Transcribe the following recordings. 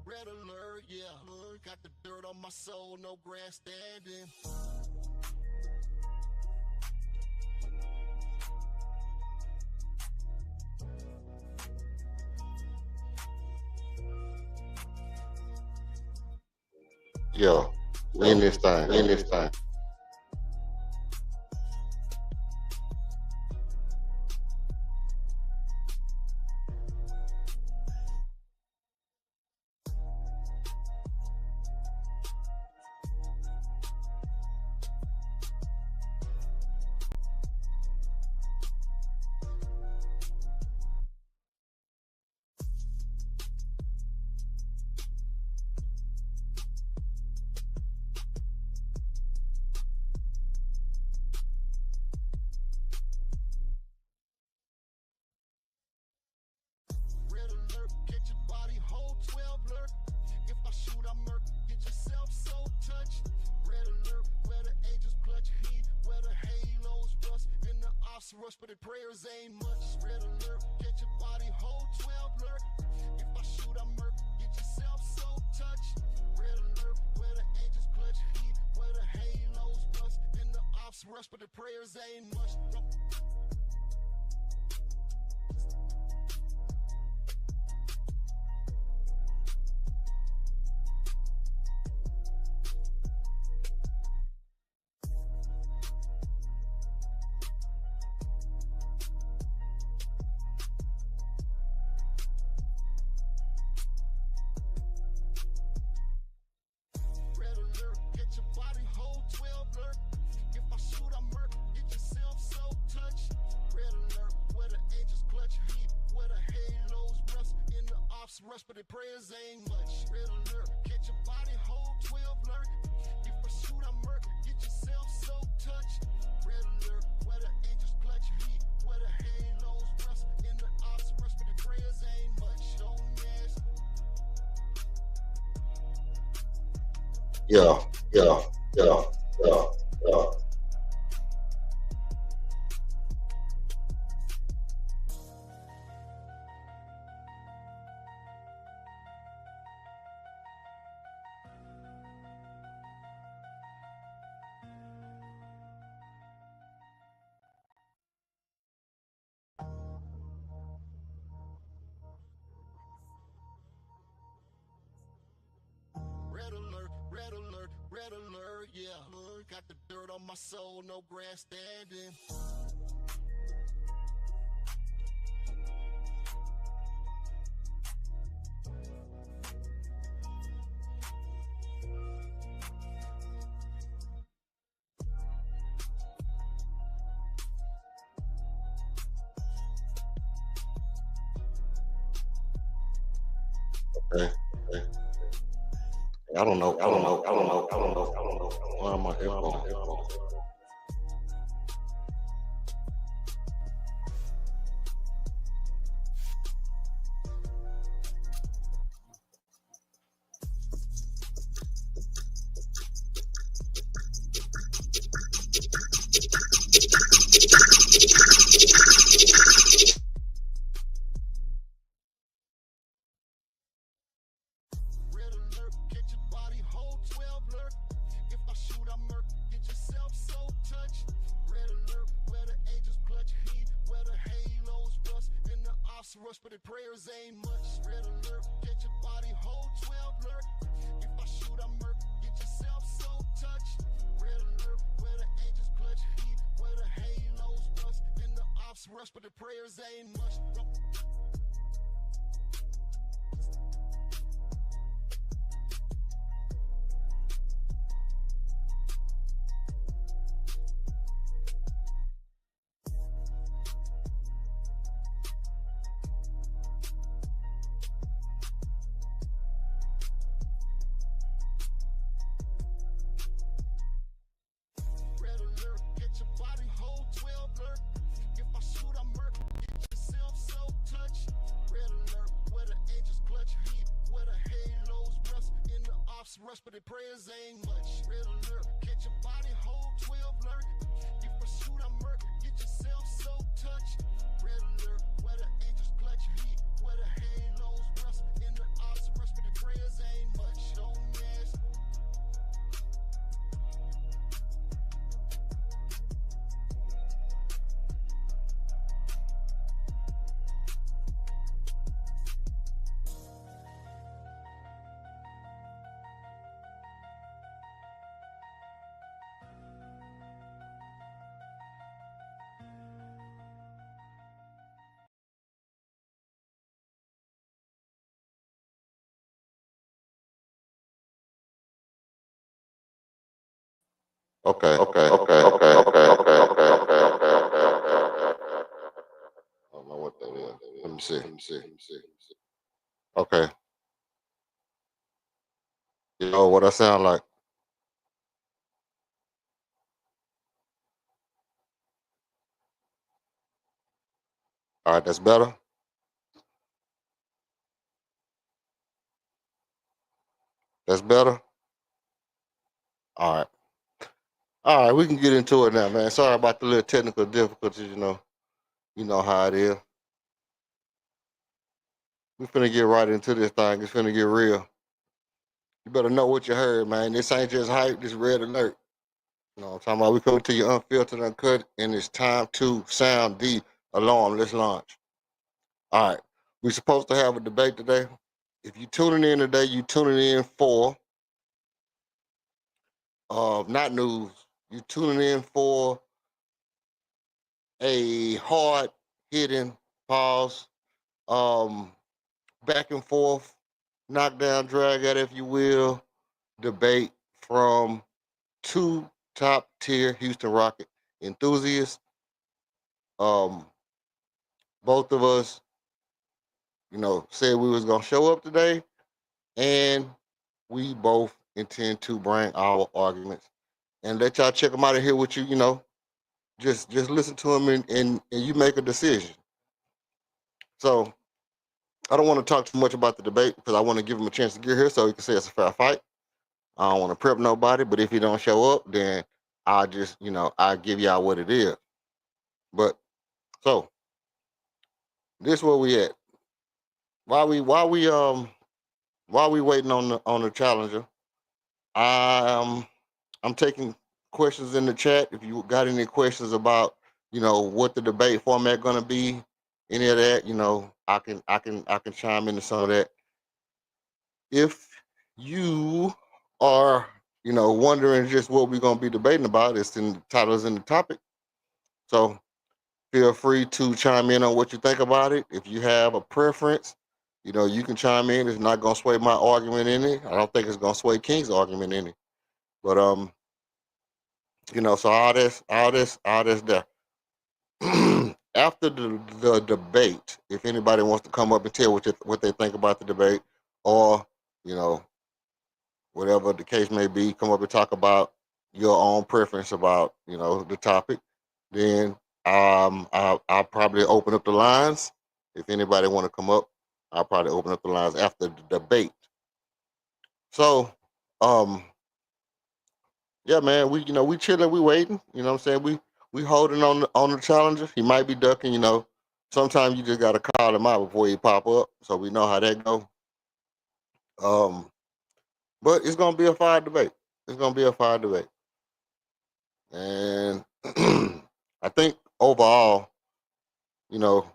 red alert, yeah. Got the dirt on my soul, no grandstanding. Yeah, in this thing. Red alert, get your body whole 12 alert. If I shoot, I murk, get yourself so touched. Red alert, where the angels clutch heat, where the halos rust, and the ops rush, but the prayers ain't much. Red alert, get your body whole 12 alert. If I shoot, I murk, get yourself so touched. Red alert, where the angels clutch heat, where the halos rust, and the ops rush, but the prayers ain't much. Red alert, get your body whole 12 alert. If I shoot, I murk, get yourself so touched. Red alert, where the angels clutch heat, where the halos rust, and the ops rush, but the prayers ain't much. Red alert, get your body whole 12 alert. If I shoot, I murk, get yourself so touched. Red alert, where the angels clutch heat, where the halos rust, and the ops rush, but the prayers ain't much. Don't ask. Yeah. Red alert, yeah. Got the dirt on my soul, no grandstanding. Okay. I don't know. Why am I headphones? Red alert, get your body whole 12 alert. If I shoot, I murk, get yourself so touched. Red alert, where the angels clutch heat, where the halos rust, and the ops rush, but the prayers ain't much. Red alert, get your body whole 12 alert. If I shoot, I murk, get yourself so touched. Red alert, where the angels clutch heat, where the halos rust, and the ops rush, but the prayers ain't much. Red alert, get your body whole 12 alert. If I shoot, I murk, get yourself so touched. Red alert, where the angels clutch heat, where the halos rust, and the ops rush, but the prayers ain't much. Red alert, get your body whole 12 alert. If I shoot, I murk, get yourself so touched. Red alert, where the angels clutch heat, where the halos rust, and the ops rush, but Okay. I don't know what that is. Let me see. Okay. You know what I sound like? All right, that's better. That's better. All right. All right, we can get into it now, man. Sorry about the little technical difficulties, You know how it is. We finna get right into this thing. It's finna get real. You better know what you heard, man. This ain't just hype, this red alert. You know what I'm talking about? We come to you unfiltered, uncut, and it's time to sound the alarm. Let's launch. All right. We're supposed to have a debate today. If you tuning in today, you tuning in for not news. You tuning in for a hard hitting pause, um, back and forth, knockdown, drag out, if you will, debate from two top tier Houston Rocket enthusiasts. Um, both of us, said we was gonna show up today, and we both intend to bring our arguments and let y'all check them out and hear what just listen to them and you make a decision. So I don't want to talk too much about the debate because I want to give him a chance to get here so he can say it's a fair fight. I don't want to prep nobody, but if he don't show up, then I'll just, I'll give y'all what it is. But so this where we at. While we waiting on the challenger, I'm I'm taking questions in the chat. If you got any questions about, what the debate format gonna be, any of that, I can chime into some of that. If you are, wondering just what we're gonna be debating about, it's in the titles in the topic. So feel free to chime in on what you think about it. If you have a preference, you can chime in. It's not gonna sway my argument any. I don't think it's gonna sway King's argument any. But so all this there. After the debate, if anybody wants to come up and tell what they think about the debate, or you know whatever the case may be, come up and talk about your own preference about the topic, then I'll probably open up the lines. If anybody want to come up, I'll probably open up the lines after the debate. So, um, yeah, man, we chilling, we waiting. You know what I'm saying? We holding on the challenger. He might be ducking. Sometimes you just gotta call him out before he pop up, so we know how that go. Um, but it's gonna be a fire debate. It's gonna be a fire debate. And I think overall, you know,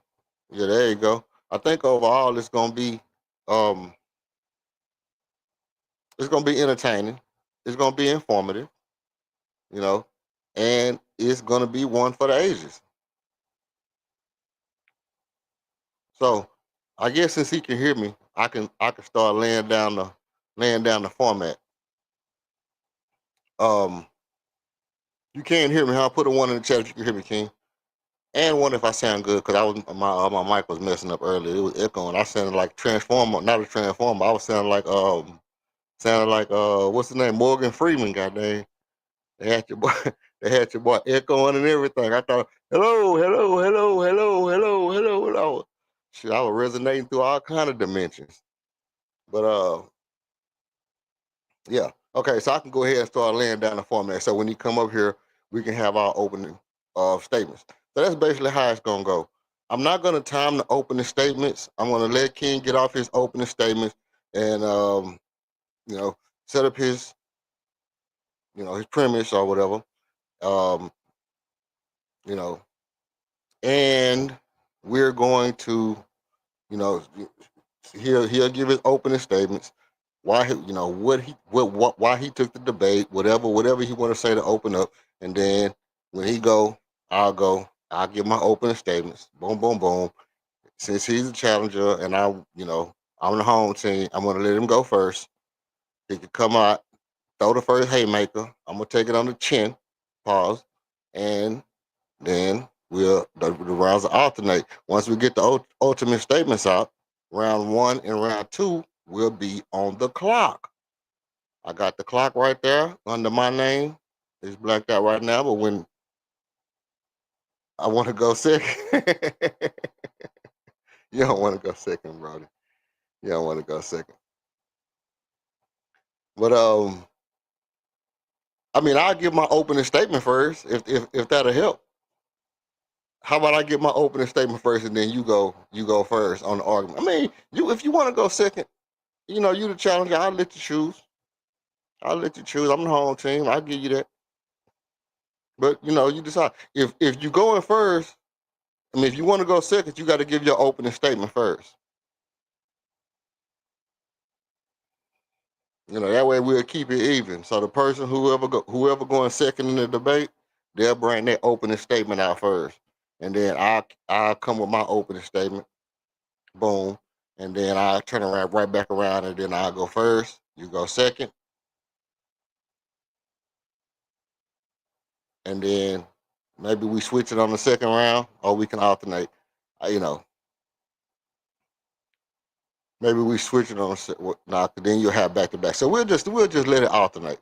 yeah, there you go. I think overall um it's gonna be entertaining. It's gonna be informative, you know, and it's gonna be one for the ages. So I guess since he can hear me, I can start laying down the format. Um you can't hear me, huh? Put a one in the chat if you can hear me, King. And one if I sound good, because I was my mic was messing up earlier. It was echoing. I sounded like Transformer, not a Transformer. I was sounding like what's his name? Morgan Freeman, goddamn. They had your boy they had your boy echoing and everything. I thought, hello, hello, hello, hello, hello, hello, hello. Shit, I was resonating through all kind of dimensions. But yeah. Okay, so I can go ahead and start laying down the format. So when you come up here, we can have our opening statements. So that's basically how it's gonna go. I'm not gonna time the opening statements. I'm gonna let King get off his opening statements and you know, set up his premise or whatever. Um, you know, and we're going to, you know, he'll give his opening statements, why he, what why he took the debate, whatever he want to say to open up, and then when he go, I'll go. I'll give my opening statements. Boom, boom, boom. Since he's a challenger and I'm the home team, I'm gonna let him go first. He can come out. throw the first haymaker. I'm gonna take it on the chin, pause, and then the rounds will alternate. Once we get the ultimate statements out, round one and round two will be on the clock. I got the clock right there under my name. It's blacked out right now, but when I want to go second, you don't want to go second, Brody. You don't want to go second. But I mean, I'll give my opening statement first, if that'll help. How about I give my opening statement first, and then you go first on the argument. I mean, you if you want to go second, you the challenger. I'll let you choose. I'll let you choose. I'm the home team. I'll give you that. But you decide. If you go in first, I mean, if you want to go second, you got to give your opening statement first. That way we'll keep it even. So the person whoever going second in the debate, they'll bring their opening statement out first, and then I'll come with my opening statement. Boom, and then I'll turn around right back around, and then I'll go first. You go second, and then maybe we switch it on the second round, or we can alternate. You know, maybe we switch it on now. Then you'll have back to back. So we'll just let it alternate.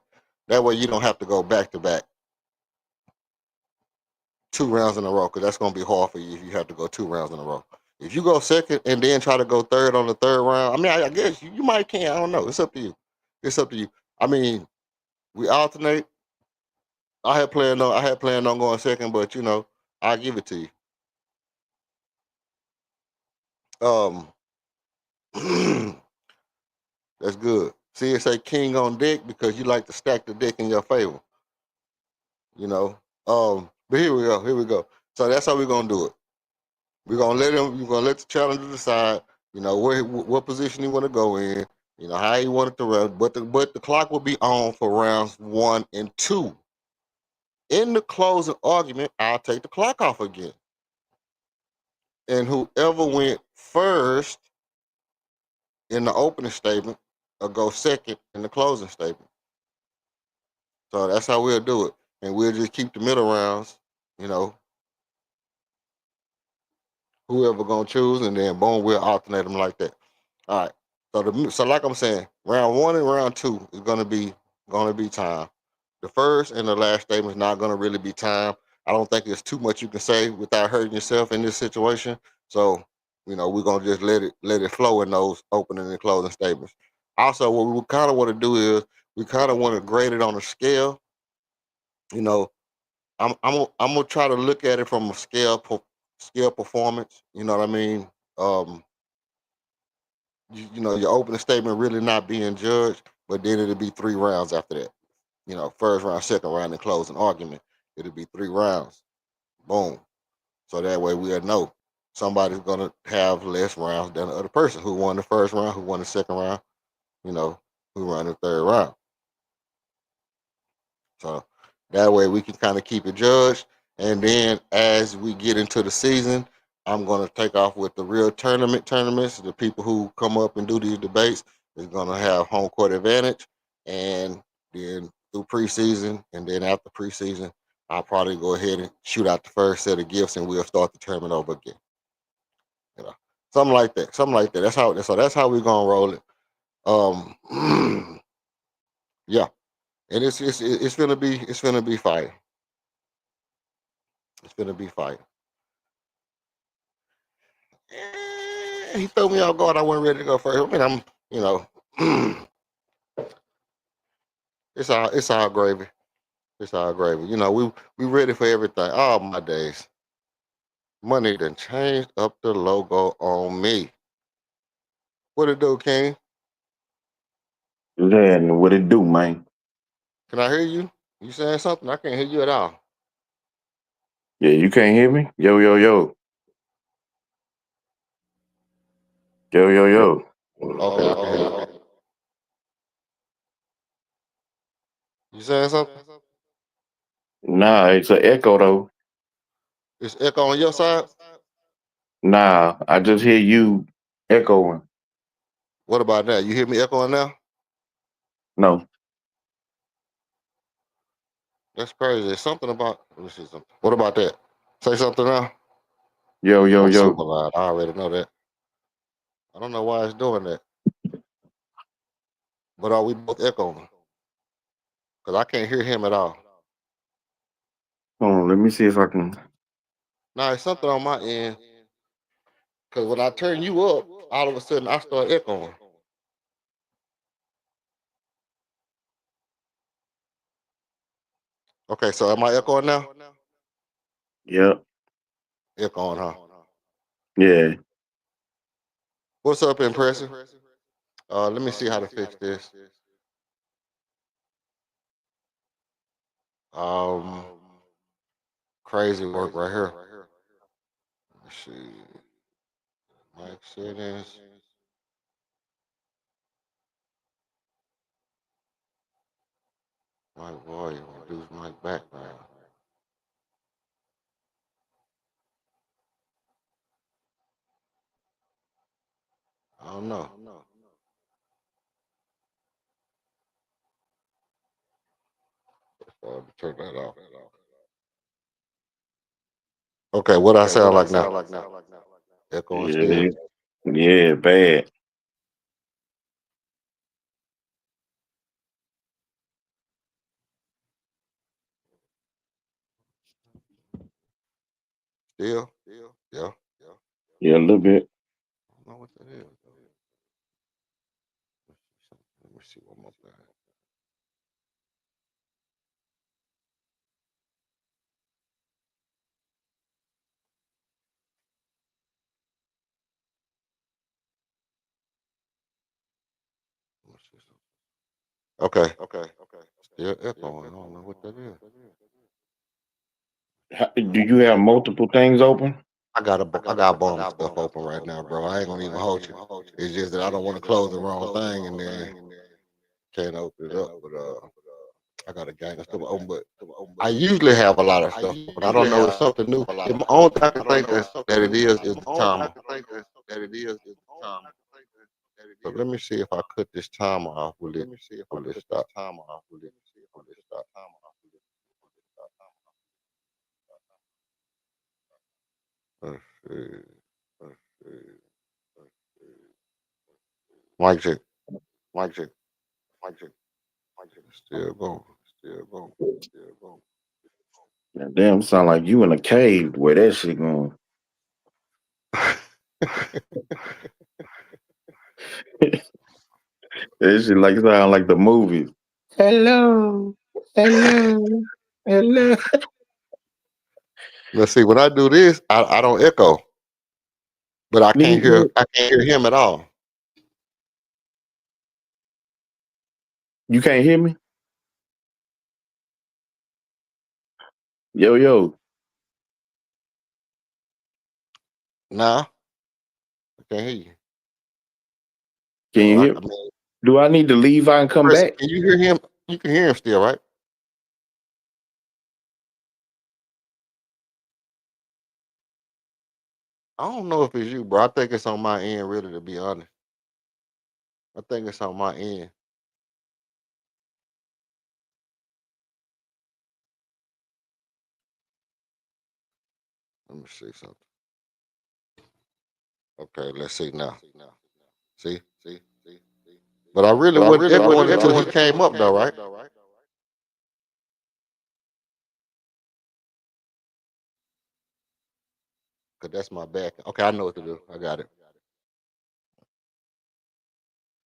That way you don't have to go back to back 2 rounds in a row, because that's gonna be hard for you if you have to go 2 rounds in a row. If you go second and then try to go third on the third round, I mean, I guess you might can. I don't know. It's up to you. It's up to you. I mean, we alternate. I had planned on going second, but I'll give it to you. Um, that's good. See, it say king on deck because you like to stack the deck in your favor. You know. But here we go. Here we go. So that's how we're gonna do it. We're gonna let him. We're gonna let the challenger decide. What position he want to go in. How he want it to run. But the clock will be on for rounds one and two. In the closing argument, I'll take the clock off again, and whoever went first in the opening statement will go second in the closing statement. So that's how we'll do it, and we'll just keep the middle rounds. You know, whoever gonna choose, and then boom, we'll alternate them like that. All right. So like I'm saying, round one and round two is gonna be time. The first and the last statement is not gonna really be time. I don't think there's too much you can say without hurting yourself in this situation. So we're gonna just let it flow in those opening and closing statements. Also, what we kind of want to do is we kind of want to grade it on a scale. You know, I'm gonna try to look at it from a scale performance. You know what I mean? Um, your opening statement really not being judged, but then it'll be 3 rounds after that. First round, second round, and closing argument. It'll be 3 rounds. Boom. So that way we'll know somebody's gonna have less rounds than the other person who won the first round, who won the second round, you know, who won the third round. So that way we can kind of keep it judged. And then as we get into the season, I'm going to take off with the real tournaments. The people who come up and do these debates is going to have home court advantage. And then through preseason, and then after preseason, I'll probably go ahead and shoot out the first set of gifts, and we'll start the tournament over again. You know, something like that. Something like that. That's how we're gonna roll it. Yeah, and it's gonna be fire. It's gonna be fire. He threw me off guard. I wasn't ready to go first. I mean, you know, it's all gravy. It's all gravy. We ready for everything. All my days. Money done changed up the logo on me. What it do, King? Then what it do, man? Can I hear you? You saying something? I can't hear you at all. Yeah, you can't hear me? Yo, yo, yo. Yo, yo, yo. Okay, I can hear you. You saying something? Nah, it's an echo though. It's echo on your side. Nah, I just hear you echoing. What about that? You hear me echoing now? No. That's crazy. There's something about. Let me see something. What about that? Say something now. Yo, yo, I'm yo. super loud. I already know that. I don't know why it's doing that. But are we both echoing? Because I can't hear him at all. Hold on, let me see if I can. Now it's something on my end. Because when I turn you up, all of a sudden I start echoing. Okay, so am I echoing now? Yep. Echoing, huh? Yeah. What's up, impressive? Let me see how to fix this. Um, crazy work right here. Let's see. Mic settings. Mic volume. Reduce mic background. I don't know. Turn that off. Okay, what I sound like now? Echoing still. Yeah. Yeah, bad. Still? Yeah. Yeah, a little bit. I don't know what that is. Let me see one more thing. Let me see something. Okay. Still echoing. I don't know what that is. Do you have multiple things open? I got a bunch of stuff open right now, bro. I ain't gonna even hold you. It's just that I don't want to close the wrong thing and then can't open it up. But I got a gang of stuff open. But I usually have a lot of stuff open. I don't know. It's something new. The only thing I can think that it is the timer. So let me see if I cut this timer off. Will it stop? Let's see. Let's see. Mic check. Mic check. Mic check. Mic check. Still going. Still going. Still going. Yeah, damn, sound like you in a cave where that shit going. That shit like sound like the movies. Hello, hello, hello. Let's see. When I do this, I don't echo, but I can't hear. Nigga, I can't hear him at all. you can't hear me? Yo, yo, Nah, I can't hear you. can you hear? I mean, Do I need to leave out and come Chris, back? can you hear him? You can hear him still, right? I don't know if it's you, bro. I think it's on my end, really, to be honest. I think it's on my end. Let me see something. Okay, let's see now. See? But I really wasn't echoing until he came up, though, right? Because that's my back. Okay, I know what to do. I got it.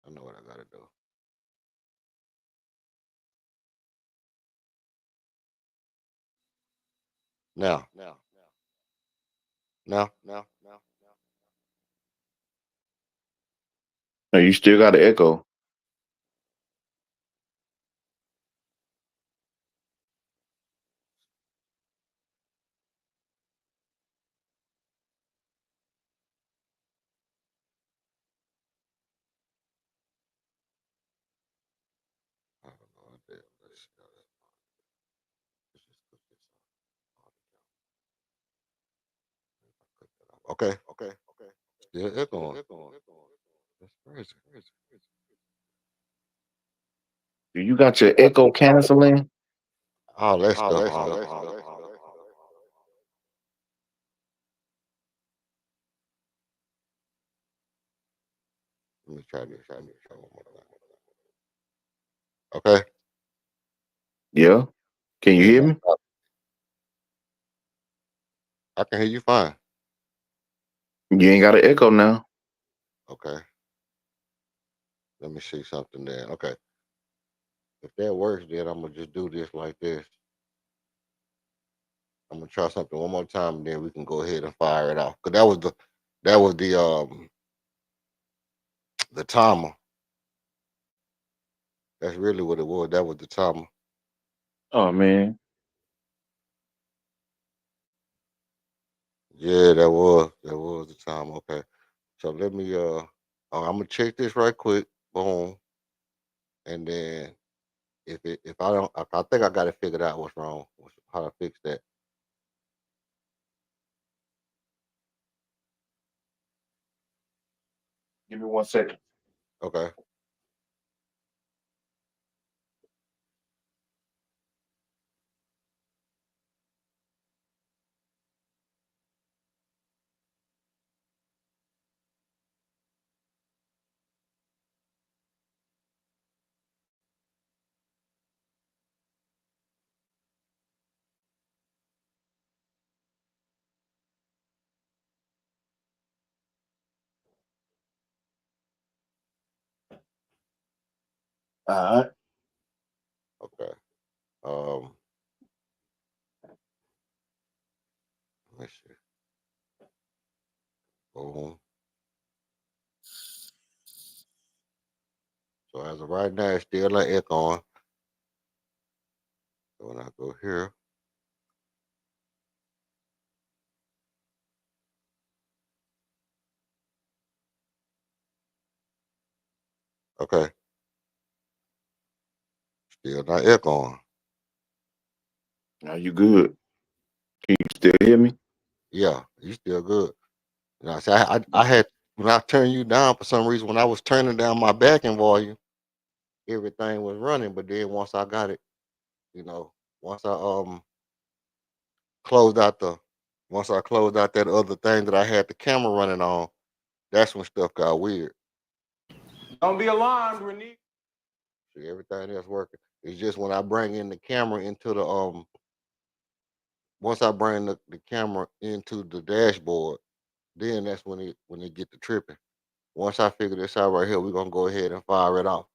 I know what I got to do. Now. No, you still got to echo. I don't know. Let's see. Let's just put this on. Okay. Still echoing. That's crazy. Do you got your echo canceling? all that stuff on. Let me try this. Let me try one more time. Okay. Yeah. Can you Yeah, hear me? I can hear you fine. You ain't got an echo now. Okay. Let me see something then. Okay. If that works, then I'm gonna just do this like this. I'm gonna try something one more time, and then we can go ahead and fire it off. Cause that was the timer. That's really what it was. That was the timer. Oh man. Yeah, that was the timer. Okay. So let me I'm gonna check this right quick. Boom. And then if I don't, I think I got it figured out what's wrong, how to fix that. Give me 1 second. Okay. All right. Okay. Um, let me see. Boom. So as of right now, it's still an echo on. So when I go here, okay, still not echo on. Now you good. Can you still hear me? Yeah, you still good. You know, see, I had when I turned you down for some reason when I was turning down my backing volume, everything was running. But then once I got it, you know, once I closed out the once I closed out that other thing that I had the camera running on, that's when stuff got weird. Don't be alarmed, Renee. See, everything else working. It's just when I bring in the camera into the once I bring the camera into the dashboard, then that's when it get to tripping. Once I figure this out right here, we're gonna go ahead and fire it off.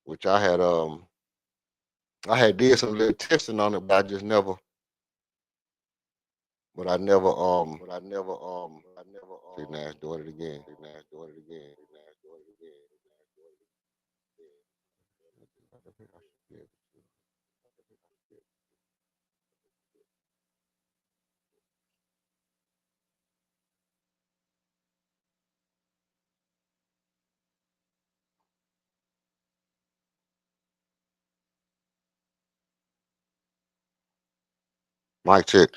Which I had did some little testing on it, but I never see now it's doing it again. See now it's doing it again. See now it's doing it again. See now it's doing it again. Mic check.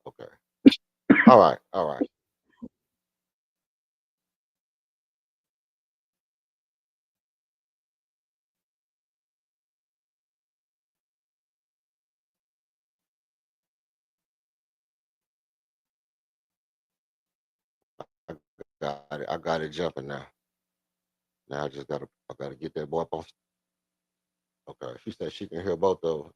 Okay. All right. All right. I got it. I got it jumping now. Now I gotta get that boy up on. Okay. She said she can hear both of them.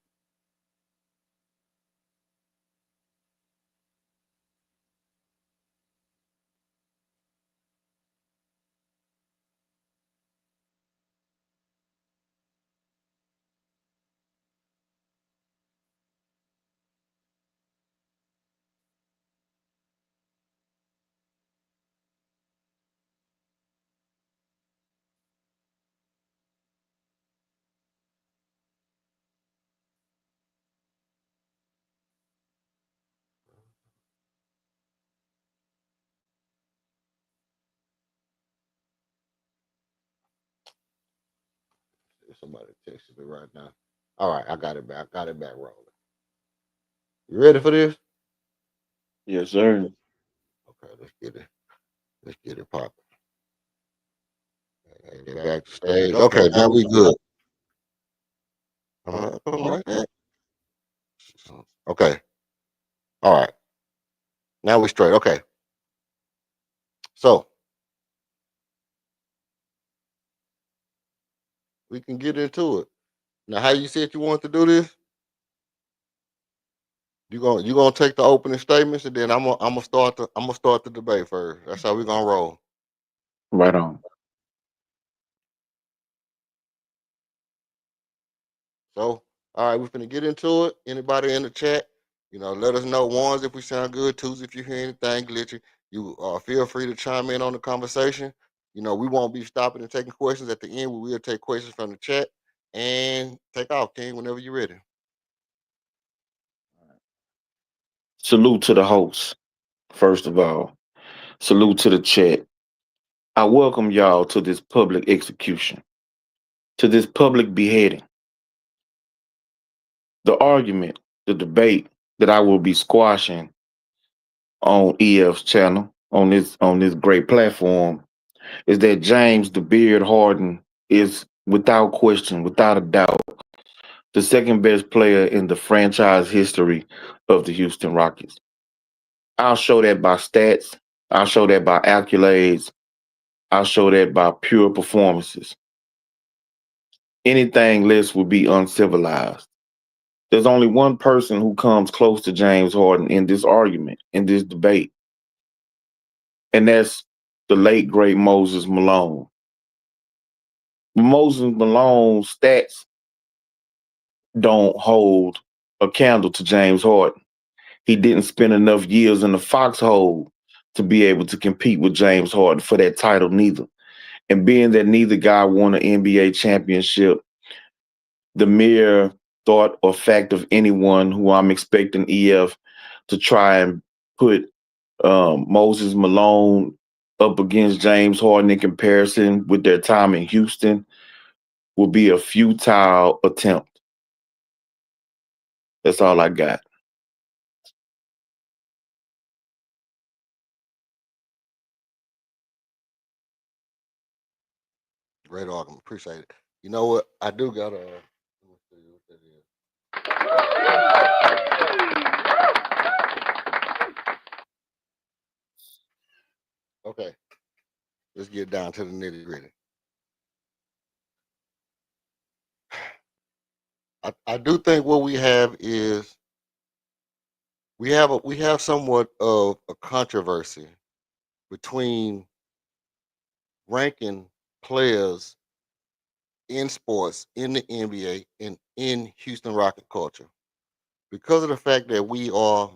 Somebody texted me right now. All right, I got it back. I got it back rolling. You ready for this? Yes, sir. Okay, let's get it. Let's get it popping. Get back to stage. Okay, now we good. Something like that. Okay. All right. Now we straight. Okay. So we can get into it. Now, how you said you want to do this? You gonna take the opening statements, and then I'm gonna start the debate first. That's how we gonna roll. Right on. So, all right, we're gonna get into it. Anybody in the chat, let us know. Ones if we sound good. Twos if you hear anything glitchy. You feel free to chime in on the conversation. We won't be stopping and taking questions at the end. We will take questions from the chat and take off, King, whenever you're ready. Salute to the host, first of all. Salute to the chat. I welcome y'all to this public execution, to this public beheading. The argument, the debate that I will be squashing on EF's channel, on this great platform, is that James the Beard Harden is without question, without a doubt, the second best player in the franchise history of the Houston Rockets. I'll show that by stats. I'll show that by accolades. I'll show that by pure performances. Anything less would be uncivilized. There's only one person who comes close to James Harden in this argument, in this debate, and that's the late, great Moses Malone. Moses Malone's stats don't hold a candle to James Harden. He didn't spend enough years in the foxhole to be able to compete with James Harden for that title neither. And being that neither guy won an NBA championship, the mere thought or fact of anyone who I'm expecting EF to try and put Moses Malone up against James Harden in comparison with their time in Houston will be a futile attempt. That's all I got. Great argument. Appreciate it. You know what? I do got a. Let me see what that is. Okay, let's get down to the nitty gritty. I do think what we have is we have somewhat of a controversy between ranking players in sports in the NBA and in Houston Rocket culture because of the fact that we are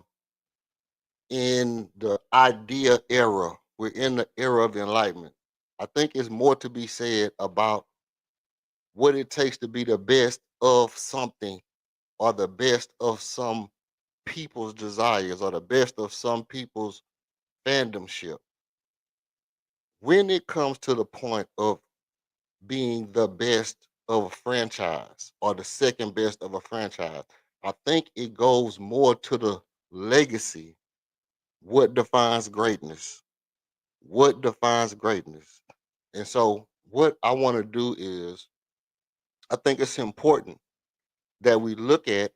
in the idea era. We're in the era of enlightenment. I think it's more to be said about what it takes to be the best of something or the best of some people's desires or the best of some people's fandomship. When it comes to the point of being the best of a franchise or the second best of a franchise, I think it goes more to the legacy. What defines greatness? What defines greatness? And so, what I want to do is, I think it's important that we look at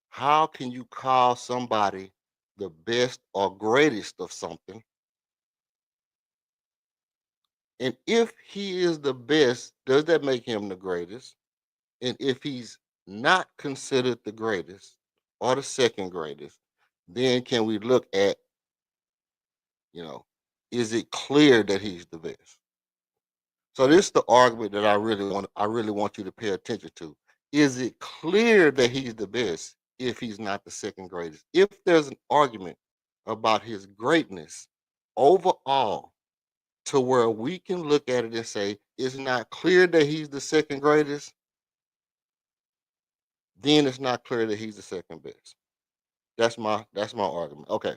how can you call somebody the best or greatest of something, and if he is the best, does that make him the greatest? And if he's not considered the greatest or the second greatest, then can we look at, you know, is it clear that he's the best? So this is the argument that I really want you to pay attention to. Is it clear that he's the best if he's not the second greatest? If there's an argument about his greatness overall to where we can look at it and say it's not clear that he's the second greatest, then it's not clear that he's the second best. That's my argument. Okay,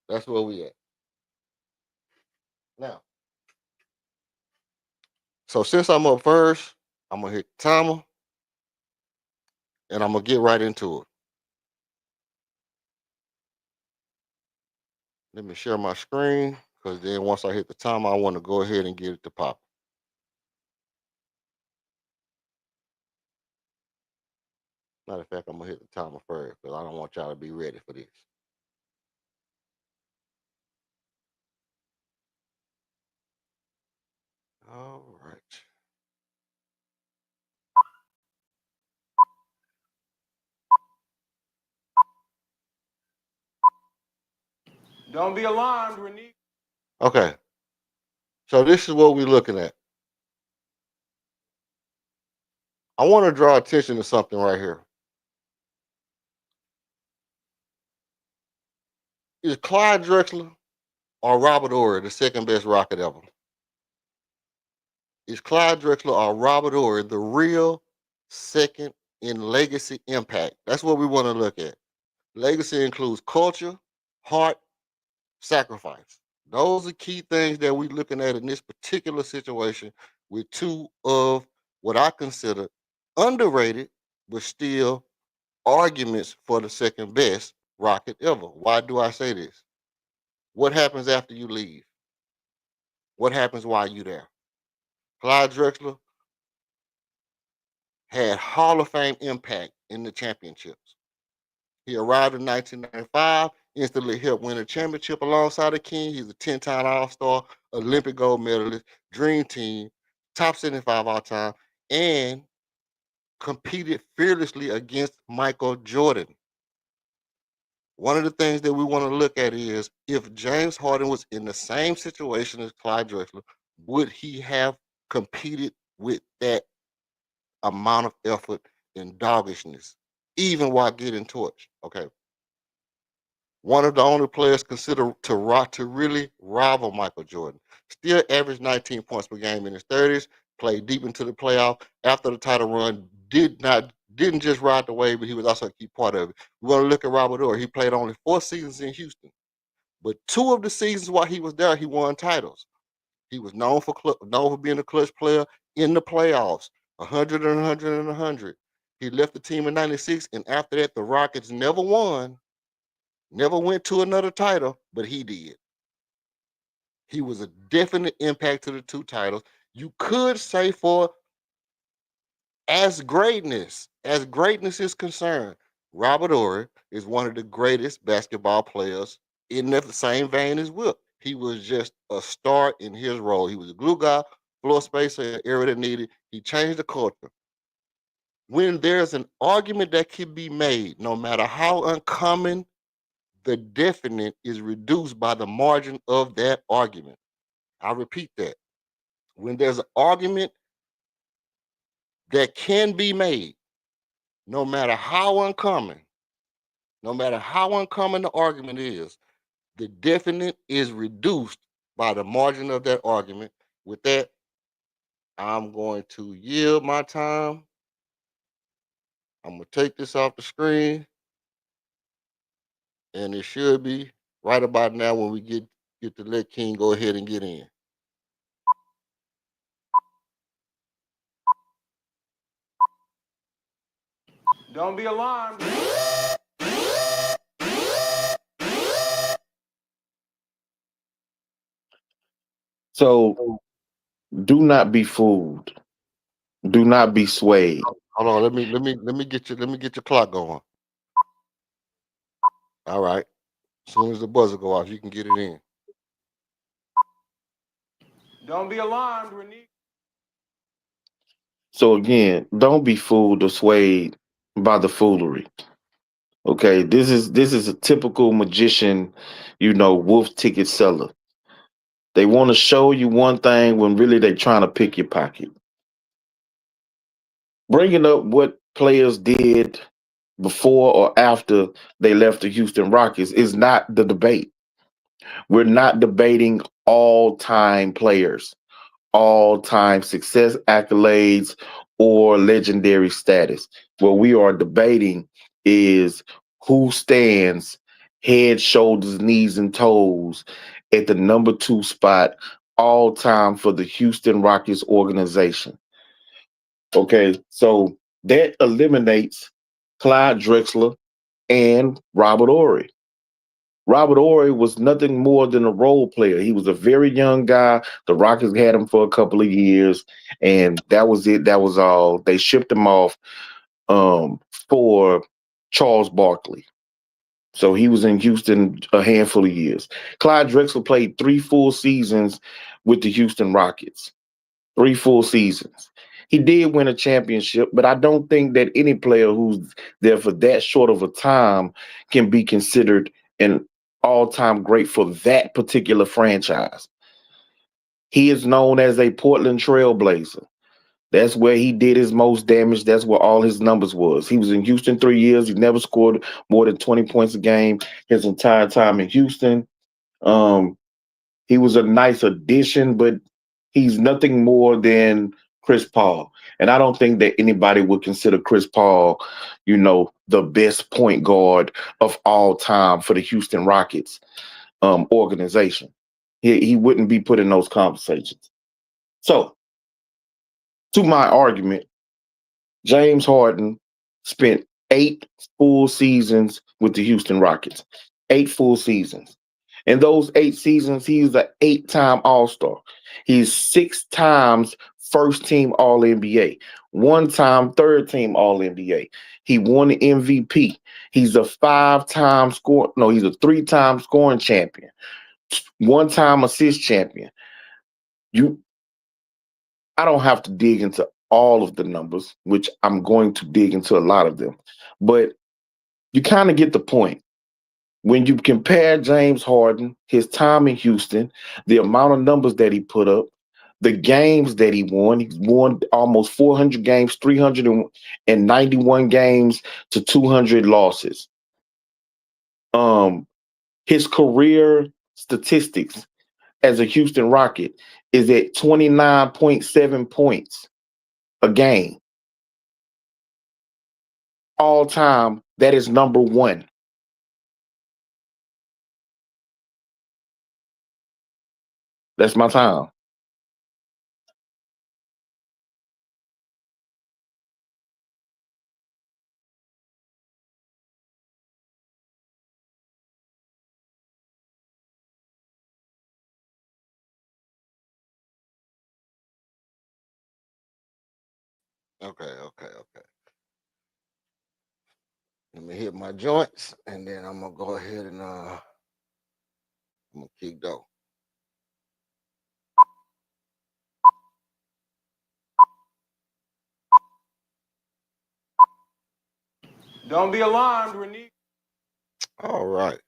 that's where we at now. So since I'm up first, I'm gonna hit the timer and I'm gonna get right into it. Let me share my screen. because then once I hit the timer, I want to go ahead and get it to pop. Matter of fact, I'm gonna hit the timer first because I don't want y'all to be ready for this. All right. Don't be alarmed, Renee. Okay. So this is what we're looking at. I want to draw attention to something right here. Is Clyde Drexler or Robert Ory the second best Rocket ever? Is Clyde Drexler or Robert Ory the real second in legacy impact? That's what we want to look at. Legacy includes culture, heart, sacrifice. Those are key things that we're looking at in this particular situation with two of what I consider underrated, but still arguments for the second best Rocket ever. Why do I say this? What happens after you leave? What happens while you there? Clyde Drexler had Hall of Fame impact in the championships. He arrived in 1995, instantly helped win a championship alongside the King. He's a 10-time All-Star, Olympic gold medalist, Dream Team, top 75 all time, and competed fearlessly against Michael Jordan. One of the things that we want to look at is if James Harden was in the same situation as Clyde Drexler, would he have competed with that amount of effort and doggishness, even while getting torched? Okay. One of the only players considered to really rival Michael Jordan. Still averaged 19 points per game in his 30s, played deep into the playoff. After the title run, didn't just ride the wave, but he was also a key part of it. We're going to look at Robert Ory. He played only 4 seasons in Houston, but 2 of the seasons while he was there, he won titles. He was known for being a clutch player in the playoffs, 100 and 100 and 100. He left the team in '96, and after that, the Rockets never won. Never went to another title, but he did. He was a definite impact to the 2 titles. You could say for as greatness is concerned, Robert Ory is one of the greatest basketball players in the same vein as Wilt. He was just a star in his role. He was a glue guy, floor spacer in the area that needed. He changed the culture. When there's an argument that can be made, no matter how uncommon, the definite is reduced by the margin of that argument. I repeat that. When there's an argument that can be made, no matter how uncommon, the argument is, the definite is reduced by the margin of that argument. With that, I'm going to yield my time. I'm going to take this off the screen, and it should be right about now when we get to let King go ahead and get in. Don't be alarmed. So do not be fooled. Do not be swayed. Hold on, let me get your clock going. All right. As soon as the buzzer go off, you can get it in. Don't be alarmed, Renee. So again, don't be fooled or swayed by the foolery. Okay, this is a typical magician, wolf ticket seller. They want to show you one thing when really they're trying to pick your pocket. Bringing up what players did before or after they left the Houston Rockets is not the debate. We're not debating all-time players, all-time success accolades, or legendary status. What we are debating is who stands head, shoulders, knees, and toes at the number 2 spot all time for the Houston Rockets organization. Okay, so that eliminates Clyde Drexler and Robert Ory. Robert Ory was nothing more than a role player. He was a very young guy. The Rockets had him for a couple of years, and that was it. That was all. They shipped him off um, for Charles Barkley. So he was in Houston a handful of years. Clyde Drexler played 3 full seasons with the Houston Rockets. 3 full seasons. He did win a championship, but I don't think that any player who's there for that short of a time can be considered an all-time great for that particular franchise. He is known as a Portland Trailblazer. That's where he did his most damage. That's where all his numbers was. He was in Houston 3 years. He never scored more than 20 points a game his entire time in Houston. Um, he was a nice addition, but he's nothing more than Chris Paul. And I don't think that anybody would consider Chris Paul, the best point guard of all time for the Houston Rockets organization. He wouldn't be put in those conversations. So, to my argument, James Harden spent 8 full seasons with the Houston Rockets. 8 full seasons. In those 8 seasons, he's an 8-time All-Star. He's 6 times first team All-NBA, 1 time third team All-NBA. He won the MVP. He's a 5-time score. No, he's a 3-time scoring champion, 1-time assist champion. You I don't have to dig into all of the numbers, which I'm going to dig into a lot of them, but you kind of get the point. When you compare James Harden, his time in Houston, the amount of numbers that he put up, the games that he won almost 400 games, 391 games to 200 losses. His career statistics as a Houston Rocket is at 29.7 points a game. All time, that is number one. That's my time. Okay. Let me hit my joints, and then I'm gonna go ahead and I'm gonna kick though. Don't be alarmed, Renee. All right.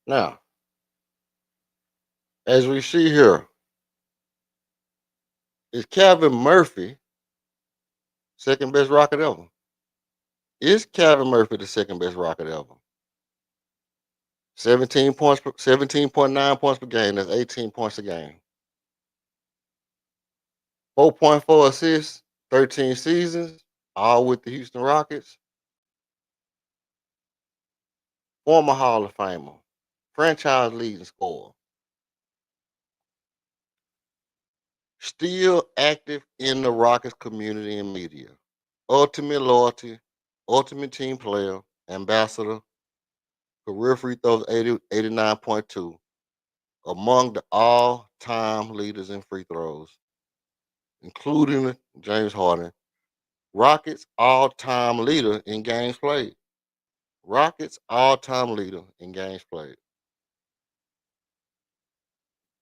Now, as we see here, is Kevin Murphy second best Rocket ever? Is Kevin Murphy the second best Rocket ever? 17.9 points per game. That's 18 points a game. 4.4 assists, 13 seasons, all with the Houston Rockets. Former Hall of Famer, franchise leading scorer, still active in the Rockets community and media. Ultimate loyalty, ultimate team player, ambassador, career free throws 89.2, among the all-time leaders in free throws, including James Harden. Rockets all-time leader in games played. Rockets all-time leader in games played.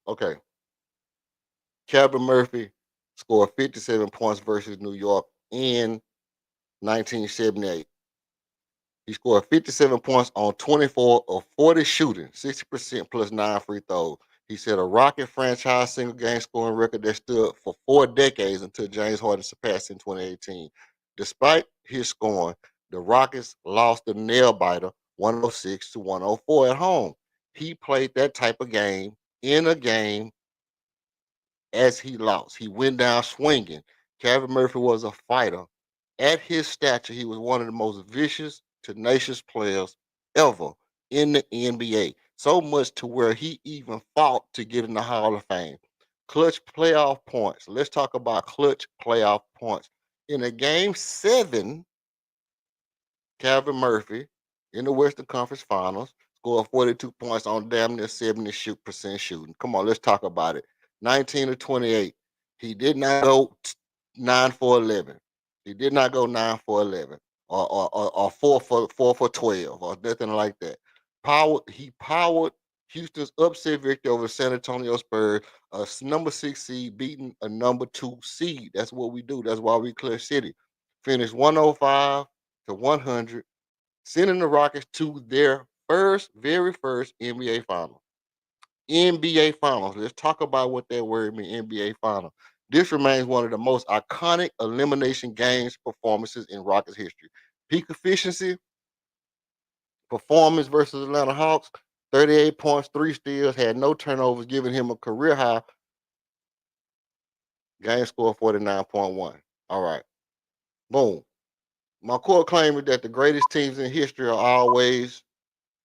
Okay. Kevin Murphy scored 57 points versus New York in 1978. He scored 57 points on 24 of 40 shooting, 60% plus 9 free throws. He set a Rocket franchise single game scoring record that stood for 4 decades until James Harden surpassed in 2018. Despite his scoring, the Rockets lost the nail biter 106 to 104 at home. He played that type of game in a game as he lost. He went down swinging. Kevin Murphy was a fighter. At his stature, he was one of the most vicious, tenacious players ever in the NBA. So much to where he even fought to get in the Hall of Fame. Clutch playoff points. Let's talk about clutch playoff points. In a game 7 Calvin Murphy in the Western Conference Finals, scored 42 points on damn near 70% shooting. Come on, let's talk about it. 19 to 28. He did not go 9 for 11. He did not go 9 for 11 or 4 for 12 or nothing like that. He powered Houston's upset victory over San Antonio Spurs, a number 6 seed beating a number 2 seed. That's what we do. That's why we Clear City. Finished 105 to 100, sending the Rockets to their very first NBA Finals. NBA Finals. Let's talk about what that word means, NBA Finals. This remains one of the most iconic elimination games performances in Rockets history. Peak efficiency, performance versus Atlanta Hawks, 38 points, 3 steals, had no turnovers, giving him a career high game score 49.1. All right. Boom. My core claim is that the greatest teams in history are always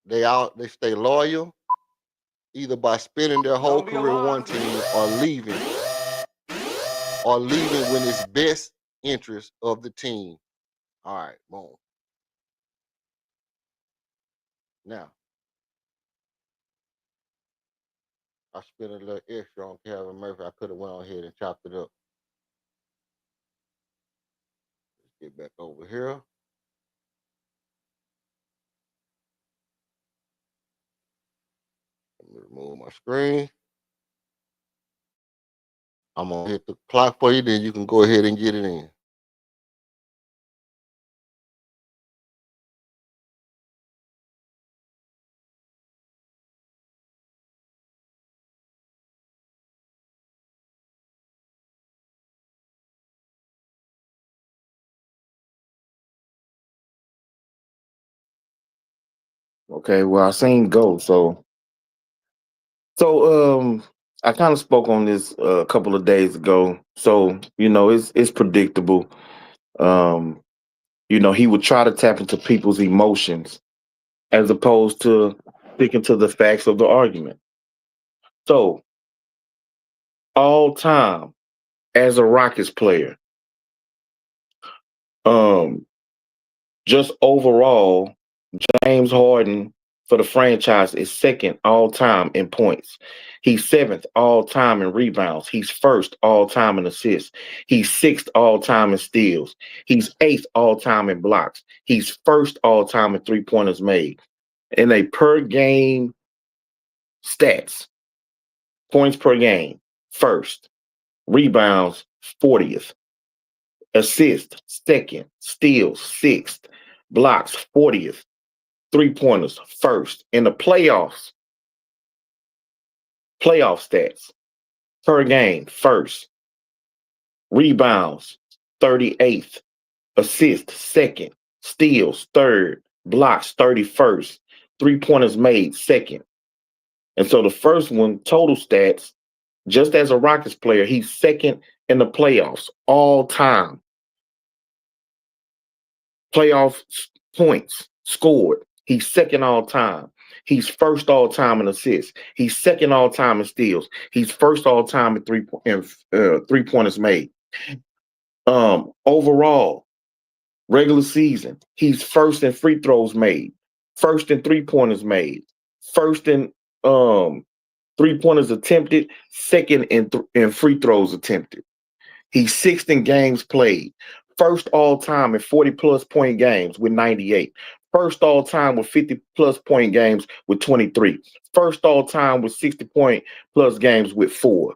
they stay loyal, either by spending their whole Don't be career one alarmed. team or leaving when it's best interest of the team. All right, boom. Now I spent a little extra on Calvin Murphy. I could have went on ahead and chopped it up. Let's get back over here. Let me remove my screen. I'm gonna hit the clock for you, then you can go ahead and get it in. Okay, well I seen go. So I kind of spoke on this a couple of days ago. So, it's predictable. Um, he would try to tap into people's emotions as opposed to sticking to the facts of the argument. So, all time as a Rockets player, um, just overall, James Harden for the franchise is second all time in points. He's seventh all time in rebounds. He's first all time in assists. He's sixth all time in steals. He's eighth all time in blocks. He's first all time in 3-pointers made. In a per game stats, points per game, first. Rebounds, 40th. Assists, second. Steals, sixth. Blocks, 40th. 3-pointers, first. In the playoff stats, per game, first. Rebounds, 38th. Assists, second. Steals, third. Blocks, 31st. 3-pointers made, second. And so the first one, total stats, just as a Rockets player, he's second in the playoffs all time. Playoff points scored. He's second all time. He's first all time in assists. He's second all time in steals. He's first all time in 3-pointers made. Overall, regular season, he's first in free throws made, first in 3-pointers made, first in 3-pointers attempted, second in free throws attempted. He's sixth in games played, first all time in 40-plus point games with 98, first all time with 50-plus point games with 23, first all time with 60-point-plus games with 4.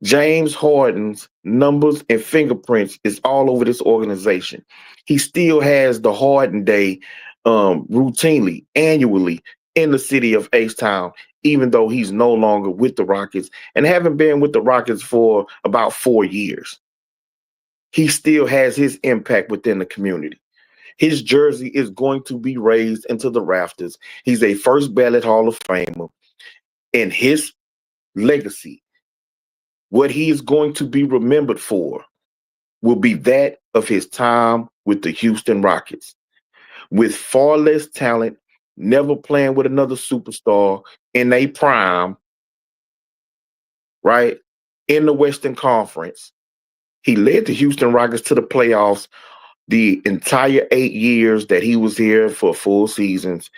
James Harden's numbers and fingerprints is all over this organization. He still has the Harden Day routinely, annually in the city of H-Town, even though he's no longer with the Rockets and haven't been with the Rockets for about 4 years. He still has his impact within the community. His jersey is going to be raised into the rafters. He's a first ballot Hall of Famer. And his legacy, what he is going to be remembered for, will be that of his time with the Houston Rockets. With far less talent, never playing with another superstar in a prime, right, in the Western Conference. He led the Houston Rockets to the playoffs the entire 8 years that he was here for full seasons,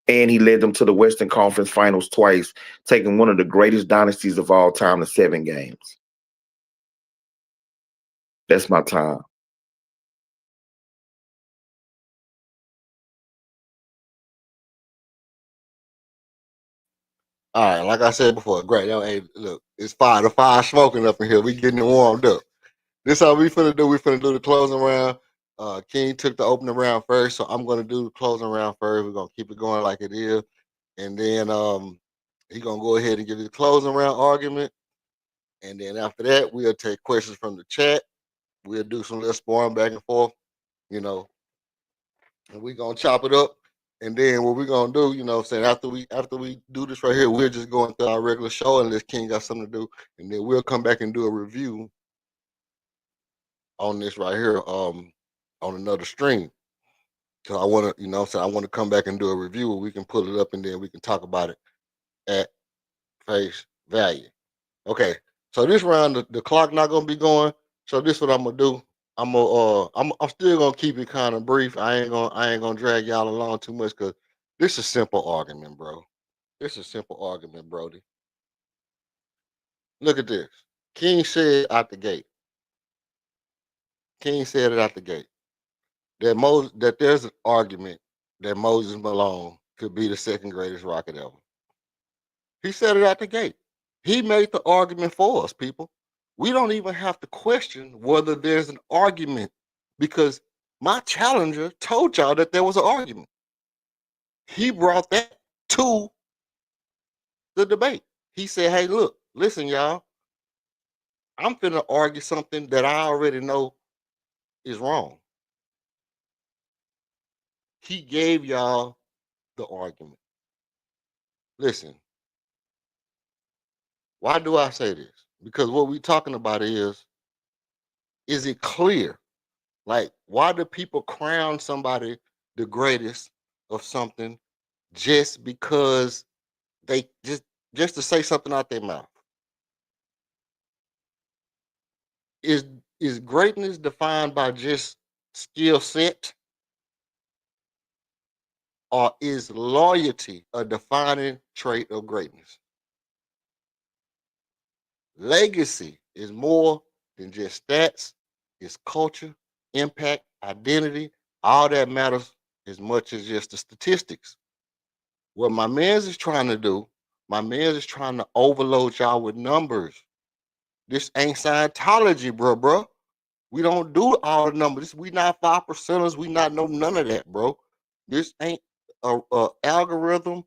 and he led them to the Western Conference Finals twice, taking one of the greatest dynasties of all time to 7 games. That's my time. All right, like I said before, great. Yo, hey, look, it's fire. The fire smoking up in here. We getting it warmed up. This how we finna do. We finna do the closing round. King took the opening round first, so I'm gonna do the closing round first. We're gonna keep it going like it is, and then he gonna go ahead and give you the closing round argument, and then after that, we'll take questions from the chat. We'll do some little sparring back and forth, you know, and we gonna chop it up. And then what we gonna do, you know what I'm saying, after we do this right here, we're just going through our regular show unless King got something to do, and then we'll come back and do a review on this right here, on another stream. So I wanna, you know what I'm saying, I wanna come back and do a review where we can pull it up and then we can talk about it at face value. Okay. So this round the clock not gonna be going. So this what I'm gonna do. I'm still gonna keep it kind of brief. I ain't gonna drag y'all along too much because this is a simple argument, bro. This is a simple argument, Brody. Look at this. King said out the gate. King said it out the gate. That there's an argument that Moses Malone could be the second greatest Rocket ever. He said it out the gate. He made the argument for us, people. We don't even have to question whether there's an argument because my challenger told y'all that there was an argument. He brought that to the debate. He said, hey, look, listen, y'all, I'm finna argue something that I already know is wrong. He gave y'all the argument. Listen, why do I say this? Because what we're talking about is it clear? Like, why do people crown somebody the greatest of something just because they just to say something out their mouth? Is greatness defined by just skill set, or is loyalty a defining trait of greatness? Legacy is more than just stats, it's culture, impact, identity. All that matters as much as just the statistics. What my man's is trying to do, my man's is trying to overload y'all with numbers. This ain't Scientology, bro. We don't do all the numbers. We not 5%ers. We not know none of that, bro. This ain't a algorithm.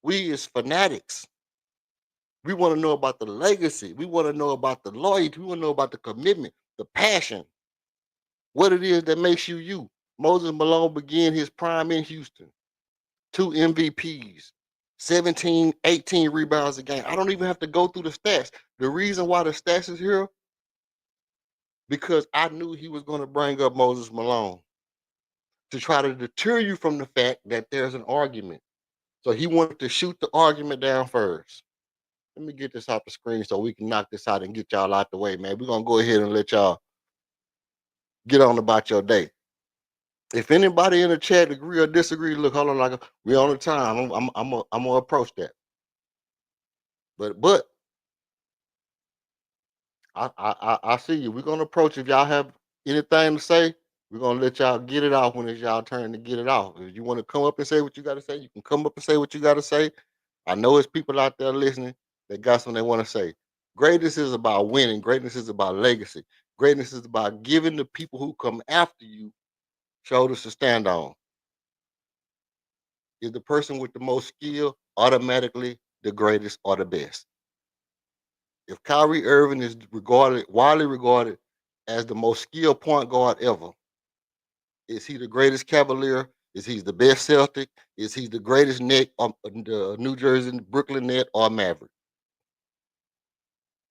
We is fanatics. We want to know about the legacy. We want to know about the loyalty. We want to know about the commitment, the passion, what it is that makes you you. Moses Malone began his prime in Houston. 2 MVPs, 17, 18 rebounds a game. I don't even have to go through the stats. The reason why the stats is here, because I knew he was going to bring up Moses Malone to try to deter you from the fact that there's an argument. So he wanted to shoot the argument down first. Let me get this off the screen so we can knock this out and get y'all out the way, man. We're going to go ahead and let y'all get on about your day. If anybody in the chat agree or disagree, look, hold on, like we on the time. I'm gonna approach that. But I see you. We're gonna approach. If y'all have anything to say, we're gonna let y'all get it off when it's y'all turn to get it off. If you want to come up and say what you gotta say, you can come up and say what you gotta say. I know it's people out there listening that got something they want to say. Greatness is about winning. Greatness is about legacy. Greatness is about giving the people who come after you shoulders to stand on. Is the person with the most skill automatically the greatest or the best? If Kyrie Irving is widely regarded as the most skilled point guard ever, is he the greatest Cavalier? Is he the best Celtic? Is he the greatest Net, the New Jersey, Brooklyn Net, or Maverick?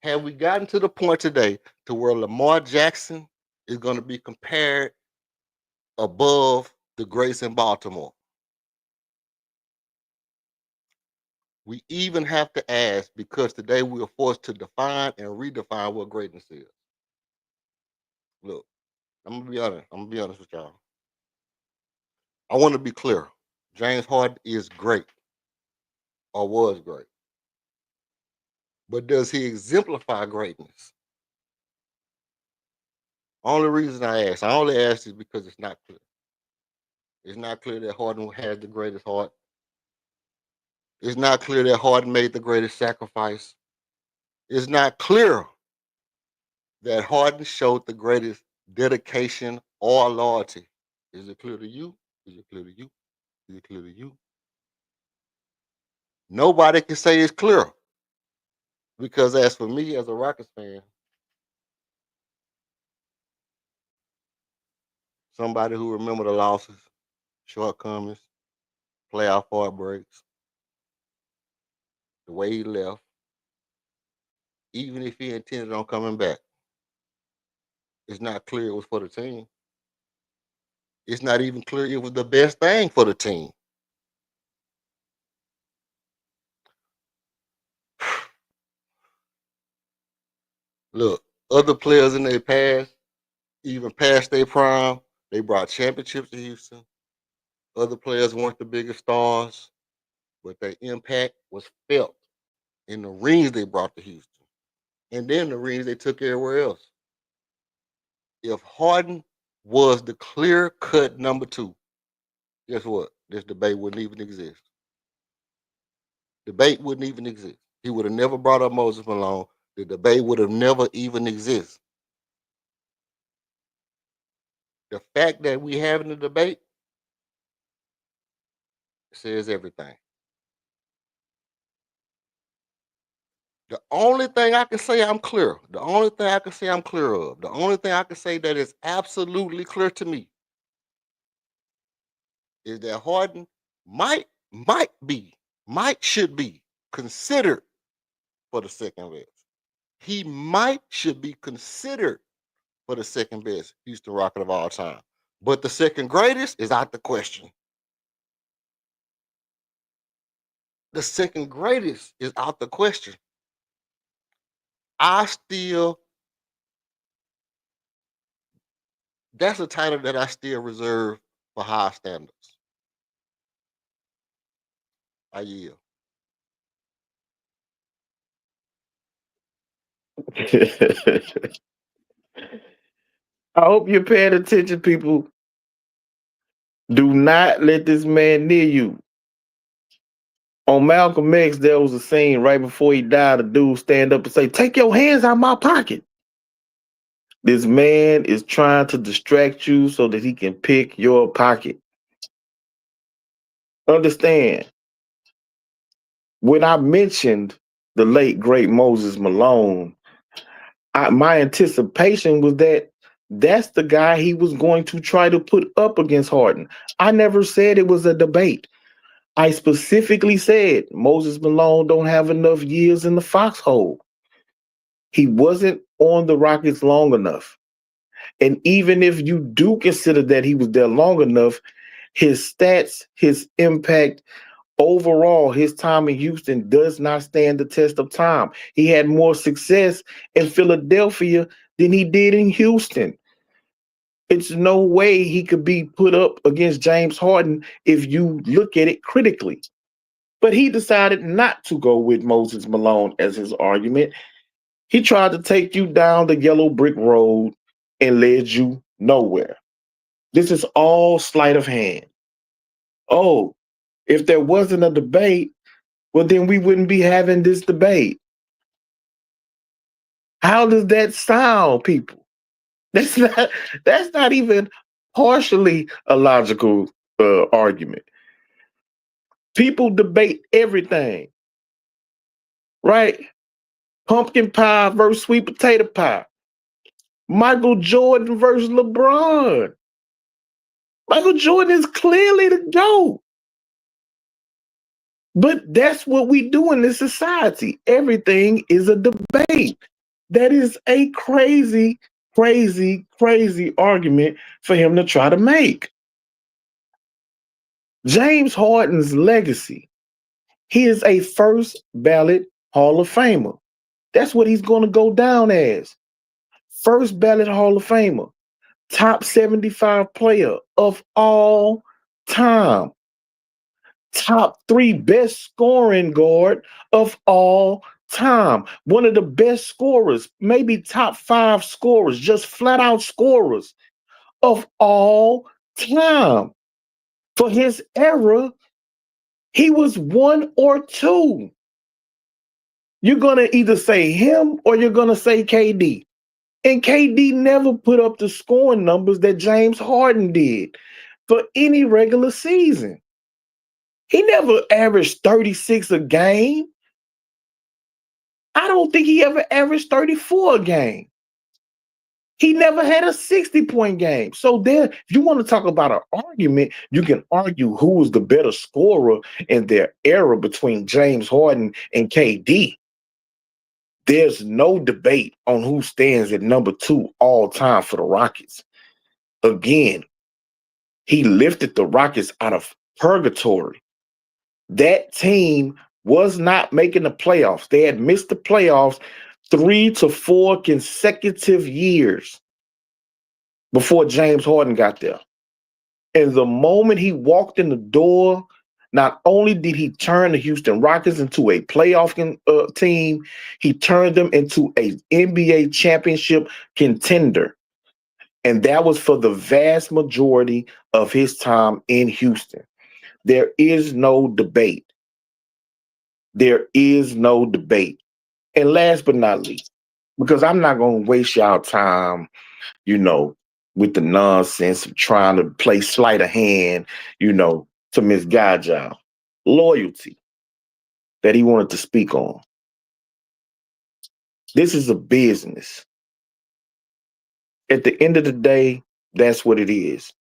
Have we gotten to the point today to where Lamar Jackson is going to be compared above the greats in Baltimore? We even have to ask because today we are forced to define and redefine what greatness is. Look, I'm gonna be honest. I'm gonna be honest with y'all. I want to be clear. James Harden is great or was great, but does he exemplify greatness? Only reason I only ask is because it's not clear. It's not clear that Harden has the greatest heart. It's not clear that Harden made the greatest sacrifice. It's not clear that Harden showed the greatest dedication or loyalty. Is it clear to you? Is it clear to you? Is it clear to you? Nobody can say it's clear. Because as for me, as a Rockets fan, somebody who remember the losses, shortcomings, playoff heartbreaks, the way he left, even if he intended on coming back, it's not clear it was for the team. It's not even clear it was the best thing for the team. Look, other players in their past, even past their prime, they brought championships to Houston. Other players weren't the biggest stars, but their impact was felt in the rings they brought to Houston. And then the rings they took everywhere else. If Harden was the clear cut number two, guess what? This debate wouldn't even exist. Debate wouldn't even exist. He would have never brought up Moses Malone. The debate would have never even exist. The fact that we having a debate says everything. The only thing I can say I'm clear, the only thing I can say I'm clear of, the only thing I can say that is absolutely clear to me is that Harden should be considered for the second best. He should be considered for the second best Houston Rocket of all time. But the second greatest is out the question. The second greatest is out the question. That's a title that I still reserve for high standards. I yield. I hope you're paying attention, people. Do not let this man near you. On Malcolm X, there was a scene right before he died. A dude stand up and say, "Take your hands out of my pocket." This man is trying to distract you so that he can pick your pocket. Understand, when I mentioned the late, great Moses Malone, my anticipation was that that's the guy he was going to try to put up against Harden. I never said it was a debate. I specifically said Moses Malone don't have enough years in the foxhole. He wasn't on the Rockets long enough. And even if you do consider that he was there long enough, his stats, his impact, overall, his time in Houston does not stand the test of time. He had more success in Philadelphia than he did in Houston. It's no way he could be put up against James Harden if you look at it critically. But he decided not to go with Moses Malone as his argument. He tried to take you down the yellow brick road and led you nowhere. This is all sleight of hand. Oh, if there wasn't a debate, well, then we wouldn't be having this debate. How does that sound, people? That's not even partially a logical argument. People debate everything, right? Pumpkin pie versus sweet potato pie. Michael Jordan versus LeBron. Michael Jordan is clearly the GOAT. But that's what we do in this society. Everything is a debate. That is a crazy, crazy, crazy argument for him to try to make. James Harden's legacy. He is a first ballot Hall of Famer. That's what he's going to go down as. First ballot Hall of Famer. top 75 player of all time, top three best scoring guard of all time, one of the best scorers, maybe top five scorers, just flat out scorers of all time. For his era, he was one or two. You're going to either say him or you're going to say KD. And KD never put up the scoring numbers that James Harden did for any regular season. He never averaged 36 a game. I don't think he ever averaged 34 a game. He never had a 60-point game. So there, if you want to talk about an argument, you can argue who was the better scorer in their era between James Harden and KD. There's no debate on who stands at number two all time for the Rockets. Again, he lifted the Rockets out of purgatory. That team was not making the playoffs. They had missed the playoffs 3 to 4 consecutive years before James Harden got there. And the moment he walked in the door, not only did he turn the Houston Rockets into a playoff team, he turned them into an NBA championship contender. And that was for the vast majority of his time in Houston. There is no debate. There is no debate. And last but not least, because I'm not going to waste y'all time, you know, with the nonsense of trying to play sleight of hand, to misguide y'all. Loyalty that he wanted to speak on. This is a business. At the end of the day, that's what it is.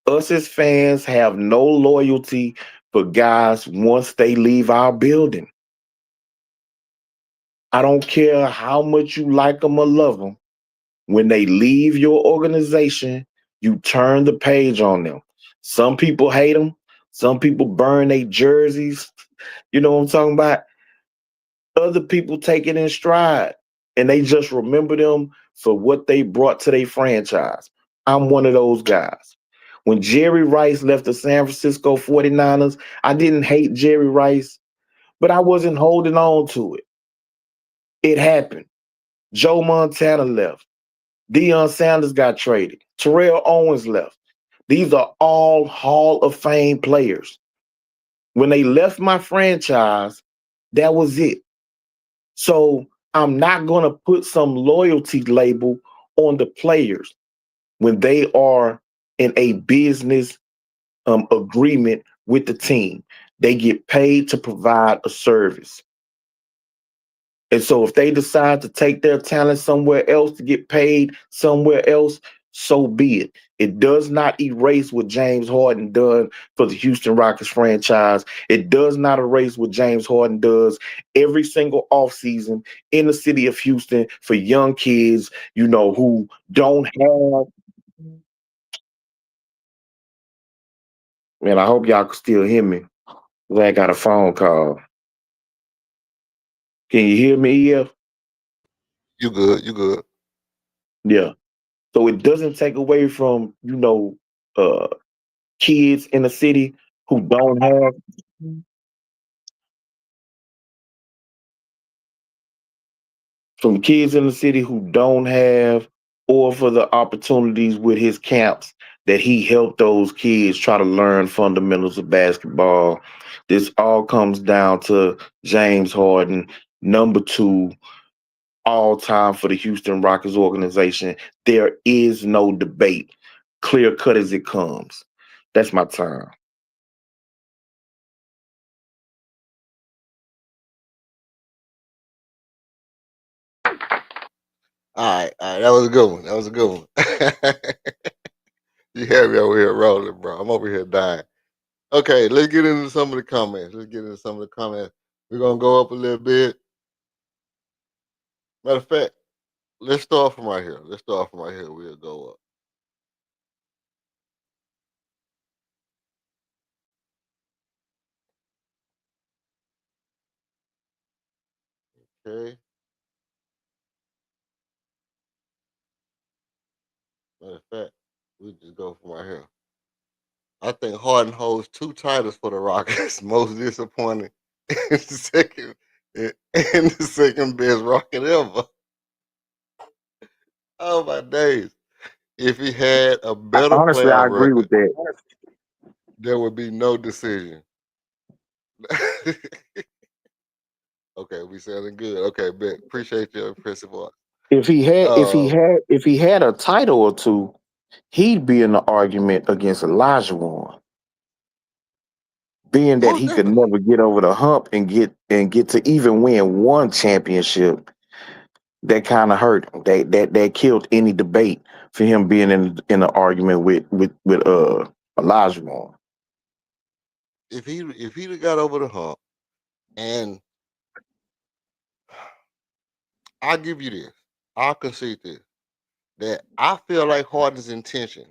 Us as fans have no loyalty for guys once they leave our building. I don't care how much you like them or love them. When they leave your organization, you turn the page on them. Some people hate them. Some people burn their jerseys. You know what I'm talking about? Other people take it in stride and they just remember them for what they brought to their franchise. I'm one of those guys. When Jerry Rice left the San Francisco 49ers, I didn't hate Jerry Rice, but I wasn't holding on to it. It happened. Joe Montana left. Deion Sanders got traded. Terrell Owens left. These are all Hall of Fame players. When they left my franchise, that was it. So I'm not going to put some loyalty label on the players when they are in a business agreement with the team. They get paid to provide a service. And so if they decide to take their talent somewhere else to get paid somewhere else, so be it. It does not erase what James Harden done for the Houston Rockets franchise. It does not erase what James Harden does every single offseason in the city of Houston for young kids, who don't have. Man, I hope y'all can still hear me. I got a phone call. Can you hear me, EF? You good? You good? Yeah. So it doesn't take away from, uh, kids in the city who don't have from kids in the city who don't have or for the opportunities with his camps that he helped those kids try to learn fundamentals of basketball. This all comes down to James Harden, number two all time for the Houston Rockets organization. There is no debate. Clear cut as it comes. That's my time. All right. That was a good one. That was a good one. You had me over here rolling, bro. I'm over here dying. Okay, let's get into some of the comments. We're gonna go up a little bit. Matter of fact, let's start from right here. We'll go up. Okay. Matter of fact, We just go from right here. I think Harden holds 2 titles for the Rockets. Most disappointing and second and the second best Rocket ever. Oh my days. If he had a better Honestly, I playoff agree with record, that. there would be no decision. Okay, we sounding good. Okay, bet. Appreciate your impressive voice. Uh, If he had a title or two, he'd be in the argument against Elijah Warren, being that Most he could definitely. never get over the hump and get to even win one championship. That kind of hurt him. That killed any debate for him being in an argument with Elijah Warren. If he'd have got over the hump, and I'll give you this, I'll concede this, that I feel like Harden's intention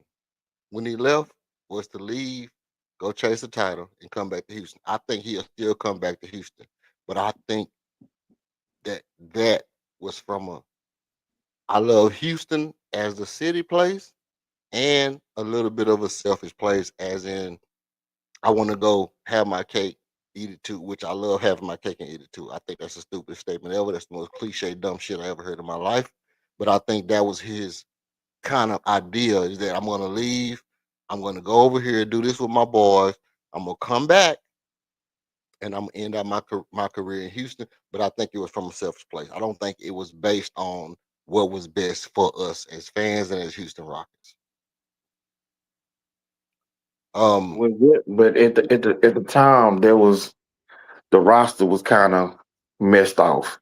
when he left was to leave, go chase the title, and come back to Houston. I think he'll still come back to Houston, but I think that was from a I love Houston as the city place and a little bit of a selfish place, as in I want to go have my cake, eat it too, which I love having my cake and eat it too. I think that's the stupidest statement ever. That's the most cliche, dumb shit I ever heard in my life. But I think that was his kind of idea is that I'm going to leave. I'm going to go over here, do this with my boys. I'm going to come back and I'm going to end up my career in Houston. But I think it was from a selfish place. I don't think it was based on what was best for us as fans and as Houston Rockets. Um, But at the time, the roster was kind of messed off,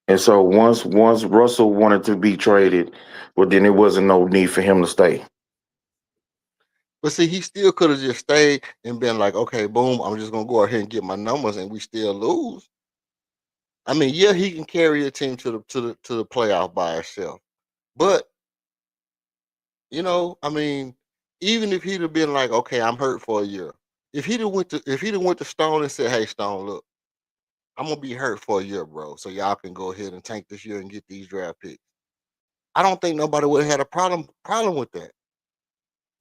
and so once Russell wanted to be traded, well, then it wasn't no need for him to stay. But see, he still could have just stayed and been like, okay, boom, I'm just gonna go out here and get my numbers, and we still lose. I mean, yeah, he can carry a team to the playoff by himself. But I mean, even if he'd have been like, okay, I'm hurt for a year. If he'd have went to Stone and said, hey, Stone, look, I'm gonna be hurt for a year, bro. So y'all can go ahead and tank this year and get these draft picks. I don't think nobody would have had a problem with that.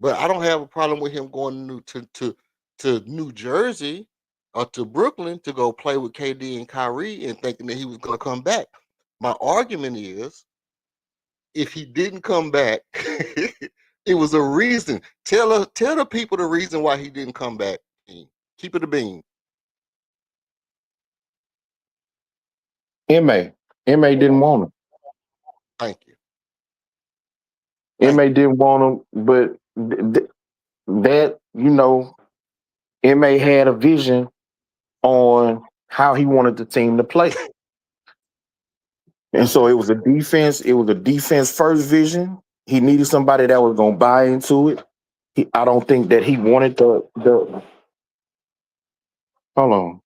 But I don't have a problem with him going to New Jersey or to Brooklyn to go play with KD and Kyrie and thinking that he was going to come back. My argument is, if he didn't come back, it was a reason. Tell the people the reason why he didn't come back. Keep it a bean. Ma didn't want Thank you. him. Thank Ma you. didn't want him, but that Ma had a vision on how he wanted the team to play. And so it was a defense. It was a defense first vision. He needed somebody that was going to buy into it. I don't think that he wanted the. Hold on.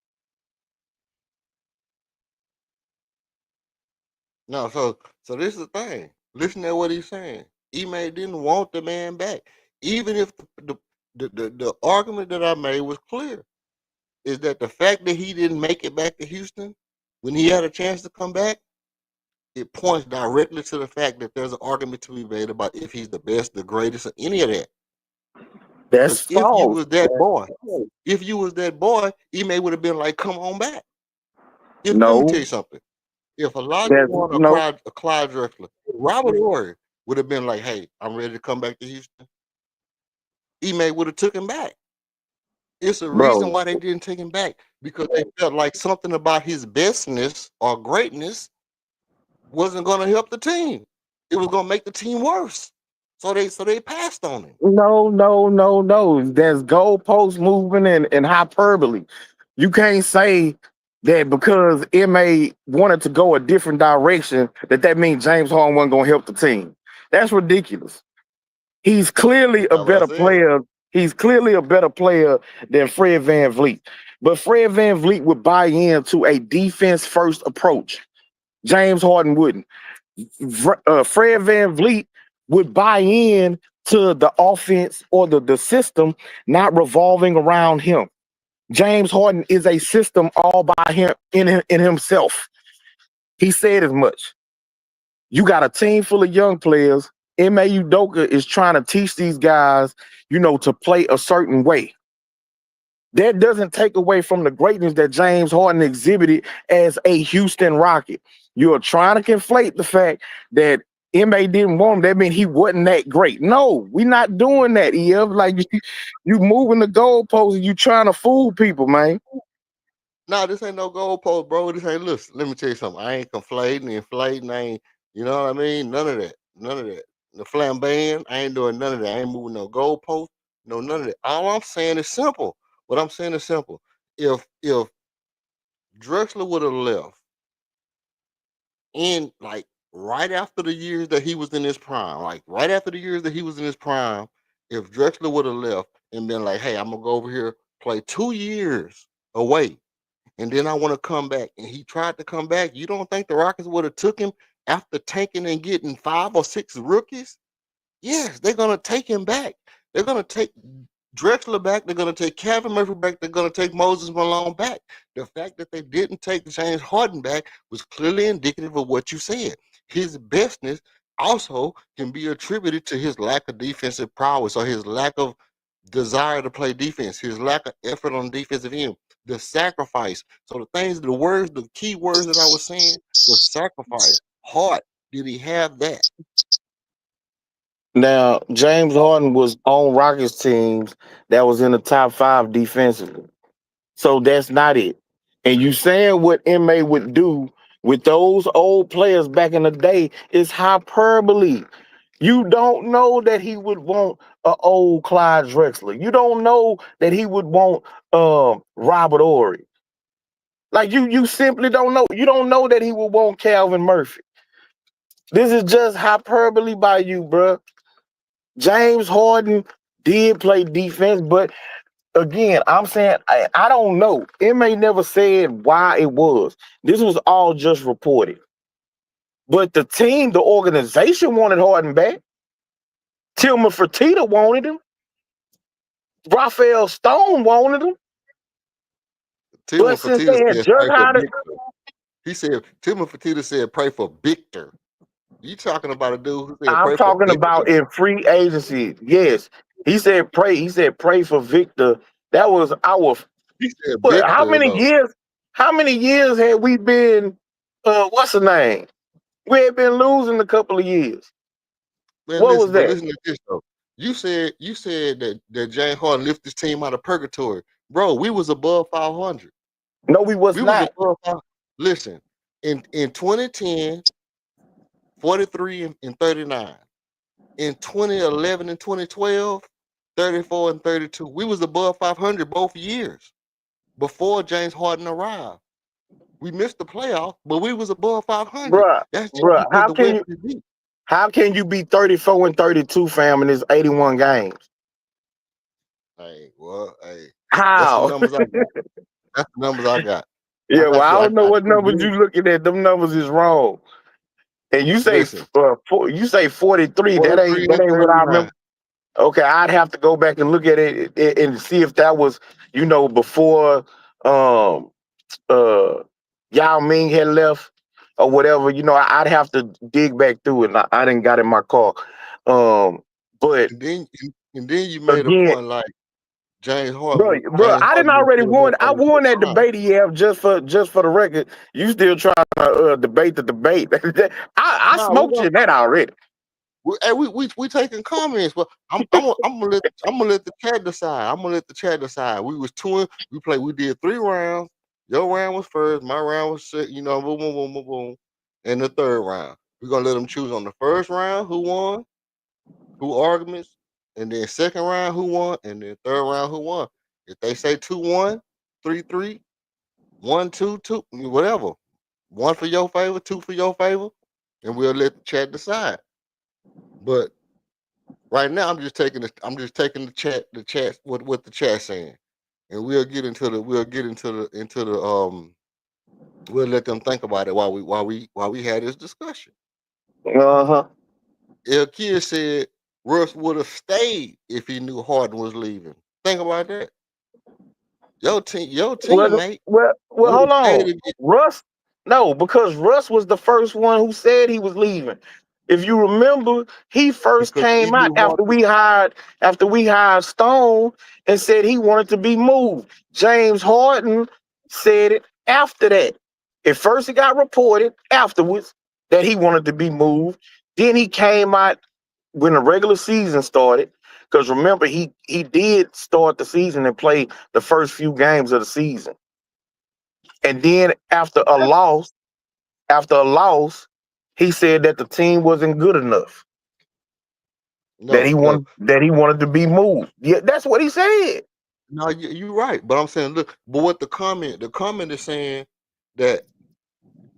No, so this is the thing. Listen to what he's saying. Ime didn't want the man back, even if the argument that I made was clear. Is that the fact that he didn't make it back to Houston when he had a chance to come back? It points directly to the fact that there's an argument to be made about if he's the best, the greatest, or any of that. That's Because if you false. was that boy, Ime would have been like, "Come on back." Let me tell No, you something. If Elijah that's Warren or no, Clyde Drexler, Robert Horry would have been like, "Hey, I'm ready to come back to Houston." Ime would have took him back. It's a reason bro. why they didn't take him back because they felt like something about his bestness or greatness wasn't going to help the team. It was going to make the team worse. So they passed on him. No. There's goalpost movement and hyperbole. You can't say that because Ma wanted to go a different direction that means James Harden wasn't going to help the team. That's ridiculous. He's clearly That's a not what I better said. player. He's clearly a better player than Fred VanVleet. But Fred VanVleet would buy into a defense first approach. James Harden wouldn't. Fred VanVleet would buy in to the offense or the system not revolving around him. James Harden is a system all by him in himself. He said as much. You got a team full of young players. Ime Udoka is trying to teach these guys, to play a certain way. That doesn't take away from the greatness that James Harden exhibited as a Houston Rocket. You're trying to conflate the fact that MA didn't want him. That means he wasn't that great. No, we're not doing that, EF. Like you moving the goalposts and you trying to fool people, man. Nah, this ain't no goalpost, bro. This ain't listen. Let me tell you something. I ain't conflating, inflating. I ain't, you know what I mean? None of that. None of that. The flamboyant, I ain't doing none of that. I ain't moving no goalpost. No, none of that. All I'm saying is simple. What I'm saying is simple. If Drexler would have left in like right after the years that he was in his prime, like right after the years that he was in his prime, if Drexler would have left and been like, hey, I'm gonna go over here, play 2 years away, and then I want to come back, and he tried to come back, you don't think the Rockets would have took him after tanking and getting 5 or 6 rookies? Yes, they're gonna take him back. They're gonna take Drexler back. They're gonna take Kevin Murphy back. They're gonna take Moses Malone back. The fact that they didn't take James Harden back was clearly indicative of what you said. His bestness also can be attributed to his lack of defensive prowess or his lack of desire to play defense, his lack of effort on the defensive end, the sacrifice. So the things, the words, the key words that I was saying was sacrifice. Heart. Did he have that? Now, James Harden was on Rockets teams that was in the top 5 defensively. So that's not it. And you saying what MA would do with those old players back in the day is hyperbole. You don't know that he would want an old Clyde Drexler. You don't know that he would want Robert Ory. Like you simply don't know. You don't know that he would want Calvin Murphy. This is just hyperbole by you, bruh. James Harden did play defense, but again, I'm saying I don't know. MA never said why it was. This was all just reported. But the team, the organization wanted Harden back. Tillman Fertitta wanted him. Raphael Stone wanted him. Tillman But since Fertitta they had said just pray for hired it, Victor. He said Tillman Fertitta said pray for Victor. You talking about a dude who said I'm pray for talking Victor? about in free agency. Yes. He said pray for Victor. That was our He said what Victor though. how many years had we been what's the name? We had been losing a couple of years. Man, What was listen, but that? listen to this though. You said that James Harden lifted his team out of purgatory. Bro, we was above 500. No, we was We was not. above 500. Listen, in 2010, 43 and 39. In 2011 and 2012, 34 and 32. We was above 500 both years before James Harden arrived. We missed the playoff, but we was above 500. Bruh, That's just bruh, because the West is deep. how can you be 34 and 32, fam, in this 81 games? Hey, well, hey, that's the How? numbers I got. That's the numbers I got. Yeah, well, I don't know I what didn't numbers do. you looking at. Them numbers is wrong. And Listen, you say 43. 43 That and ain't what I remember. 39. Okay, I'd have to go back and look at it and see if that was, before um Yao Ming had left or whatever. I'd have to dig back through it. And I didn't got in my car. But And then you made a again, point like James bro, Harden. bro, James I didn't Harden was already still here won. I from won his that prime. debate he have just for the record. You still trying to debate the debate? I Nah, we smoked you gonna in that already. we taking comments, but I'm gonna let the chat decide. I'm gonna let the chat decide. We was touring. We did 3 rounds. Your round was first. My round was second. Boom, boom, boom, boom, boom. And the third round, we're gonna let them choose on the first round who won, who arguments, and then second round who won, and then third round who won. If they say 2-1, 3-3, 1-2, 2, whatever, one for your favor, two for your favor, and we'll let the chat decide. But right now, I'm just taking the chat, what the chat saying, and we'll let them think about it while we had this discussion. Uh-huh. El Kid said Russ would have stayed if he knew Harden was leaving. Think about that. Your Well, teammate would hold have stayed on. again. Russ, no, because Russ was the first one who said he was leaving. If you remember, he first because he came out knew Harden. after we hired Stone and said he wanted to be moved. James Harden said it after that. At first, it got reported afterwards that he wanted to be moved. Then he came out when the regular season started. Because remember, he did start the season and play the first few games of the season. And then after a loss, he said that the team wasn't good enough. That No, he no, wanted to be moved. Yeah, that's what he said. no. You're right, but I'm saying, look. But what the comment is saying that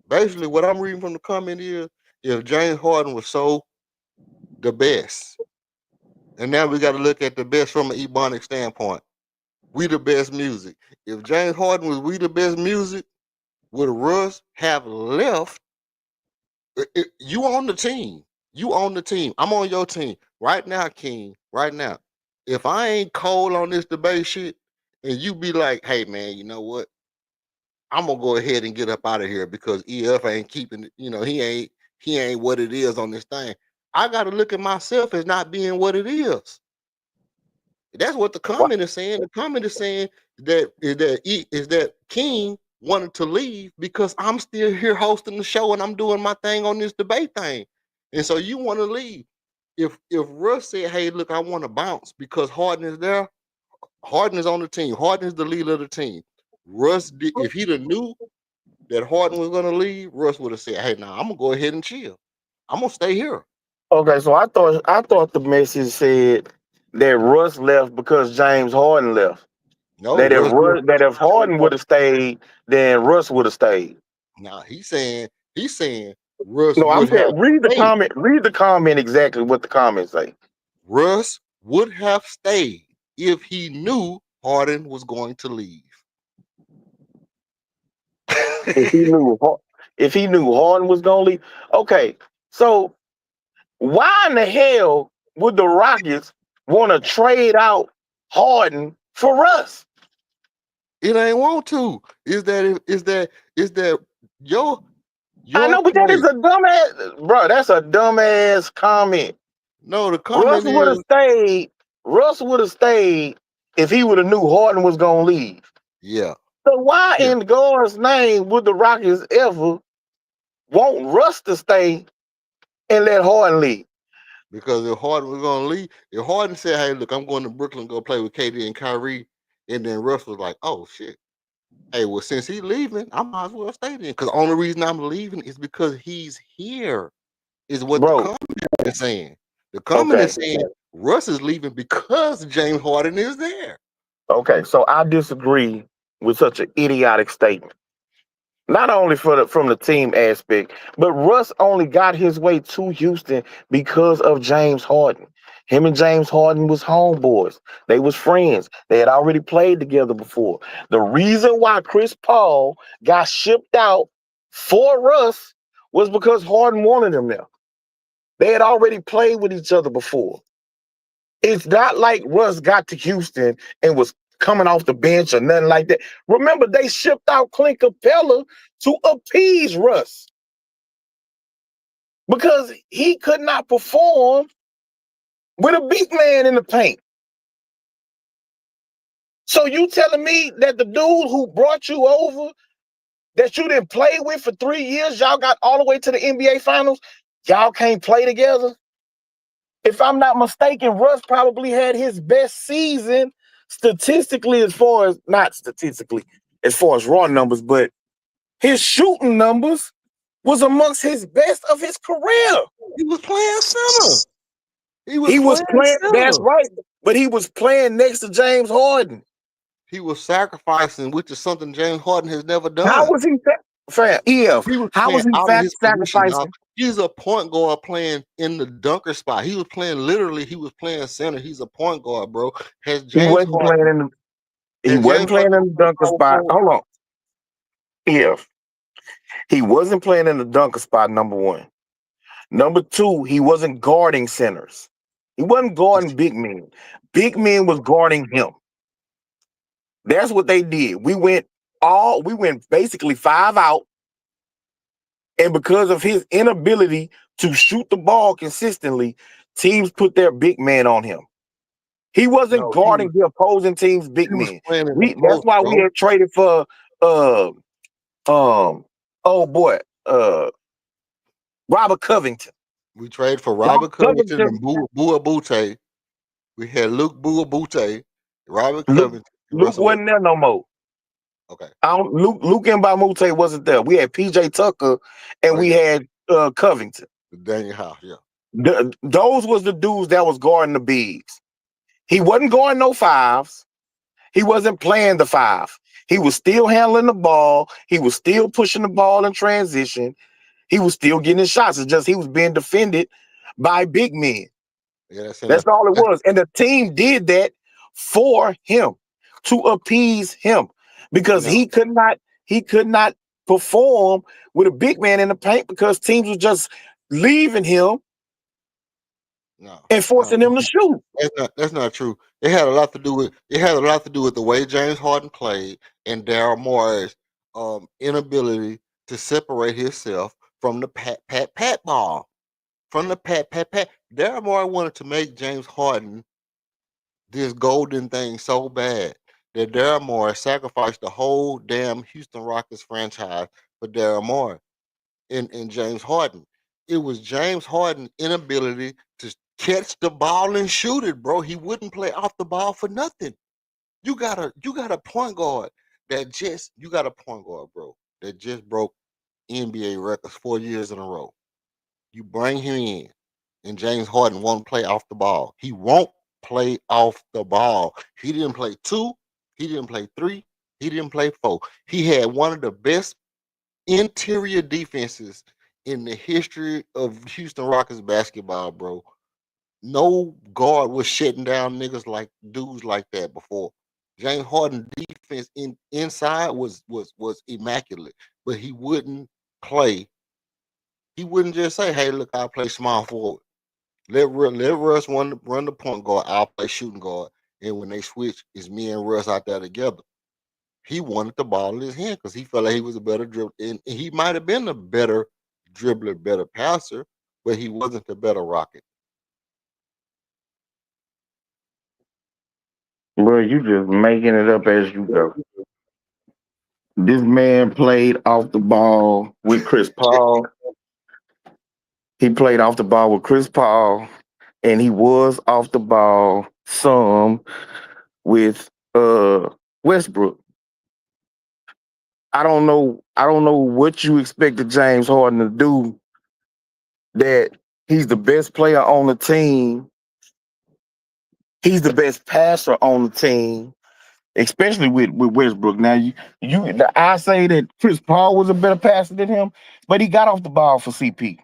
basically what I'm reading from the comment is, if James Harden was so the best, and now we got to look at the best from an ebonic standpoint. We the best music. If James Harden was we the best music, would Russ have left? You on the team. You on the team. I'm on your team right now, King. Right now. If I ain't cold on this debate shit, and you be like, "Hey man, you know what? I'm gonna go ahead and get up out of here because EF ain't keeping it. You know, he ain't what it is on this thing. I got to look at myself as not being what it is. That's what the What? comment is saying. The comment is saying that King wanted to leave because I'm still here hosting the show and I'm doing my thing on this debate thing. And so you want to leave. If Russ said, "Hey, look, I want to bounce because Harden is there. Harden is on the team. Harden is the leader of the team." If he'd have knew that Harden was gonna leave, Russ would have said, "Hey, now I'm gonna go ahead and chill. I'm gonna stay here." Okay, so I thought the message said that Russ left because James Harden left. No, Russ left That if because James Harden would Harden. have stayed, then Russ would have stayed. Now he's saying Russ No, I'm would have saying read the stayed. comment. Read the comment exactly what the comments say. Russ would have stayed if he knew Harden was going to leave. If he knew if he knew Harden was gonna leave. Okay, so why in the hell would the Rockets want to trade out Harden for Russ? It ain't want to. Is that your I your know, but that is player? a dumbass, bro. That's a dumbass comment. No, the Russ comment would have is stayed. Russ would have stayed if he would have knew Harden was gonna leave. yeah, So why yeah. in God's name would the Rockets ever want Russ to stay and let Harden leave? Because if Harden was gonna leave, if Harden said, "Hey, look, I'm going to Brooklyn, go play with KD and Kyrie," and then Russ was like, "Oh shit, hey, well since he's leaving, I might as well stay then." Because the only reason I'm leaving is because he's here. Is what the Bro, comment is saying. The comment okay. is saying Russ is leaving because James Harden is there. Okay, so I disagree with such an idiotic statement. Not only from the team aspect, but Russ only got his way to Houston because of James Harden. Him and James Harden was homeboys. They was friends. They had already played together before. The reason why Chris Paul got shipped out for Russ was because Harden wanted him there. They had already played with each other before. It's not like Russ got to Houston and was coming off the bench or nothing like that. Remember, they shipped out Clint Capella to appease Russ because he could not perform with a big man in the paint. So you telling me that the dude who brought you over, that you didn't play with for 3 years, y'all got all the way to the NBA Finals, y'all can't play together? If I'm not mistaken, Russ probably had his best season statistically, not statistically, as far as raw numbers, but his shooting numbers was amongst his best of his career. He was playing center. He was He was playing playing, that's center. right, but he was playing next to James Harden. He was sacrificing, which is something James Harden has never How done. was he, He was how playing was he out of his position, dog. sacrificing? He's a point guard playing in the dunker spot. He was playing literally. He was playing center. He's a point guard, bro. Has He James wasn't playing Harden? in the, he Has wasn't James playing Harden in ever the been a dunker power spot. forward? Hold on. Yeah. He wasn't playing in the dunker spot, number one. Number two, he wasn't guarding centers. He wasn't guarding big men. Big men was guarding him. That's what they did. We went basically 5 out, And because of his inability to shoot the ball consistently, teams put their big man on him. He wasn't No, guarding the opposing team's big he was men. playing in the That's post, why we bro. had traded for uh oh boy, Robert Covington. We traded for Robert Robert Covington Covington, and Bua Butte. We had Luke Bua Butte, Robert Luke, Covington, and Luke Russell wasn't Westbrook. there no more. Okay. Luke Mbamute wasn't there. We had PJ Tucker and Oh we yeah. had Covington. Daniel House, yeah. Those was the dudes that was guarding the bigs. He wasn't guarding no fives. He wasn't playing the five. He was still handling the ball. He was still pushing the ball in transition. He was still getting his shots. It's just he was being defended by big men. Yeah, That's all it was. And the team did that for him to appease him because no, he could not perform with a big man in the paint because teams were just leaving him no, and no. forcing him to shoot. That's not true. It had a lot to do with the way James Harden played and Daryl Morey's inability to separate himself from the pat ball. From the pat. Daryl Morey wanted to make James Harden this golden thing so bad that Daryl Morey sacrificed the whole damn Houston Rockets franchise for Daryl Morey and James Harden. It was James Harden's inability to catch the ball and shoot it, bro. He wouldn't play off the ball for nothing. You got a point guard you got a point guard, bro, that just broke NBA records 4 years in a row. You bring him in, and James Harden won't play off the ball. He won't play off the ball. He didn't play 2. He didn't play 3. He didn't play 4. He had one of the best interior defenses in the history of Houston Rockets basketball, bro. No guard was shutting down niggas like dudes like that before. James Harden defense inside was immaculate, but he wouldn't play. He wouldn't just say, "Hey, look, I play small forward. Let Russ run the point guard. I'll play shooting guard." And when they switch, it's me and Russ out there together. He wanted the ball in his hand because he felt like he was a better dribbler, and he might have been a better dribbler, better passer, but he wasn't the better rocket. Bro, you just making it up as you go. This man played off the ball with Chris Paul. He played off the ball with Chris Paul, and he was off the ball some with Westbrook. I don't know what you expected James Harden to do that he's the best player on the team. He's the best passer on the team, especially with Westbrook. Now I say that Chris Paul was a better passer than him, but he got off the ball for CP.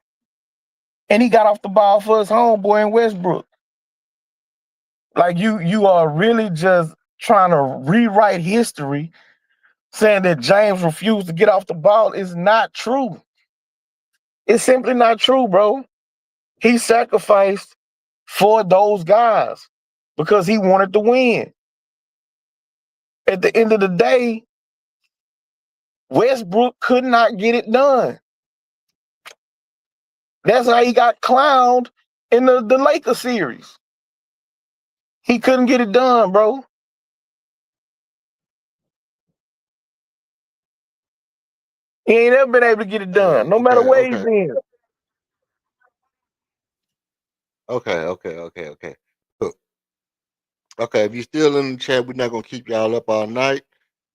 And he got off the ball for his homeboy in Westbrook. Like you are really just trying to rewrite history, saying that James refused to get off the ball is not true. It's simply not true, bro. He sacrificed for those guys because he wanted to win. At the end of the day, Westbrook could not get it done. That's how he got clowned in the Lakers series. He couldn't get it done, bro. He ain't ever been able to get it done, no matter Okay, where he's okay, been. okay. Look, okay, if you're still in the chat, we're not gonna keep y'all up all night.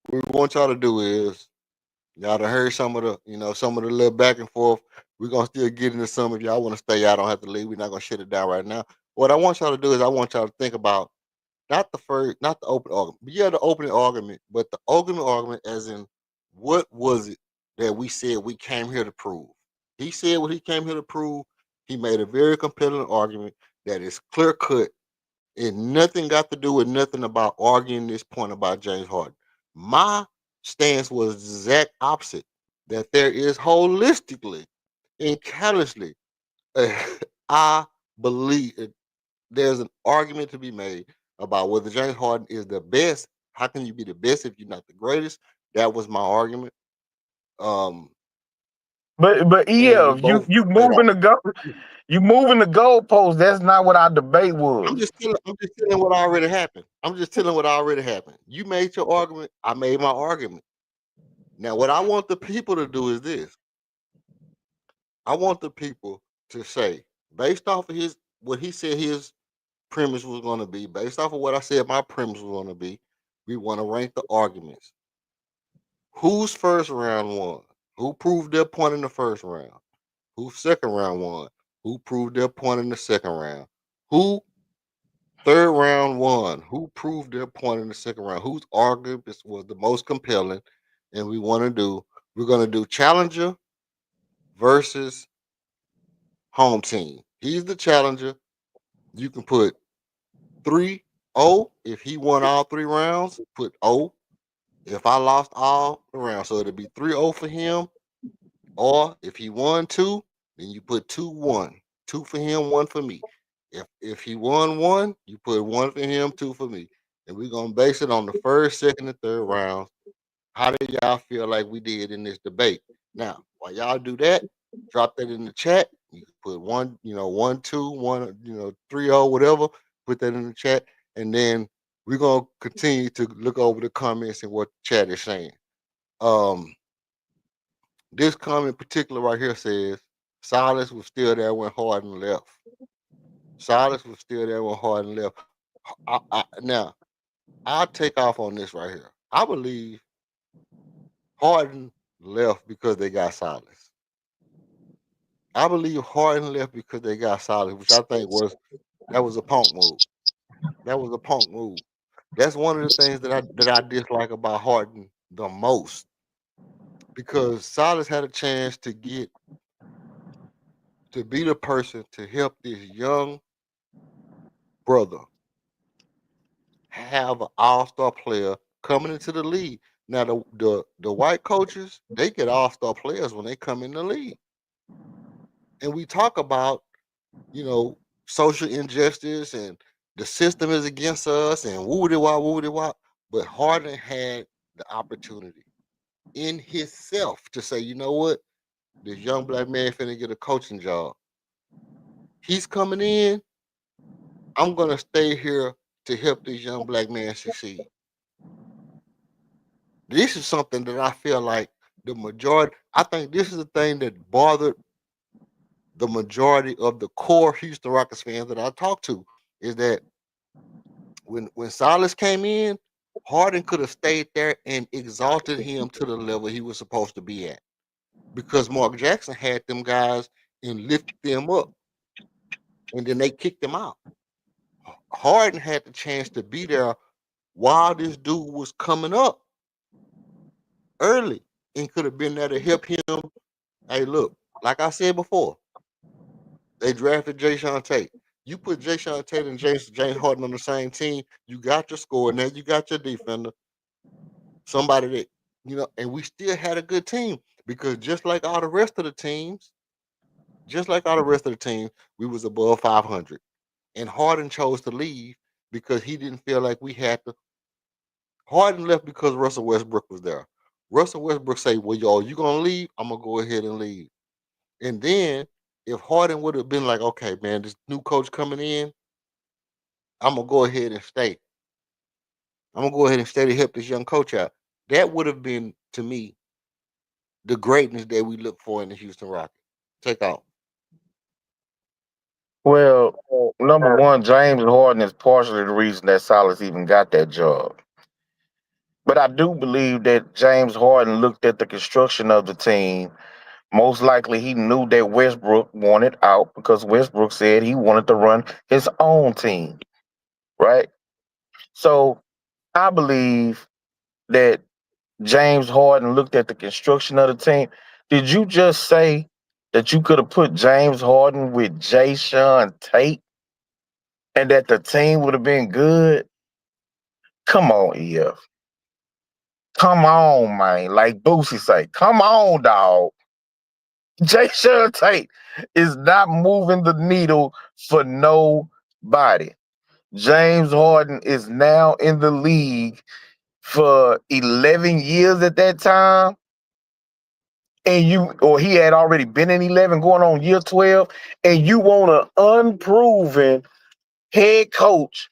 What we want y'all to do is y'all done heard some of the little back and forth. We're gonna still get into some. If y'all want to stay, y'all don't have to leave. We're not gonna shut it down right now. What I want y'all to do is I want y'all to think about not the open argument, but yeah, the opening argument, but the opening argument as in what was it that we said we came here to prove? He said what he came here to prove. He made a very compelling argument that is clear cut. It nothing got to do with nothing about arguing this point about James Harden. My stance was the exact opposite. That there is holistically and callously, I believe there's an argument to be made about whether James Harden is the best. How can you be the best if you're not the greatest? That was my argument. Um, But and we yeah, you both you played moving out. the go you moving the goalpost. That's not what our debate was. I'm just telling what already happened. I'm just telling what already happened. You made your argument. I made my argument. Now, what I want the people to do is this. I want the people to say, based off of his what he said his premise was going to be, based off of what I said my premise was going to be, we want to rank the arguments. Whose first round won? Who proved their point in the first round? Whose second round won? Who proved their point in the second round? Who third round won? Who proved their point in the second round? Whose argument was the most compelling? And we're going to do challenger versus home team. He's the challenger. You can put 3-0 if he won all 3 rounds, put 0 if I lost all the rounds. So it'll be 3-0 for him. Or if he won 2, then you put 2-1. 2 for him, 1 for me. If he won 1, you put 1 for him, 2 for me. And we're gonna base it on the first, second, and third rounds. How do y'all feel like we did in this debate? Now, while y'all do that, drop that in the chat. You can put 1, 1, 2, 1, 3-0, whatever. Put that in the chat, and then we're gonna continue to look over the comments and what the chat is saying. Um, this comment in particular right here says Silas was still there when Harden left. Silas was still there when Harden left. Now, I'll take off on this right here. I believe Harden left because they got Silas. I believe Harden left because they got Silas, which I think was a punk move. That was a punk move. That's one of the things that I dislike about Harden the most, because Silas had a chance to be the person to help this young brother have an all-star player coming into the league. Now the white coaches, they get all-star players when they come in the league. And we talk about, you know, social injustice and the system is against us and woody wop. But Harden had the opportunity in himself to say, you know what, this young black man finna get a coaching job. He's coming in. I'm gonna stay here to help this young black man succeed. This is something that I feel like the majority. I think this is the thing that bothered the majority of the core Houston Rockets fans that I talked to, is that when Silas came in, Harden could have stayed there and exalted him to the level he was supposed to be at, because Mark Jackson had them guys and lifted them up, and then they kicked them out. Harden had the chance to be there while this dude was coming up early and could have been there to help him. Hey, look, like I said before, they drafted Jason Tate. You put Jason Tate and James Harden on the same team, you got your scorer, now you got your defender, somebody that, and we still had a good team, because just like all the rest of the teams, we was above 500. And Harden chose to leave because he didn't feel like we had to. Harden left because Russell Westbrook was there. Russell Westbrook say, well, y'all, you gonna leave? I'm gonna go ahead and leave. And then if Harden would have been like, okay, man, this new coach coming in, I'm gonna go ahead and stay. I'm gonna go ahead and stay to help this young coach out. That would have been, to me, the greatness that we look for in the Houston Rockets. Take off. Well, number one, James Harden is partially the reason that Silas even got that job. But I do believe that James Harden looked at the construction of the team. Most likely, he knew that Westbrook wanted out because Westbrook said he wanted to run his own team, right? So I believe that James Harden looked at the construction of the team. Did you just say that you could have put James Harden with Jay Sean Tate and that the team would have been good? Come on, EF. Come on, man. Like Boosie say, come on, dog. Jay Sean Tate is not moving the needle for nobody. James Harden is now in the league for 11 years at that time. and he had already been in 11, going on year 12, and you want an unproven head coach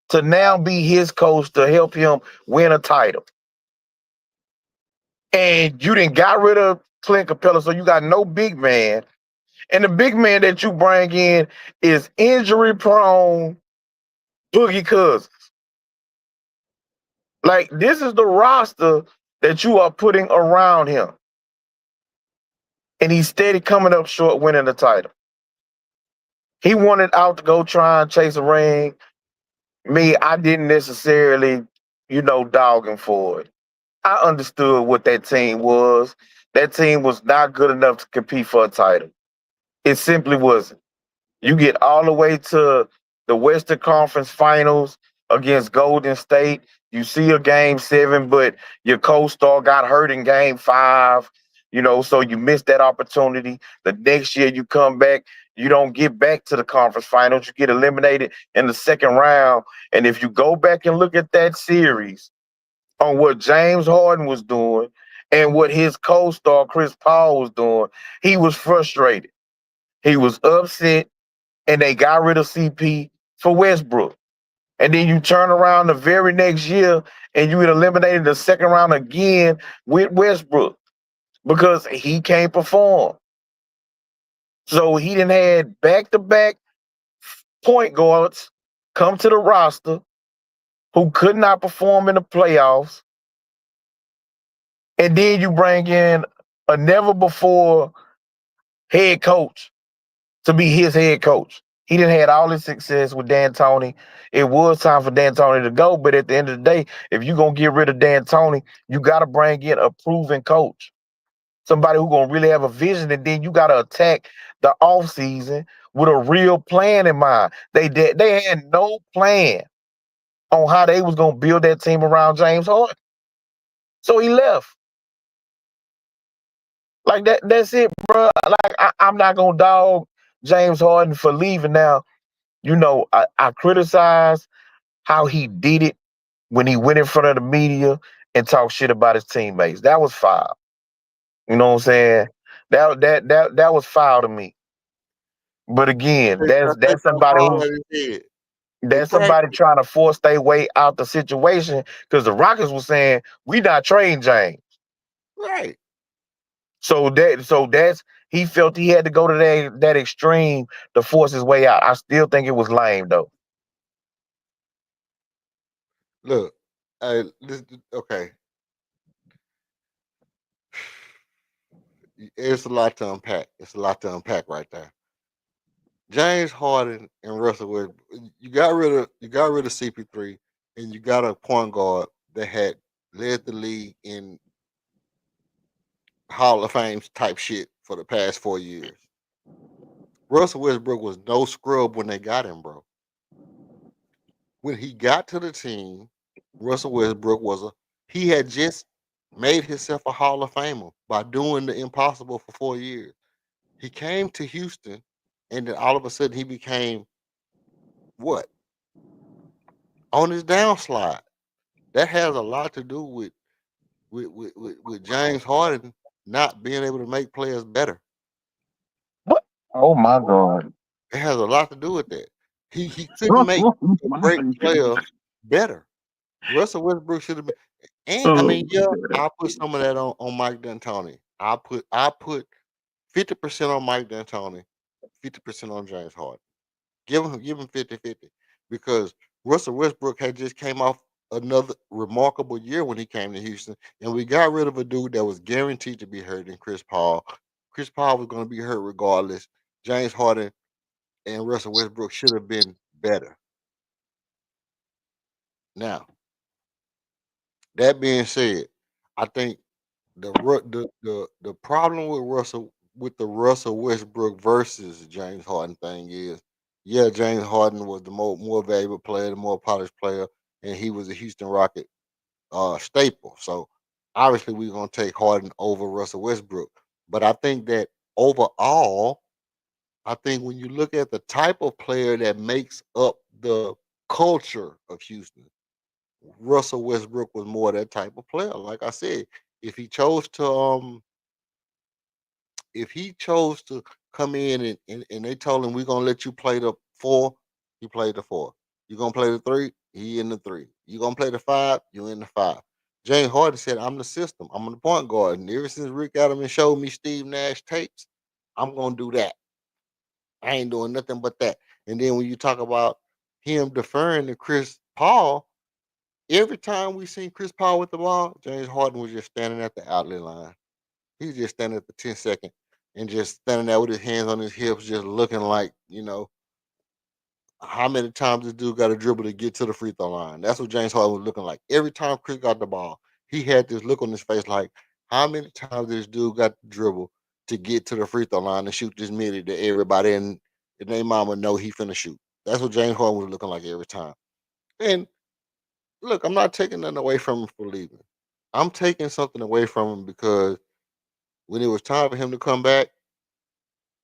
to now be his coach to help him win a title. And you didn't got rid of Clint Capella, so you got no big man. And the big man that you bring in is injury prone Boogie Cousins. Like, this is the roster that you are putting around him. And he's steady coming up short winning the title. He wanted out to go try and chase a ring. Me, I didn't necessarily, dog him for it. I understood what that team was. That team was not good enough to compete for a title. It simply wasn't. You get all the way to the Western Conference Finals against Golden State. You see a game 7, but your co-star got hurt in game 5. So you missed that opportunity. The next year you come back, you don't get back to the conference finals. You get eliminated in the second round. And if you go back and look at that series on what James Harden was doing and what his co-star Chris Paul was doing, he was frustrated. He was upset, and they got rid of CP for Westbrook. And then you turn around the very next year and you get eliminated in the second round again with Westbrook because he can't perform. So he done had back-to-back point guards come to the roster who could not perform in the playoffs. And then you bring in a never-before head coach to be his head coach. He didn't had all his success with D'Antoni. It was time for D'Antoni to go, but at the end of the day, if you're gonna get rid of D'Antoni, you gotta bring in a proven coach, somebody who's gonna really have a vision, and then you gotta attack the offseason with a real plan in mind. They had no plan on how they was gonna build that team around James Harden, so he left. Like that's it, bro. Like I'm not gonna dog James Harden for leaving now. I criticize how he did it when he went in front of the media and talked shit about his teammates. That was foul. You know what I'm saying? That was foul to me. But again, I think that's that's somebody all who's that he did. In that's fact, somebody trying to force their way out the situation because the Rockets was saying we not trading James. right. So that's he felt he had to go to that extreme to force his way out. I still think it was lame though. Look, okay. It's a lot to unpack. It's a lot to unpack right there. James Harden and Russell Westbrook. You got rid of CP3, and you got a point guard that had led the league in Hall of Fame type shit for the past 4 years. Russell Westbrook was no scrub when they got him, bro. When he got to the team, Russell Westbrook he had just made himself a Hall of Famer by doing the impossible for 4 years. He came to Houston, and then all of a sudden he became what? On his downslide. That has a lot to do with James Harden not being able to make players better. What? Oh my God. It has a lot to do with that. He couldn't make Oh a my great player God. better. Russell Westbrook should have been, and I Oh mean, my yeah, God. I'll put some of that on Mike D'Antoni. I put 50% on Mike D'Antoni, 50% on James Harden. Give him 50-50 because Russell Westbrook had just came off another remarkable year when he came to Houston, and we got rid of a dude that was guaranteed to be hurt in Chris Paul. Chris Paul was going to be hurt regardless. James Harden and Russell Westbrook should have been better. Now, that being said, I think the problem with the Russell Westbrook versus James Harden thing is, yeah, James Harden was the more valuable player, the more polished player, and he was a Houston Rocket staple. So obviously we're gonna take Harden over Russell Westbrook. But I think that overall, I think when you look at the type of player that makes up the culture of Houston, Russell Westbrook was more that type of player. Like I said, if he chose to if he chose to come in and they told him we're gonna let you play the four, he played the four. You're gonna play the three, he in the three. You're gonna play the five, you in the five. James Harden said, I'm the system. I'm the point guard. And ever since Rick Adams showed me Steve Nash tapes, I'm gonna do that. I ain't doing nothing but that. And then when you talk about him deferring to Chris Paul, every time we seen Chris Paul with the ball, James Harden was just standing at the outlet line. He was just standing at the 10-second and just standing there with his hands on his hips, just looking like, how many times this dude got to dribble to get to the free throw line. That's what James Harden was looking like. Every time Chris got the ball, he had this look on his face like, how many times this dude got to dribble to get to the free throw line and shoot this midi that everybody in their mama know he finna shoot. That's what James Harden was looking like every time. And look, I'm not taking nothing away from him for leaving. I'm taking something away from him because when it was time for him to come back,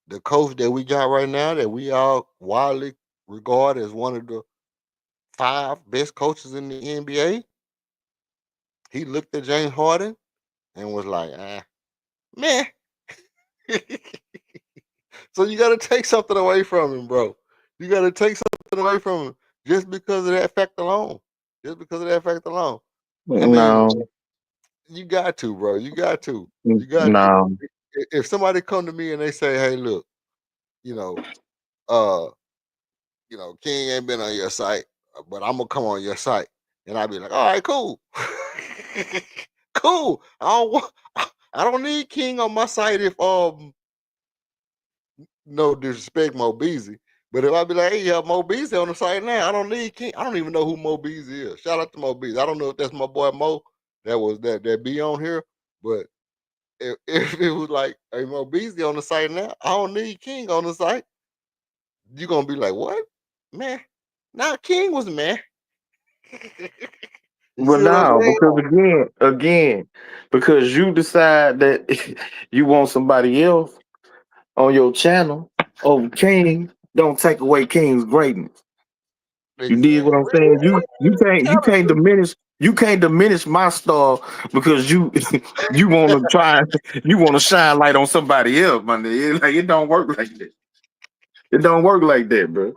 the coach that we got right now, that we all widely regard as one of the five best coaches in the NBA, he looked at James Harden and was like, man. So you got to take something away from him, bro. You got to take something away from him just because of that fact alone. Just because of that fact alone. I mean, No, you got to, bro. You got to. You got to. no. If somebody come to me and they say, "Hey, look, you know, uh, King ain't been on your site, but I'm gonna come on your site," and I'd be like, "All right, cool, cool. I don't need King on my site if no disrespect Mo Beasley, but if I be like, hey, Mo Beasley on the site now, I don't need King. I don't even know who Mo Beasley is. Shout out to Mo Beasley. I don't know if that's my boy Mo that be on here, but if it was like, hey, Mo Beasley on the site now, I don't need King on the site. You gonna be like, what, man? Now King was man. You Well, see what I'm no, saying? because again, because you decide that you want somebody else on your channel over King, don't take away King's greatness. You dig what Exactly. I'm saying? You can't diminish my star because you want to try you want to shine light on somebody else, man. It don't work like that. It don't work like that, bro.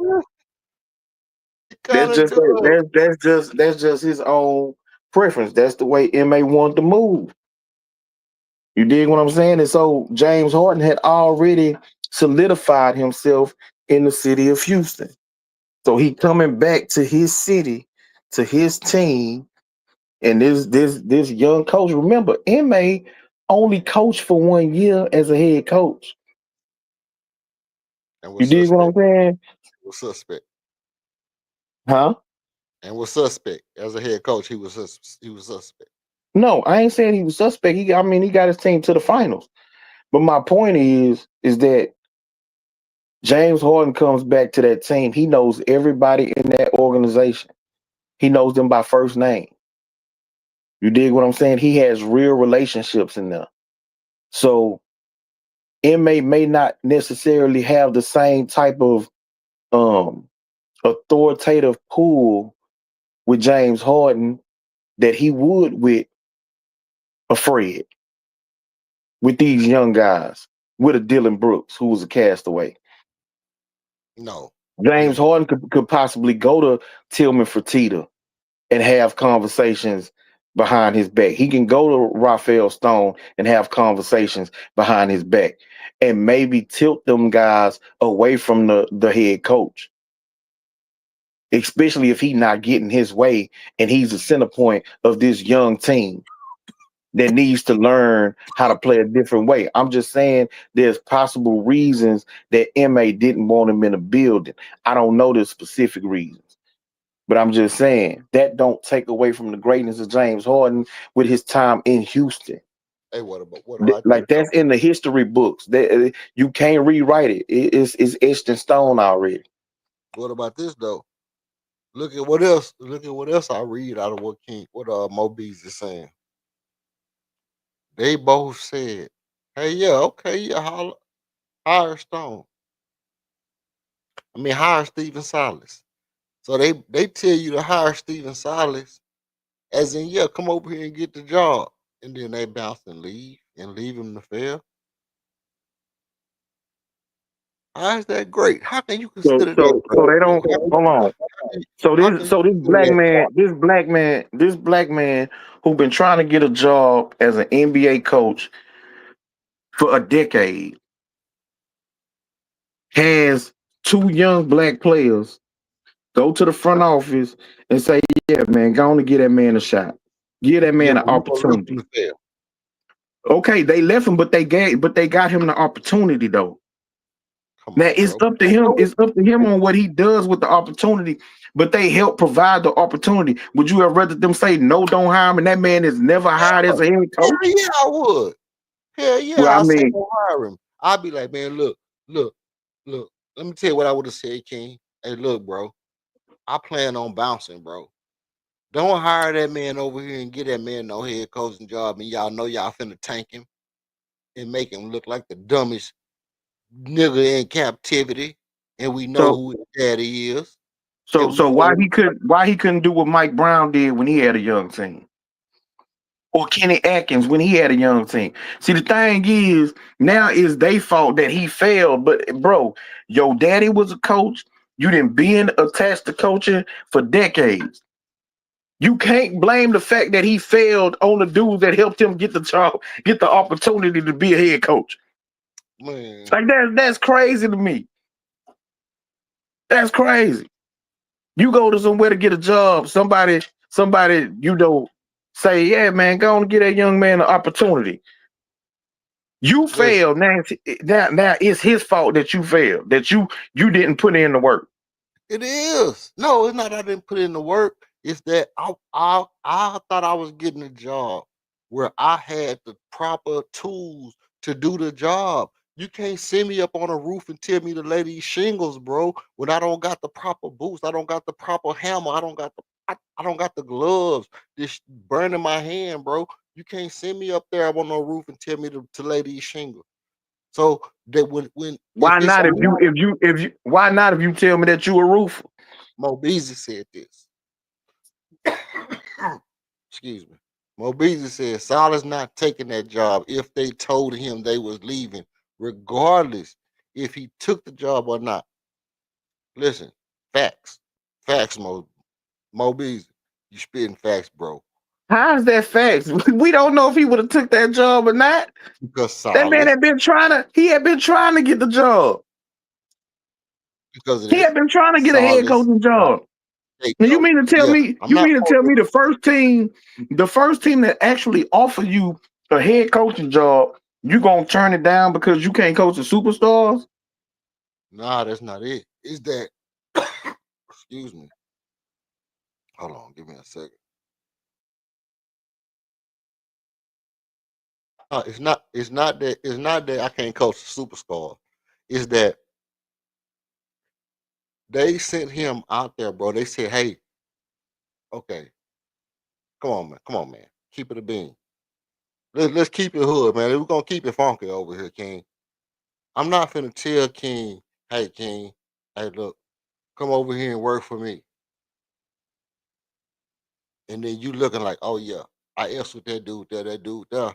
Kind of does. That's just his own preference. That's the way MA wanted to move. You dig what I'm saying? And so James Harden had already solidified himself in the city of Houston. So he coming back to his city, to his team, and this young coach. Remember, MA only coached for 1 year as a head coach. And You was dig what I'm suspect. saying? Was suspect. Huh? And was suspect as a head coach. He was suspect. No, I ain't saying he was suspect. I mean, he got his team to the finals. But my point is that James Harden comes back to that team. He knows everybody in that organization. He knows them by first name. You dig what I'm saying? He has real relationships in there. So inmate may not necessarily have the same type of um authoritative pull with James Harden that he would with a Fred, with these young guys, with a Dylan Brooks, who was a castaway. No. James He Harden could possibly go to Tillman Fertitta and have conversations behind his back. He can go to Raphael Stone and have conversations behind his back and maybe tilt them guys away from the head coach, especially if he's not getting his way and he's the center point of this young team that needs to learn how to play a different way. I'm just saying there's possible reasons that MA didn't want him in the building. I don't know the specific reasons. But I'm just saying that don't take away from the greatness of James Harden with his time in Houston. hey, what about this Like though? that's in the history books. That you can't rewrite it. It's etched in stone already. What about this though? Look at what else. Look at what else I read out of what Mo Bees is saying. They both said, "Hey, yeah, okay, yeah, hire Stone. I mean, hire Stephen Silas." So they tell you to hire Stephen Silas, as in, yeah, come over here and get the job, and then they bounce and leave him to fail. How is that great? How can you So consider that so great, so they bro? don't hold on. So How this can you so this consider black that man, top? this black man who been trying to get a job as an NBA coach for a decade has two young black players go to the front office and say, "Yeah, man, go on to give that man a shot. Give that Yeah, man an but you gonna left him opportunity." to fail. Okay, they left him, but they got him the opportunity though. Come Now on, it's bro. up to I him. know It's up to him on what he does with the opportunity. But they help provide the opportunity. Would you have rather them say no, don't hire him, and that man is never hired as a head hell coach? yeah, I would. Hell yeah, Well, I I say mean, don't hire him. I'd be like, man, look, look. Let me tell you what I would have said, King. Hey, look, bro. I plan on bouncing, bro. Don't hire that man over here and get that man no head coaching job, and y'all know y'all finna tank him and make him look like the dumbest nigga in captivity, and we know so who his daddy is, so and we so know why he couldn't do what Mike Brown did when he had a young team? Or Kenny Atkins when he had a young team. See, the thing is, now it's their fault that he failed. But bro, your daddy was a coach. You didn't been attached to coaching for decades. You can't blame the fact that he failed on the dudes that helped him get the job, get the opportunity to be a head coach. man. Like that's crazy to me. That's crazy. You go to somewhere to get a job, somebody say, yeah, man, go on and get that young man an opportunity. You Listen. failed. Now it's his fault that you failed, that you didn't put in the work. It is. No, it's not that I didn't put in the work. It's that I thought I was getting a job where I had the proper tools to do the job. You can't send me up on a roof and tell me to lay these shingles, bro, when I don't got the proper boots. I don't got the proper hammer. I don't got the gloves. This burning my hand, bro. You can't send me up there up on no roof and tell me to lay these shingles. So that when if Why it's not if on you if you if you why not if you tell me that you a roofer? Mo Beasley said this. Excuse me. Mo Beasley said Salah's not taking that job if they told him they was leaving, regardless if he took the job or not. Listen, facts. Facts, Mo Beasley. You spitting facts, bro. How is that facts? We don't know if he would have took that job or not. Because That man Salas, had been trying to get the job. because of He this, had been trying to get a head Salas coaching got job. And scapegoat. Yeah, I'm you not mean to tell quoting. me the first team that actually offer you a head coaching job, you gonna turn it down because you can't coach the superstars? Nah, that's not it. Is that excuse me. Hold on, give me a second. It's not that I can't coach the superstar. It's that they sent him out there, bro. They said, "Hey, okay, come on, man, keep it a bean. Let's keep it hood, man. We're gonna keep it funky over here, King. I'm not finna tell King, hey, King, hey, look, come over here and work for me, and then you looking like, oh yeah, I asked with that dude there.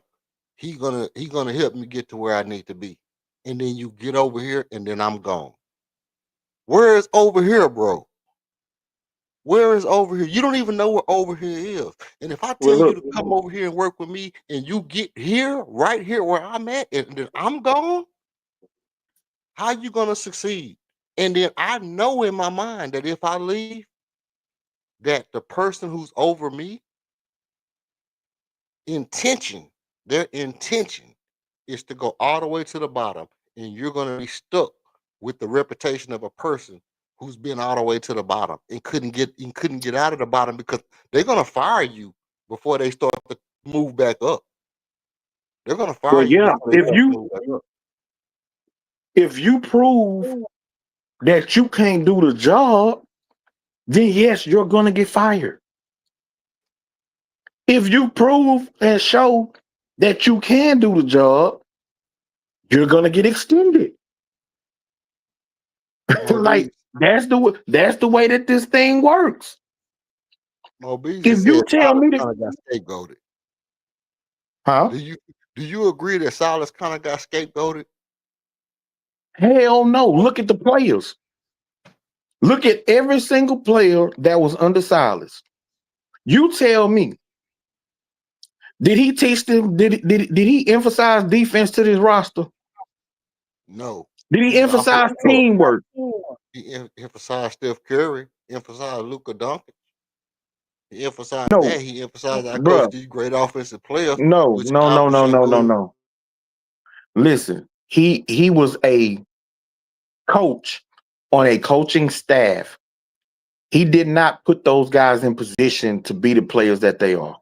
He gonna help me get to where I need to be, and then you get over here, and then I'm gone. Where is over here, bro? Where is over here? You don't even know where over here is. And if I Well, tell you look, to come over here and work with me and you get here, right here where I'm at, and then I'm gone, how you gonna succeed? And then I know in my mind that if I leave, that the person who's over me, intention, their intention is to go all the way to the bottom, and you're gonna be stuck with the reputation of a person who's been all the way to the bottom and couldn't get out of the bottom because they're gonna fire you before they start to move back up. They're gonna fire well, you yeah. before they start to move back up. If you prove that you can't do the job, then yes, you're gonna get fired. If you prove and show that you can do the job, you're gonna get extended. Mo Like Beasley, that's the way that this thing works. Mo Beasley If you said tell Silas me that, kind of got scapegoated. huh? Do you agree that Silas kind of got scapegoated? Hell no. Look at the players. Look at every single player that was under Silas. You tell me, did he teach them? Did he emphasize defense to this roster? No. Did he He's an offensive emphasize coach. teamwork? He emphasized Steph Curry, emphasized Luka Doncic. He emphasized No, that. He emphasized I coach bruh. these great offensive players, No, which no, no, accomplish no, your no, no, goal. no. Listen, he was a coach on a coaching staff. He did not put those guys in position to be the players that they are.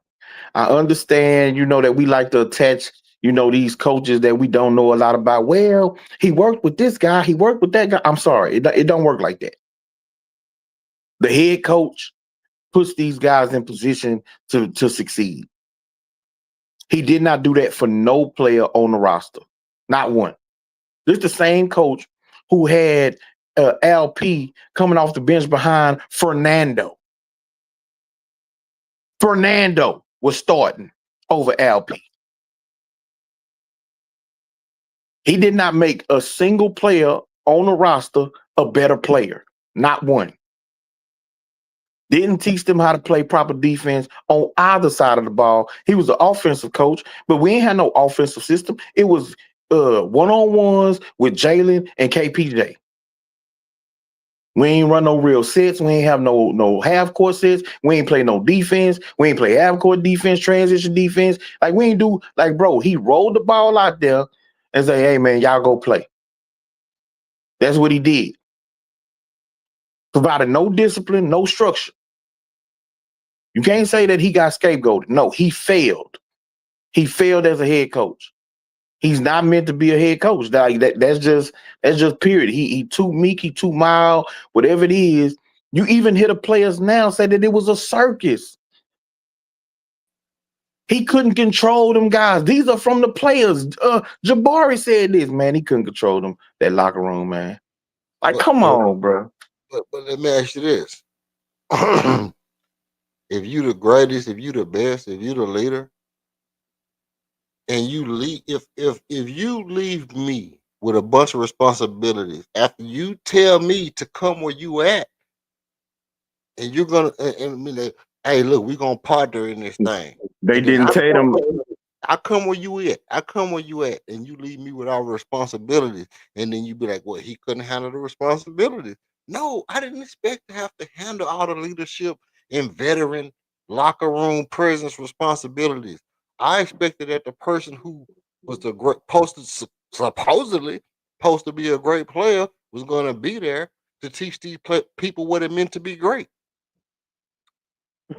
I understand, that we like to attach, these coaches that we don't know a lot about. Well, he worked with this guy, he worked with that guy. I'm sorry, it don't work like that. The head coach puts these guys in position to succeed. He did not do that for no player on the roster, not one. This is the same coach who had LP coming off the bench behind Fernando. Fernando was starting over LP. He did not make a single player on the roster a better player. Not one. Didn't teach them how to play proper defense on either side of the ball. He was an offensive coach, but we ain't had no offensive system. It was one-on-ones with Jalen and KPJ. We ain't run no real sets. We ain't have no half court sets. We ain't play no defense. We ain't play half court defense, transition defense. Like we ain't do bro. He rolled the ball out there and say, "Hey man, y'all go play." That's what he did. Provided no discipline, no structure. You can't say that he got scapegoated. No, he failed. He failed as a head coach. He's not meant to be a head coach. That's just period. He too meek, he too mild, whatever it is. You even hear the players now say that it was a circus. He couldn't control them guys. These are from the players. Jabari said this, man. He couldn't control them, that locker room, man. Like, But come but on, bro. but let me ask you this. If you the greatest, if you the best, if you the leader, and you leave if you leave me with a bunch of responsibilities after you tell me to come where you at, and you're gonna and I mean, like, hey, look, we're gonna partner in this thing. They And then didn't tell them. I come where you at. I come where you at, and you leave me with our responsibilities. And then you be like, "Well, he couldn't handle the responsibilities." No, I didn't expect to have to handle all the leadership and veteran locker room presence responsibilities. I expected that the person who was the great supposedly supposed to be a great player was going to be there to teach these people what it meant to be great.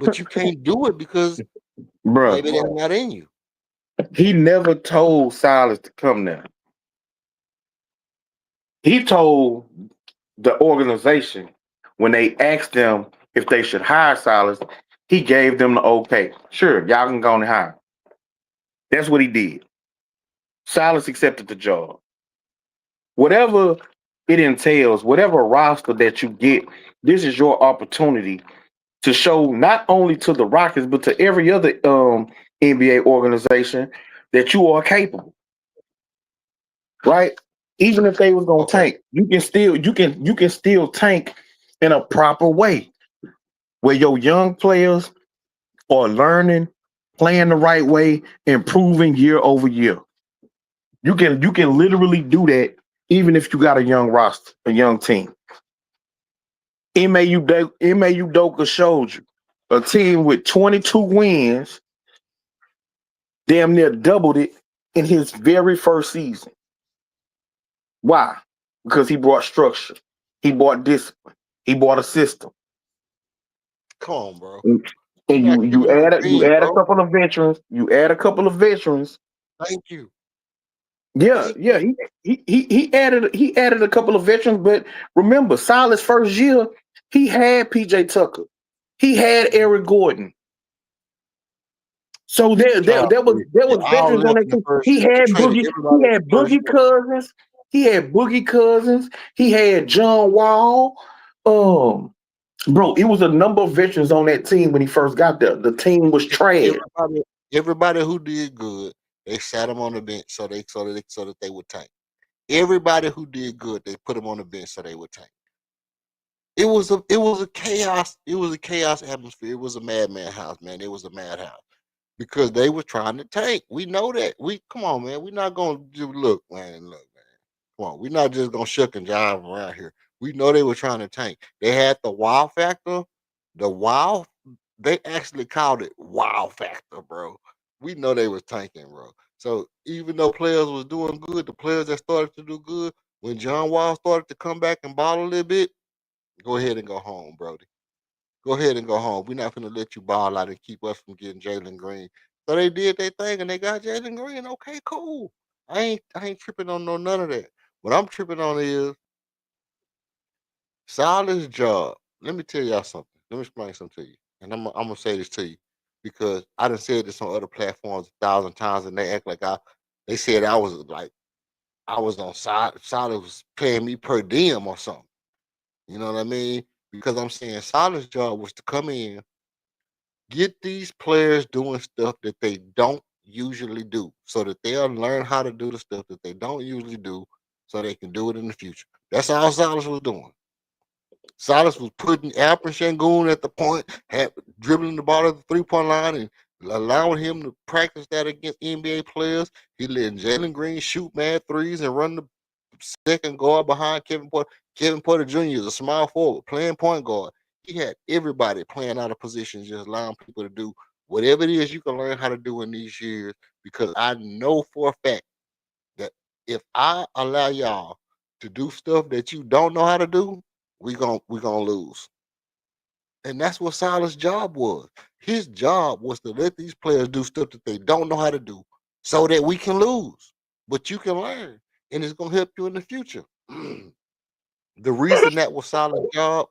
But you can't do it because Bruh, maybe that's not in you. he never told Silas to come there. He told the organization when they asked them if they should hire Silas, he gave them the okay. Sure, y'all can go and hire. That's what he did. Silas accepted the job. Whatever it entails, whatever roster that you get, this is your opportunity to show not only to the Rockets but to every other NBA organization that you are capable. Right? Even if they was gonna Okay. tank, you can still tank in a proper way where your young players are learning, playing the right way, improving year over year. You can literally do that even if you got a young roster, a young team. Udoka showed you a team with 22 wins, damn near doubled it in his very first season. Why? Because he brought structure, he brought discipline, he brought a system. Come on, bro. And You're not you giving me the you beans, add a bro. couple of veterans. You add a couple of veterans. Thank you. Yeah, Thank yeah. you. He added a couple of veterans, but remember, Silas' first year, he had PJ Tucker, he had Eric Gordon. So Child, there they was all veterans on left that in the team. first year. They traded He everybody in the had first Boogie year. Cousins, he had John Wall. Bro, it was a number of veterans on that team when he first got there. The team was trash. Everybody who did good, they sat them on the bench so that they would tank. Everybody who did good, they put them on the bench so they would tank. It was a chaos atmosphere. It was a madman house, man. It was a madhouse because they were trying to tank. We know that. We come on, man. We're not gonna do look, man. Look, man. Come on. We're not just gonna shuck and jive around here. We know they were trying to tank. They had the wow factor. The wow, they actually called it wow factor, bro. We know they was tanking, bro. So even though players was doing good, the players that started to do good, when John Wall started to come back and ball a little bit, go ahead and go home, Brody. Go ahead and go home. We're not gonna let you ball out and keep us from getting Jalen Green. So they did their thing and they got Jalen Green. Okay, cool. I ain't tripping on none of that. What I'm tripping on is Silas' job. Let me tell y'all something. Let me explain something to you. And I'm gonna say this to you because I done said this on other platforms 1,000 times and they act like they said I was on Silas was paying me per diem or something. You know what I mean? Because I'm saying Silas' job was to come in, get these players doing stuff that they don't usually do, so that they'll learn how to do the stuff that they don't usually do, so they can do it in the future. That's all Silas was doing. Silas was putting Alperen Sengun at the point, dribbling the ball at the 3-point line, and allowing him to practice that against NBA players. He let Jalen Green shoot mad threes and run the second guard behind Kevin Porter. Kevin Porter Jr. is a small forward playing point guard. He had everybody playing out of position, just allowing people to do whatever it is you can learn how to do in these years. Because I know for a fact that if I allow y'all to do stuff that you don't know how to do, we gonna lose. And that's what Silas' job was. His job was to let these players do stuff that they don't know how to do so that we can lose. But you can learn, and it's gonna help you in the future. The reason that was Silas' job,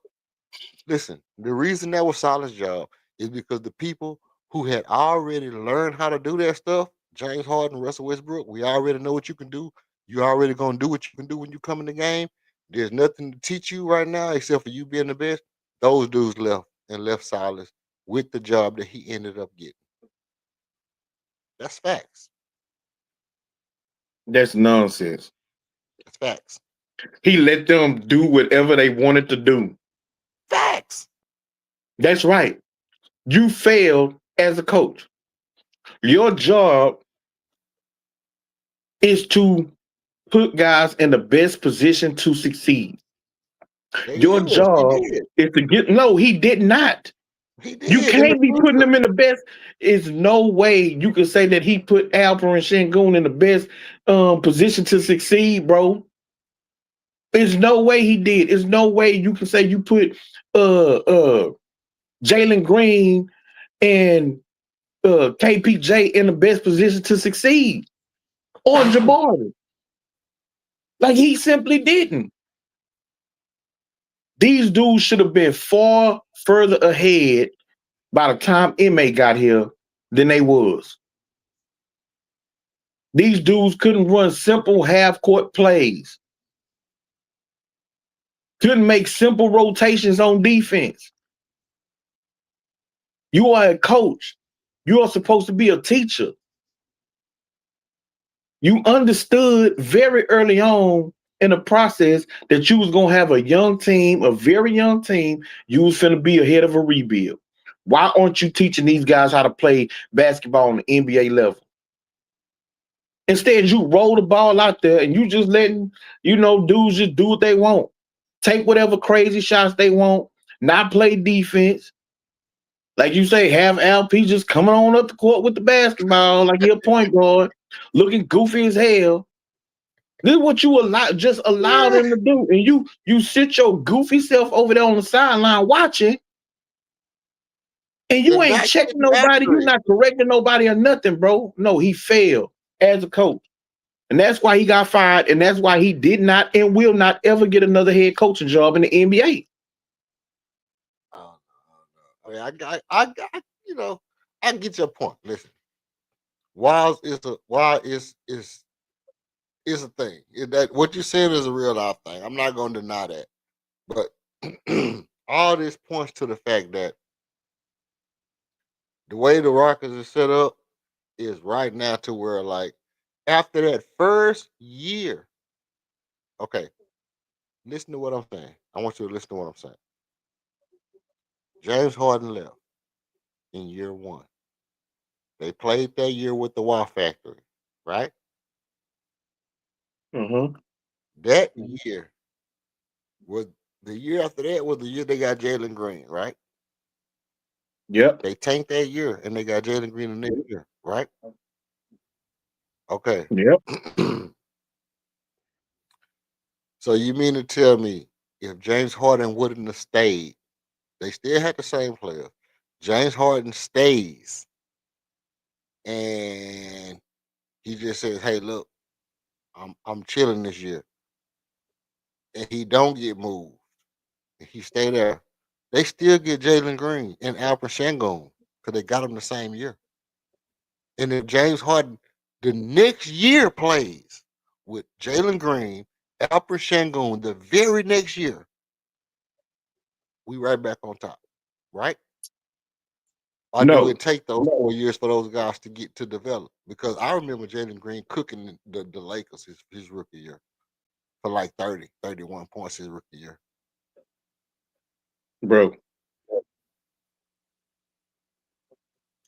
listen, the reason that was Silas' job is because the people who had already learned how to do that stuff, James Harden, Russell Westbrook, we already know what you can do. You already gonna do what you can do when you come in the game. There's nothing to teach you right now except for you being the best. Those dudes left and left Silas with the job that he ended up getting. That's facts. That's nonsense. That's facts. He let them do whatever they wanted to do. Facts. That's right. You failed as a coach. Your job is to put guys in the best position to succeed. Your Yes, he job did. is to get. No, he did not. He You did in the can't be putting future. them in the best. It's no way you can say that he put Alperen Sengun in the best position to succeed, bro. There's no way he did. There's no way you can say you put Jalen Green and KPJ in the best position to succeed. Or Jabari. Like he simply didn't. These dudes should have been far further ahead by the time Ime got here than they was. These dudes couldn't run simple half-court plays. Couldn't make simple rotations on defense. You are a coach. You are supposed to be a teacher. You understood very early on in the process that you was gonna have a young team, a very young team. You was gonna be ahead of a rebuild. Why aren't you teaching these guys how to play basketball on the NBA level? Instead, you roll the ball out there and you just letting, dudes just do what they want. Take whatever crazy shots they want, not play defense. Like you say, have LP just coming on up the court with the basketball like he a point guard, looking goofy as hell. This is what you allow them to do. And you sit your goofy self over there on the sideline watching, and you The ain't guy checking getting nobody, you accurate. not correcting nobody or nothing, bro. No, he failed as a coach. And that's why he got fired, and that's why he did not and will not ever get another head coaching job in the NBA. Oh, no, no. I mean, I get your point. Listen, Wild is a thing. That what you're saying is a real life thing. I'm not gonna deny that. But all this points to the fact that the way the Rockets are set up is right now to where like after that first year, Okay, listen to what I'm saying. I want you to listen to what I'm saying. James Harden left in year one. They played that year with the Wow Factory, right? Mm-hmm. That year was the year after that was the year they got Jalen Green, right? Yep. They tanked that year and they got Jalen Green the next year, right? Okay. Yep. So you mean to tell me if James Harden wouldn't have stayed, they still had the same player. James Harden stays and he just says, "Hey, look, I'm chilling this year," and he don't get moved. And he stay there. They still get Jalen Green and Alperen Sengun because they got him the same year. And if James Harden the next year plays with Jalen Green, Alperen Sengun the very next year, we right back on top, right? Or do No. it take those 4 years for those guys to get to develop? Because I remember Jalen Green cooking the Lakers his rookie year for like 30, 31 points his rookie year. Bro.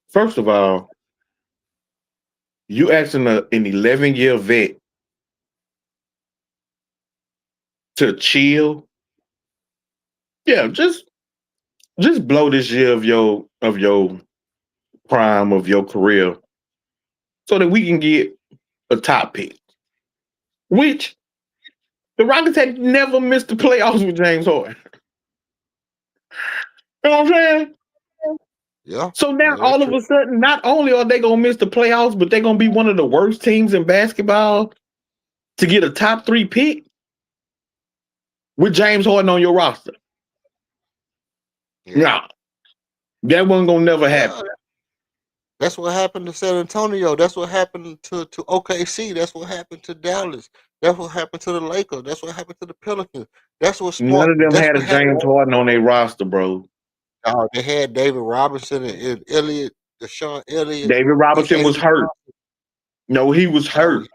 First of all, you asking an 11-year vet to chill. Yeah, just blow this year of your prime of your career so that we can get a top pick. Which the Rockets had never missed the playoffs with James Harden. You know what I'm saying? Yeah, So now yeah, that's all of true. a sudden, not only are they gonna miss the playoffs, but they're gonna be one of the worst teams in basketball to get a top 3 pick with James Harden on your roster. Yeah. Nah, that wasn't gonna never Yeah, happen. that's what happened to San Antonio. That's what happened to OKC. That's what happened to Dallas. That's what happened to the Lakers. That's what happened to the Pelicans. That's what None smart. of them That's had a what happened. James Harden on their roster, bro. They had David Robinson and Elliott, Deshaun Elliott, David and Robinson was Avery hurt. Johnson. No, he was No, hurt.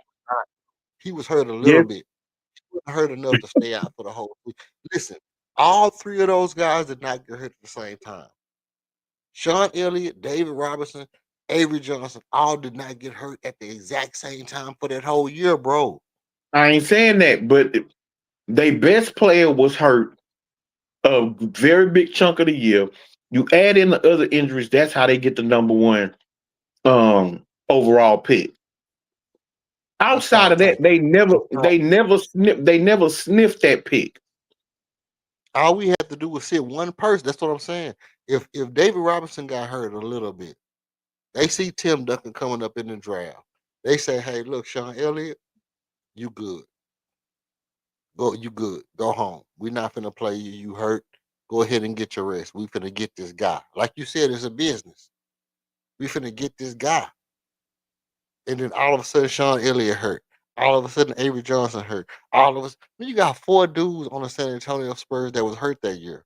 he was hurt a little Yes, bit. He wasn't hurt enough to stay out for the whole week. Listen, all three of those guys did not get hurt at the same time. Sean Elliott, David Robinson, Avery Johnson, all did not get hurt at the exact same time for that whole year, bro. I ain't saying that, but their best player was hurt a very big chunk of the year. You add in the other injuries, that's how they get the number one overall pick. Let's Outside start of that, tanking. they never sniffed that pick. All we had to do was sit one person. That's what I'm saying. If David Robinson got hurt a little bit, they see Tim Duncan coming up in the draft. They say, "Hey, look, Sean Elliott, you good. You good. Go home. We're not finna play you. You hurt. Go ahead and get your rest. We finna get this guy. Like you said, it's a business. We finna get this guy." And then all of a sudden, Sean Elliott hurt. All of a sudden, Avery Johnson hurt. All of us. You got four dudes on the San Antonio Spurs that was hurt that year.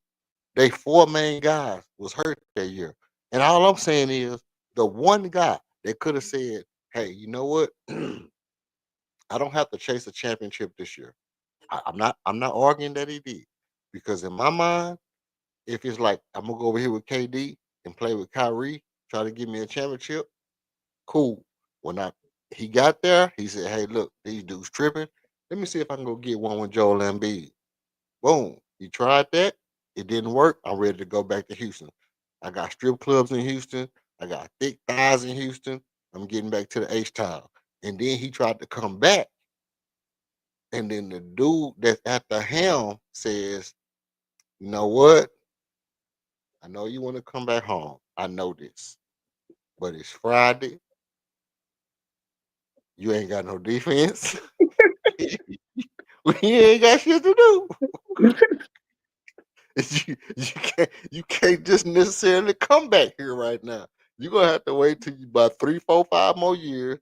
They four main guys was hurt that year. And all I'm saying is the one guy that could have said, "Hey, you know what? I don't have to chase a championship this year." I'm not arguing that he did. Because in my mind, if it's like I'm gonna go over here with KD and play with Kyrie, try to give me a championship, cool. When he got there, he said, "Hey, look, these dudes tripping. Let me see if I can go get one with Joel Embiid." Boom. He tried that. It didn't work. I'm ready to go back to Houston. I got strip clubs in Houston. I got thick thighs in Houston. I'm getting back to the H Town. And then he tried to come back. And then the dude that's at the helm says, "You know what? I know you want to come back home. I know this. But it's Friday. You ain't got no defense. We ain't got shit to do. You can't just necessarily come back here right now. You're gonna have to wait till you about 3, 4, 5 more years,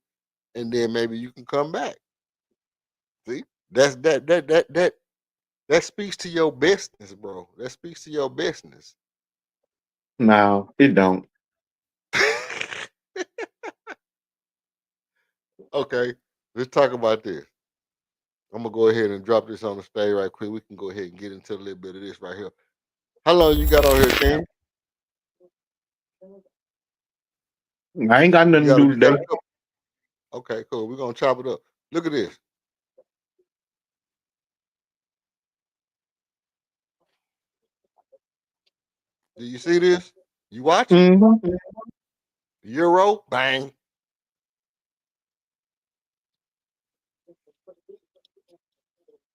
and then maybe you can come back. See, that speaks to your business, bro. That speaks to your business. No, it don't. Okay, let's talk about this. I'm gonna go ahead and drop this on the stage right quick. We can go ahead and get into a little bit of this right here. How long you got on here, King? I ain't got nothing to do You got today. a couple. Okay, cool. We're gonna chop it up. Look at this. Do you see this? You watching? Mm-hmm. Euro, bang.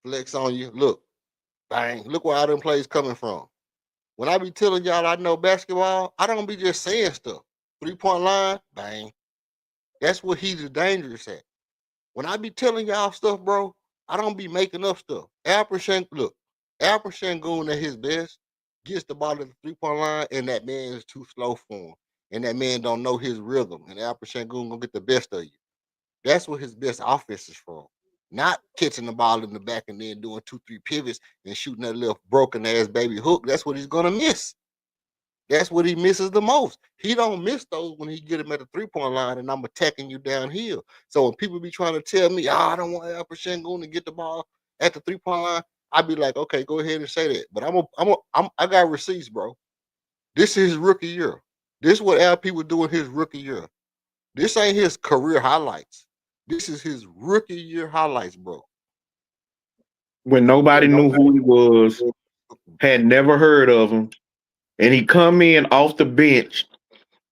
Flex on you. Look, bang. Look where all them plays coming from. When I be telling y'all I know basketball, I don't be just saying stuff. 3-point line, bang. That's what he's dangerous at. When I be telling y'all stuff, bro, I don't be making up stuff. Look, Alper Shangoon at his best gets the ball at the 3-point line, and that man is too slow for him. And that man don't know his rhythm. And Alper Shangoon gonna get the best of you. That's what his best offense is from. Not catching the ball in the back and then doing 2-3 pivots and shooting that little broken ass baby hook. That's what he's gonna miss. That's what he misses the most. He don't miss those when he get him at the 3-point line and I'm attacking you downhill. So when people be trying to tell me, I don't want Alper Shangoon to get the ball at the 3-point line, I be like, okay, go ahead and say that. But I got receipts, bro. This is his rookie year. This is what LP was doing his rookie year. This ain't his career highlights. This is his rookie year highlights, bro. When nobody knew who he was, had never heard of him, and he come in off the bench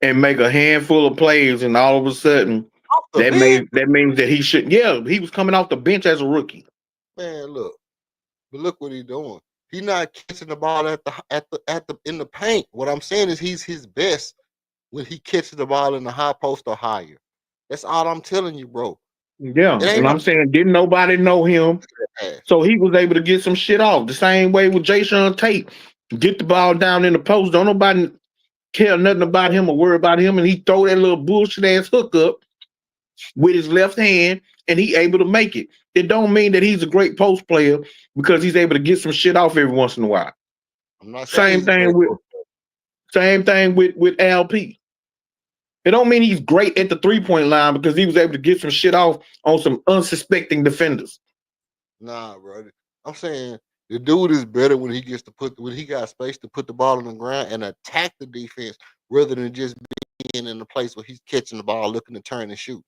and make a handful of plays, and all of a sudden, Off the bench, that means that he should. Yeah, he was coming off the bench as a rookie. man. Look what he's doing. He's not catching the ball at the in the paint. What I'm saying is he's his best when he catches the ball in the high post or higher. That's all I'm telling you, bro. Yeah, It ain't and no I'm saying, didn't nobody know him, pass. so he was able to get some shit off. The same way with Jason Tate, get the ball down in the post. Don't nobody care nothing about him or worry about him, and he throw that little bullshit ass hook up with his left hand, and he able to make it. It don't mean that he's a great post player because he's able to get some shit off every once in a while. I'm not saying Same he's a thing great with coach. LP. It don't mean he's great at the 3-point line because he was able to get some shit off on some unsuspecting defenders. Nah, bro. I'm saying the dude is better when he got space to put the ball on the ground and attack the defense rather than just being in the place where he's catching the ball, looking to turn and shoot.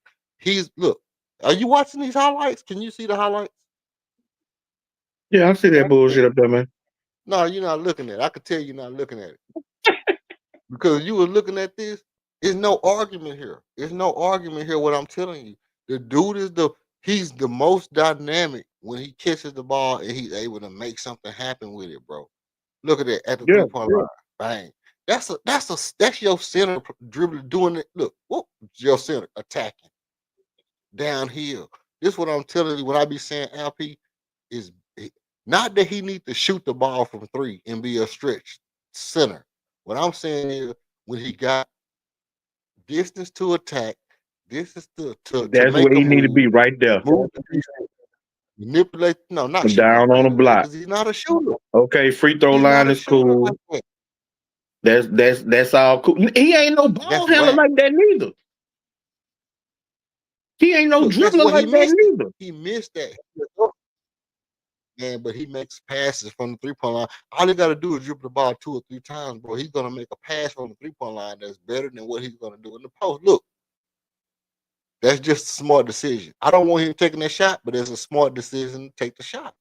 Look. Are you watching these highlights? Can you see the highlights? Yeah, I see that bullshit up there, man. No, you're not looking at it. I could tell you're not looking at it. Because you were looking at this. There's no argument here. There's no argument here. What I'm telling you, the dude he's the most dynamic when he catches the ball and he's able to make something happen with it, bro. Look at that at the Yeah, 3-point line, bang. That's your center dribbling doing it. Look, whoop, your center attacking downhill. This is what I'm telling you. When I be saying LP is not that he need to shoot the ball from 3 and be a stretch center. What I'm saying is when he got distance to attack, distance to that's where make a he need to move, be right there, move the defense, manipulate. No, not shooting like down on that, the man, block. because he's not a shooter. Okay, free throw He's not line a is shooter like cool. that. That's all cool. He ain't no ball That's handler whack. like that neither. He ain't no Look, that's dribbler what he like that missed it. neither. He missed that. Man, but he makes passes from the 3-point line. All he got to do is dribble the ball 2 or 3 times, bro. He's gonna make a pass from the 3-point line that's better than what he's gonna do in the post. Look, that's just a smart decision. I don't want him taking that shot, but it's a smart decision to take the shot.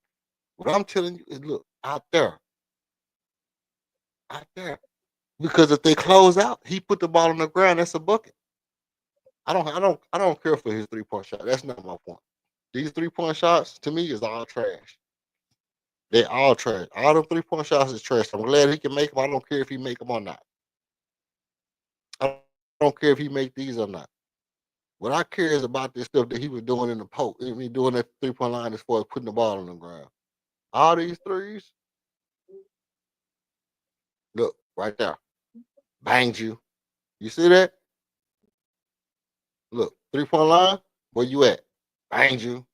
What I'm telling you is, look, out there. Because if they close out, he put the ball on the ground. That's a bucket. I don't care for his 3-point shot. That's not my point. These 3-point shots to me is all trash. They all trash. All them 3-point shots is trash. I'm glad he can make them. I don't care if he make them or not. I don't care if he make these or not. What I care is about this stuff that he was doing in the post. I mean, doing that 3-point line as far as putting the ball on the ground. All these threes, look right there, banged you. You see that? Look, 3-point line. Where you at? Banged you.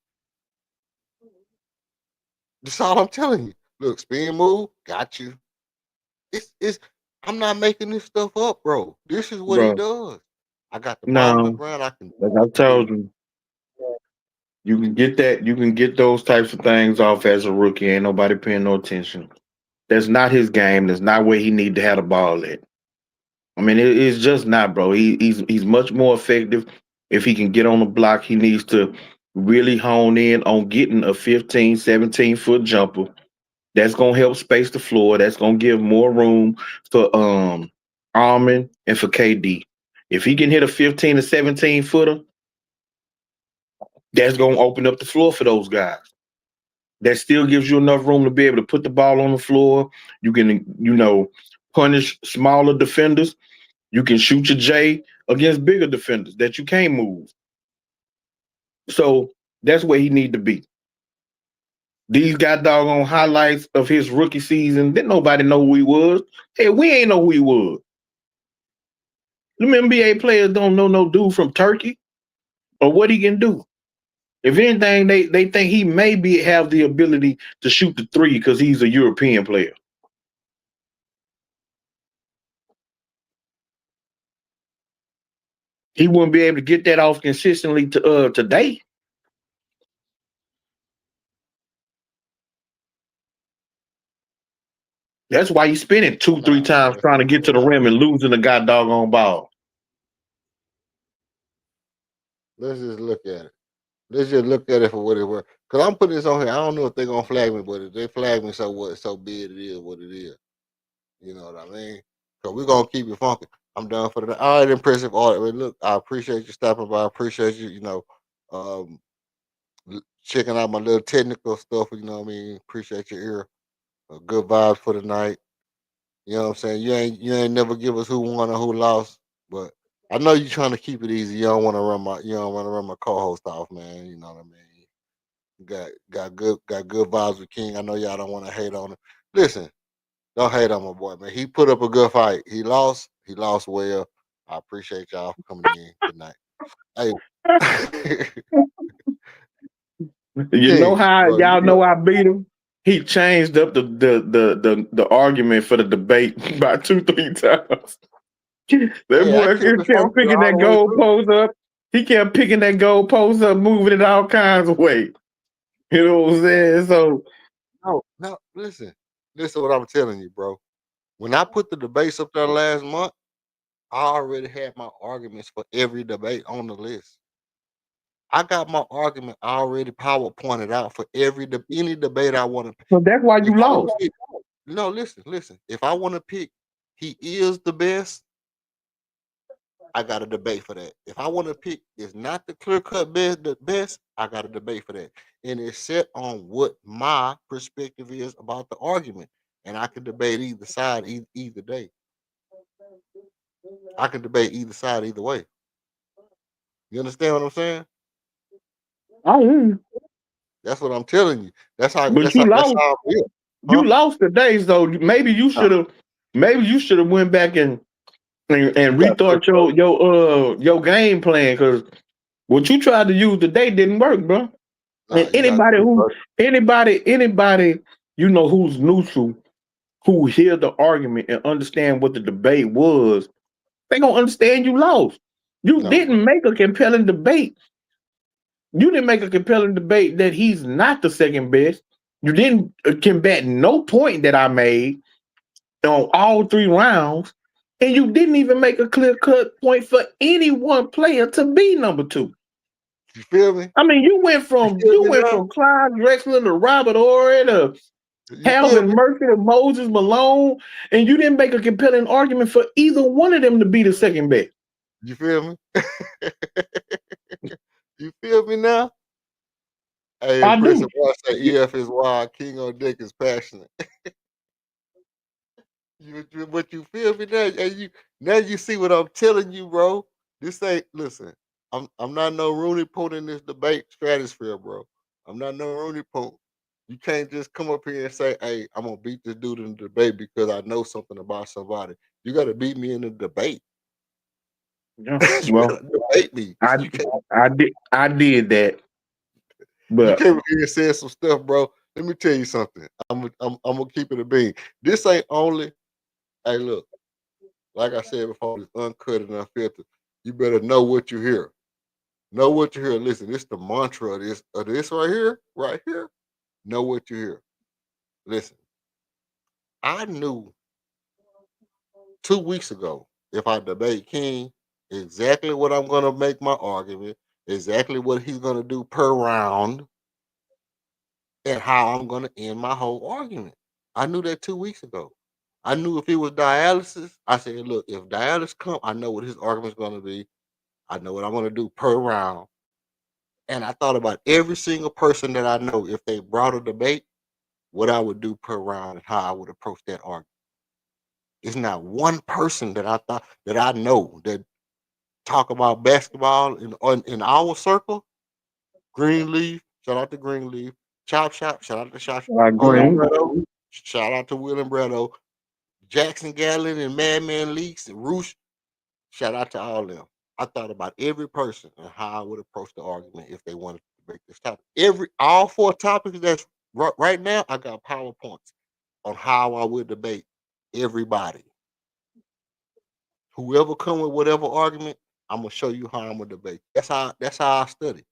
That's all I'm telling you. Look, spin move, got you. It's I'm not making this stuff up, bro. This is what he Bro, does. I got the ball on the no, ground. I can like I do told it. you, You can get that. You can get those types of things off as a rookie. Ain't nobody paying no attention. That's not his game. That's not where he need to have the ball at. I mean, it's just not, bro. He's much more effective if he can get on the block. He needs to really hone in on getting a 15, 17-foot jumper. That's gonna help space the floor. That's gonna give more room for Armin and for KD. If he can hit a 15 to 17 footer, that's gonna open up the floor for those guys. That still gives you enough room to be able to put the ball on the floor. You can, punish smaller defenders. You can shoot your J against bigger defenders that you can't move. So that's where he need to be. These got doggone highlights of his rookie season. Didn't nobody know who he was. Hey, we ain't know who he was. Them NBA players don't know no dude from Turkey or what he can do. If anything, they think he maybe have the ability to shoot the three because he's a European player. He wouldn't be able to get that off consistently today. That's why he's spinning two, three times trying to get to the rim and losing the god doggone ball. Let's just look at it. Let's just look at it for what it was. Cause I'm putting this on here. I don't know if they're gonna flag me, but if they flag me, so what? So be it. It is what it is. You know what I mean? So we're gonna keep it funky. I'm done for the night. All right, impressive audit. Look, I appreciate you stopping by. I appreciate you, um, checking out my little technical stuff. You know what I mean? Appreciate your ear. Good vibes for the night. You know what I'm saying? You ain't never give us who won or who lost, but I know you trying to keep it easy. You don't want to run my co-host off, man. You know what I mean? Got good vibes with King. I know y'all don't want to hate on him. Listen, don't hate on my boy, man. He put up a good fight. He lost. He lost well. I appreciate y'all for coming in. Good night. Hey, You know King, how bro, y'all know I beat him? He changed up the argument for the debate about 2, 3 times. That hey, I boy kept it kept funky picking all that the way goal through. post up. He kept picking that goal post up, moving it all kinds of ways. You know what I'm saying? So No, listen what I'm telling you, bro. When I put the debates up there last month, I already had my arguments for every debate on the list. I got my argument already pointed out for any debate I want to. so that's why If you I want lost. to pick, no, listen. If I want to pick, he is the best. I got a debate for that. If I want to pick, is not the clear cut best, the best. I got a debate for that, and it's set on what my perspective is about the argument, and I can debate either side either day. I can debate either side either way. You understand what I'm saying? I win. That's what I'm telling you. That's how. But That's how. you That's lost. how I feel. You Huh? lost today, so maybe you should have went back and You got to rethought your game plan because what you tried to use today didn't work, bro. Nah, And you got to. anybody who's neutral, who hear the argument and understand what the debate was, they gonna understand you lost. You No, bro. didn't make a compelling debate. You didn't make a compelling debate that he's not the second best. You didn't combat no point that I made on all 3 rounds, and you didn't even make a clear cut point for any one player to be number 2. You feel me? I mean, you went You from feel you me went now? from Clyde Drexler to Robert Horry to You feel Calvin me? Murphy to Moses Malone, and you didn't make a compelling argument for either one of them to be the second best. You feel me? You feel me now? Hey, I do. impressive. Boy, say EF is wild. King on deck is passionate. But you feel me now? And now you see what I'm telling you, bro. This ain't listen. I'm not no Rooney Pope in this debate stratosphere, bro. I'm not no Rooney Pope. You can't just come up here and say, "Hey, I'm gonna beat this dude in the debate because I know something about somebody." You got to beat me in the debate. Yeah. You Well, got to debate me. I I did that, You but came up here and said some stuff, bro. Let me tell you something. I'm gonna keep it a bean. This ain't only. Hey, look. Like I said before, it's uncut and unfiltered. You better know what you hear. Know what you hear. Listen, this the mantra of this right here, right here. Know what you hear. Listen, I knew 2 weeks ago if I debate King exactly what I'm gonna make my argument, exactly what he's gonna do per round, and how I'm gonna end my whole argument. I knew that 2 weeks ago. I knew if it was dialysis, I said, look, if dialysis come, I know what his argument's gonna be. I know what I'm gonna do per round. And I thought about every single person that I know, if they brought a debate, what I would do per round and how I would approach that argument. It's not one person that I thought that I know that talk about basketball in our circle. Greenleaf, shout out to Greenleaf. Chop Shop, shout out to Shop. I William agree. Bretto, shout out to William Bretto. Jackson Gallon and Madman Leaks and Roosh, shout out to all of them. I thought about every person and how I would approach the argument if they wanted to break this topic. All four topics that's right now, I got PowerPoints on how I would debate everybody. Whoever come with whatever argument, I'm gonna show you how I'm gonna debate. That's how I study.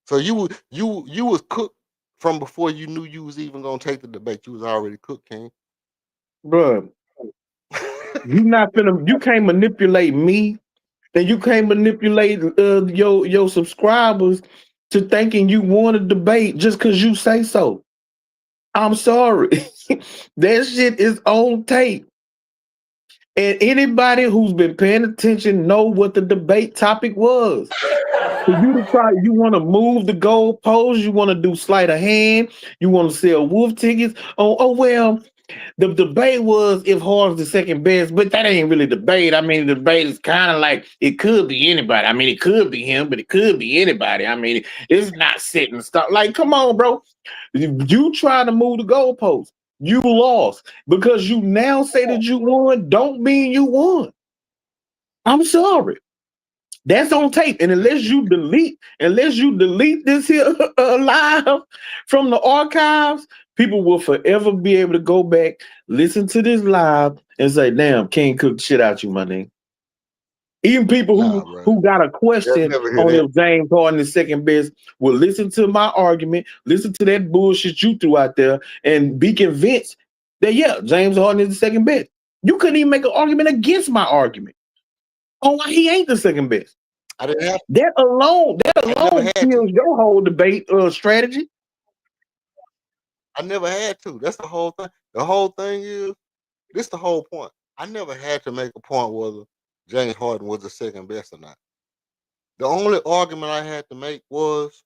So you was cooked from before you knew you was even gonna take the debate. You was already cooked, King. Bruh, you can't manipulate me, and you can't manipulate your subscribers to thinking you want to debate just because you say so. I'm sorry. That shit is on tape. And anybody who's been paying attention know what the debate topic was. For you to try, you want to move the goalposts, you want to do sleight of hand, you want to sell wolf tickets. Oh well, the debate was if Harden's the second best, but that ain't really debate. I mean, the debate is kind of like it could be anybody. I mean, it could be him, but it could be anybody. I mean, it's not sitting stuff. Like, come on, bro. You try to move the goalposts. You lost because you now say that you won. Don't mean you won. I'm sorry. That's on tape. And unless you delete this here live from the archives, people will forever be able to go back, listen to this live, and say, damn, King cooked shit out you, my nigga. Even people Nah, brother. who got a They'll question never hear on that. if James Harden is second best will listen to my argument, listen to that bullshit you threw out there, and be convinced that yeah, James Harden is the second best. You couldn't even make an argument against my argument on why he ain't the second best. I didn't have. That I never had to. kills your whole debate strategy. I never had to. That's the whole thing. The whole thing is this. The whole point. I never had to make a point whether James Harden was the second best or not. The only argument I had to make was,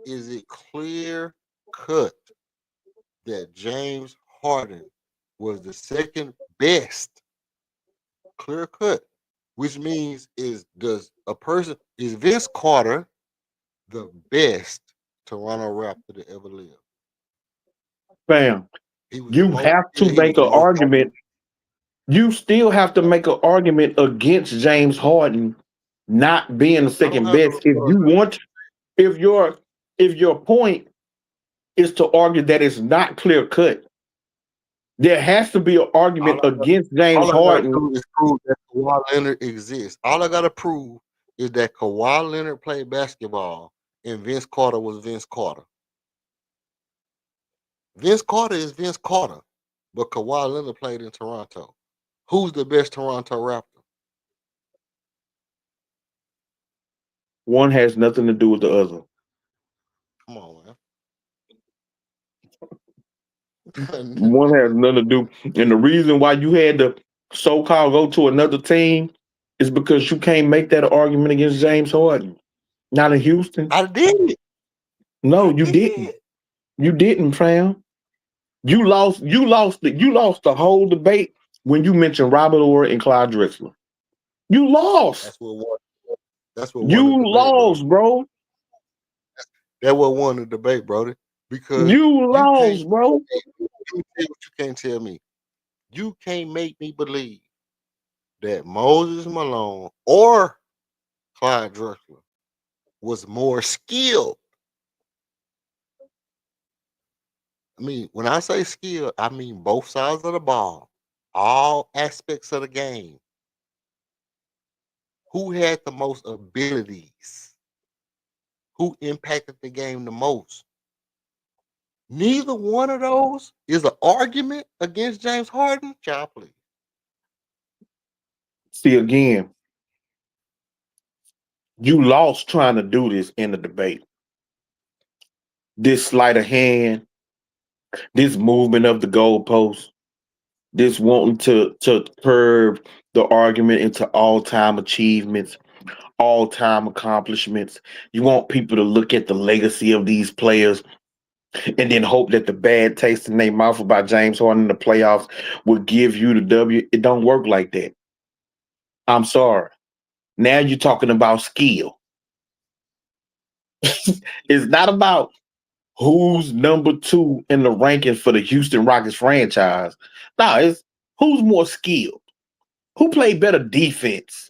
is it clear cut that James Harden was the second best? Clear cut. Which means is Vince Carter the best Toronto Raptor to ever live? Bam. He was the You most. have to Yeah, he was make the an most. argument. You still have to make an argument against James Harden not being the I don't second have best. If no. you want, if your point is to argue that it's not clear cut, there has to be an All argument I, against James all I gotta Harden. do is prove that Kawhi Leonard exists. All I gotta prove is that Kawhi Leonard played basketball and Vince Carter was Vince Carter. Vince Carter is Vince Carter, but Kawhi Leonard played in Toronto. Who's the best Toronto Raptor? One has nothing to do with the other. Come on, man. One has nothing to do. And the reason why you had to so-called go to another team is because you can't make that argument against James Harden. Not in Houston. I did. No, I you didn't. did. You didn't, fam. You lost. You lost the whole debate when you mentioned Robert Orr and Clyde Drexler. You lost. That's what won. That's what won the You debate, bro. lost, bro. That what won the debate, brother. Because You you can't. lost, bro. Let me tell you what you can't tell me. You can't make me believe that Moses Malone or Clyde Drexler was more skilled. I mean, when I say skilled, I mean both sides of the ball. all aspects of the game. Who had the most abilities? Who impacted the game the most? Neither one of those is an argument against James Harden. Child, please. See, again, you lost trying to do this in the debate. This sleight of hand, this movement of the goalpost, this wanting to curb the argument into all-time achievements, all-time accomplishments. You want people to look at the legacy of these players and then hope that the bad taste in their mouth about James Harden in the playoffs will give you the W. It don't work like that. I'm sorry. Now you're talking about skill. It's not about who's number 2 in the rankings for the Houston Rockets franchise. No, it's who's more skilled, who played better defense.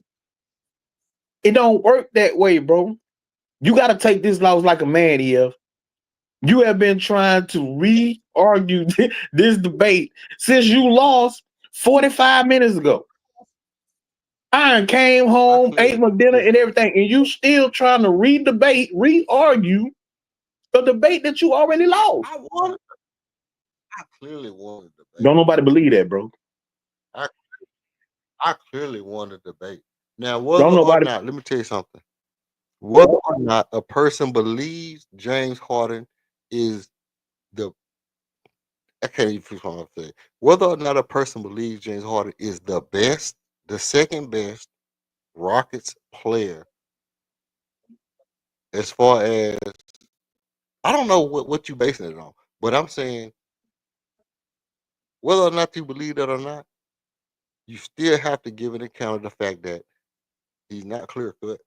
It don't work that way, bro. You got to take this loss like a man, EF. You have been trying to re-argue this debate since you lost 45 minutes ago. I came home, ate my dinner and everything, and you still trying to re-argue a debate that you already lost. I clearly won the debate. Don't nobody believe that, bro. I clearly won the debate. Now, whether or not, let me tell you something. Whether or not a person believes James Harden is I can't even finish what I'm saying. Whether or not a person believes James Harden is the best, the second best Rockets player, as far as I don't know what you basing it on, but I'm saying whether or not you believe that or not, you still have to give an account of the fact that he's not clear cut.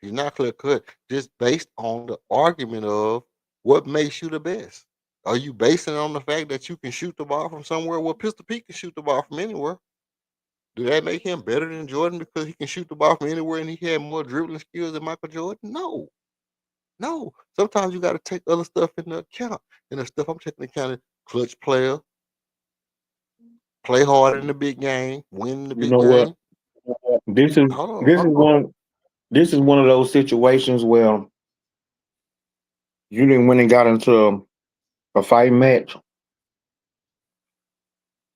He's not clear cut just based on the argument of what makes you the best. Are you basing it on the fact that you can shoot the ball from somewhere? Well, Pistol Pete can shoot the ball from anywhere. Do that make him better than Jordan because he can shoot the ball from anywhere and he had more dribbling skills than Michael Jordan? No. No. Sometimes you got to take other stuff into account. And the stuff I'm taking into account is clutch player, play hard in the big game, win the big game. What? This is one of those situations where you didn't win and got into a fight match,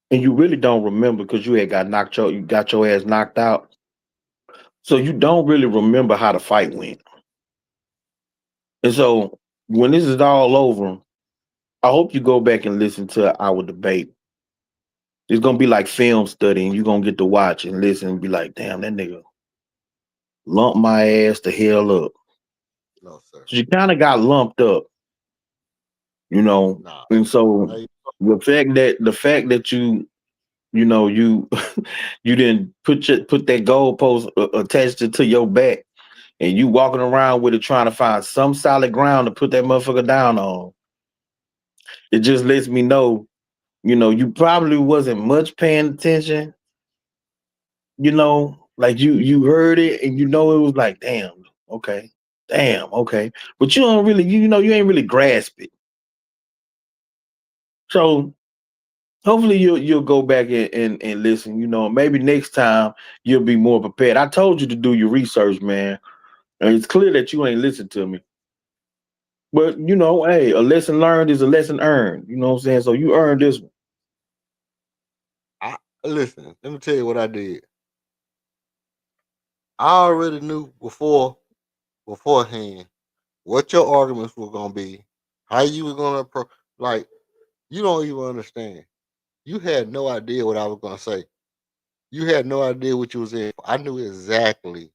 and you really don't remember because you got your ass knocked out, so you don't really remember how the fight went. And so when this is all over, I hope you go back and listen to our debate. It's gonna be like film study, and you're gonna get to watch and listen and be like, "Damn, that nigga lumped my ass the hell up." No, sir. So you kind of got lumped up, Nah. And so the fact that you you didn't put that goalpost attached it to your back, and you walking around with it trying to find some solid ground to put that motherfucker down on. It just lets me know, you probably wasn't much paying attention. Like you heard it and it was like, damn, okay, but you don't really, you ain't really grasp it. So hopefully you'll go back and listen. Maybe next time you'll be more prepared. I told you to do your research, man. And it's clear that you ain't listened to me. But hey, a lesson learned is a lesson earned. You know what I'm saying? So you earned this one. Listen, let me tell you what I did. I already knew beforehand what your arguments were gonna be, how you were gonna like. You don't even understand. You had no idea what I was gonna say. You had no idea what you was in. I knew exactly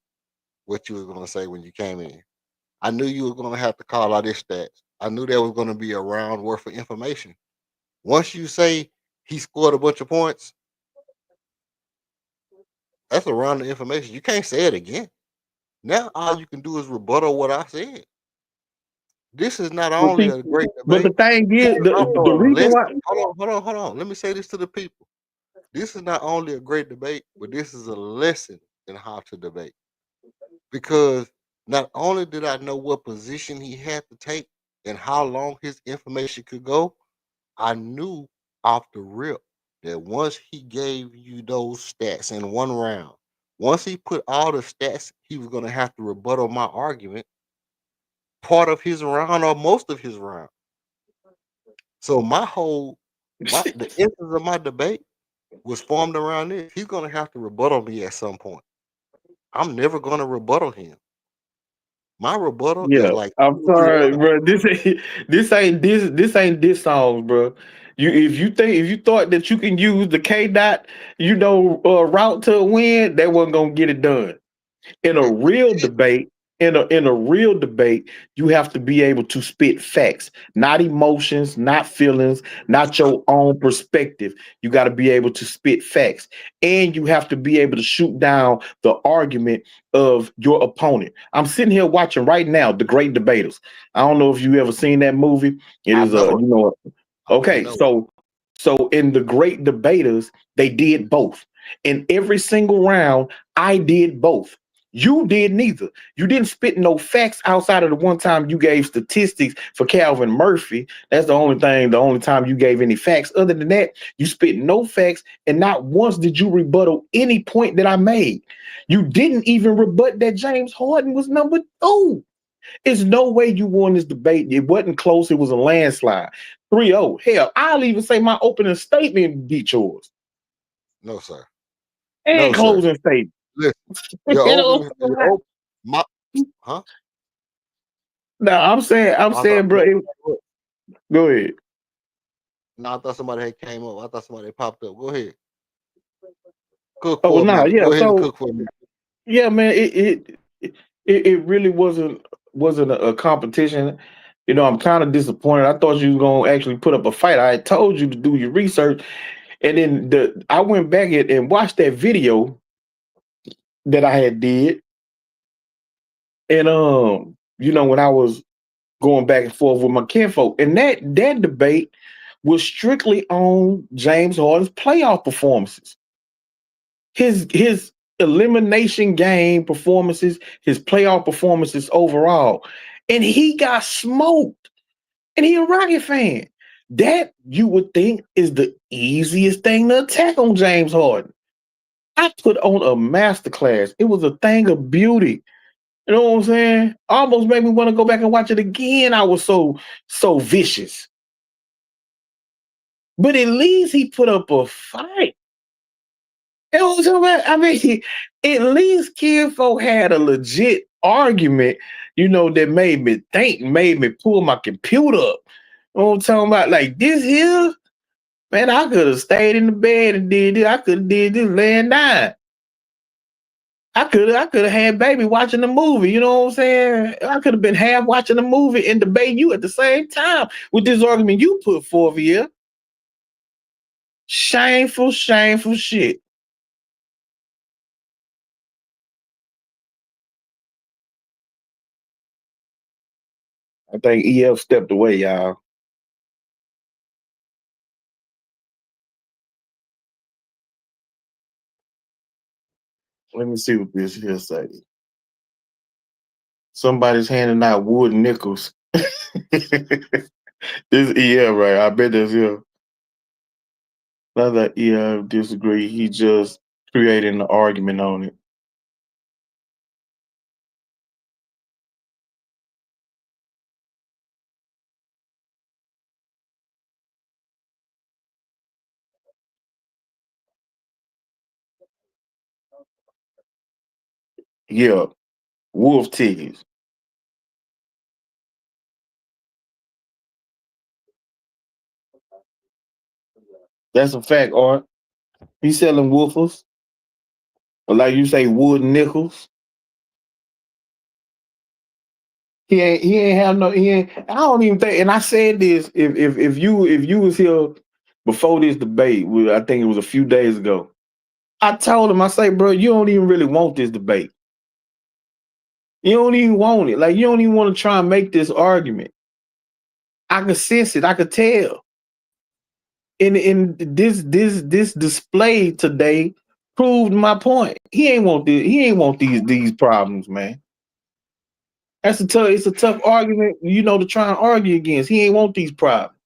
what you was gonna say when you came in. I knew you were gonna have to call out his stats. I knew there was gonna be a round worth of information. Once you say he scored a bunch of points, that's a round of information. You can't say it again. Now all you can do is rebuttal what I said. This is not only a great debate. But the thing is, the reason why. Hold on. Let me say this to the people. This is not only a great debate, but this is a lesson in how to debate. Because not only did I know what position he had to take and how long his information could go, I knew off the rip that once he gave you those stats in one round, once he put all the stats, he was gonna have to rebuttal my argument part of his round or most of his round. So the essence of my debate was formed around this. He's gonna have to rebuttal me at some point. I'm never gonna rebuttal him. My rebuttal is Yeah, like I'm two or three sorry, other. bro. This ain't this songs, bro. If you thought that you can use the K dot, route to a win, that wasn't gonna get it done. In a real debate, in a real debate, you have to be able to spit facts, not emotions, not feelings, not your own perspective. You got to be able to spit facts, and you have to be able to shoot down the argument of your opponent. I'm sitting here watching right now The Great Debaters. I don't know if you ever seen that movie. It I is know it. I okay, know. so in The Great Debaters, they did both. In every single round, I did both. You did neither. You didn't spit no facts outside of the one time you gave statistics for Calvin Murphy. That's the only time you gave any facts. Other than that, you spit no facts, and not once did you rebuttal any point that I made. You didn't even rebut that James Harden was number two. There's no way you won this debate. It wasn't close. It was a landslide. 3-0. Hell, I'll even say my opening statement beat yours. No, sir. And No, sir. closing statement. Listen, You know what I'm saying? my, huh? No, I'm I thought saying, bro. Go ahead. no, I thought somebody had came up. I thought somebody had popped up. Go ahead. Cook Oh for a no, minute. yeah. Go ahead and So cook for a minute. yeah, man, it really wasn't a competition. I'm kind of disappointed. I thought you was gonna actually put up a fight. I had told you to do your research, and then I went back and watched that video that I had did, and when I was going back and forth with my kinfolk, and that debate was strictly on James Harden's playoff performances. His elimination game performances, his playoff performances overall. And he got smoked. And he a Rocket fan. That you would think is the easiest thing to attack on James Harden. I put on a masterclass. It was a thing of beauty. You know what I'm saying? Almost made me want to go back and watch it again. I was so vicious. But at least he put up a fight. You know what I'm talking about? I mean, at least Kinfolk had a legit argument, that made me think, made me pull my computer up. You know what I'm talking about? Like this here, man, I could have stayed in the bed and did this. I could have did this laying down. I could have had baby watching the movie. You know what I'm saying? I could have been half watching the movie and debating you at the same time with this argument you put forth here. Shameful, shameful shit. I think EF stepped away, y'all. Let me see what this here say. Somebody's handing out wood nickels. This EF, right? I bet that's him. Another EF disagree. He just creating an argument on it. Yeah, wolf tickets. That's a fact, Art. He's selling woofers, or like you say, wood nickels. He ain't have no he ain't I don't even think, and I said this, if you was here before this debate, I think it was a few days ago. I told him, I say, bro, you don't even really want this debate. You don't even want it. Like you don't even want to try and make this argument. I could sense it. I could tell. In this display today proved my point. He ain't want this. He ain't want these problems, man. It's a tough argument, to try and argue against. He ain't want these problems.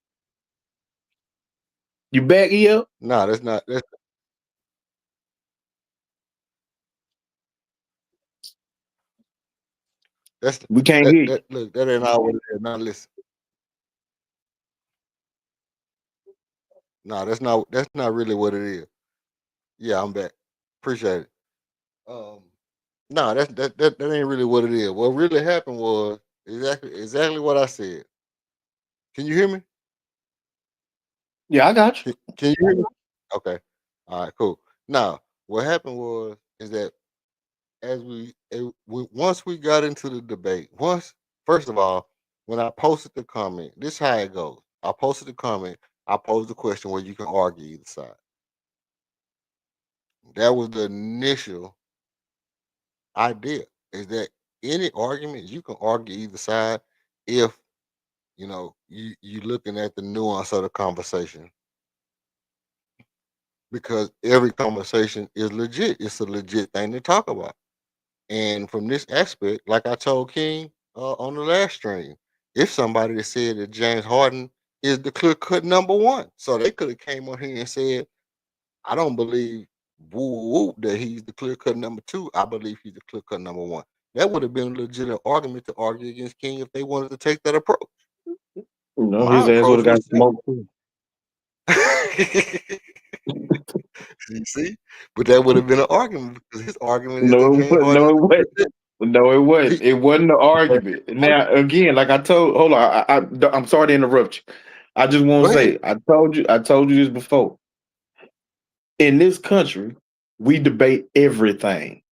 You back here? No, that's not. That's We can't that hear you. that look. That ain't all what it is. Now listen. No, that's not. That's not really what it is. Yeah, I'm back. Appreciate it. Um, no, that ain't really what it is. What really happened was exactly what I said. Can you hear me? Yeah, I got you. Can you hear me? Okay. All right. Cool. Now, what happened was is that once we got into the debate, first of all, when I posted the comment, this is how it goes. I posted the comment. I posed the question where you can argue either side. That was the initial idea. Is that any argument you can argue either side if you looking at the nuance of the conversation because every conversation is legit. It's a legit thing to talk about. And from this aspect, like I told King on the last stream, if somebody that said that James Harden is the clear cut number one, so they could have came on here and said, I don't believe that he's the clear cut number two. I believe he's the clear cut number one. That would have been a legitimate argument to argue against King if they wanted to take that approach. My His ass would approach have got was smoked too. you see, but that would have been an argument because his argument is that No, it James wasn't. Harden No, is it wasn't. the No, it wasn't. he, It wasn't an argument. Now, again, like I told, hold on. I'm sorry to interrupt you. I just want Go to ahead. say, I told you this before. In this country, we debate everything.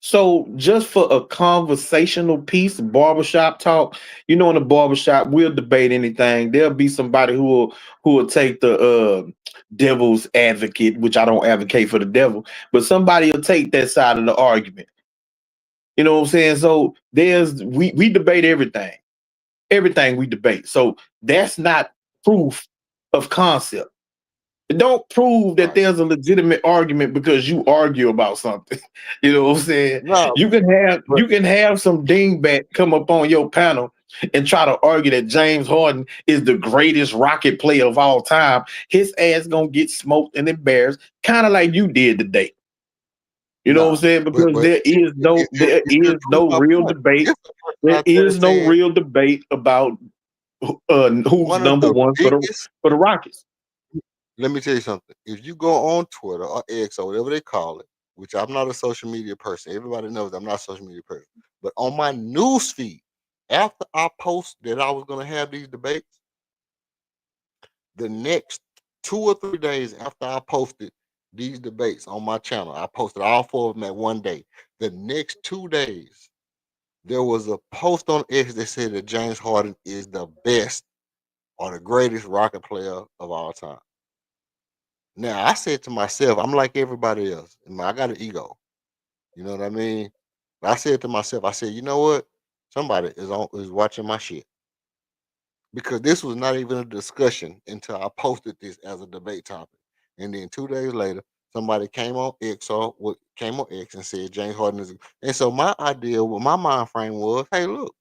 So just for a conversational piece, barbershop talk, in the barbershop, we'll debate anything. There'll be somebody who will take the devil's advocate, which I don't advocate for the devil, but somebody will take that side of the argument. You know what I'm saying? So we debate everything. Everything we debate. So that's not proof of concept. It don't prove that Right. there's a legitimate argument because you argue about something. You know what I'm saying? No, You can have but some dingbat come up on your panel and try to argue that James Harden is the greatest rocket player of all time. His ass gonna get smoked and embarrassed, kind of like you did today. You know what I'm nah, saying? Because but there it is just proves no my real point. debate. If a person There out there is no saying real debate about who's one of number the one biggest, for the Rockets. let me tell you something. If you go on Twitter or X or whatever they call it, which I'm not a social media person, everybody knows I'm not a social media person. But on my news feed, after I post that I was gonna have these debates, the next 2 or 3 days after I posted these debates on my channel, I posted all four of them at one day. The next 2 days, there was a post on X that said that James Harden is the best or the greatest rocket player of all time. Now I said to myself, I'm like everybody else. I got an ego. You know what I mean? But I said to myself, I said, you know what? Somebody is watching my shit. Because this was not even a discussion until I posted this as a debate topic. And then 2 days later, somebody came on X and said James Harden is. And so my idea, what my mind frame was, hey, look,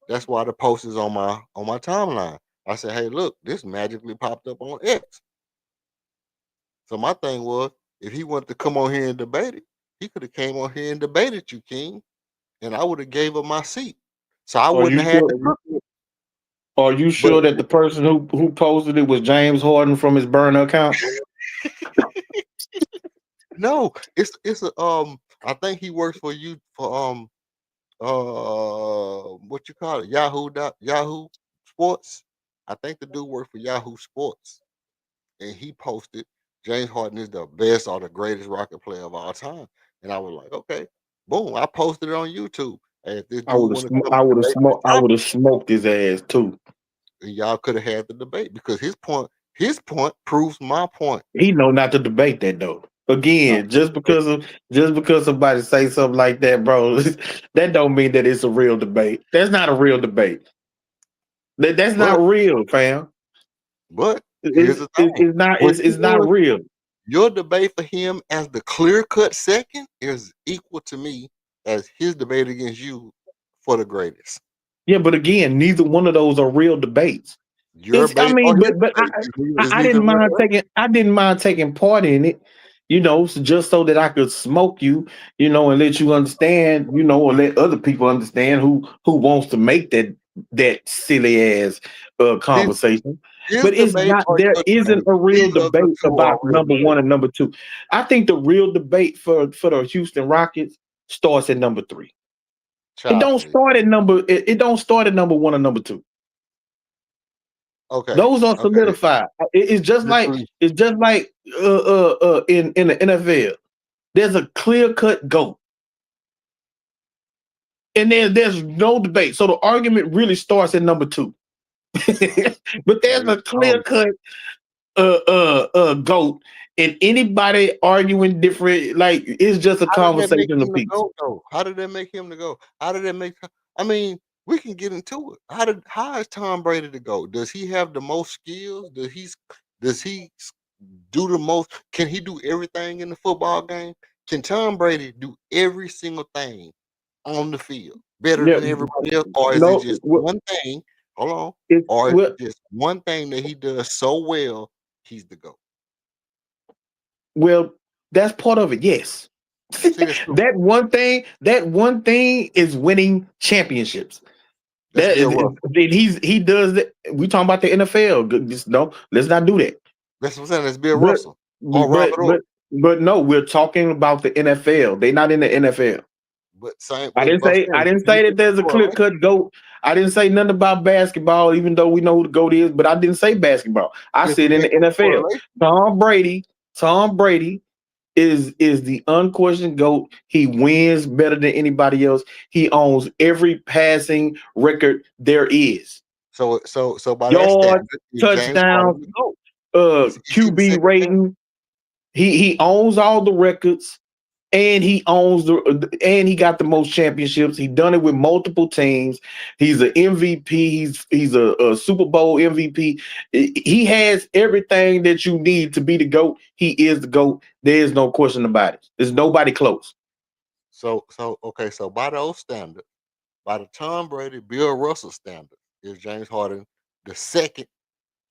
that's why the post is on my timeline. I said, hey, look, this magically popped up on X. So my thing was, if he wanted to come on here and debate it, he could have came on here and debated you, King, and I would have gave him my seat. So I Are wouldn't you have had to sure? cook it. Are you sure But that the person who posted it was James Harden from his burner account? no, it's a I think he works for you for what you call it, Yahoo Sports. I think the dude worked for Yahoo Sports, and he posted James Harden is the best or the greatest rocket player of all time. And I was like, okay, boom, I posted it on YouTube. And if this dude want to come and debate this I would topic, have smoked his ass too. y'all could have had the debate because his point proves my point. He know not to debate that though. No, Again, just because somebody say something like that, bro, that don't mean that it's a real debate. That's not a real debate. That's not but real, fam. but here's the thing: what you It's not want, real. your debate for him as the clear cut second is equal to me as his debate against you for the greatest. Yeah, but again, neither one of those are real debates. Your I debate or mean, his but debate. It's I neither didn't one mind or the taking part in it, just so that I could smoke you, and let you understand, or let other people understand who wants to make that silly ass his, conversation. his But debate or there your isn't debate. a real Either of the debate two are about real number one debate. and number two. I think the real debate for the Houston Rockets starts at number three. It Child, don't please. start at it don't start at number one or number two. Okay. Those are Okay. solidified. It's just like Listen, in the NFL. There's a clear cut GOAT, and there's no debate. So the argument really starts at number two. But there's a clear cut GOAT, and anybody arguing different, like it's just a how did that make conversation of him to peace. go though? How did that make him to go? How did that make? I mean, we can get into it. How is Tom Brady to go? Does he have the most skills? Does he do the most? Can he do everything in the football game? Can Tom Brady do every single thing on the field better Yeah, than everybody else, or is it no, just one thing? Hold on, it's or is well, it just one thing that he does so well? He's the GOAT. well, that's part of it. Yes, See, that's true. that one thing is winning championships. That's That Bill Russell. he does that. We talking about the NFL. Just no, let's not do that. That's what I'm saying. That's Bill But Russell or but Robert but Ory. but no, we're talking about the NFL. They're not in the NFL. But same, I didn't but I'm say I saying, didn't can you say that make a there's a clear correlation? cut GOAT. I didn't say nothing about basketball, even though we know who the GOAT is, but I didn't say basketball. I Can said you in the make a NFL. correlation? Tom Brady is the unquestioned GOAT. He wins better than anybody else. He owns every passing record there is. So by that Yards, standard, is James touchdowns, Harden the GOAT? Is he the QB second best? rating. He owns all the records, and he got the most championships. He done it with multiple teams. He's an MVP. He's a Super Bowl MVP. He has everything that you need to be the GOAT. He is the GOAT. There is no question about it. There's nobody close. So okay. So by those standards, by the Tom Brady, Bill Russell standard, is James Harden the second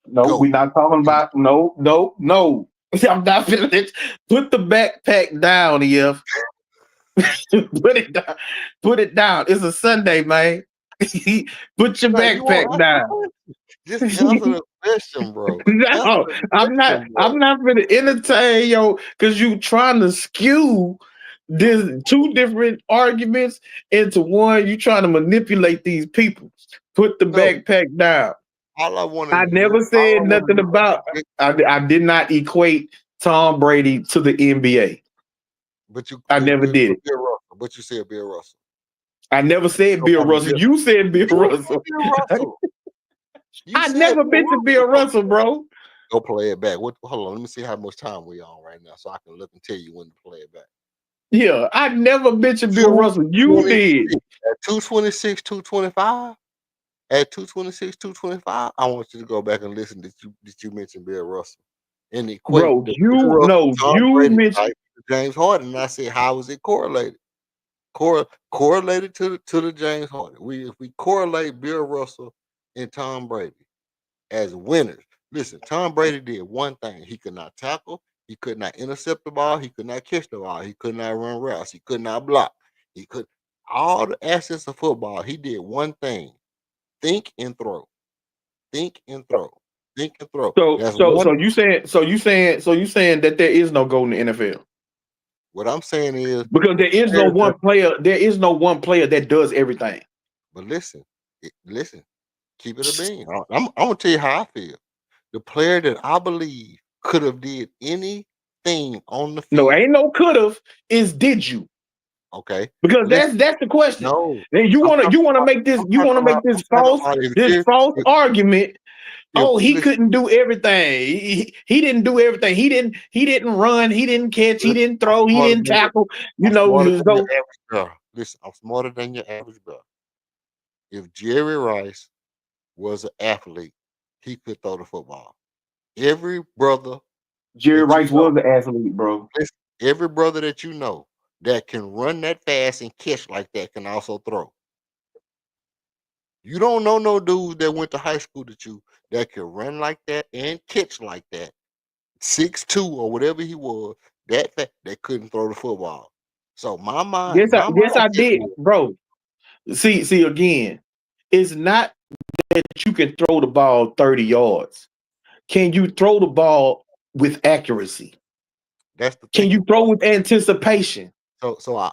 No, GOAT? we're not talking about no. I'm not feeling. Put the backpack down, EF. Put it down. Put it down. It's a Sunday, man. Put your You won't backpack answer the down. question. Just answer the question, bro. Answer No, the I'm not. question, bro. I'm not gonna entertain because you trying to skew this two different arguments into one. You trying to manipulate these people. Put the No, backpack down. all I want to I you. never All said I want to nothing do about. is, I did not equate Tom Brady to the NBA. but you, I never did it. Bill Russell. But you said Bill Russell. I never said So Bill by the Russell. You said Bill you said Russell. Bill Russell. You I said never Bill mentioned Bill Russell. Russell, bro. Go play it back. What? Hold on. Let me see how much time we on right now, so I can look and tell you when to play it back. Yeah, I never mentioned Bill Two Russell. You twenty did. six at 226, 225. At 226, 225. I want you to go back and listen that you mentioned Bill Russell and equate Bro, the Bill Russell Tom you Brady mentioned type to James Harden. And I said, how is it correlated? Correlated to the James Harden. If we correlate Bill Russell and Tom Brady as winners. Listen, Tom Brady did one thing. He could not tackle. He could not intercept the ball. He could not catch the ball. He could not run routes. He could not block. He could all the assets of football. He did one thing: think and throw. Think and throw. Think and throw. so That's so one. so you saying that there is no goal in the NFL. What I'm saying is Because the players that. there is no one player that does everything. But listen, listen. Keep it a bean. I'm gonna tell you how I feel. The player that I believe could have did anything on the No, field. ain't no could have, is did you? Okay, Because listen. that's the question. No, And I'm talking you wanna about. make this I'm talking about. I'm talking about false argument. if Oh, he listen, couldn't do everything. He didn't do everything. He didn't run, he didn't catch, he listen, didn't I'm throw, he smarter didn't than you. tackle. I'm smarter than your So average girl. Listen, I'm smarter than your average girl. If Jerry Rice was an athlete, he could throw the football. Every brother Jerry that you Rice know, was an athlete, bro. listen, every brother that you know that can run that fast and catch like that can also throw. You don't know no dudes that went to high school that can run like that and catch like that. 6'2" or whatever he was, that couldn't throw the football. So Yes, my I mindset did, is bro. See again. It's not that you can throw the ball 30 yards. Can you throw the ball with accuracy? that's the Can thinking you throw part. with anticipation?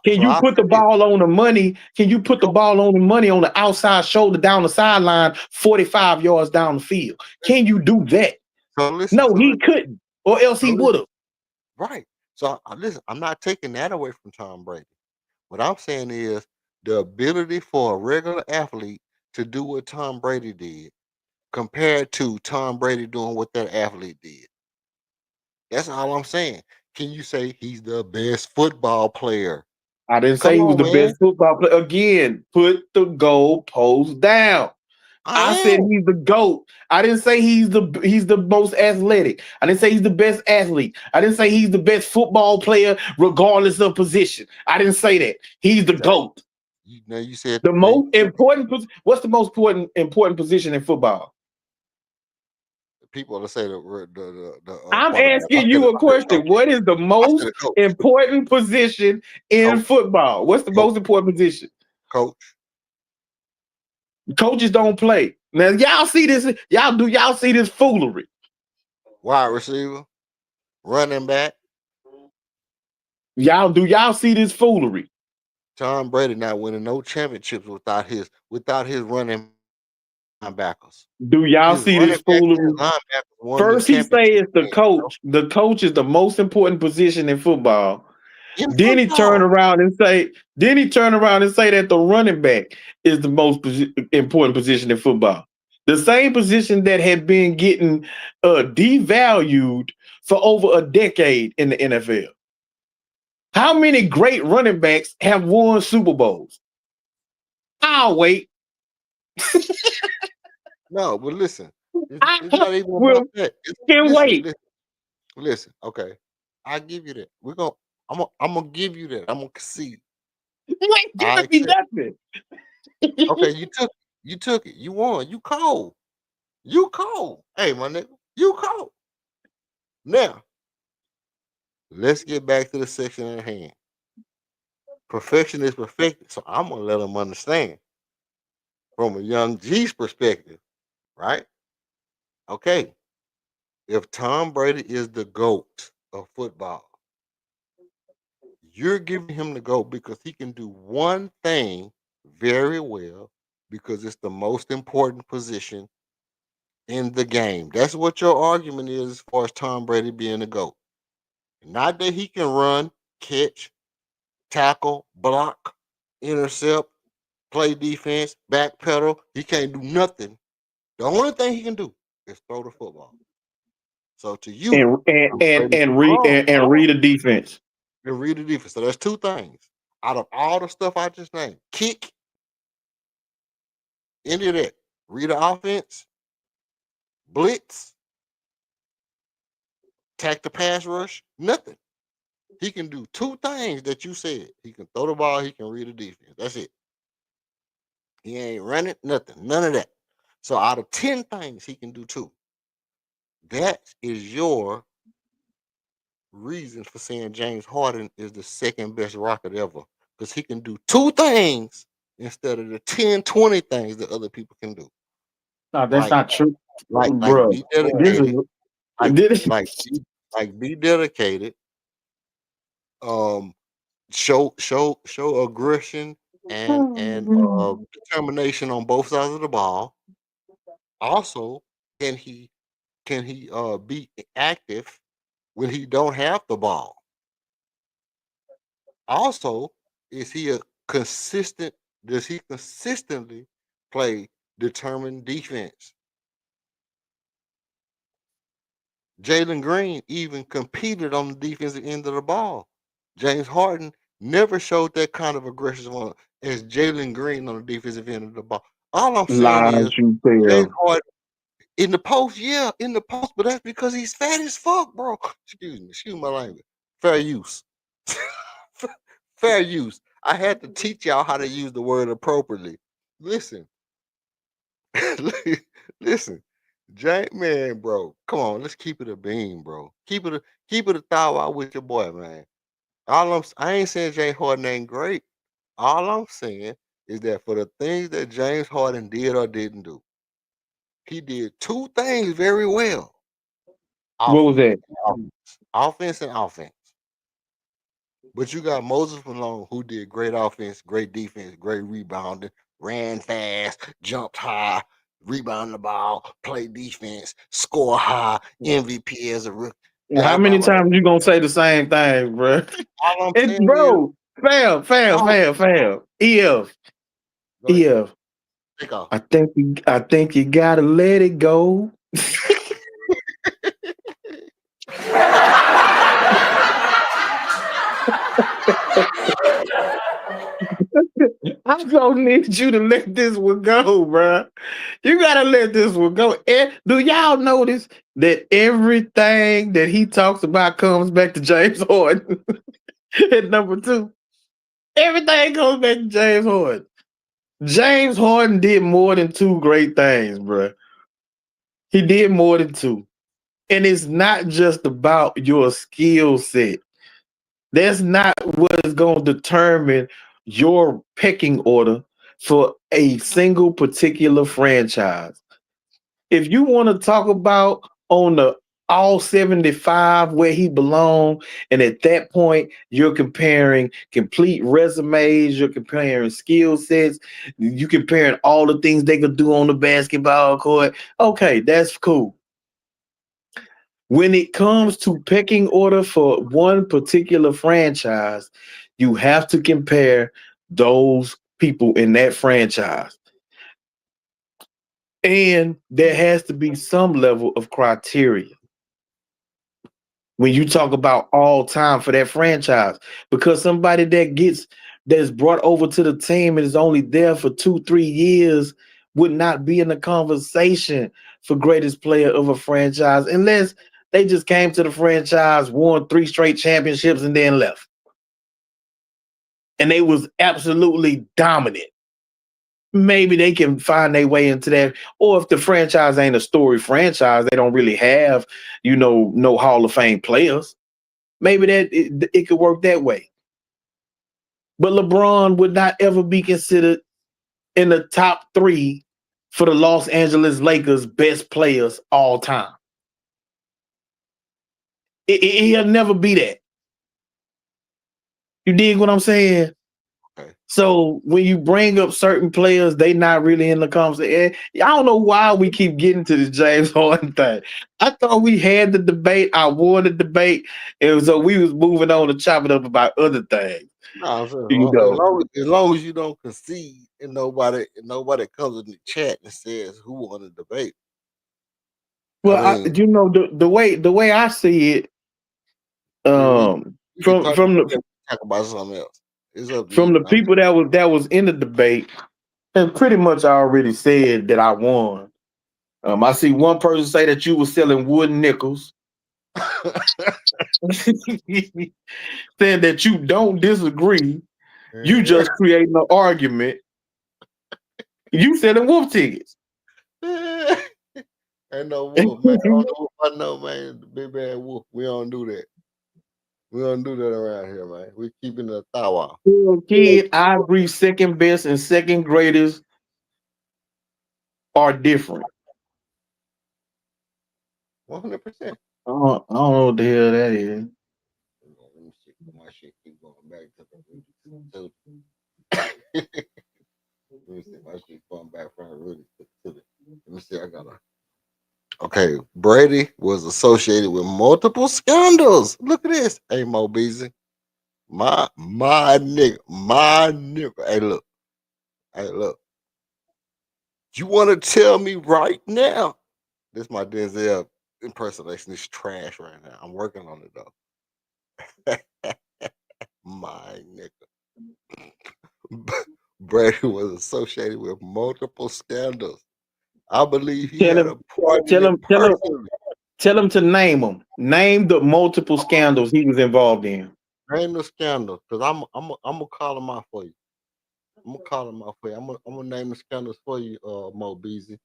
Can So you I put the say this. ball on the money? Can you put the Coach, ball on the money on the outside shoulder down the sideline 45 yards down the field? Can you do that? so listen, No, so he listen, couldn't, or else so he listen. would have. Right. So listen, I'm not taking that away from Tom Brady. What I'm saying is the ability for a regular athlete to do what Tom Brady did compared to Tom Brady doing what that athlete did. That's all I'm saying. Can you say he's the best football player? I didn't say Come he was on, the man. best football player. Again, put the goalpost down. I I said am. he's the GOAT. I didn't say he's the most athletic. I didn't say he's the best athlete. I didn't say he's the best football player, regardless of position. I didn't say that. He's the Exactly. GOAT. Now you said The now you most said important what's the most important position in football? people that say the I'm quarterback. asking you a I said the question. coach. What is the I said most the coach. important position in Coach. football? What's the Coach. most important position? Coach. Coaches don't play. Now y'all see this, y'all see this foolery. Wide receiver. Running back. Y'all see this foolery. Tom Brady not winning no championships without his running linebackers. Do y'all His see running this backs and foolery? his linebackers won them First he say championships. it's the coach. The coach is the most important position in football. In Then he turn football. around and say, that the running back is the most important position in football. The same position that had been getting devalued for over a decade in the NFL. How many great running backs have won Super Bowls? I'll wait. No, but listen, it's I not even will about that. can Listen, wait. listen, listen. Okay, I give you that. I'm gonna give you that. I'm gonna concede. You ain't I giving me accept. nothing. Okay, you took it. You won. You cold. You cold. Hey, my nigga, you cold. Now let's get back to the section at hand. Perfection is perfected, so I'm gonna let them understand from a young G's perspective, right? Okay, if Tom Brady is the GOAT of football, you're giving him the GOAT because he can do one thing very well because it's the most important position in the game. That's what your argument is as far as Tom Brady being the GOAT. Not that he can run, catch, tackle, block, intercept, play defense, backpedal. He can't do nothing. The only thing he can do is throw the football. So to you, and and Tom and Brady's and read wrong. and read the defense. And read the defense. So there's two things. Out of all the stuff I just named, kick, any of that. Read the offense, blitz, attack the pass rush, nothing. He can do two things that you said. He can throw the ball, he can read the defense. That's it. He ain't running, nothing, none of that. So out of 10 things, he can do two. That is your reasons for saying James Harden is the second best rocket ever. Because he can do two things instead of the 10, 20 things that other people can do. No, that's Like not true, like bro. be This is dedicated, I like did it. be dedicated, um, show aggression and determination on both sides of the ball. Also, can he be active when he don't have the ball? Also, is he a consistent? Does he consistently play determined defense? Jalen Green even competed on the defensive end of the ball. James Harden never showed that kind of aggression as Jalen Green on the defensive end of the ball. All I'm saying is Lies you James tell. Harden in the post, yeah, in the post, but that's because he's fat as fuck, bro. Excuse my language. Fair use. Fair use. I had to teach y'all how to use the word appropriately. Listen, Listen, man, bro. Come on, let's keep it a beam, bro. Keep it a thou out with your boy, man. I ain't saying James Harden ain't great. All I'm saying is that for the things that James Harden did or didn't do, he did two things very well. What was Offense, that? offense, and offense. But you got Moses Malone who did great offense, great defense, great rebounding, ran fast, jumped high, rebound the ball, play defense, score high, MVP as a rookie. How That's many all. times you gonna say the same thing, bro? All I'm It's saying is, bro, fam, fam, oh, fam, fam. EF, go ahead, EF. take off. I think you gotta let it go. I'm gonna need you to let this one go, bro. You gotta let this one go. And do y'all notice that everything that he talks about comes back to James Harden at number two? Everything goes back to James Harden. James Harden did more than two great things, bro. He did more than two. And it's not just about your skill set. That's not what is going to determine your pecking order for a single particular franchise. If you want to talk about on the all 75 where he belonged, and at that point you're comparing complete resumes, you're comparing skill sets, you comparing all the things they could do on the basketball court. Okay, that's cool. When it comes to pecking order for one particular franchise, you have to compare those people in that franchise. And there has to be some level of criteria when you talk about all time for that franchise. Because somebody that's brought over to the team and is only there for 2-3 years would not be in the conversation for greatest player of a franchise unless they just came to the franchise, won 3 straight championships, and then left. And they was absolutely dominant. Maybe they can find their way into that. Or if the franchise ain't a story franchise, they don't really have, no Hall of Fame players. Maybe that it could work that way. But LeBron would not ever be considered in the top 3 for the Los Angeles Lakers best players all time. He'll never be that. You dig what I'm saying? Okay. So when you bring up certain players, they not really in the conversation. I don't know why we keep getting to this James Harden thing. I thought we had the debate. I won the debate, and so we was moving on to chop it up about other things. No, I'm saying, You know. as long as you don't concede and nobody comes in the chat and says who won the debate. I Well, mean, the way I see it, we we can from talk from about the that, talk about something else. It's up to from you. the people that was in the debate, and pretty much I already said that I won. I see one person say that you were selling wooden nickels, saying that you don't disagree. You just creating an argument. You selling wolf tickets. Ain't no wolf, man. I don't know what I know, man. The big bad wolf. We don't do that. We don't do that around here, man. We keeping the thou out. Kid, I agree. Second best and second greatest are different. 100%. I don't know what the hell that is. Let me see. My shit keep going back to the let me see. My shit going back from the Rudy to the. Let me see. I got a. Okay, Brady was associated with multiple scandals. Look at this. Hey, Mo Beasley. My nigga. Hey, look. Hey, look. You want to tell me right now? This my Denzel impersonation is trash right now. I'm working on it though. My nigga. Brady was associated with multiple scandals. I believe he Tell had him, a part in tell it him, tell him, personally. tell him to name them. Name the multiple scandals he was involved in. Name the scandal, because I'm gonna call him out for you. I'm gonna call him out for you. I'm gonna name the scandals for you, Mo Beezy.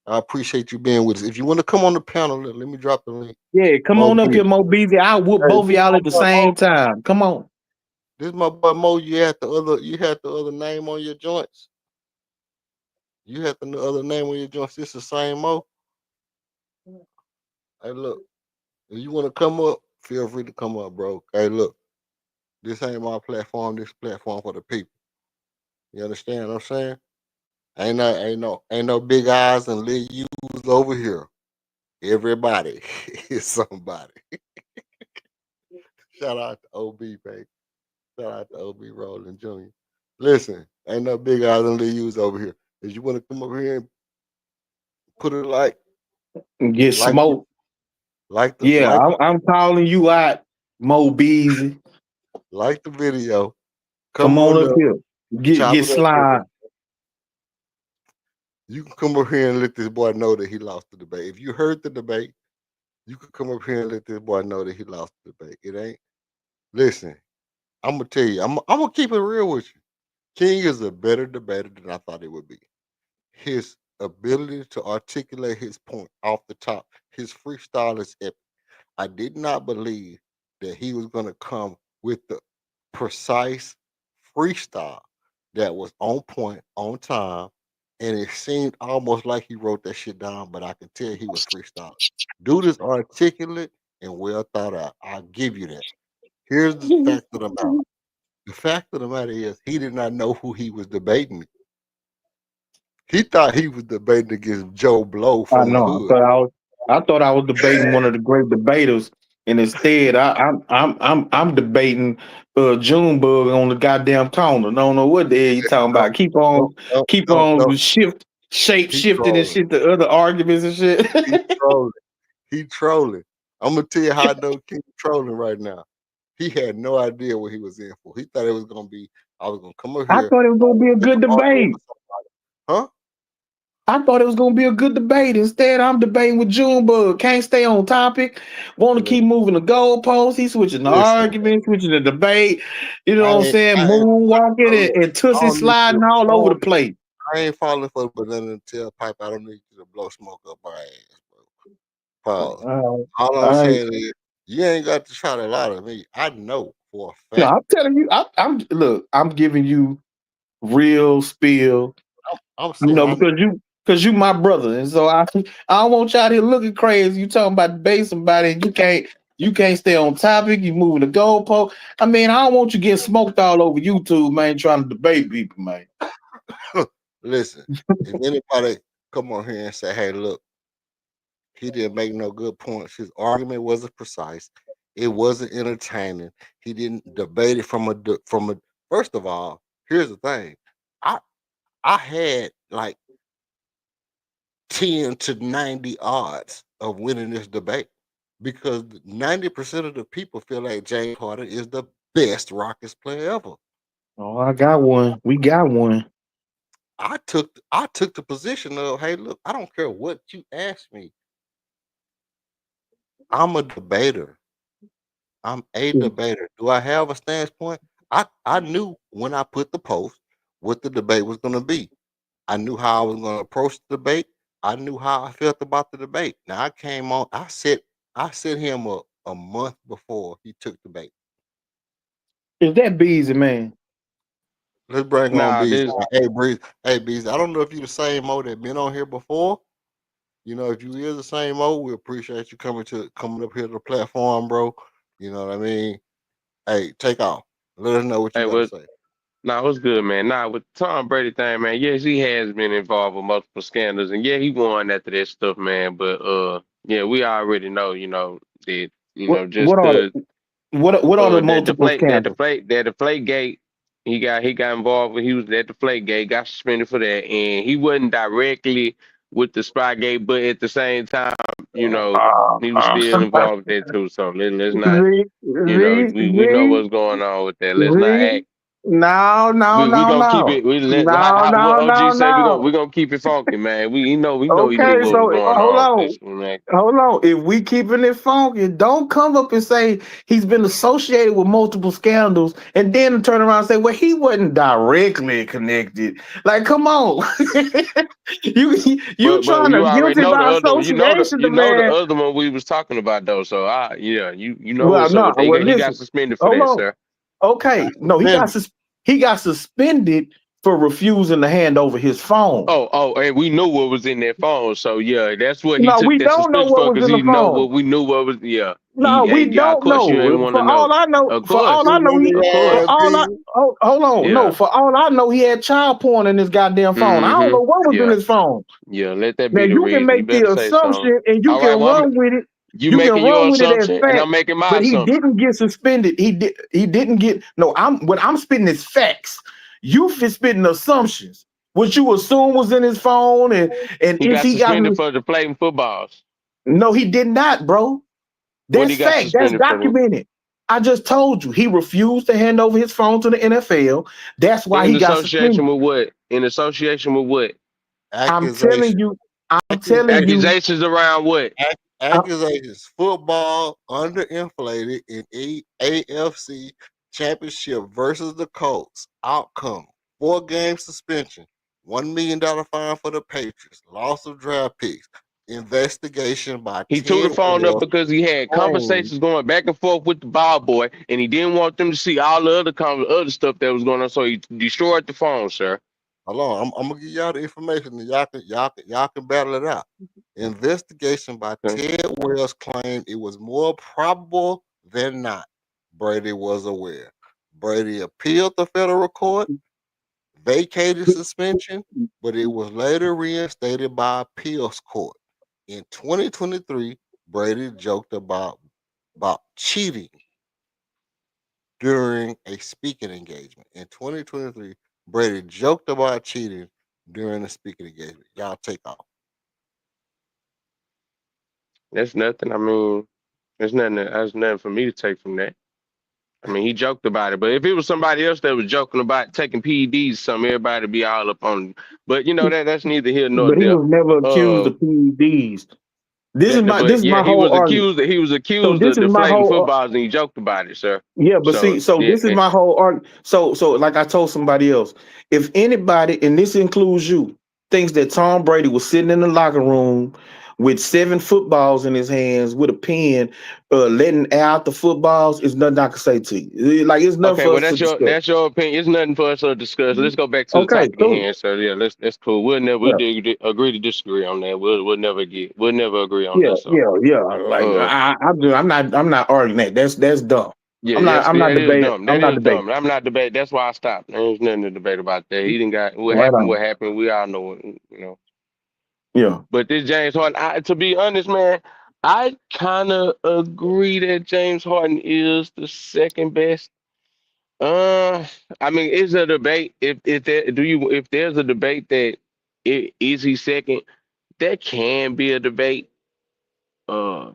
I appreciate you being with us. If you want to come on the panel, let me drop the link. Yeah, come Mo on up Beezy. here, Mo Beezy. I'll whoop Hey, both of this y'all my at the boy Mo. same time. Come on. This my boy Mo. You had the other name on your joints. You had the other name on your joints. This the same Mo. Hey, look. If you want to come up, feel free to come up, bro. Hey, look. This ain't my platform. This platform for the people. You understand what I'm saying? Ain't no big eyes and little U's over here. Everybody is somebody. Shout out to OB, baby. Shout out to OB Rolling Jr. Listen, ain't no big eyes and little U's over here. If you want to come over here and put it Get like smoked. like the Yeah, like I'm calling you out, Mo Beezy. like the video, Come come on on up up, here. chop Get it up with slide. us. You can come over here and let this boy know that he lost the debate. If you heard the debate, you could come up here and let this boy know that he lost the debate. It ain't. Listen, I'm gonna tell you. I'm gonna keep it real with you. King is a better debater than I thought he would be. His ability to articulate his point off the top, his freestyle is epic. I did not believe that he was going to come with the precise freestyle that was on point, on time, and it seemed almost like he wrote that shit down, but I could tell he was freestyling. Dude is articulate and well thought out. I'll give you that. Here's the fact of the matter. The fact of the matter is he did not know who he was debating. He thought he was debating against Joe Blow I from the know. hood. I thought I was debating one of the great debaters, and instead I'm debating Junebug on the goddamn corner. Don't know what the hell you talking No, about. no, no, Keep no, no. on shape He shifting and trolling. shit to other arguments and shit. He trolling. He trolling. I'm gonna tell you how I know King trolling right now. He had no idea what he was in for. He thought it was gonna be. I was gonna come over I here thought it was gonna be a and good argue debate. with somebody. Huh? I thought it was gonna be a good debate. Instead, I'm debating with Junebug. Can't stay on topic. Want to keep Listen, moving the goalposts. He's switching the listen. argument, switching the debate. You know I what I'm ain't. saying? I ain't. Moonwalking Look, and I tussie don't need you. sliding all I over the don't need. place. I ain't falling for the banana tailpipe. I don't need you to blow smoke up my ass, bro. Pause. All All I'm right. saying is you ain't got to try to lie to me. I know for a No, fact. I'm telling you. I'm look. I'm giving you real spill. I'm You saying know I know. because you my brother, and so I don't want y'all here looking crazy. You talking about debate somebody, and you can't stay on topic. You moving the goalpost. I mean, I don't want you getting smoked all over YouTube, man. Trying to debate people, man. Listen, if anybody come on here and say, "Hey, look, he didn't make no good points. His argument wasn't precise. It wasn't entertaining. He didn't debate it from a." First of all, here's the thing. I I had like 10 to 90 odds of winning this debate because 90% of the people feel like James Harden is the best Rockets player ever. Oh, I got one. We got one. I took the position of, hey, look, I don't care what you ask me. I'm a debater. I'm a debater. Do I have a stance point? I knew when I put the post what the debate was going to be. I knew how I was going to approach the debate. I knew how I felt about the debate. Now I came on. I sent him a month before he took the bait. Is that Beezy, man? Let's bring on Nah, Bees. this Hey, Breeze. Hey, Bees. I don't know if you the same Mo that been on here before. You know, if you is the same Mo, we appreciate you coming up here to the platform, bro. You know what I mean? Hey, take off. Let us know what you hey got to what say. nah what's good, man. Nah, with Tom Brady thing, man, yes, he has been involved with multiple scandals and yeah, he won after that stuff, man. But yeah, we already know, that, just What are cause what are the that multiple scandals? deflate gate, he got involved with, he was at the deflate gate, got suspended for that, and he wasn't directly with the spy gate, but at the same time, you know, he was still involved with that too. So let's not, Z, Z, we know Z, what's going on with that. Let's not Z, act. No, no, We no, gonna keep no. it. We let No, what no, OG no, say. no. We gonna keep it funky, man. We knew Okay, what was so going hold on with on. this one, man. Hold on. If we keeping it funky, don't come up and say he's been associated with multiple scandals and then turn around and say, well, he wasn't directly connected. Like, come on. you But trying you to already guilty know the by other. association the You know the man. other one we was talking about though. So you know Well, what's up no, with that. well, He got listen. suspended for Hold that, on. sir. Okay. No, Suspended. he got suspended for refusing to hand over his phone. And we knew what was in that phone. So yeah, that's what he No, took we that don't know suspension what for was because in the he know phone. what we knew what was. Yeah, No, we yeah. Of don't course you ain't know. want to For know. all I know, Of for course, all I know, Remember he of for that, course. all I P? hold on. No, Yeah. for all I know, he had child porn in his goddamn phone. I don't Mm-hmm. know what was in Yeah. his phone. Yeah. Let that Now be the you can reason. You make better the say something. assumption and you All right. can Well, run with it. you You can making your run with it as assumption, and fact, I'm making my but he assumption. didn't get suspended. He didn't get no. What I'm spitting is facts. You spitting assumptions. What you assume was in his phone and He if got he got suspended for the playing footballs. no, he did not, bro. What That's he got fact. That's suspended for them? documented. I just told you he refused to hand over his phone to the NFL. That's why In he got association suspended. with what? In association with what? I'm telling Accusation. you, I'm telling Accusation. you, Accusations around what? uh, Accusations. Football underinflated in AFC Championship versus the Colts. Outcome: 4-game suspension, $1 million fine for the Patriots, loss of draft picks, investigation by He threw the Ted phone up Wells. because he had Home. conversations going back and forth with the ball boy, and he didn't want them to see all the other stuff that was going on. So he destroyed the phone, sir. Hold on, I'm gonna give y'all the information, and y'all can battle it out. Investigation by Okay. Ted Wells claimed it was more probable than not Brady was aware. Brady appealed the federal court, vacated suspension, but it was later reinstated by appeals court. In 2023, Brady joked about cheating during a speaking engagement. In 2023, Brady joked about cheating during a speaking engagement. Y'all take off. That's nothing. I mean, That's nothing for me to take from that. I mean, he joked about it, but if it was somebody else that was joking about taking PEDs, some everybody be all up on. But that's neither here nor but he there. was never accused Uh, of PEDs. This is my but this is yeah, my whole argument. He was So accused this of is my deflating whole footballs, and he joked about it, sir. yeah, but see, So so yeah, this is my whole argument. So like I told somebody else, if anybody, and this includes you, thinks that Tom Brady was sitting in the locker room with 7 footballs in his hands with a pen, letting out the footballs, is nothing I can say to you. Like it's nothing okay, for well us to discuss. that's your opinion. It's nothing for us to discuss. Let's go back to the Okay, topic at cool. hand. So yeah, that's cool. Yeah, Agree to disagree on that. We'll never agree on yeah, that. So yeah, yeah. Like uh I'm not arguing that. That's dumb. yeah, yes, I'm not that is debating. dumb. I'm That not is debating. dumb. I'm not debating. That's why I stopped. There's nothing to debate about that. He didn't got what Right happened. on. What happened? We all know it. Yeah. But this James Harden, to be honest, man, I kind of agree that James Harden is the second best. Uh, I mean, it's a debate. If there's a debate that is he second, that can be a debate.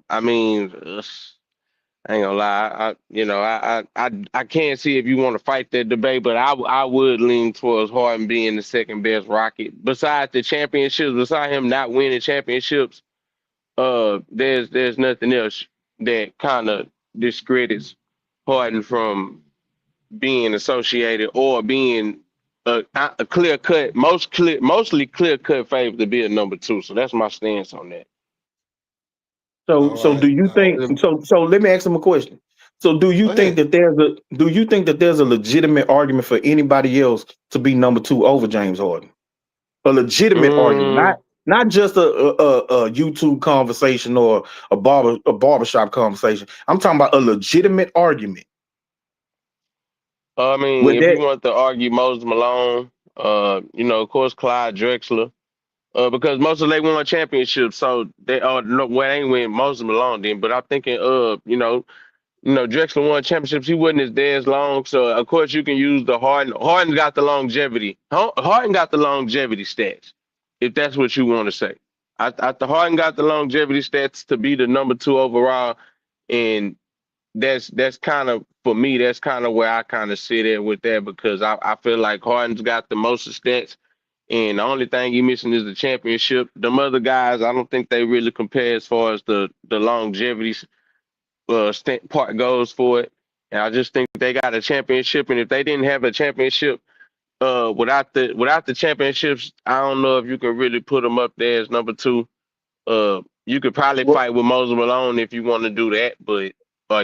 I mean, I ain't gonna lie. I can't see if you want to fight that debate, but I would lean towards Harden being the second best Rocket. Besides the championships, besides him not winning championships, there's nothing else that kind of discredits Harden from being associated or being a clear cut, mostly clear cut favorite to be a number two. So that's my stance on that. All So right. do you think so let me ask him a question. So Go ahead. do you think that there's a legitimate argument for anybody else to be number 2 over James Harden? A legitimate argument, Mm, not just a YouTube conversation or a barbershop conversation. I'm talking about a legitimate argument. I mean, With if that you want to argue Moses Malone, of course Clyde Drexler, because most of they won championships, so they no, well, they ain't win Moses Malone then, but I'm thinking, Drexler won championships. He wasn't as there as long, so of course you can use the Harden. Harden got the longevity. Harden got the longevity stats, if that's what you want to say. The Harden got the longevity stats to be the number two overall, and that's kind of for me, that's kind of where I kind of sit at with that because I feel like Harden's got the most stats, and the only thing he missing is the championship. Them other guys, I don't think they really compare as far as the longevity part goes for it. And I just think they got a championship, and if they didn't have a championship, without the championships, I don't know if you can really put them up there as number two. You could probably Well, fight with Moses Malone if you want to do that, but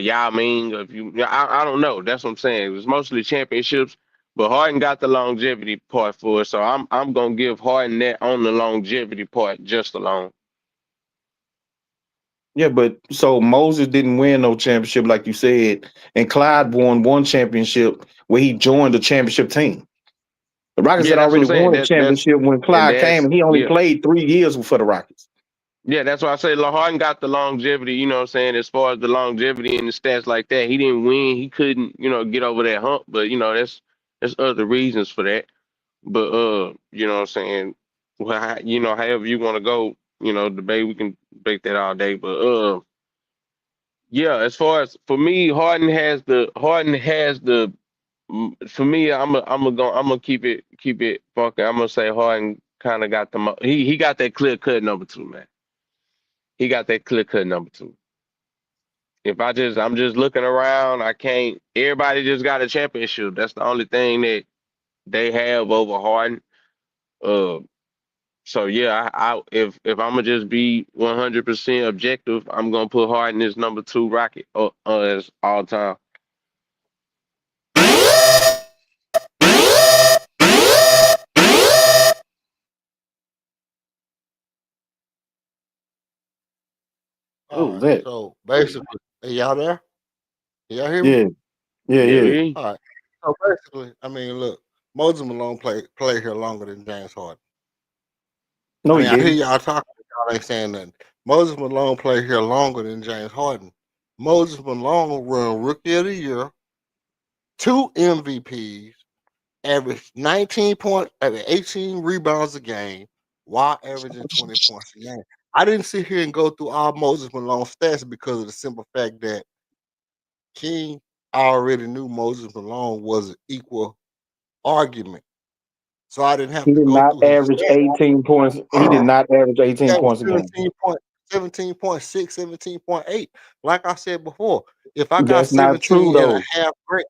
Yao Ming, if you, yeah, I don't know. That's what I'm saying. It was mostly championships, but Harden got the longevity part for it, so I'm gonna give Harden that on the longevity part just alone. yeah, but so Moses didn't win no championship like you said, and Clyde won one championship where he joined the championship team. The Rockets Yeah, had that's what already I'm saying. won the That's championship when and Clyde came, that's and he only yeah. played 3 years for the Rockets. Yeah, that's why I say Harden got the longevity, you know what I'm saying, as far as the longevity and the stats like that. He didn't win. He couldn't, get over that hump, but there's other reasons for that. But you know what I'm saying, well, however you want to go, debate, we can debate that all day. But yeah, as far as for me, Harden has the for me, I'm gonna keep it funky. I'm gonna say Harden kind of got he got that clear cut number two, man. He got that clear cut number two. If I'm just looking around, I can't. Everybody just got a championship. That's the only thing that they have over Harden. Uh, so yeah, if I'm gonna just be 100% objective, I'm gonna put Harden as number two Rocket as all time. What All was right. that? So basically, hey, y'all there? Y'all hear me? Yeah, yeah, Yeah, yeah. we All right. So basically, I mean, look, Moses Malone played here longer than James Harden. No, I he mean, I hear didn't. y'all talking, y'all ain't saying nothing. Moses Malone played here longer than James Harden. Moses Malone run Rookie of the Year, 2 MVPs, averaged 19 points, 18 rebounds a game, while averaging 20 points a game. I didn't sit here and go through all Moses Malone's stats because of the simple fact that King already knew Moses Malone was an equal argument. So I didn't have He to did go not through his average stats. 18 points. He did not average He 18 averaged points a game. 17.6, 17.8. Like I said before, if I got That's not true 17 and a though. half break,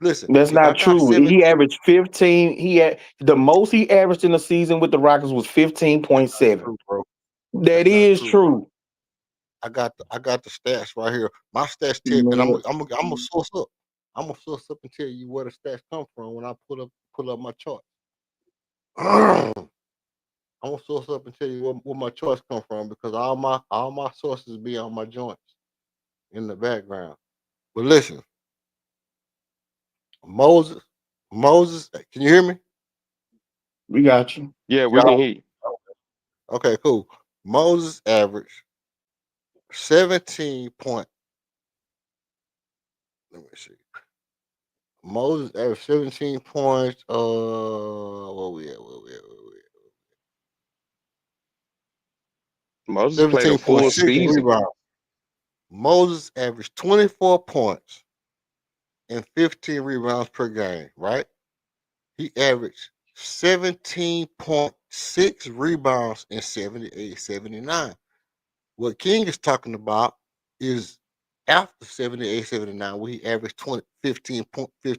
listen, That's if I not got true. 17, He averaged 15. He had the most he averaged in the season with the Rockets was that's not 15.7. true, bro. That That's not is true, bro. true. I got the stats right here. My stats You tip, know and I'm what? I'm I'm gonna source up. I'm gonna source up and tell you where the stats come from when I pull up my chart. I'm gonna source up and tell you where my charts come from because all my sources be on my joints in the background. But listen, Moses, Moses, can you hear me? We got you. yeah, we Yeah. can hear you. Okay, cool. Moses averaged 17 point. Let me see. Moses averaged 17 points. Where we at? Where we at? Where we at? Moses played a full 17.6 season. rebounds. Moses averaged 24 points and 15 rebounds per game, right? He averaged 17.6 rebounds in 78, 79. What King is talking about is after 78, 79, where he averaged 15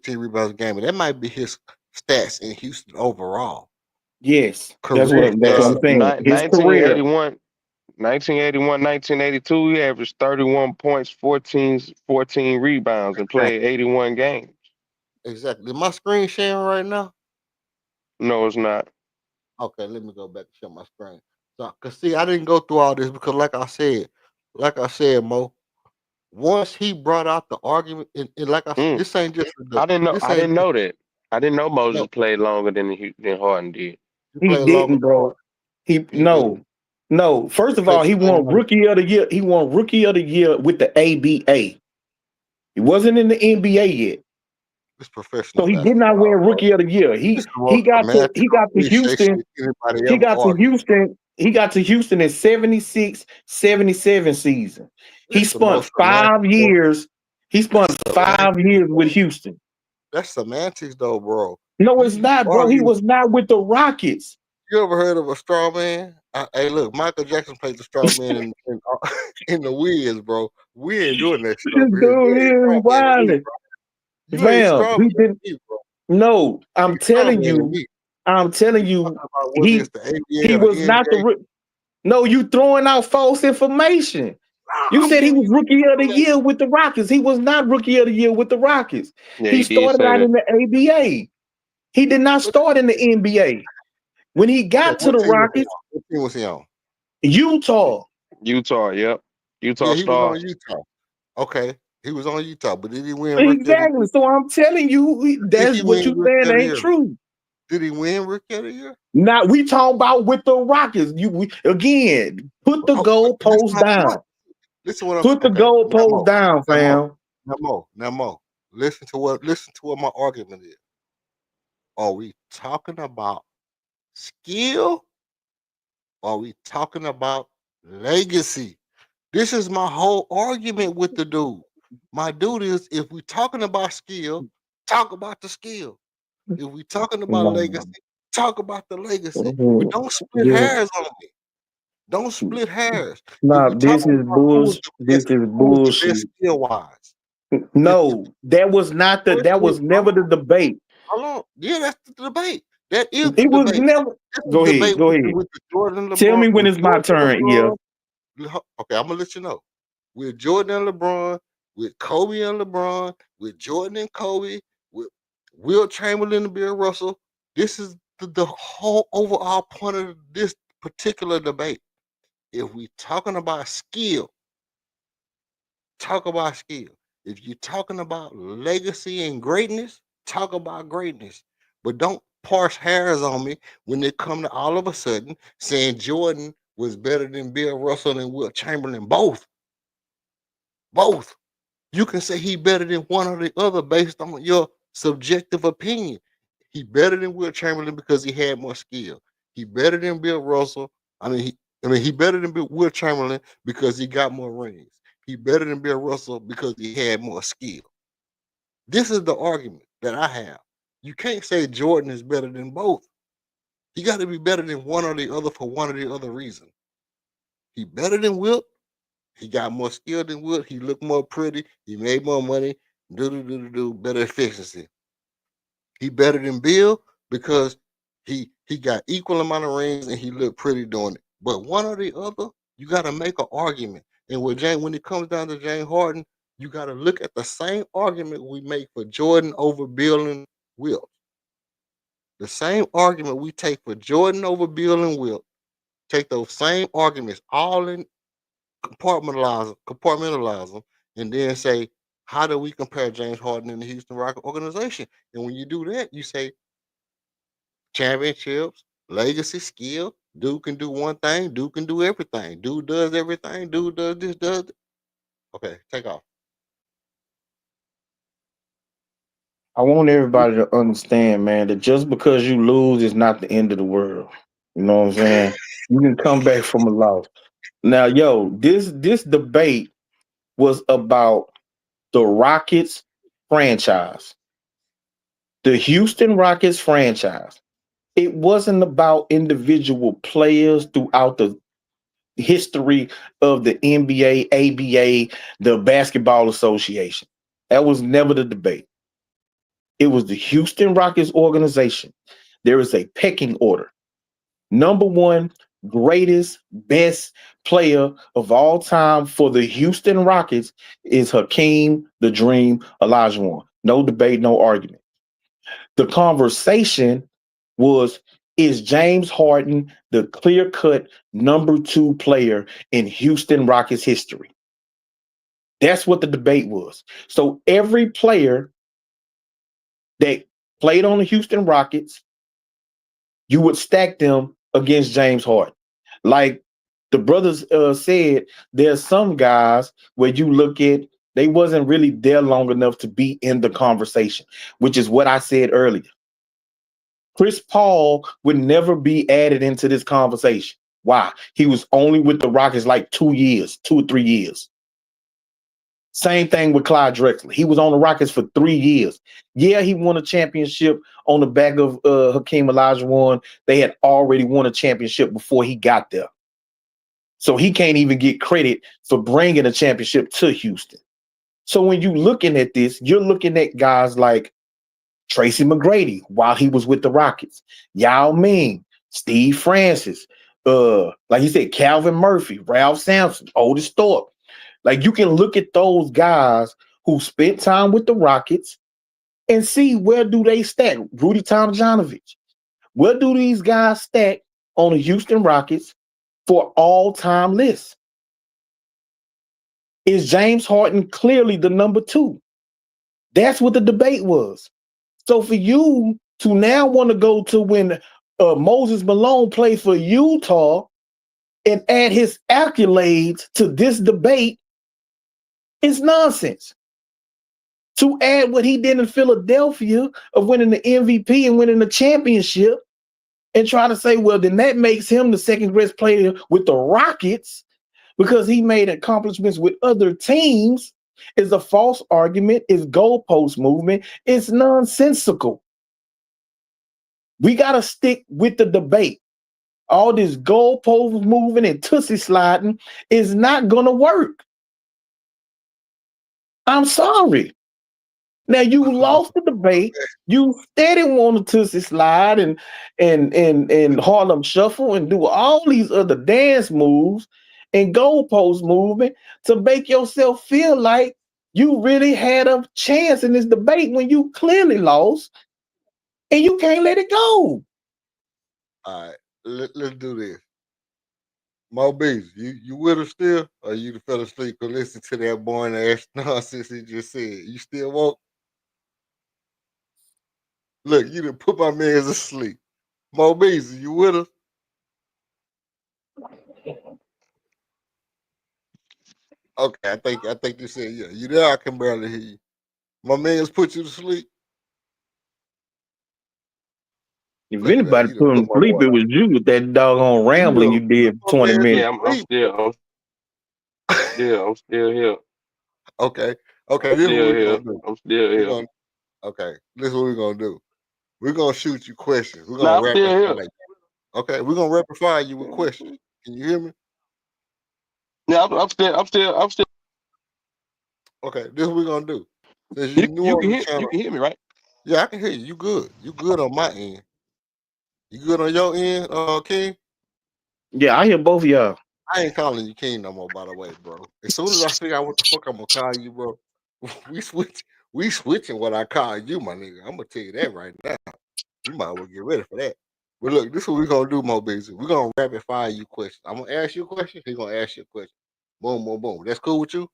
rebounds a game. And that might be his stats in Houston overall. Yes, Career that's what stats. I'm saying. His career. 1981, 1981, 1982, he averaged 31 points, 14 rebounds, and played 81 games. Exactly. Is my screen sharing right now? No, it's not. Okay, let me go back and share my screen. So, cause see, I didn't go through all this because, like I said, Mo, once he brought out the argument, and like I said, Mm, this ain't just the, I didn't know. this I ain't didn't just know that. I didn't know no. Moses played longer than Harden did. He He played longer didn't, than Harden. bro. He He did. no. He First of played all, the he same won amount of rookie of the year. He won rookie of the year with the ABA. He wasn't in the NBA yet. this professional So he did not basketball, win bro. rookie of the year. This is the most He romantic got to cliche Houston. shit anybody He ever got to argued. Houston. He got to Houston in 76, 77 season. He This is the spent most romantic. 5 years. He spent That's 5 years with Houston. That's semantics, though, bro. No, it's You not, bro. He argue. was not with the Rockets. You ever heard of a straw man? Hey, look, Michael Jackson played the straw man in the Wiz, bro. We ain't doing that shit This over here. You dude ain't here straw is man me, wild. bro. You ain't Fam, straw he man didn't. me, bro. No, You straw man me. I'm telling You talking you, about whether he it's the ABA he or the was not NBA? no, you throwing out false information. You I'm said he giving was you rookie of the information. year with the Rockets. He was not rookie of the year with the Rockets. Yeah, He he did started say out that. in the ABA. He did not But start in the NBA. When he okay, got to what the team was he Rockets, on? What team was he on? Utah. Utah, yep. Utah Yeah, he was on Stars. Utah. Okay, he was on Utah, but did he win Rookie of the Exactly. Year? So I'm telling you, Did that's he what win you Rookie saying of the ain't Year? true. Did he win Rookie of the Year? Now we talking about with the Rockets. Again, put the Oh, that's goalpost my point. down. Listen what I'm Put the okay. goalpost down, Now Mo, fam. now Mo. Listen to what my argument is. Are we talking about skill? Or are we talking about legacy? This is my whole argument with the dude. My dude is if we talking about skill, talk about the skill. If we talking about No. legacy, talk about the legacy. But Mhm. don't split Yeah. hairs on me. Don't split hairs. If Nah, we this talking is about This is who was the best bullshit. skill wise, if No, that was not the. That was hold never the on, debate. hold on. Yeah, that's the debate. That is the It was debate. never. This is Go the ahead. debate Go ahead. with the Jordan and Tell LeBron, me when with it's my Jordan and turn, yeah. LeBron. Okay, I'm gonna let you know. With Jordan and LeBron, with Kobe and LeBron, with Jordan and Kobe, with Will Chamberlain and Bill Russell. This is the whole overall point of this particular debate. If we talking about skill, talk about skill. If you're talking about legacy and greatness, talk about greatness. But don't parse hairs on me when they come to all of a sudden saying Jordan was better than Bill Russell and Will Chamberlain. Both. You can say he better than one or the other based on your subjective opinion. He better than Will Chamberlain because he had more skill. He better than Bill Russell. He better than Will Chamberlain because he got more rings. He better than Bill Russell because he had more skill. This is the argument that I have. You can't say Jordan is better than both. He got to be better than one or the other for one or the other reason. He better than Wilt. He got more skill than Wilt. He looked more pretty. He made more money. Better efficiency. He better than Bill because he got equal amount of rings and he looked pretty doing it. But one or the other, you got to make an argument. And when it comes down to James Harden, you got to look at the same argument we make for Jordan over Bill and Wilt. The same argument we take for Jordan over Bill and Wilt. Take those same arguments all in compartmentalize them, and then say, how do we compare James Harden and the Houston Rockets organization? And when you do that, you say championships, legacy, skill. Dude can do one thing. Dude can do everything. Dude does everything. Dude does this, does it. Okay, take off. I want everybody to understand, man, that just because you lose is not the end of the world. You know what I'm saying? You can come back from a loss. Now, yo, this debate was about the Rockets franchise, the Houston Rockets franchise. It wasn't about individual players throughout the history of the NBA, ABA, the Basketball Association. That was never the debate. It was the Houston Rockets organization. There is a pecking order. Number one, greatest, best player of all time for the Houston Rockets is Hakeem the Dream Olajuwon. No debate, no argument. The conversation was, is James Harden the clear-cut number two player in Houston Rockets history? That's what the debate was. So every player that played on the Houston Rockets, you would stack them against James Harden. Like the brothers said, there's some guys where you look at, they wasn't really there long enough to be in the conversation, which is what I said earlier. Chris Paul would never be added into this conversation. Why? He was only with the Rockets like 2 years, 2 or 3 years. Same thing with Clyde Drexler. He was on the Rockets for 3 years. Yeah, he won a championship on the back of Hakeem Olajuwon. They had already won a championship before he got there. So he can't even get credit for bringing a championship to Houston. So when you're looking at this, you're looking at guys like Tracy McGrady while he was with the Rockets, Yao Ming, Steve Francis, like you said, Calvin Murphy, Ralph Sampson, Otis Thorpe. Like you can look at those guys who spent time with the Rockets and see where do they stack. Rudy Tomjanovich. Where do these guys stack on the Houston Rockets for all-time lists? Is James Harden clearly the number 2? That's what the debate was. So for you to now want to go to when Moses Malone played for Utah and add his accolades to this debate is nonsense. To add what he did in Philadelphia of winning the MVP and winning the championship and try to say, well, then that makes him the second greatest player with the Rockets because he made accomplishments with other teams is a false argument, is goalpost movement, it's nonsensical. We got to stick with the debate. All this goalpost moving and tussie sliding is not going to work. I'm sorry. Now you lost the debate. You steady want to tussie slide and Harlem shuffle and do all these other dance moves and goalpost movement to make yourself feel like you really had a chance in this debate when you clearly lost and you can't let it go. All right, let's do this. Mo Bees, you with us still? Or you fell asleep to listen to that boring ass nonsense he just said? You still woke? Look, you done put my man's asleep. Mo Bees, you with us? Okay, I think you said yeah. You there? I can barely hear you. My man's put you to sleep. If Look at that. anybody You done put him put to my sleep, boy. it was you with that doggone You rambling done you did put for my 20 man minutes. Yeah, I'm to still here. sleep. Okay. Okay, I'm this is what still we're here. gonna do. I'm still We're here. gonna okay, this is what we're gonna do. We're gonna shoot you questions. We're No, gonna I'm rapid still here. fire you. Okay, we're gonna rapid fire you with questions. Can you hear me? Yeah, I'm still. Okay, this is what we're gonna do. Since you new You on can the hear. You channel, can hear me, right? yeah, I can hear you. You good. You good on my end. You good on your end, King? Yeah, I hear both of y'all. I ain't calling you King no more, by the way, bro. As soon as I figure out what the fuck I'm gonna call you, bro, we switch. We switching what I call you, my nigga. I'm gonna tell you that right now. You might well get ready for that. But look, this is what we're gonna do, Mo Busy. We're gonna rapid fire you questions. I'm gonna ask you a question. He's gonna ask you a question. Boom, boom, boom. That's cool with you?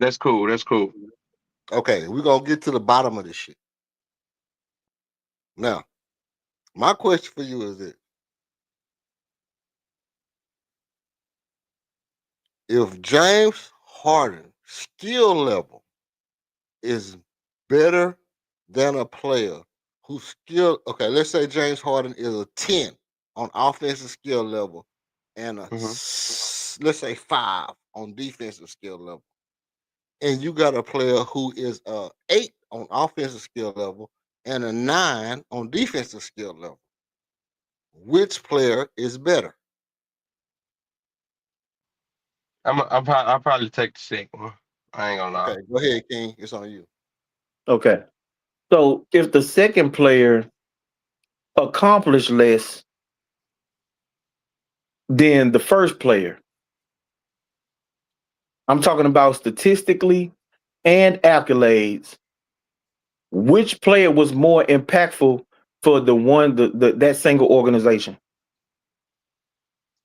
That's cool. That's cool. Okay, we're gonna get to the bottom of this shit. Now, my question for you is this: if James Harden skill level is better than a player who skill, okay, let's say James Harden is a 10 on offensive skill level and Hmm. let's say 5 on defensive skill level. And you got a player who is a 8 on offensive skill level and a 9 on defensive skill level. Which player is better? I'll probably take the second one. I ain't gonna lie. Okay, go ahead, King. It's on you. Okay. So if the second player accomplished less than the first player, I'm talking about statistically and accolades, which player was more impactful for that single organization?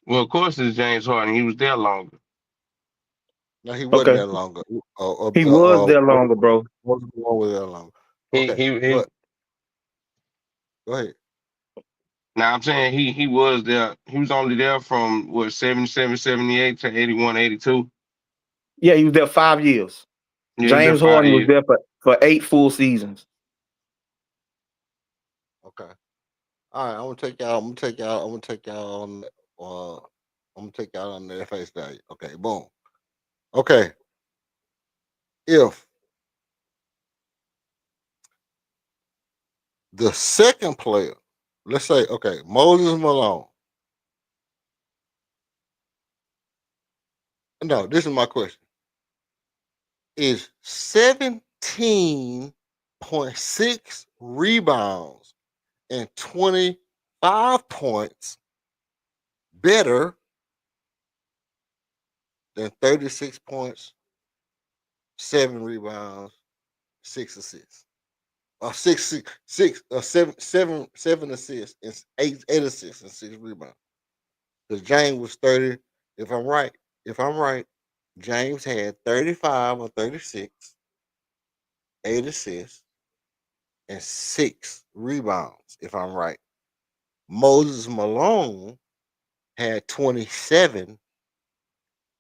Well, of course, it's James Harden. He was there longer. No, he wasn't Okay. that longer. He was there longer, bro. Wasn't the one with that longer. He Okay, he he. but go ahead. Now I'm saying he was there. He was only there from what 77, 78 to 81, 82. Yeah, he was there 5 years. Yeah, he was there James five Harden was years. there for 8 full seasons. Okay. All right, I'm gonna take y'all. I'm gonna take y'all. I'm gonna take y'all on. Uh, I'm gonna take y'all on their face value. Okay, boom. Okay. if the second player, let's say, okay, Moses Malone. No, this is my question. Is 17.6 rebounds and 25 points better than 36 points, 7 rebounds, 6 assists? Or seven assists and eight assists and 6 rebounds. Because James was 30. If I'm right, James had 35 or 36, 8 assists, and 6 rebounds, if I'm right. Moses Malone had 27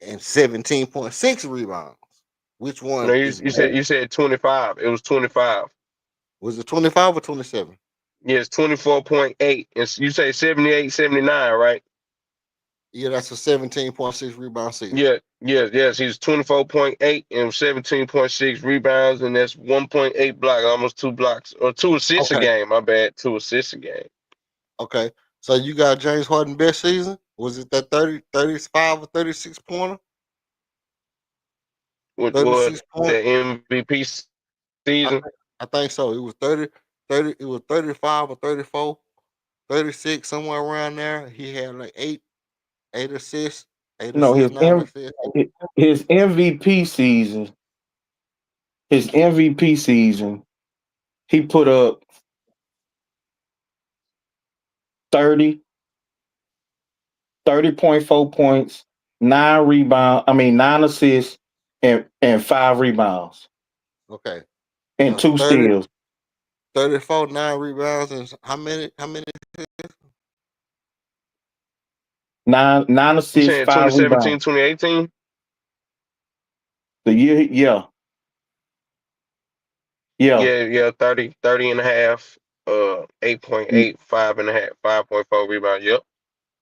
and 17.6 rebounds. Which No, one you, is you said better? you said 25. It was 25. Was it 25 or 27? Yes, 24.8. And you say 78, 79, right? Yeah, that's a 17.6 rebound season. Yeah, yes. He's 24.8 and 17.6 rebounds, and that's 1.8 blocks, almost 2 blocks, or 2 assists a Okay. game. My bad, 2 assists a game. Okay. So you got James Harden best season? Was it that 30, 35 or 36 pointer? With what 36 the point? MVP I season? think, I think so. It was 30, it was 35 or 34, 36, somewhere around there. He had like eight assists, No, nine assists. his MVP season, his MVP season, he put up 30, 30.4 points, 9 assists, and 5 rebounds, Okay. and So 2 steals. 34, 9 rebounds, and how many? 9 You assists, saying 5 rebounds. 2017, 2018? The year, yeah, yeah. Yeah, 30 and a half, 8.8, 5.5, 5.4 rebounds. Yep.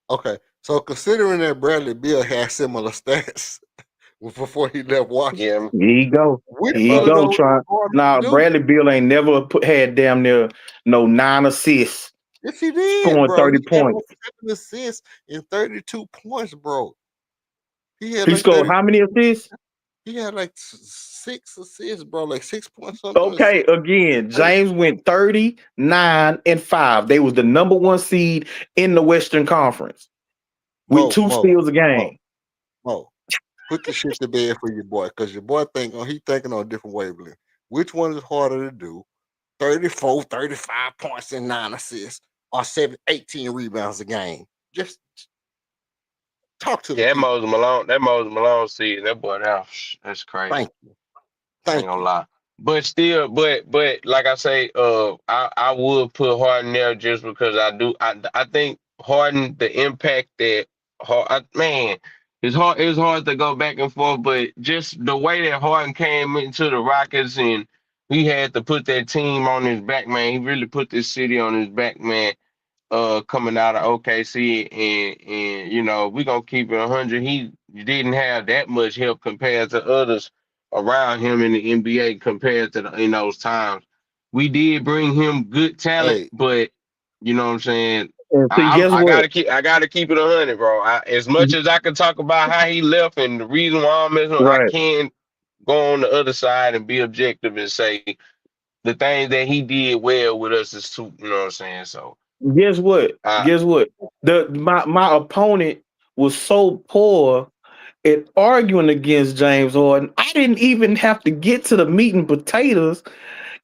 Okay. So considering that Bradley Beal had similar stats before he left Yeah, Washington, Here you go. which Here you one of uh, go. those Trying. is harder to Now, do? Bradley Beal ain't never had damn near no 9 assists, Yes, he did, scoring bro. 30 He had points. like 7 assists and 32 points, bro. He had He like scored 30. how many assists? He had like 6 assists, bro. Like 6 points something Okay, assists. again, James went 39-5. They was the number 1 seed in the Western Conference with Mo, 2 Mo, steals a Mo, game. Mo. Put the shit to bed for your boy, because your boy he thinking on a different wavelength. Which one is harder to do? 34, 35 points and 9 assists, or 18 rebounds a game. Just talk to the yeah, people. That Moses Malone season, that boy, that's crazy. Thank you. I ain't Thank gonna you. lie. But still, but like I say, I would put Harden there just because I think Harden, the impact that man, it's hard to go back and forth, but just the way that Harden came into the Rockets and he had to put that team on his back, man. He really put this city on his back, man, coming out of OKC, and we gonna keep it 100. He didn't have that much help compared to others around him in the NBA compared to in those times. We did bring him good talent, Hey, but you know what I'm saying. And see, guess I what? gotta keep it 100, bro. As much as I can talk about how he left and the reason why I'm missing, I Right. can go on the other side and be objective and say the things that he did well with us is too. You know what I'm saying? So. Guess what? I, Guess what? My opponent was so poor at arguing against James Harden. I didn't even have to get to the meat and potatoes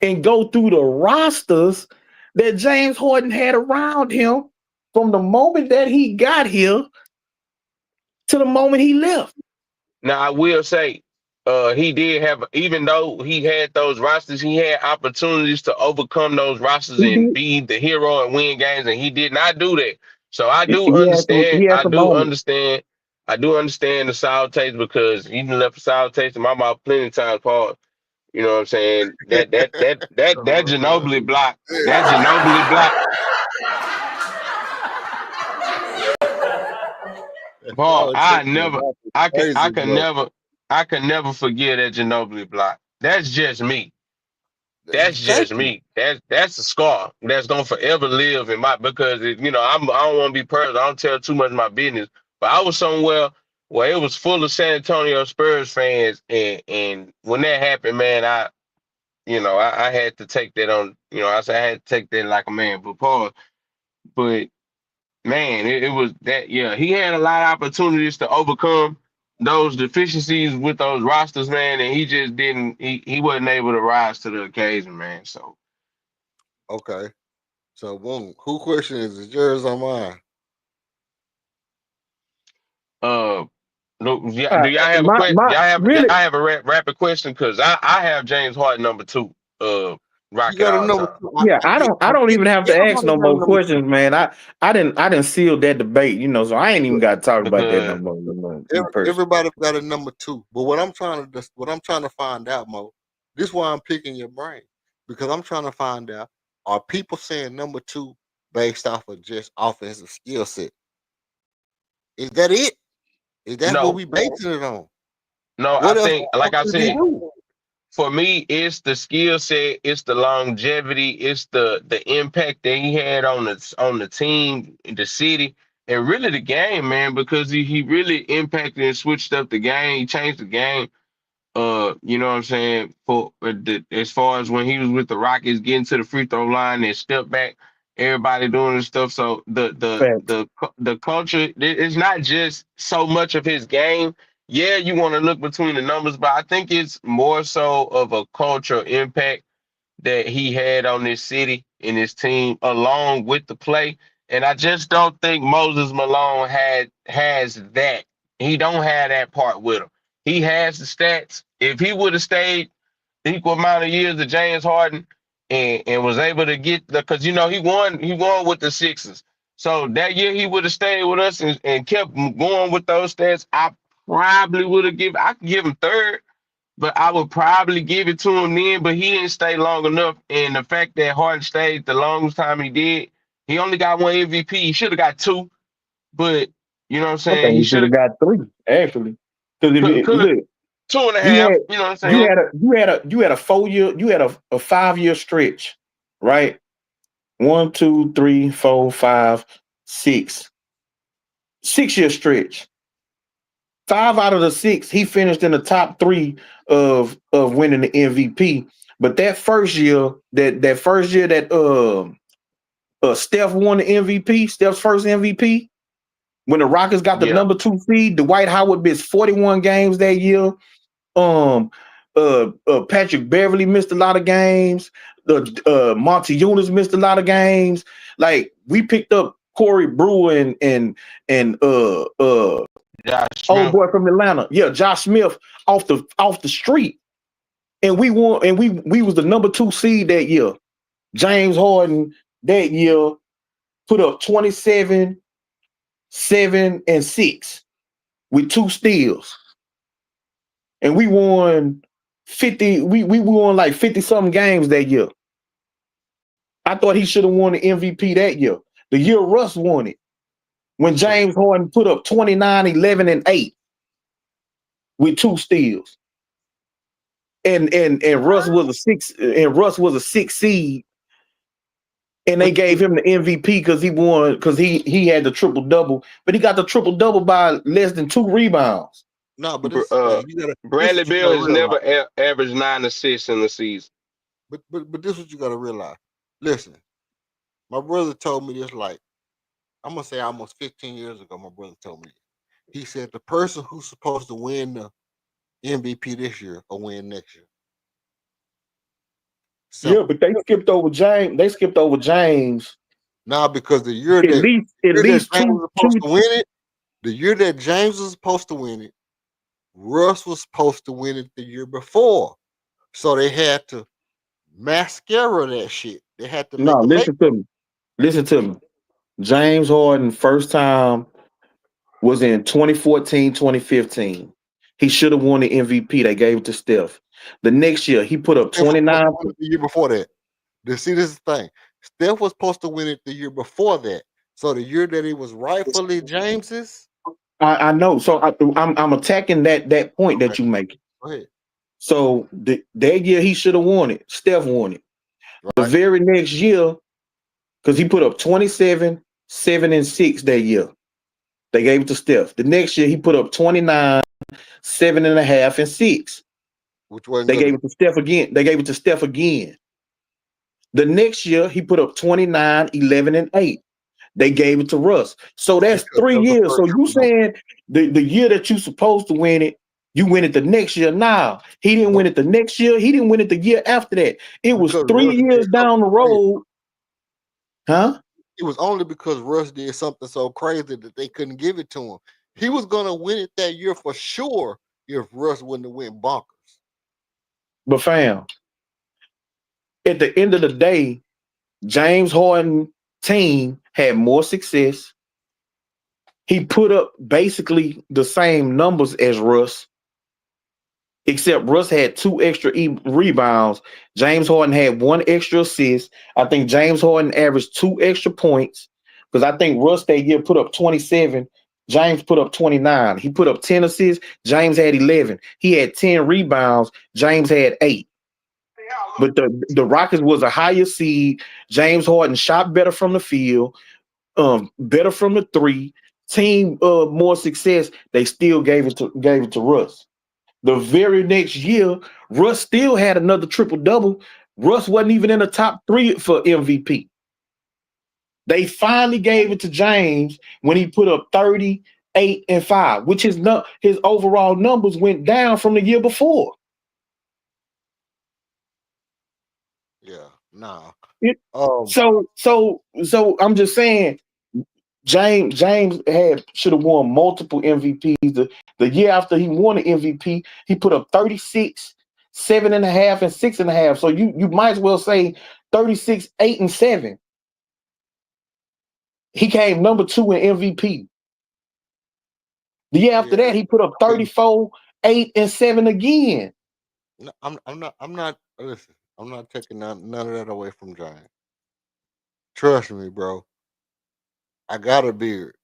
and go through the rosters that James Harden had around him from the moment that he got here to the moment he left. Now I will say, he did have, even though he had those rosters, he had opportunities to overcome those rosters He and did. be the hero and win games, and he did not do that. So I He do had some. understand. He had some moments. I do understand the sour taste because he done left a sour taste in my mouth plenty of times, Paul. You know what I'm saying? That Ginobili block, that Ginobili block, Paul. y'all are taking it up I crazy, can bro. never, I can never forget that Ginobili block. That's just me. That's Thank just you. me. That's a scar that's gonna forever live in my because I don't want to be personal. I don't tell too much of my business. But I was somewhere where it was full of San Antonio Spurs fans, and when that happened, man, I had to take that on. I said I had to take that like a man. But pause. But man, it was that. Yeah, he had a lot of opportunities to overcome those deficiencies with those rosters, man, and he just didn't. He wasn't able to rise to the occasion, man. So. Okay. So boom. Who question is it? Yours or mine? Uh, do y'all have a question? My Y'all really, have a rapid question? Cause I have James Harden number 2. You Rocket got a all number time. two. yeah, I I don't get even it. have to ask Everybody no got a more number two. questions, man. I didn't seal that debate, so I ain't even got to talk about that no Because more. In person. Everybody got a number two. But what I'm trying to find out, Mo, this is why I'm picking your brain. Because I'm trying to find out, are people saying number two based off of just offensive skill set? Is that it? Is that what no, we basing it on? no, I What else think like I does he said, do? for me, it's the skill set, it's the longevity, it's the impact that he had on the team, the city, and really the game, man. Because he really impacted and switched up the game. He changed the game. You know what I'm saying? As far as when he was with the Rockets, getting to the free throw line and step back, everybody doing this stuff. So Facts. the culture, it's not just so much of his game. Yeah, you want to look between the numbers, but I think it's more so of a cultural impact that he had on this city and his team along with the play. And I just don't think Moses Malone has that. He don't have that part with him. He has the stats. If he would have stayed equal amount of years to James Harden and was able to get the because he won with the Sixers. So that year he would have stayed with us and kept going with those stats. I could give him third, but I would probably give it to him then, but he didn't stay long enough. And the fact that Harden stayed the longest time he did, he only got one MVP. He should have got two, but you know what I'm I saying? think He he should should have got three actually. Because if have you could have look, two and a you half, had you know what I'm saying? you had a 4 year, you had a 5 year stretch, right? 1, 2, 3, 4, 5, 6 year stretch. 5 out of the 6, he finished in the top three of winning the MVP. But that first year, that Steph won the MVP, Steph's first MVP, when the Rockets got the Yeah. number 2 seed, Dwight Howard missed 41 games that year. Um, Patrick Beverly missed a lot of games. Monty Eunice missed a lot of games. Like we picked up Corey Brewer and Josh old Smith. boy from Atlanta, yeah, Josh Smith off the street, and we won, and we was the number 2 seed that year. James Harden that year put up 27, 7, and 6 with 2 steals, and we won 50. We won like 50 something games that year. I thought he should have won the MVP that year. The year Russ won it, when So James Harden put up 29, 11, and 8 with 2 steals. And Russ was a 6 seed, and they but gave him the MVP because he won, because he had the triple double, but he got the triple double by less than 2 rebounds. no, but Br- this is the Uh, thing. You gotta this Bradley what you Beal gotta has never realize. averaged 9 assists in the season. But this what you gotta realize. Listen, my brother told me this like I'm gonna say almost 15 years ago. My brother told me this. He said the person who's supposed to win the MVP this year or win next year. Yeah, Simple. but they skipped over James. They skipped over James Now because at least the at year that least James two was supposed two. to win it, the year that James was supposed to win it, Russ was supposed to win it the year before. So they had to mascara that shit. They had to No, make a listen makeup. to me. Listen to me. James Harden first time was in 2014, 2015. He should have won the MVP. They gave it to Steph. The next year, he put up Steph was supposed 29. to win it the year before that. See, this is the thing. Steph was supposed to win it the year before that. So the year that it was rightfully James's. I know. So I'm attacking that point Okay, that you make. go ahead. So that year he should have won it. Steph won it. The right? very next year, because he put up 27, 7, and 6 that year. They gave it to Steph. The next year he put up 29, 7.5, and 6. Which wasn't They good gave enough it to Steph again. They gave it to Steph again. The next year he put up 29, 11, and 8. They gave it to Russ. So that's because three that was the years. first So you triple double. saying the year that you supposed to win it, you win it the next year. Now he didn't No, win it the next year. He didn't win it the year after that. It was because three Russ did years something down the crazy. road, huh? It was only because Russ did something so crazy that they couldn't give it to him. He was gonna win it that year for sure if Russ wouldn't have went bonkers. But fam, at the end of the day, James Harden team had more success. He put up basically the same numbers as Russ, except Russ had two extra rebounds. James Harden had one extra assist. I think James Harden averaged two extra points because I think Russ that year put up 27. James put up 29. He put up 10 assists. James had 11. He had 10 rebounds. James had 8. But the Rockets was a higher seed. James Harden shot better from the field, better from the three. Team more success. They still gave it to Russ. The very next year, Russ still had another triple double. Russ wasn't even in the top 3 for MVP. They finally gave it to James when he put up 38 and 5, which his overall numbers went down from the year before. Yeah, nah. It- Um, so I'm just saying James had should have won multiple MVPs. The year after he won the MVP, he put up 36, 7.5, and 6.5. So you might as well say 36, 8, and 7. He came number 2 in MVP. The year after yeah. that, he put up I mean, 34, 8, and 7 again. no, I'm not. Listen, I'm not taking none of that away from Giant. Trust me, bro. I got a beard.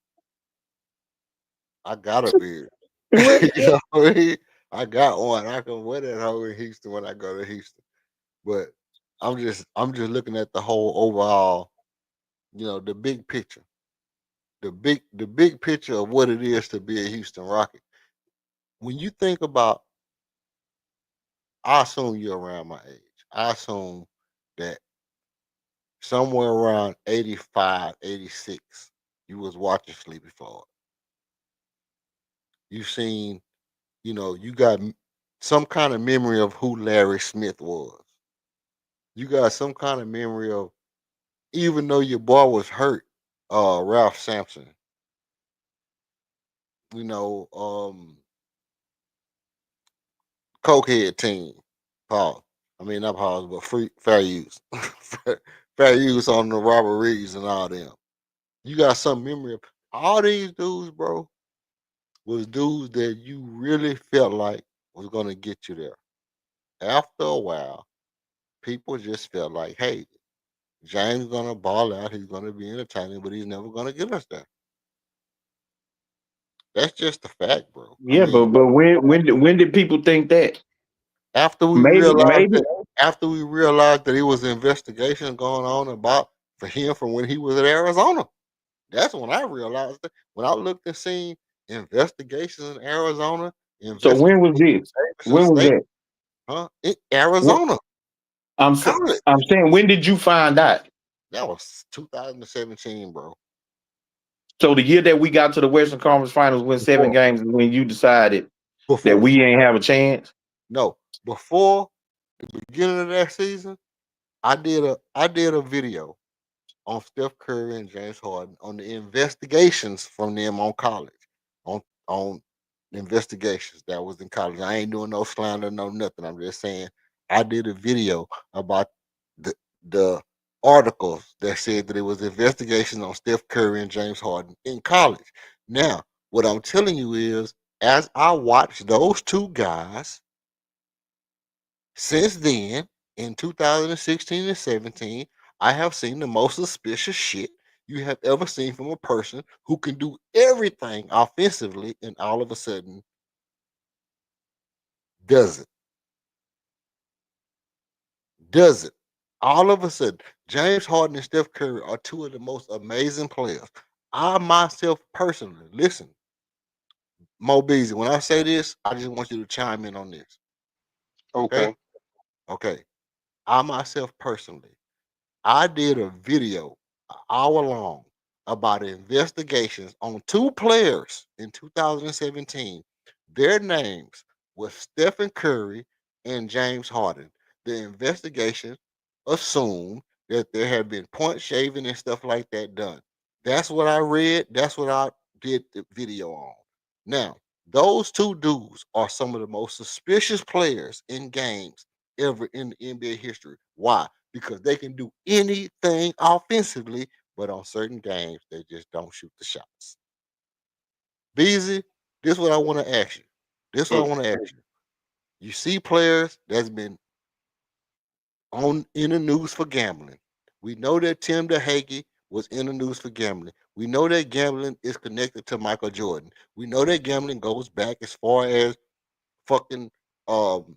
I got a beard. What? You know what I mean? I got one. I can wear that hoe in Houston when I go to Houston. But I'm just looking at the whole overall, the big picture. The big picture of what it is to be a Houston Rocket. When you think about, I assume you're around my age. I assume that somewhere around 85, 86, you was watching Sleepy Forward. You seen, you got some kind of memory of who Larry Smith was. You got some kind of memory of, even though your boy was hurt, Ralph Sampson, you know, cokehead team, pause. I mean not pause, but fair use. fair use on the Robert Reeves and all them. You got some memory of all these dudes, bro, was dudes that you really felt like was gonna get you there. After a while, people just felt like, hey, James gonna ball out, he's gonna be entertaining, but he's never gonna get us there. That's just a fact, bro. I Yeah, but mean, but when did people think that? after we Maybe realized maybe that after we realized that it was an investigation going on about for him from when he was at Arizona. That's when I realized that. When I looked and seen investigations in Arizona, so. When was investigations this? in Davidson When was State, that? huh? In When, Arizona I'm sa- college. I'm saying, when did you find out? That was 2017, bro. So the year that we got to the Western Conference Finals, win 7 games, is when you decided that Before, we ain't have a chance. no, before the beginning of that season, I did a video on Steph Curry and James Harden on the investigations from them on college, on the investigations that was in college. I ain't doing no slander, no nothing. I'm just saying I did a video about the the articles that said that it was investigations on Steph Curry and James Harden in college. Now, what I'm telling you is, as I watched those two guys since then, in 2016 and 17, I have seen the most suspicious shit you have ever seen from a person who can do everything offensively and all of a sudden doesn't. Does it? All of a sudden, James Harden and Steph Curry are two of the most amazing players. I myself personally, listen, Mo Beasley, when I say this, I just want you to chime in on this. Okay? Okay. Okay. I myself personally, I did a video an hour long about investigations on two players in 2017. Their names was Stephen Curry and James Harden. The investigation assumed that there had been point shaving and stuff like that done. That's what I read. That's what I did the video on. Now, those two dudes are some of the most suspicious players in games ever in the NBA history. Why? Because they can do anything offensively, but on certain games, they just don't shoot the shots. Beezy, this is what I want to ask you. This is what I Mm. want to ask you. You see players that's been on in the news for gambling. We know that Tim DeHage was in the news for gambling. We know that gambling is connected to Michael Jordan. We know that gambling goes back as far as fucking um,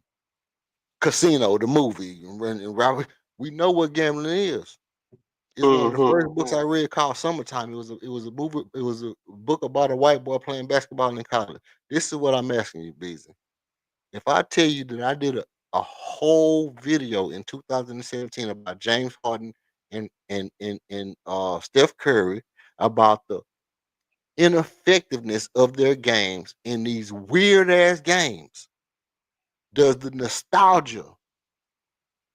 Casino, the movie, and Robert. We know what gambling is. It's one of the Mm-hmm. first books I read called Summertime. It was a movie. It was a book about a white boy playing basketball in college. This is what I'm asking you, Beezy. If I tell you that I did a whole video in 2017 about James Harden and Steph Curry about the ineffectiveness of their games in these weird ass games, does the nostalgia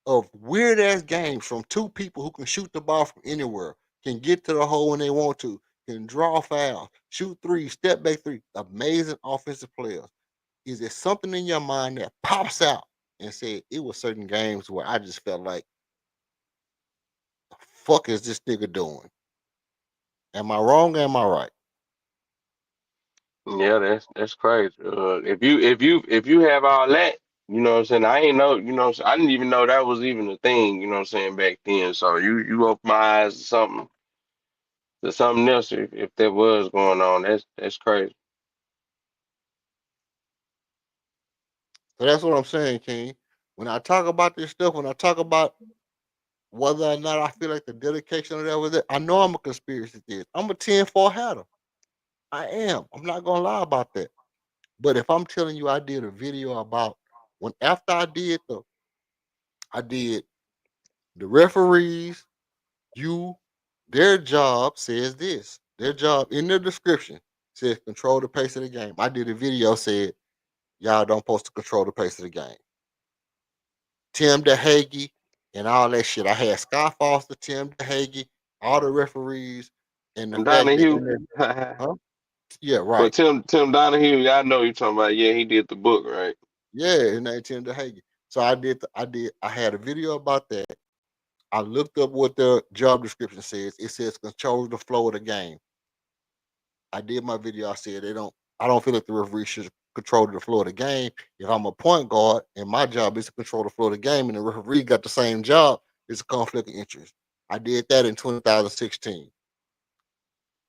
of weird ass games from two people who can shoot the ball from anywhere, can get to the hole when they want to, can draw fouls, shoot three, step back three, amazing offensive players. Is there something in your mind that pops out and say it was certain games where I just felt like, the fuck is this nigga doing? Am I wrong? Or am I right? Yeah, that's crazy. If you have all that, you know what I'm saying? I ain't know, you know what I'm saying? I didn't even know that was even a thing, you know what I'm saying, back then. So you opened my eyes to something else if that was going on. That's crazy. So that's what I'm saying, King. When I talk about this stuff, when I talk about whether or not I feel like the dedication of that was it, I know I'm a conspiracy theorist. I'm a 10-4 hatter. I am. I'm not gonna lie about that. But if I'm telling you I did a video about when after I did the referees, you their job says this. Their job in the description says control the pace of the game. I did a video said y'all don't supposed to control the pace of the game. Tim DeHage and all that shit. I had Scott Foster, Tim DeHage, all the referees, and the And fact that Donahue, in there, huh? Yeah, but right. Tim Donahue, I know you're talking about. Yeah, he did the book, right? Yeah, and that Tim DeHage. So I had a video about that. I looked up what the job description says. It says control the flow of the game. I did my video. I said they don't. I don't feel like the referee should control the flow of the game. If I'm a point guard and my job is to control the flow of the game, and the referee got the same job, it's a conflict of interest. I did that in 2016.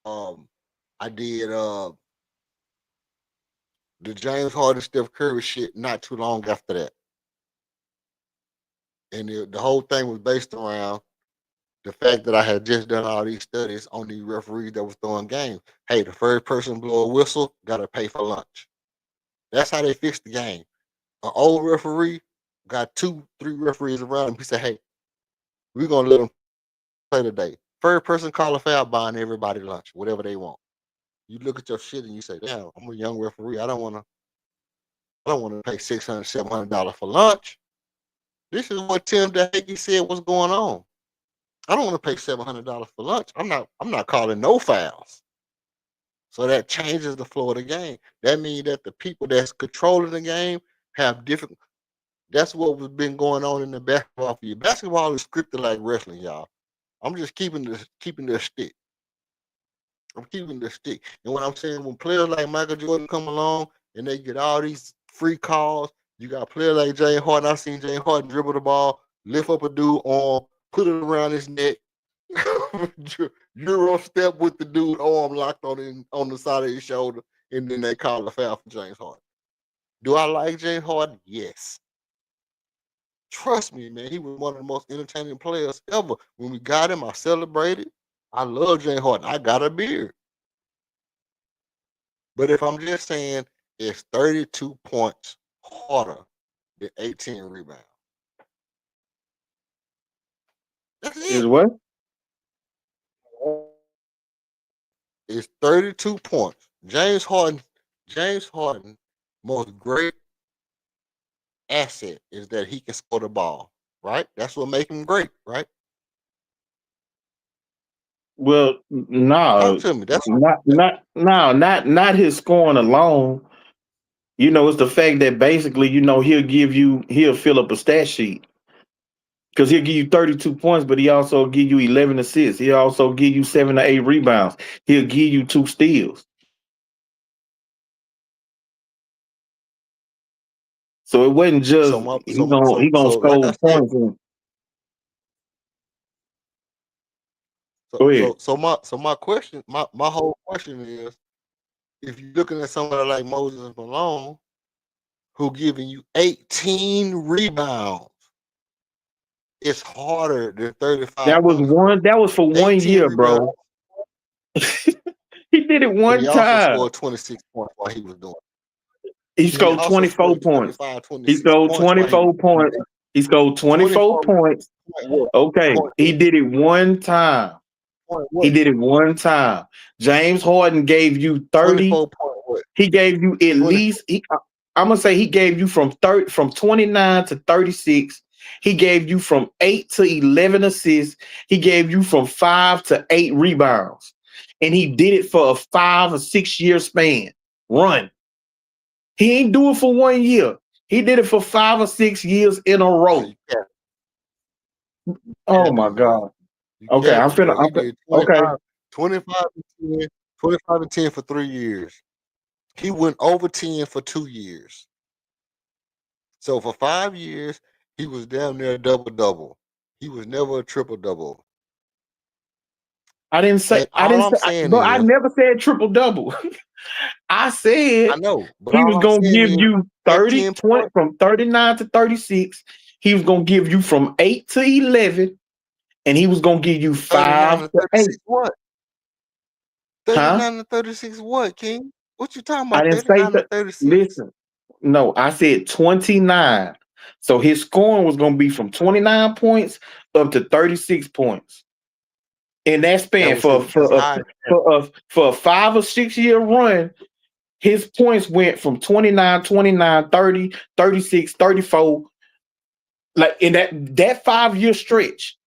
Um, I did the James Harden Steph Curry shit not too long after that, and the whole thing was based around the fact that I had just done all these studies on these referees that was throwing games. Hey, the first person blow a whistle got to pay for lunch. That's how they fixed the game. An old referee got two, three referees around him. He said, "Hey, we're gonna let them play today. First person call a foul, buying everybody lunch, whatever they want." You look at your shit and you say, "Damn, I'm a young referee. I don't want to pay $600, $700 for lunch." This is what Tim DeHage said was going on. I don't want to pay $700 for lunch. I'm not calling no fouls. So that changes the flow of the game. That means that the people that's controlling the game have different. That's what was been going on in the basketball for you. Basketball is scripted like wrestling, y'all. I'm just keeping the stick. I'm keeping the stick. And what I'm saying, when players like Michael Jordan come along and they get all these free calls, you got players like James Harden. I seen James Harden dribble the ball, lift up a dude arm, put it around his neck, Euro step with the dude arm locked on the side of his shoulder, and then they call a foul for James Harden. Do I like James Harden? Yes. Trust me, man, he was one of the most entertaining players ever. When we got him, I celebrated. I love James Harden. I got a beard. But if I'm just saying it's 32 points harder than 18 rebounds. That's Is it. what? It's 32 points. James Harden, most great asset is that he can score the ball, right? That's what makes him great, right? Well, Talk no, to me. That's not his scoring alone. It's the fact that basically, he'll fill up a stat sheet because he'll give you 32 points, but he also give you 11 assists. He'll also give you 7 to 8 rebounds. He'll give you 2 steals. So it wasn't so just my he gonna so like I score said, points. Go ahead. my question, my whole question is, if you're looking at somebody like Moses Malone, who giving you 18 rebounds, it's harder than 35 points, bro. That was for 18 1 year, rebounds, bro. He did it but he one also time. scored 26 points while he was doing it. He He scored also 24 scored points. 25, He 26 scored points while he was 24 doing points. it. He scored 24 24 points. point what? Okay. Point He what? did it one time. Point He what? did it one time. James Harden gave you 30. 24 point what? He gave you at 20. least I'm gonna say he gave you from 29 to 36. He gave you from 8 to 11 assists. He gave you from 5 to 8 rebounds. And he did it for a 5 or 6 year span. Run. He ain't do it for 1 year. He did it for 5 or 6 years in a Nah, row. you can't. Oh my Capping, bro. God. You Okay, capping, bro. He did okay. 25 and 10, 25 and 10 for 3 years. He went over 10 for 2 years. So for 5 years, he was down there double double. He was never a triple double. And I all didn't I'm say, saying but I is, never said triple double. I I said know, but he was all I'm gonna saying give is you that 30 10 20 points, from 39 to 36. He was gonna give you from 8 to 11, and he was gonna give you 39 5 and to 8. 36 what? Huh? 39 and 36 what, King? What you talking I about? didn't say 39 and that. 36? Listen, no, I said 29. So his scoring was gonna be from 29 points up to 36 points. In that That span was his high. for a 5 or 6 year run, his points went from 29, 29, 30, 36, 34. Like in that 5 year stretch.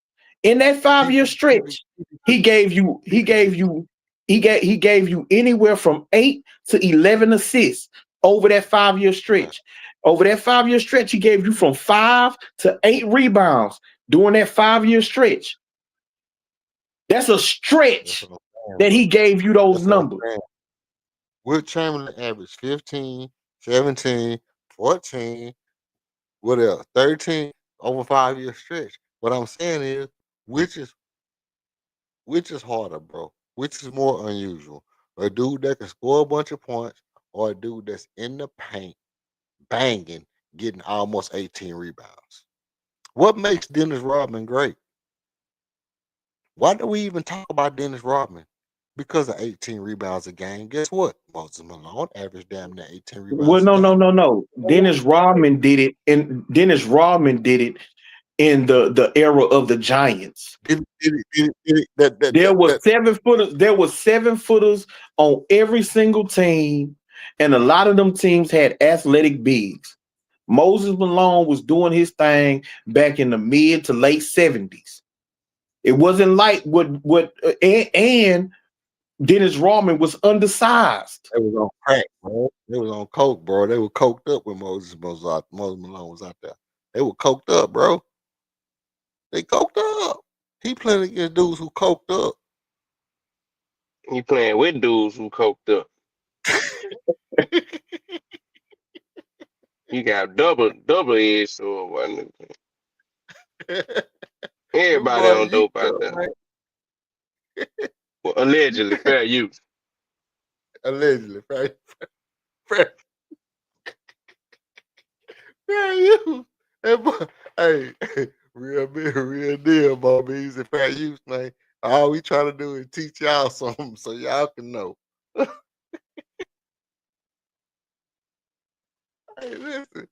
In that He 5 year could, he could, stretch, he gave you he he could, gave you he gave you anywhere from 8 to 11 assists over that 5 year man, stretch. Over that 5 year stretch, he gave you from 5 to 8 rebounds during that 5 year stretch. That's a that's stretch what I'm saying, that bro. he gave you those That's what I'm numbers. saying. Will Chamberlain averaged 15, 17, 14, what else? 13 over 5 year stretch. What I'm saying is, which is which is harder, bro? Which is more unusual? A dude that can score a bunch of points or a dude that's in the paint banging, getting almost 18 rebounds? What makes Dennis Rodman great? Why do we even talk about Dennis Rodman? Because of 18 rebounds a game. Guess what? Moses Malone averaged damn near 18 Well, rebounds a no, no, game. no, no. Dennis Rodman did it in the era of the Giants. There were That 7 footers. There were 7 footers on every single team, and a lot of them teams had athletic bigs. Moses Malone was doing his thing back in the mid to late 70s. It wasn't like and Dennis Rodman was undersized. they was on crack, bro. They was on coke, bro. They were coked up when Moses Malone was out there. They were coked up, bro. They coked up. He playing against dudes who coked up. He playing with dudes who coked up. He got double edged sword. Wasn't it? Them Everybody boys on geeked dope out up, there. man. Well, allegedly, fair use. Allegedly, right? Fair, fair use. That boy, hey, real big, real deal, Bobby. He's a fair use, man. All we trying to do is teach y'all something so y'all can know. Hey, listen,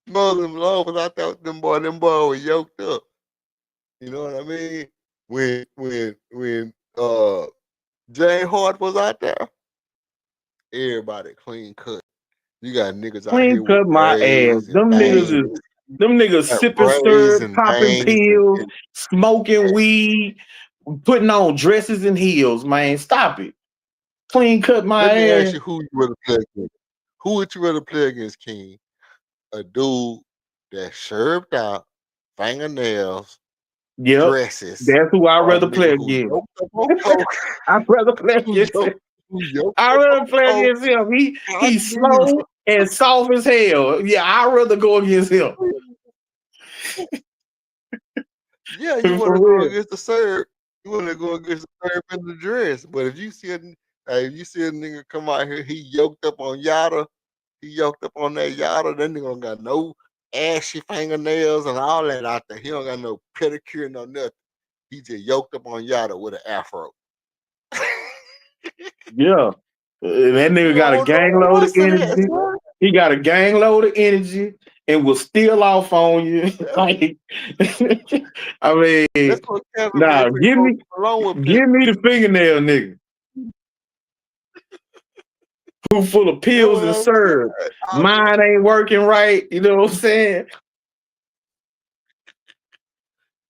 Muslim law was out there with them boy were yoked up. You know what I mean? When Jay Hart was out there, everybody clean cut. You got niggas out Clean here with cut my ass. braids and bangs. Them niggas Got sipping braids syrup, and popping bangs pills, and smoking weed, putting on dresses and heels, man. Stop it. Clean cut my let me ask ass. you who you rather play against. Who would you rather play against, King? A dude that sherped out, fingernails, Yep. dresses, That's who I'd or a rather play nigga who against. yoked up on coke, I'd rather play who against him. yoked I'd up rather on play coke? against him. I He's knew slow and soft as hell. Yeah, I'd rather go against him. yeah, you want For to go real. against the serve. You want to go against the serve in the dress. But if you see a nigga come out here, he yoked up on Yada, he yoked up on that Yada, that nigga don't got no ashy fingernails and all that out there. He don't got no pedicure, no nothing. He just yoked up on Yada with an afro. Yeah. That You nigga got a don't know gang load of what's in that, energy. son. He got a gang load of energy and will steal off on you. That's, Like, I mean, that's what Kevin nah, Bacon goes along with Pimp. give me the fingernail nigga who full of That's pills what and I'm saying. syrup. I mean, Mine ain't working right. You know what I'm saying?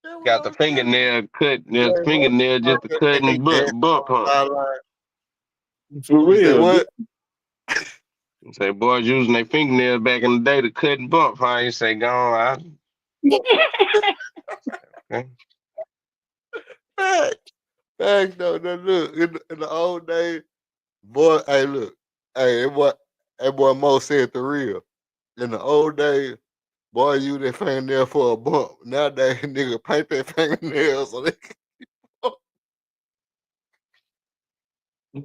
that's what Got the I'm telling you. fingernail cut, the Jay Harden fingernail out just a there, cut they and dancing bump, on the huh? sideline. For You say real. what? Say boys using their fingernails back in the day to cut and bump, huh? You say, go on, okay. Facts. Facts though. Now look, in the old days, boy, hey, look. Hey, that boy Mo said the real. In the old days, boy, use their fingernail for a bump. Nowadays, nigga paint their fingernails so they can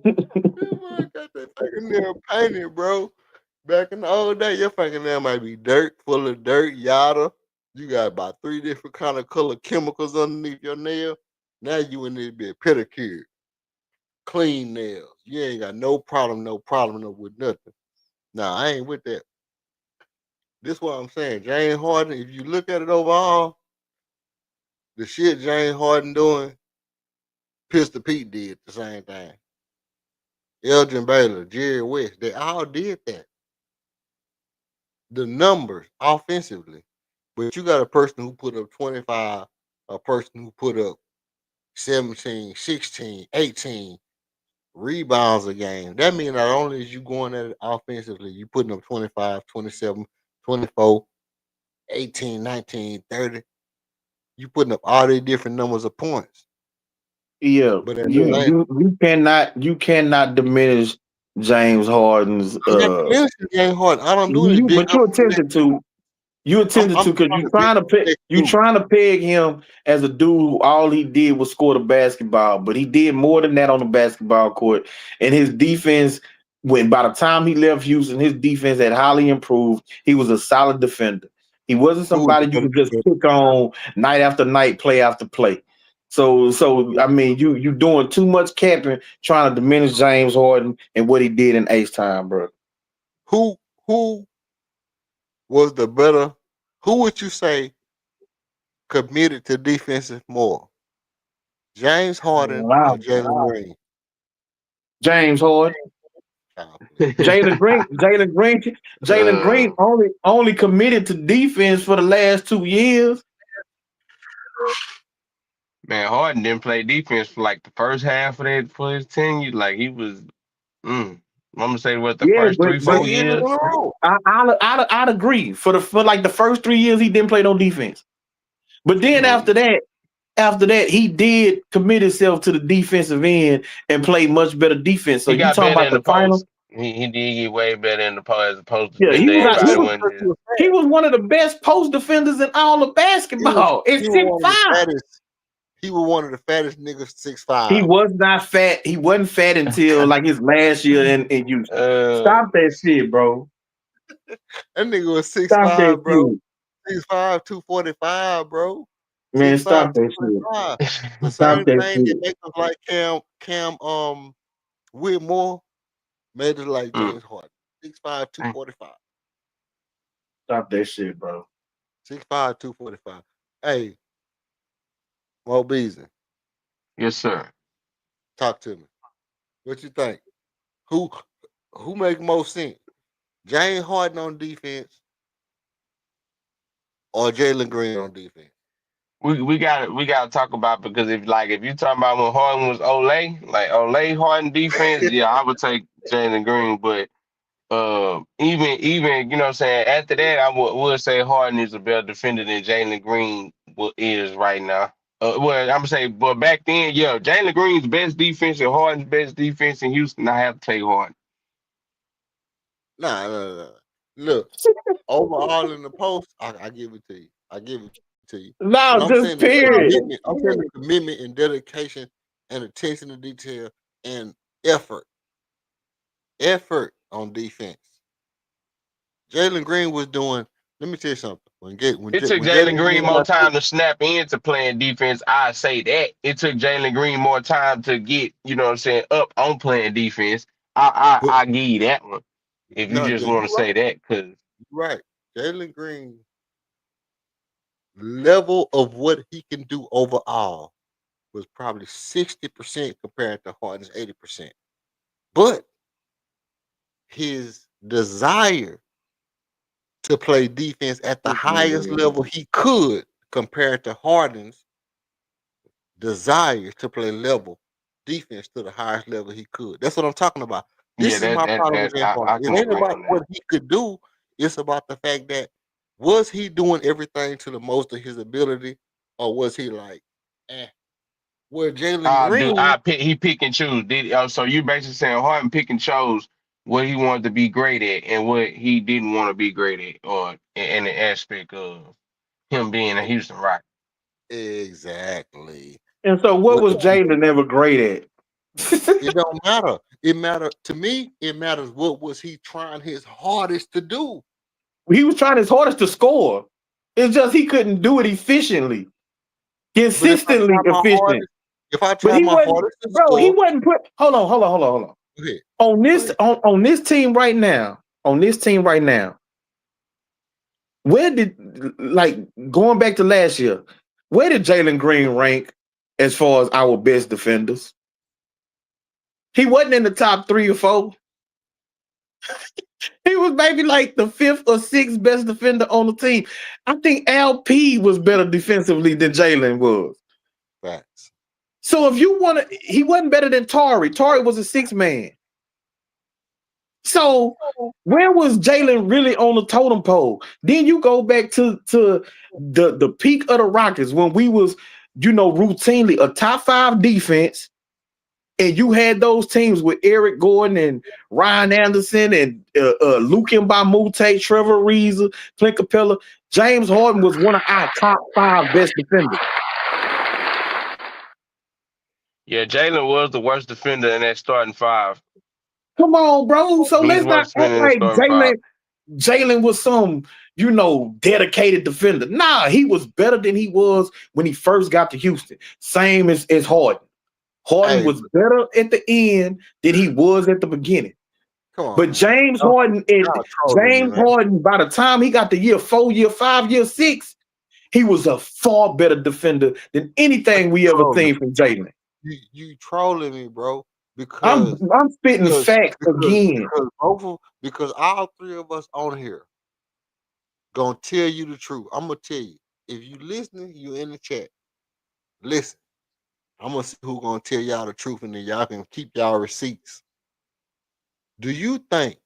that boy got that fingernail painted, bro. Back in the old day, your fingernail might be dirt, full of dirt, yada. You got about 3 different kind of color chemicals underneath your nail. Now you in this bit pedicure, clean nails. You ain't got no problem, no with nothing. Nah, I ain't with that. This what I'm saying. James Harden, if you look at it overall, the shit James Harden doing, Pistol Pete did the same thing. Elgin Baylor, Jerry West, they all did that. The numbers offensively. But you got a person who put up 25, a person who put up 17, 16, 18 rebounds a game. That means not only is you going at it offensively, you putting up 25, 27, 24, 18, 19, 30. You putting up all these different numbers of points. Yeah, But at the same, you cannot diminish James Harden's I'm not diminishing James Harden. I don't do any you big. but you attempted to. You attempted I'm to because trying to disrespect you you. trying to peg him as a dude who all he did was score the basketball, but he did more than that on the basketball court. And his defense, when by the time he left Houston, his defense had highly improved. He was a solid defender. He wasn't Who was the somebody you better could just defender? pick on night after night, play after play. So I mean, you doing too much capping, trying to diminish James Harden and what he did in Ace time, bro. Who was the better? Who would you say committed to defensive more? James Harden or Wow, Jalen Green? James Harden. Child play. Jalen Green, Jalen Green, Jalen uh, Green only committed to defense for the last 2 years. man, Harden didn't play defense for like the first half of that for his tenure. Like he was, I'm gonna say what the Yeah, first but three, but 4 years. In a row. I'd agree for like the first 3 years he didn't play no defense. But then Mm, after that he did commit himself to the defensive end and play much better defense. So he you got talking better about in the the final? post. He did get way better in the post as a post Yeah, defender. He Everybody was wasn't because he just was he fat. was one of the best post defenders in all of basketball. He It's was six one of the five. fattest. He was one of the fattest niggas, He 6'5". was not fat. He wasn't fat until like his last year in Houston. uh Stop that shit, bro. That nigga was six Stop that five, bro. shit. 6'5", 245, bro. Man, 6'5", stop that shit. 245. The Stop same that thing that shit. makes us like Cam Whitmore made us like Mm. James Harden. 6'5", 245. Stop that shit, bro. 6'5", 245. Hey, Mo Beasley, Yes, sir. talk to me. What you think? Who who make most sense? James Harden on defense or Jalen Green on defense? We gotta talk about, because if you talking about when Harden was Olay, like Olay Harden defense, yeah, I would take Jalen Green. But even you know what I'm saying, after that I would say Harden is a better defender than Jalen Green is right now. Well, I'm gonna say, but back then, yeah, Jalen Green's best defense and Harden's best defense in Houston, I have to take Harden. Nah. Look, overall in the post, I give it to you. I give it to you. But I'm No, saying just the period. commitment. I'm saying the commitment and dedication and attention to detail and effort. Effort on defense. Jalen Green was doing. Let me tell you something. It took When Jalen Jalen Green Green more got time to snap into playing defense. I say that. It took Jalen Green more time to get, you know what I'm saying, up on playing defense. but I give you that one. If you no, just yeah, want you're to right. say that, because You're right. Jalen Green level of what he can do overall was probably 60% compared to Harden's 80%. But his desire to play defense at the highest level he could compared to Harden's desire to play level defense to the highest level he could. That's what I'm talking about. yeah, This is my problem with James Harden. I It can ain't agree about on that. what he could do. It's about the fact that was he doing everything to the most of his ability, or was he like, eh? Where Jalen Green, He pick and choose. So you basically saying Harden pick and chose what he wanted to be great at and what he didn't want to be great at, or in the aspect of him being a Houston Rocket. exactly. And so, what What was Jalen ever great at? it don't matter. It matter to me. It matters what was he trying his hardest to do. He was trying his hardest to score. It's just he couldn't do it efficiently, But if I consistently try my efficient. hardest, if I But try he my wasn't, hardest to bro. He score, wasn't put. Hold on. go ahead, On go this ahead. on this team right now, where did, like, going back to last year, where did Jalen Green rank as far as our best defenders? He wasn't in the top 3 or 4. He was maybe like the 5th or 6th best defender on the team. I think LP was better defensively than Jalen was. Facts. So if you want to, he wasn't better than Tari. Tari was a 6 man. So where was Jalen really on the totem pole? Then you go back to the peak of the Rockets when we was, routinely a top 5 defense, and you had those teams with Eric Gordon and Ryan Anderson and Luke Mbamute, Trevor Reeves, Clint Capella. James Harden was one of our top 5 best defenders. Yeah, Jalen was the worst defender in that starting five. Come on, bro. So He's let's the not worst act defender in the like starting five. Jalen was some, dedicated defender. Nah, he was better than he was when he first got to Houston. Same as Harden. Harden Hey, was better at the end than he was at the beginning. come on, But man. Y'all trolling me, James man. Harden, by the time he got to year 4, year 5, year 6, he was a far better defender than anything we ever Trolling. seen from Jalen. You trolling me, bro. I'm Because I'm spitting because facts again. because all three of us on here gonna tell you the truth. I'm gonna tell you. If you listening, you in the chat. Listen. I'm gonna see who gonna tell y'all the truth, and then y'all can keep y'all receipts. Do you think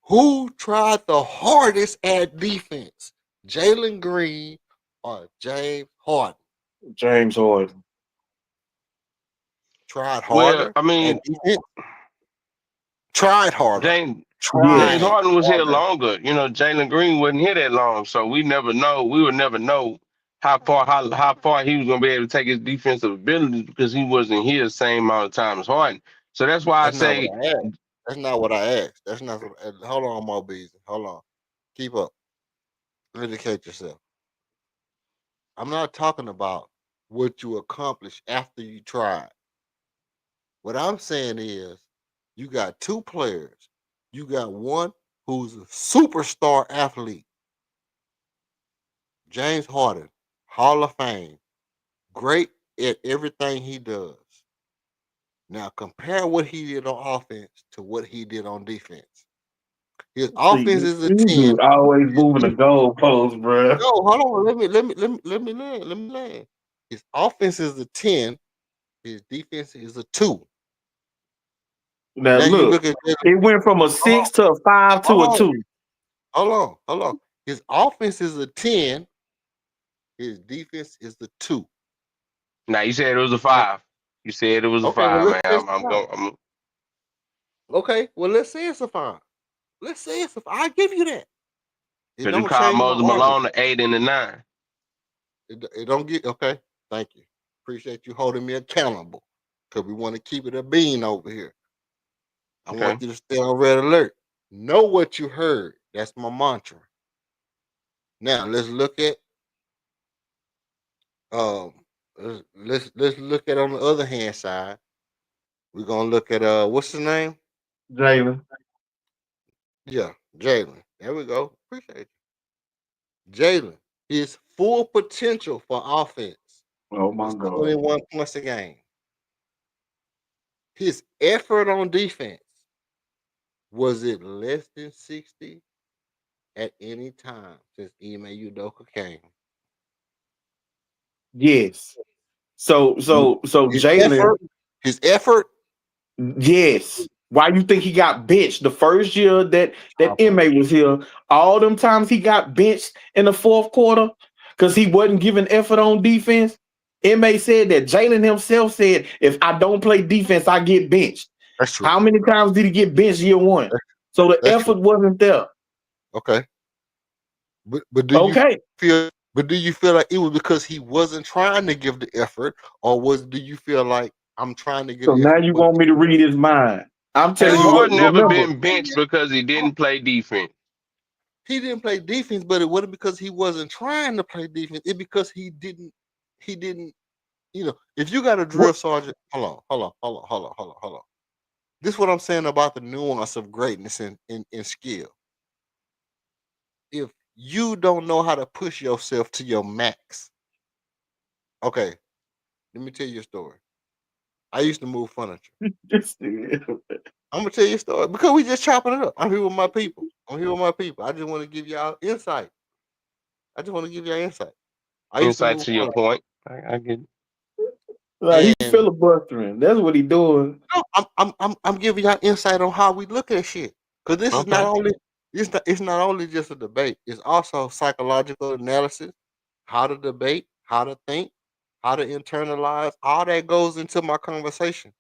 who tried the hardest at defense, Jalen Green or James Harden? James Harden. Tried Well, harder I at mean, defense. Tried harder. James Yes. James Tried Harden was here harder. longer. You know, Jalen Green wasn't here that long, so we never know. We would never know how far he was gonna be able to take his defensive abilities, because he wasn't here the same amount of time as Harden. So that's why I That's not what say, I asked. That's not what I asked. That's not what. Hold on, Mo Beasley. Hold on. Keep up. Educate yourself. I'm not talking about what you accomplish after you tried. What I'm saying is, you got two players. You got one who's a superstar athlete, James Harden, Hall of Fame, great at everything he does. Now compare what he did on offense to what he did on defense. His See, offense is a you 10. dude always His moving the defense, goalposts, bro. no, hold on. Let me land. Let me land. His offense is a 10. His defense is a 2. Now Now you look, look at Jalen. it went from a Hold on, 6 to a 5 to a hold on, 2. hold on. His offense is a 10. His defense is a 2. Now you said it was a Now, 5. You said it was a okay, well 5, let's man. say it's I'm a 5. going. Okay, well let's say it's a 5. Let's say it's a 5. I give you that. It Because you don't called change my Moses argument. Malone the 8 and the 9. It don't get okay. Thank you. Appreciate you holding me accountable. Cause we want to keep it a bean over here. I want Okay. you to stay on red alert. Know what you heard. That's my mantra. Now let's look at um let's look at on the other hand side. We're gonna look at what's his name? Jalen. Yeah, Jalen. There we go. Appreciate you. Jalen. His full potential for offense Oh my was God. 21 points a game. His effort on defense, was it less than 60 at any time since Ime Udoka came? Yes. So Mm, so so His Jalen, effort, his effort. yes. Why you think he got benched the first year that Stop playing. MA was here? All them times he got benched in the fourth quarter because he wasn't giving effort on defense. MA said that Jalen himself said, if I don't play defense, I get benched. That's true. How many times did he get benched year one? That's, So the that's true. effort wasn't there. Okay, but do you Okay. feel like it was because he wasn't trying to give the effort, or do you feel like I'm trying to get So an now effort, you but want me to read his mind. I'm Has telling you what, no, Harden never remember, been benched because he didn't play defense? he didn't play defense, but it wasn't because he wasn't trying to play defense. It because he didn't. If you got a drill what sergeant, hold on. This is what I'm saying about the nuance of greatness in skill. If you don't know how to push yourself to your max, okay, let me tell you a story. I used to move furniture. this is. I'm gonna tell you a story because we just chopping it up. I'm here with my people. I'm here with my people. I just want to give y'all insight. I just want to give y'all insight. I used to Insight move to your furniture, point. I get it. Like he and filibustering. That's what he doing. no, I'm giving y'all insight on how we look at shit. Because this is not Okay. only it's not only just a debate. It's also psychological analysis, how to debate, how to think, how to internalize. All that goes into my conversation.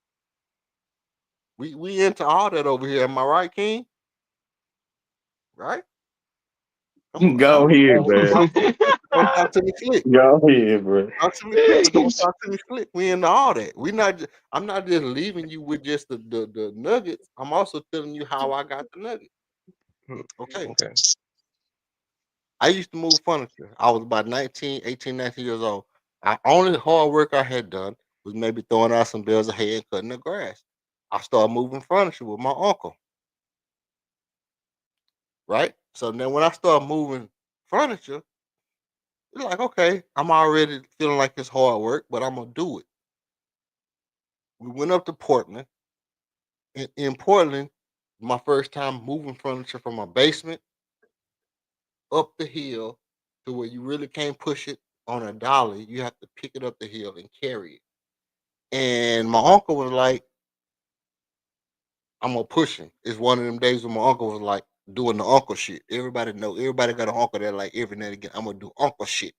We into all that over here. Am I right, King? Right? Come on now. Go ahead, man. Don't talk to me slick. Go ahead, bro. Talk to me slick, but don't talk to me slick. We into all that. We not. I'm not just leaving you with just the nuggets. I'm also telling you how I got the nuggets. Okay. Okay. I used to move furniture. I was about 19, 18, 19 years old. I only hard work I had done was maybe throwing out some bales of hay and cutting the grass. I started moving furniture with my uncle, right? So then when I started moving furniture, it's like, okay, I'm already feeling like it's hard work, but I'm gonna do it. We went up to Portland. In Portland, my first time moving furniture from my basement up the hill to where you really can't push it on a dolly. You have to pick it up the hill and carry it. And my uncle was like, I'm gonna push him. It's one of them days when my uncle was like doing the uncle shit. Everybody got an uncle that like every now and again, I'm gonna do uncle shit.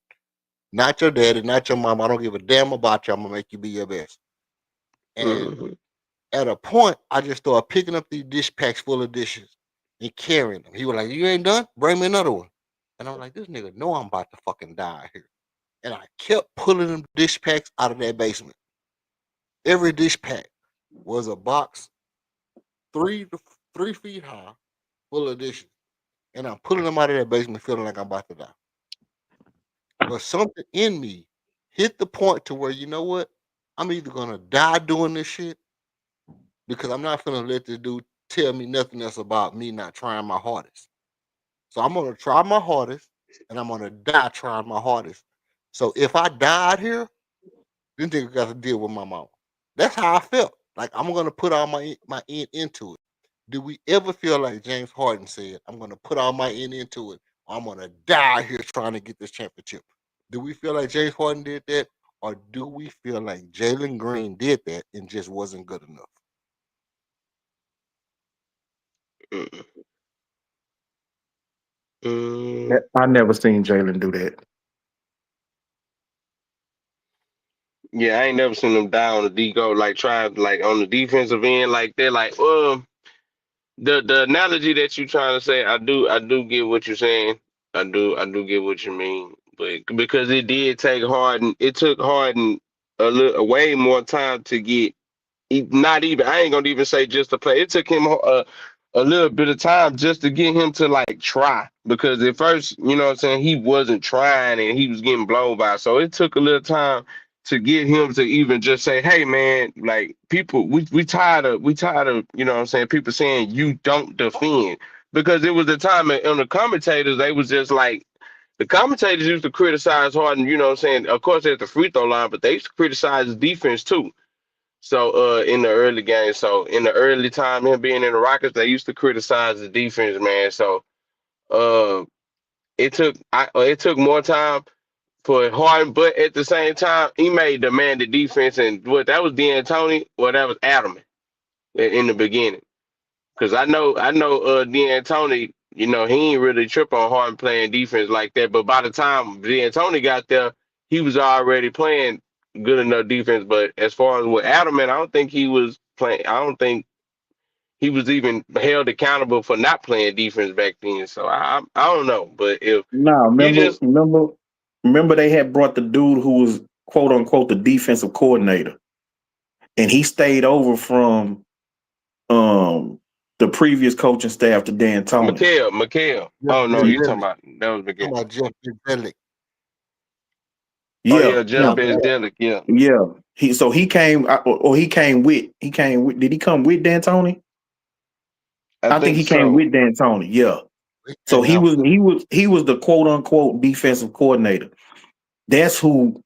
Not your daddy, not your mom. I don't give a damn about you. I'm gonna make you be your best. And Mhm. at a point, I just started picking up these dish packs full of dishes and carrying them. He was like, "You ain't done? Bring me another one." And I'm like, "This nigga know I'm about to fucking die here." And I kept pulling them dish packs out of that basement. Every dish pack was a box 3 feet high, full of dishes, and I'm pulling them out of that basement, feeling like I'm about to die. But something in me hit the point to where, you know what? I'm either gonna die doing this shit because I'm not gonna let this dude tell me nothing else about me not trying my hardest. So I'm gonna try my hardest and I'm gonna die trying my hardest. So if I died here, then nigga got to deal with my mama. That's how I felt. Like I'm gonna put all my end into it. Do we ever feel like James Harden said, I'm gonna put all my end into it, or I'm gonna die here trying to get this championship? Do we feel like James Harden did that? Or do we feel like Jalen Green did that and just wasn't good enough? Mm. Mm. I never seen Jalen do that. Yeah, I ain't never seen them die on the D go like try like on the defensive end like they're like the analogy that you trying to say, I do get what you're saying. I do get what you mean. But because it did take Harden, it took Harden way more time to get not even I ain't gonna even say just to play. It took him a little bit of time just to get him to like try because at first, you know what I'm saying, he wasn't trying and he was getting blown by. So it took a little time to get him to even just say, "Hey man, like people we tired of, you know what I'm saying, people saying you don't defend." Because it was the time on the commentators, they was just like the commentators used to criticize Harden, you know what I'm saying? Of course at the free throw line, but they used to criticize his defense too. So in the early game, so in the early time him being in the Rockets, they used to criticize the defense, man. So uh it took more time for Harden, but at the same time, he made demand the defense and what that was D'Antoni, well that was Adam in the beginning. Cause I know D'Antoni, you know, he ain't really trip on Harden playing defense like that. But by the time D'Antoni got there, he was already playing good enough defense. But as far as with Adam, man, I don't think he was playing. I don't think he was even held accountable for not playing defense back then. So I don't know. But if Nah, you remember, just remember, remember they had brought the dude who was quote unquote the defensive coordinator, and he stayed over from um the previous coaching staff to Dan Tony. Mikael. Jeff Oh no, you talking Van about that was talking Mikael. about Jeff Van Oh Yeah, yeah, Jeff yeah, Van Delic. Yeah, yeah. He came or he came with did he come with Dan Tony? I I think think he came so. with Dan Tony. Yeah. He So came he out was for he was he was the quote unquote defensive coordinator. That's who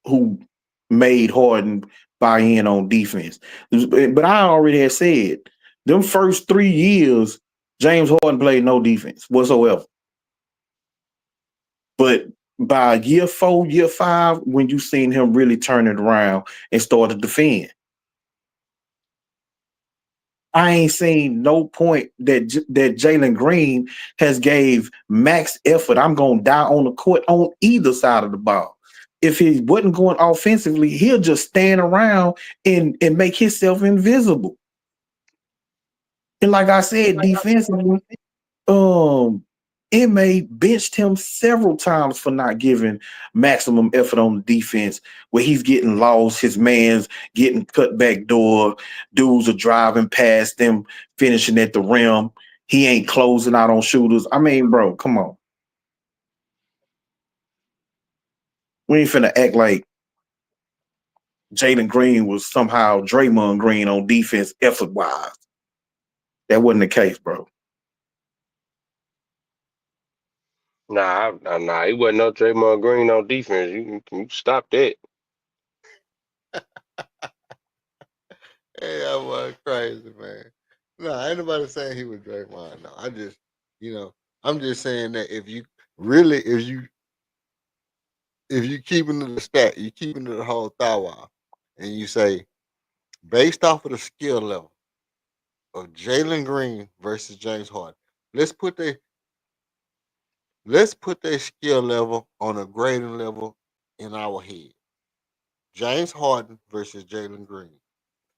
made Harden buy in on defense. But I already had said them first 3 years, James Harden played no defense whatsoever. But by year 4, year 5, when you seen him really turn it around and start to defend, I ain't seen no point that Jalen Green has gave max effort. I'm gonna die on the court on either side of the ball. If he wasn't going offensively, he'll just stand around and make himself invisible. And like I said, defensively, um, Inmate benched him several times for not giving maximum effort on the defense, where he's getting lost, his man's getting cut back door, dudes are driving past them, finishing at the rim. He ain't closing out on shooters. I mean, bro, come on. We ain't finna act like Jalen Green was somehow Draymond Green on defense effort wise. That wasn't the case, bro. Nah, he wasn't no Draymond Green on defense. You stop that. Hey, that was crazy, man. No, ain't nobody saying he was Draymond. No, I just, you know, I'm just saying that if you keeping to the stat, you keeping to the whole thou wow, and you say based off of the skill level of Jalen Green versus James Harden, let's put their let's put their skill level on a grading level in our head. James Harden versus Jalen Green,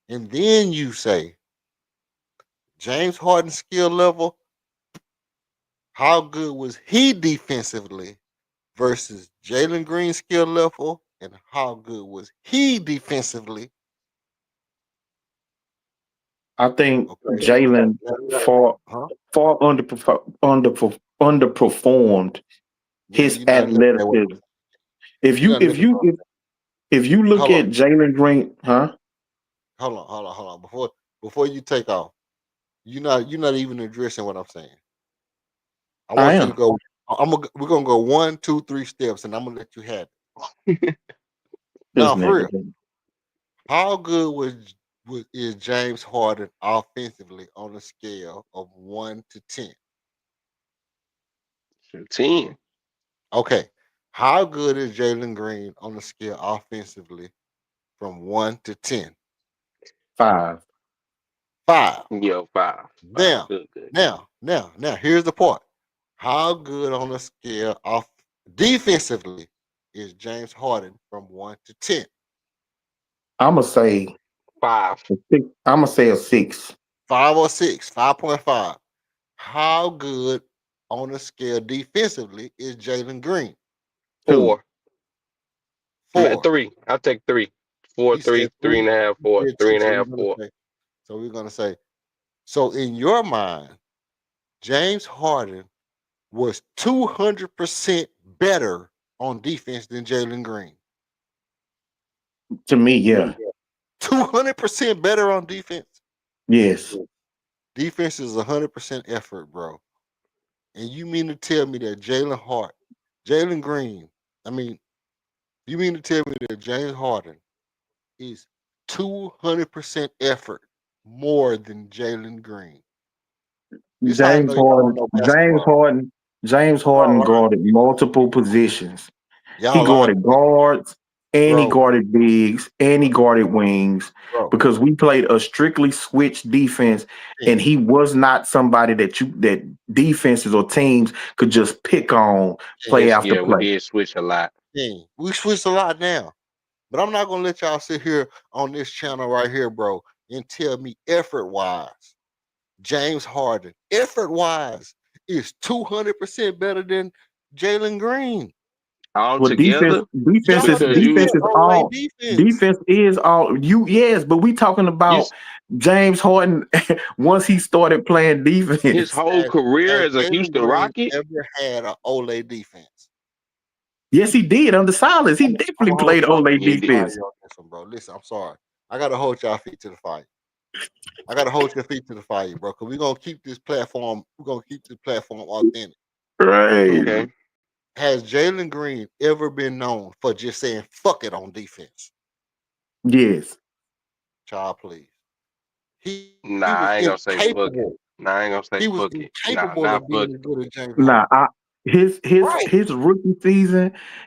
and then you say James Harden's skill level. How good was he defensively versus Jalen Green's skill level, and how good was he defensively? I think Okay, Jalen far huh? far underperformed No, his you're not listening to what athleticism. I'm saying. If You you gotta if listen. you if you look Hold on, at Jalen Green, huh? hold on. Before you take off, you're not even addressing what I'm saying. I I want you to am. go. We're gonna go 1, 2, 3 steps, and I'm gonna let you have it. This Now, for nigga. real, how good is James Harden offensively on a scale of 1 to 10? 10. Okay, how good is Jalen Green on the scale offensively from 1 to 10? 5. 5. Yo, 5. 5. Now, Good, good. now, here's the part. How good on a scale off defensively is James Harden from 1 to 10? I'ma say 5. a 6. I'ma say a 6. 5 or 6, 5.5. How good on a scale defensively is Jalen Green? 2. 4. 4. 3. I'll take 3. 4, He said 3, 3 3. and a half, He 4. said Three 2. and a half, 4. We're gonna say, so in your mind, James Harden was 200% better on defense than Jalen Green. To me, yeah. 200% better on defense. Yes. Defense is 100% effort, bro. And you mean to tell me that Jalen Green, I mean, you mean to tell me that James Harden is 200% effort more than Jalen Green? This how I know James y'all don't Harden, know James basketball. Harden, James Y'all Harden lying. guarded multiple positions. He Y'all lying, guarded guards and he bro, guarded bigs and he guarded wings bro. because we played a strictly switch defense and King, he was not somebody that defenses or teams could just pick on King, play Yes, after yeah, we play. did switch a lot. King. We switched a lot now. But I'm not gonna let y'all sit here on this channel right here, bro, and tell me effort wise, James Harden, effort wise, is 200% better than Jalen Green. All Well, defense, together, defense is Y'all because just said defense you is Olay all. defense. Defense is all you. Yes, but we talking you about James Harden once he started playing his defense. whole Has, career has as a Jalen Houston Green Rocket, ever had an Olay defense? Yes, he did under Silas. He I'm definitely gonna hold played y'all Ole feet he to the did. fire defense. on this one, bro. Listen, I'm sorry. I gotta hold y'all feet to the fire. I gotta hold your feet to the fire, bro. Cause we're gonna keep this platform. We're gonna keep this platform authentic. Crazy. Okay. Has Jalen Green ever been known for just saying "fuck it" on defense? Yes. Child, please. He Nah, was I ain't gonna say fuck it. incapable. Nah, I ain't gonna say He was fuck it. Nah, incapable not of fuck being as it. good as James Nah, Harden. his his Right. his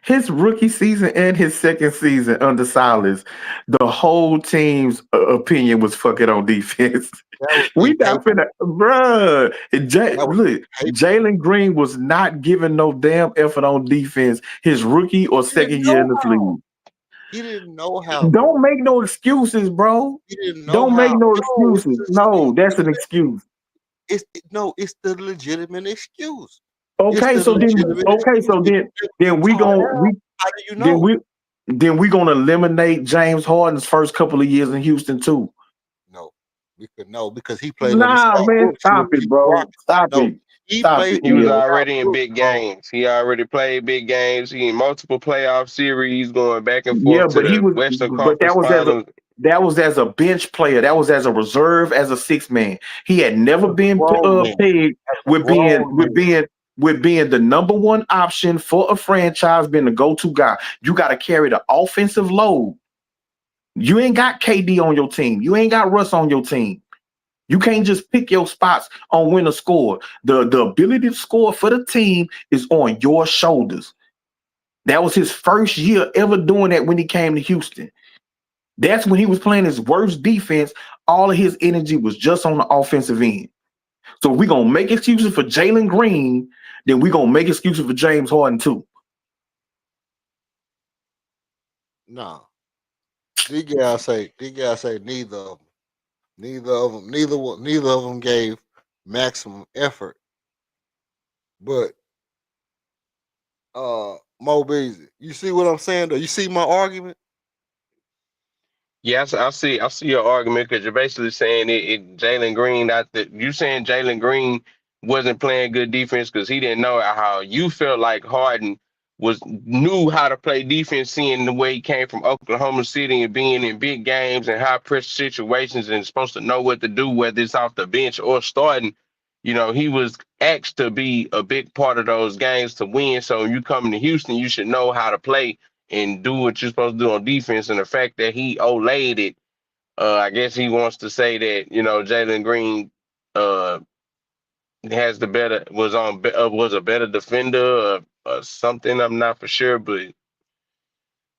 his rookie season and his second season under Silas, the whole team's opinion was fuck it on defense. That was We not finna, incapable. bruh. That was Look, incapable. Jalen Green was not giving no damn effort on defense his rookie or He didn't second year know in this how. league. He didn't know how, Don't bro. make no excuses, bro. He didn't know Don't make how. no No, it's excuses. the No, excuse. that's an excuse. No, it's the legitimate excuse. It's Okay, the so then, legitimate okay, excuse. so If then, you never been then we taught gon' how, we how do you then know? we then we gonna eliminate James Harden's first couple of years in Houston too. No, we could know because he played under Nah, Scott man, Brooks stop with the it, Houston bro. Rockets. Stop No, it. he Stop played it, He with was man. Scott already in Brooks, big bro. games. He already played big games. He in multiple playoff series, going back and Yeah, forth to but the Western that Conference was as a Finals. bench player. That was as a reserve, as a six man. He had never As a been grown man, pegged as a with being grown man. the number one option for a franchise, being the go to guy. You got to carry the offensive load. You ain't got KD on your team. You ain't got Russ on your team. You can't just pick your spots on when to score. The ability to score for the team is on your shoulders. That was his first year ever doing that when he came to Houston. That's when he was playing his worst defense. All of his energy was just on the offensive end. So if we're gonna make excuses for Jalen Green, then we're gonna make excuses for James Harden too. No, these guys say neither of them. Neither of them gave maximum effort. But Mo Beasley, you see what I'm saying? Though you see my argument? Yes, I see your argument because you're basically saying it Jalen Green. Not that you saying Jalen Green wasn't playing good defense because he didn't know how you felt like Harden was knew how to play defense, seeing the way he came from Oklahoma City and being in big games and high pressure situations and supposed to know what to do, whether it's off the bench or starting. You know, he was asked to be a big part of those games to win. So when you come to Houston, you should know how to play and do what you're supposed to do on defense. And the fact that he olayed it, I guess he wants to say that, you know, Jalen Green uh has the better was a better defender or something. I'm not for sure, but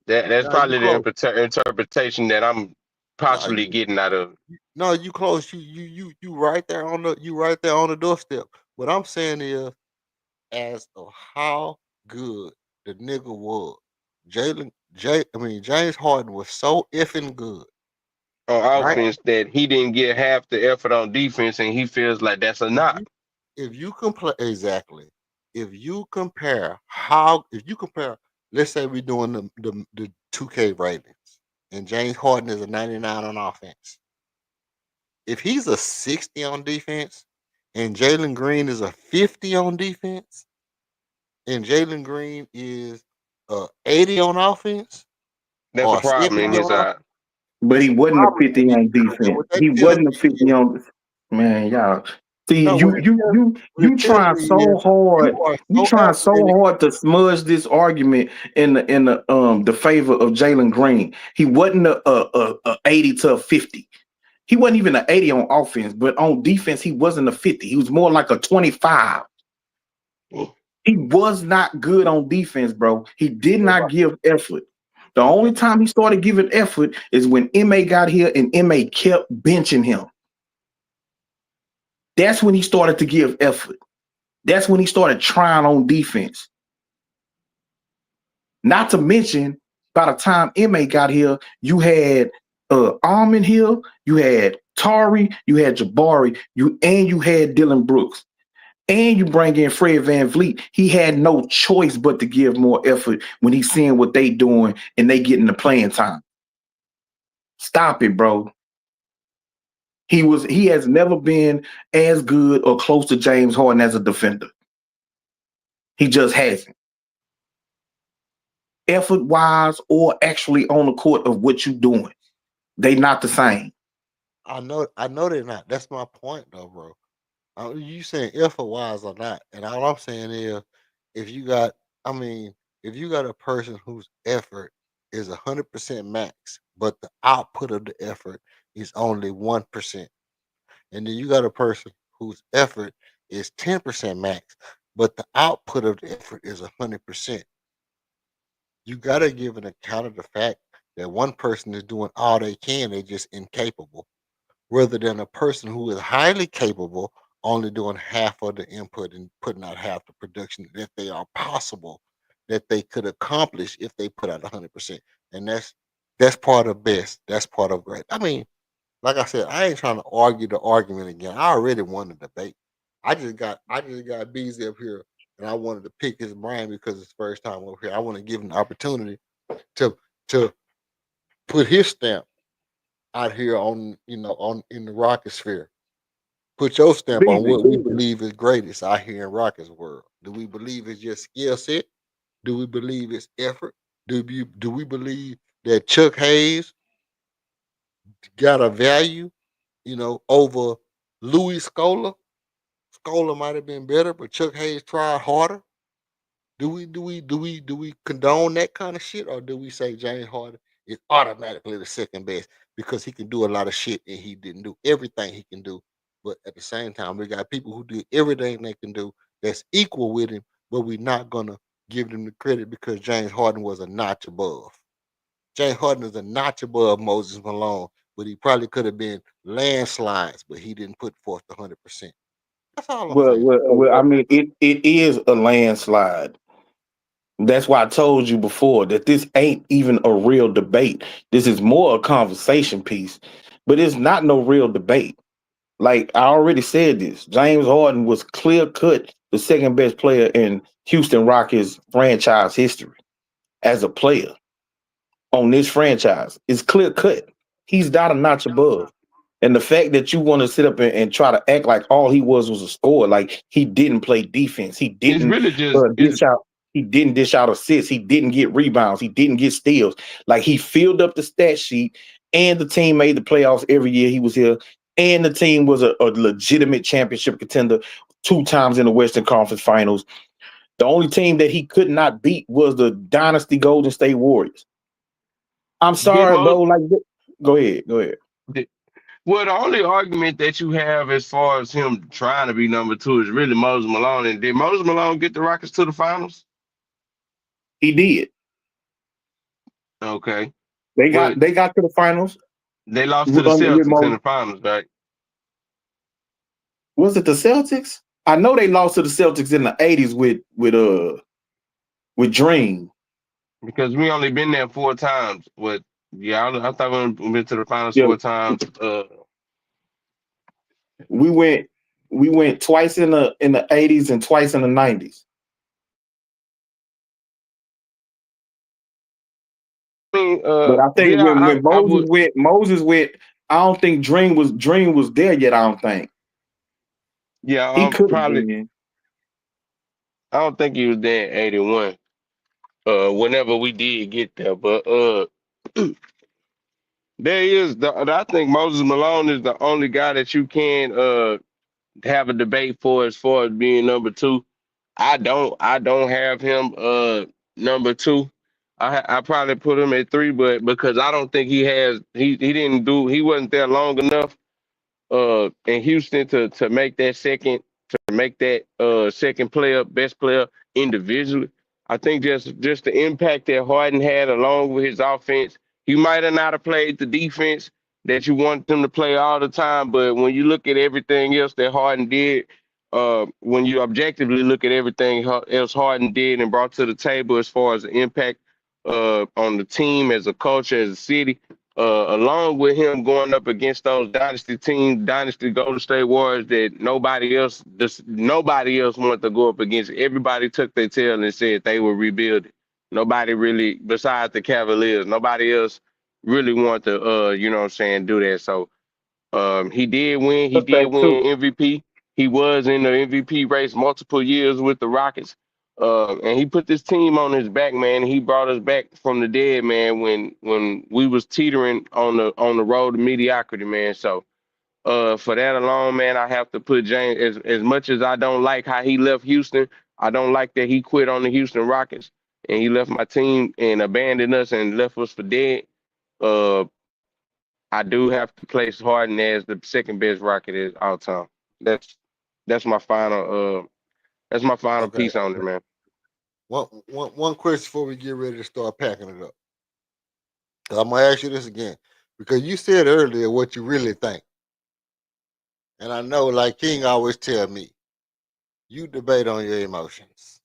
that's Now you probably the close. interpretation that I'm No, possibly getting out of it. no, you close. You right there on the doorstep. What I'm saying is, as of how good the nigga was, James Harden was so effing good, On right? offense that he didn't get half the effort on defense, and he feels like that's a If knock. you if you compare exactly, if you compare, let's say we're doing the 2K ratings, and James Harden is a 99 on offense. If he's a 60 on defense, and Jalen Green is a 50 on defense, and Jalen Green is 80 on offense That's a or problem 70 in his on offense, eye. But it's he a wasn't a problem. 50 on And defense. what that He tells wasn't a me 50 is, on, man, y'all. See, no, you tells trying me is so hard. you are You so trying so apathetic. hard to smudge this argument in the favor of Jalen Green. He wasn't a 80 to a 50. He wasn't even an 80 on offense, but on defense, he wasn't a 50. He was more like a 25. He was not good on defense, bro. He did not give effort. The only time he started giving effort is when MA got here and MA kept benching him. That's when he started to give effort. That's when he started trying on defense. Not to mention, by the time MA got here, you had Armin here, you had Tari, you had Jabari, you had Dylan Brooks. And you bring in Fred Van Vliet, he had no choice but to give more effort when he's seeing what they doing and they getting the playing time. Stop it, bro. He has never been as good or close to James Harden as a defender. He just hasn't. Effort wise or actually on the court of what you doing. They not the same. I know they're not. That's my point, though, bro. You saying effort wise or not, and all I'm saying is, if you got, I mean, if you got a person whose effort is 100% max, but the output of the effort is only 1%, and then you got a person whose effort is 10% max, but the output of the effort is 100%, you got to give an account of the fact that one person is doing all they can, they're just incapable, rather than a person who is highly capable only doing half of the input and putting out half the production that they are possible that they could accomplish if they put out 100%. And that's part of best. That's part of great. I mean, like I said, I ain't trying to argue the argument again. I already won the debate. I just got Beasley up here, and I wanted to pick his brain because it's first time over here. I want to give him the opportunity to to put his stamp out here on on in the Rocket sphere. Put your stamp on Beasley, what we believe is greatest out here in Rocket's world. Do we believe it's just skill set? Do we believe it's effort? Do we believe that Chuck Hayes got a value, over Louis Scola? Scola might have been better, but Chuck Hayes tried harder. Do we condone that kind of shit, or do we say James Harden is automatically the second best because he can do a lot of shit and he didn't do everything he can do? But at the same time, we got people who do everything they can do that's equal with him, but we're not gonna give them the credit because James Harden was a notch above. James Harden is a notch above Moses Malone, but he probably could have been landslides, but he didn't put forth the 100%. That's all I'm saying. I mean, it is a landslide. That's why I told you before that this ain't even a real debate. This is more a conversation piece, but it's not no real debate. Like I already said this, James Harden was clear cut the second best player in Houston Rockets franchise history as a player on this franchise. It's clear cut. He's not a notch above. And the fact that you want to sit up and try to act like all he was a scorer, like he didn't play defense, he It's didn't really just it's dish out. He didn't dish out assists. He didn't get rebounds. He didn't get steals. Like, he filled up the stat sheet, and the team made the playoffs every year he was here. And the team was a legitimate championship contender 2 times in the Western Conference Finals. The only team that he could not beat was the dynasty Golden State Warriors. I'm sorry, bro. Like, go ahead. Well, the only argument that you have as far as him trying to be number 2 is really Moses Malone. And did Moses Malone get the Rockets to the finals? He did. Okay. They got to the finals. They lost to the Celtics in the finals, right? Was it the Celtics? I know they lost to the Celtics in the 80s with Dream. Because we only been there 4 times. But yeah, I thought we went to the finals 4 times. We went twice in the 80s and twice in the 90s. But I think when Moses went, I don't think Dream was there yet. I don't think. Yeah, he could probably. I don't think he was there in 81. Whenever we did get there, but there is I think Moses Malone is the only guy that you can have a debate for as far as being number 2. I don't have him number 2. I probably put him at 3, but because I don't think he wasn't there long enough in Houston to make that second best player individually. I think just the impact that Harden had along with his offense, he might have not have played the defense that you want them to play all the time, but when you look at everything else that Harden did, when you objectively look at everything else Harden did and brought to the table as far as the impact on the team, as a culture, as a city, along with him going up against those dynasty teams, dynasty Golden State Warriors that nobody else wanted to go up against. Everybody took their tail and said they were rebuilding. Nobody really, besides the Cavaliers, nobody else really wanted to, do that. So he did win. He did win MVP. He was in the MVP race multiple years with the Rockets. And he put this team on his back, man. He brought us back from the dead, man, when we was teetering on the road to mediocrity, man. So for that alone, man, I have to put James, as much as I don't like how he left Houston, I don't like that he quit on the Houston Rockets and he left my team and abandoned us and left us for dead. Uh, I do have to place Harden as the second best Rocket of all time. That's my final piece on it, man. One question before we get ready to start packing it up. I'm gonna ask you this again because you said earlier what you really think, and I know, like King always tell me, you debate on your emotions.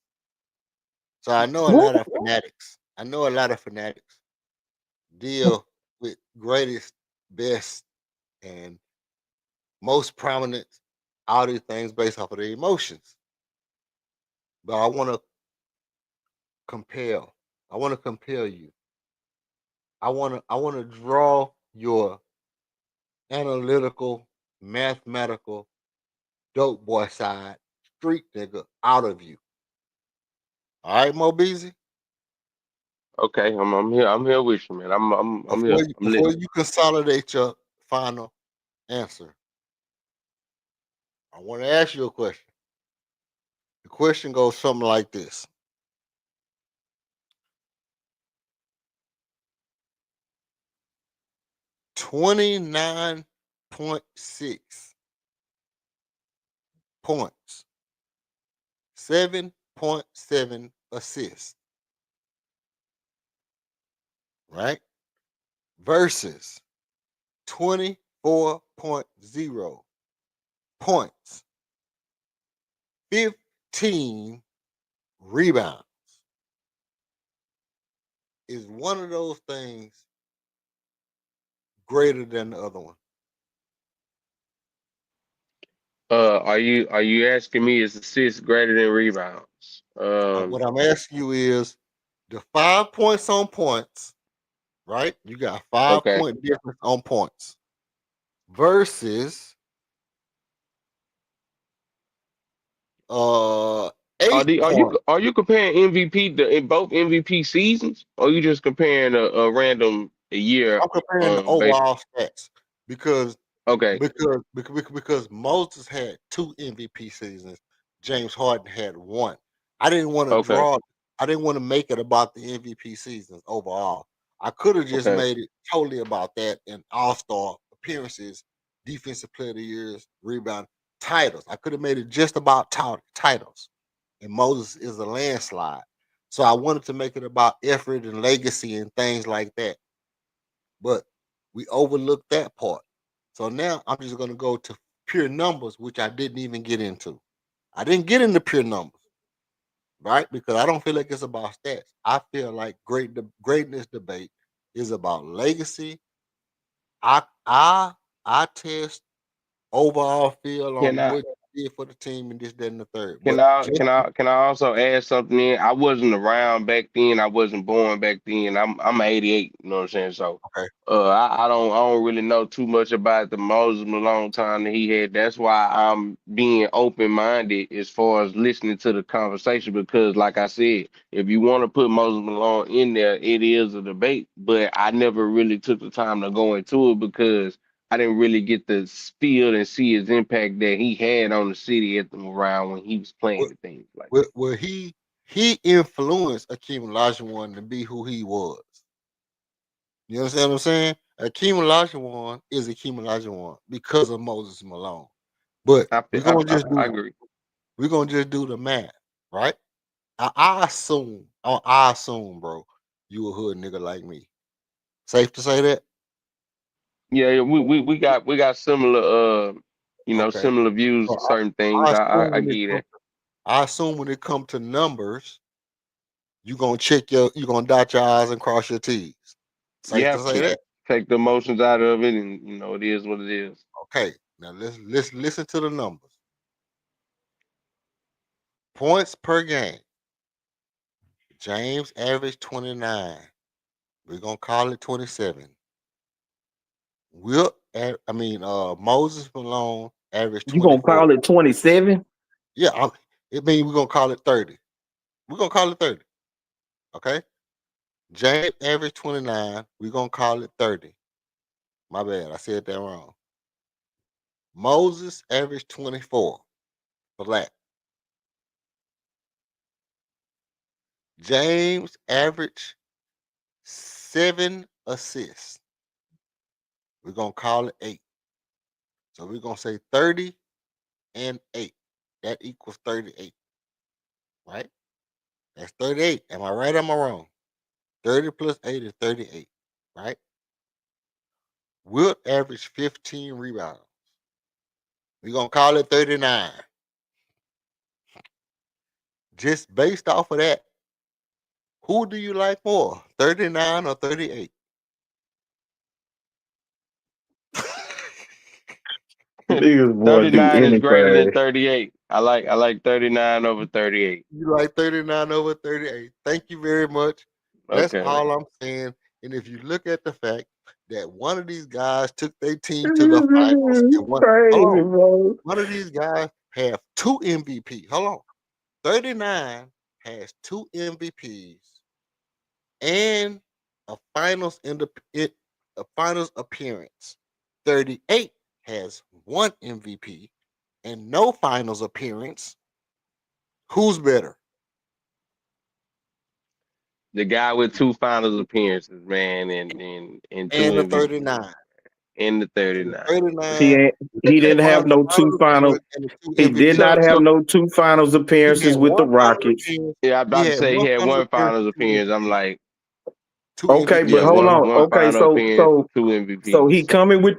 So I know a lot of fanatics. Deal with greatest, best, and most prominent all these things based off of their emotions. But I want to compel. I want to compel you. I want to draw your analytical, mathematical, dope boy side, street nigga out of you. All right, Mo Beezy? Okay, I'm here. I'm here with you, man. I'm here. Before you consolidate your final answer, I want to ask you a question. The question goes something like this. $29.6 points, 7.7 assists, right? Versus 24.0 points, 15 rebounds. Is one of those things greater than the other one? Are you asking me is assists greater than rebounds? What I'm asking you is the 5 points on points, right? You got 5-point difference on points versus 8 points. Are you comparing MVP in both MVP seasons, or you just comparing a random a year I'm comparing the basis? overall stats because Okay, because Moses had 2 MVP seasons, James Harden had 1. I didn't want to okay, draw. I didn't want to make it about the MVP seasons overall. I could have just okay. made it totally about that and All Star appearances, Defensive Player of the Years, rebound titles. I could have made it just about titles, and Moses is a landslide. So I wanted to make it about effort and legacy and things like that, but we overlooked that part. So now I'm just going to go to pure numbers, which I didn't even get into. I didn't get into pure numbers, right? Because I don't feel like it's about stats. I feel like greatness debate is about legacy. I test overall feel Can on I what you did for the team and this, that, and the third. can But I just can I can I also add something in? I wasn't around back then. I wasn't born back then. I'm 88. You know what I'm saying? So okay. I don't really know too much about the Moses Malone time that he had. That's why I'm being open minded as far as listening to the conversation, because like I said, if you want to put Moses Malone in there, it is a debate. But I never really took the time to go into it because I didn't really get to feel and see his impact that he had on the city at the around when he was playing and things like Where he influenced Akeem Olajuwon to be who he was. You understand what I'm saying? Akeem Olajuwon is Akeem Olajuwon because of Moses Malone. But that. we're gonna just I do agree. the math, right? I assume, bro, you a hood nigga like me. Safe to say that? Yeah, yeah, we got similar Okay. similar views So on certain I things. assume I when it get comes that. I assume when it comes to numbers, you gonna dot your I's and cross your T's. You Safe to have say to that? take the emotions out of it, and it is what it is. Okay. Now let's listen to the numbers. Points per game. James averaged 29. We're gonna call it 27. Moses Malone averaged You gonna 24. call it 27? Yeah, it means we're gonna call it 30. We're gonna call it 30. Okay. James averaged 29. We're gonna call it 30. My bad, I said that wrong. Moses averaged 24. Flat. James averaged 7 assists. We're gonna call it 8. So we're gonna say 30 and 8. That equals 38, right? That's 38. Am I right or am I wrong? 30 plus 8 is 38, right? Wilt averaged 15 rebounds. We're going to call it 39. Just based off of that, who do you like more, 39 or 38? Niggas boy do 39 is greater than anything. 38. I like 39 over 38. You like 39 over 38. Thank you very much. That's Okay. all I'm saying. And if you look at the fact that one of these guys took their team to the finals, You and hold crazy, on, bro. one of these guys have 2 MVP. Hold on. 39 has 2 MVPs and a a finals appearance. 38 has 1 MVP and no finals appearance. Who's better? The guy with two finals appearances, man, and two And the MVPs 39. in the So the 39. He 39, ain't, the he didn't 39 have has the no two finals final. appearance and the two He did MVPs. not So have so no two finals He appearances had with the one finals Rockets. appearance. yeah, I'm He about to had say he one had finals one appearance finals and two appearance. I'm MVPs. like, Two Okay, but yeah, MVPs. hold Hold on. on. one Okay, final so appearance, so two so MVPs. he coming with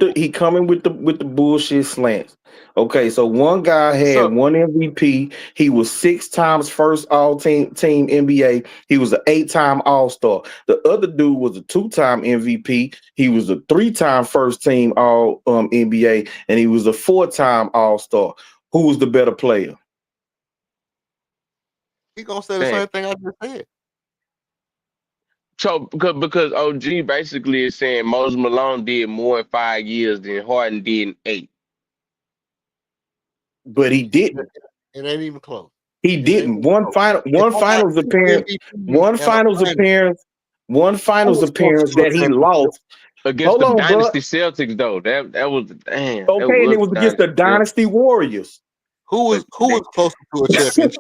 the bullshit slants. Okay, so one guy had So one MVP. He was 6 times first all team NBA. He was an 8-time All Star. The other dude was a 2-time MVP. He was a 3-time first team All NBA, and he was a 4-time All Star. Who was the better player? He gonna say the damn. same thing I just said. So because OG basically is saying Moses Malone did more in 5 years than Harden did in 8. But he It didn't. it ain't even close. He It ain't didn't. One close. final, If one I got finals two appearance, MVPs one and a finals final, appearance, one who finals was closer appearance to a that he championship? lost. against Hold the on, bro. Dynasty Celtics though. That was damn. That Okay, and it was was the against the Dynasty Celtics. Dynasty Warriors. But Who was they, closer to a championship?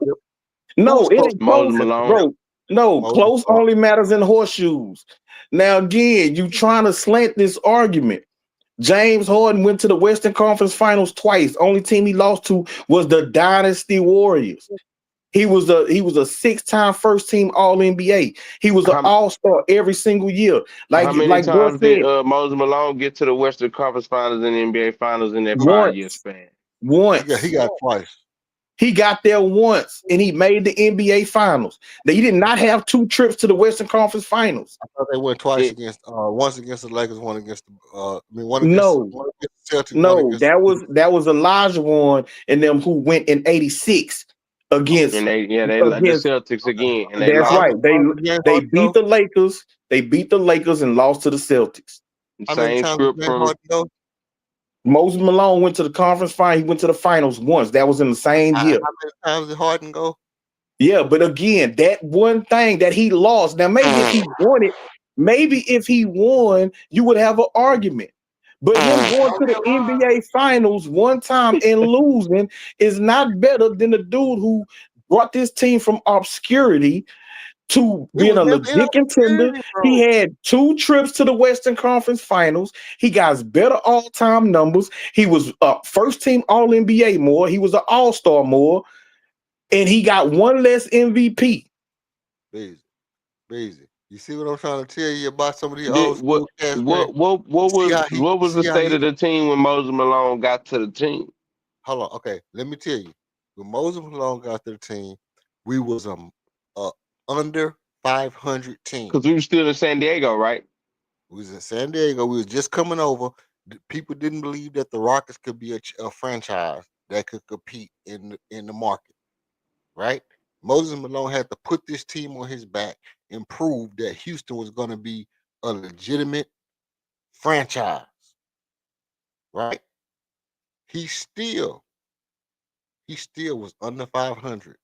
Who was No, it closer ain't to a Moses close, Malone. championship? bro. No, Moses close Malone. only matters in horseshoes. Now, again, you trying to slant this argument. James Harden went to the Western Conference Finals twice. Only team he lost to was the Dynasty Warriors. He was a 6-time first team All NBA. He was an How All Star every single year. how many Like bro times did said, Moses Malone get to the Western Conference Finals and NBA Finals in that 5 year once, span? He once got twice. he got there once, and he made the NBA Finals. He did not have 2 trips to the Western Conference Finals. I thought they went twice It, against once against the Lakers, one against the No, one against the Celtics, one no, against that was Elijah one and them who went in '86 okay. against and they the against. Celtics Okay. again, and they That's How, right. lost. They how did James they Harden beat go? the Lakers. They beat the Lakers and lost to the Celtics. How many Same times did script James from Harden go? Moses Malone went to the conference final. He went to the finals once. That was in the same How year. many times did Harden go? Yeah, but again, that one thing that he lost. Now, maybe if he won it, maybe if he won, you would have an argument. But him going to the NBA finals one time and losing is not better than the dude who brought this team from obscurity to It being was a never in legit contender. obscurity, He bro. had 2 trips to the Western Conference Finals. He got better all-time numbers. He was first team All NBA more. He was an All-Star more, and he got one less MVP. Busy, busy. You see what I'm trying to tell you about some of these did old school cats, man? what You was the see how state he of the team when Moses Malone got to the team? hold on, okay, let me tell you. When Moses Malone got to the team, we was a under 500 team. Because we were still in San Diego, right? We was in San Diego. We was just coming over. People didn't believe that the Rockets could be a franchise that could compete in the market, right? Moses Malone had to put this team on his back and prove that Houston was going to be a legitimate franchise, right? He still he still was under 500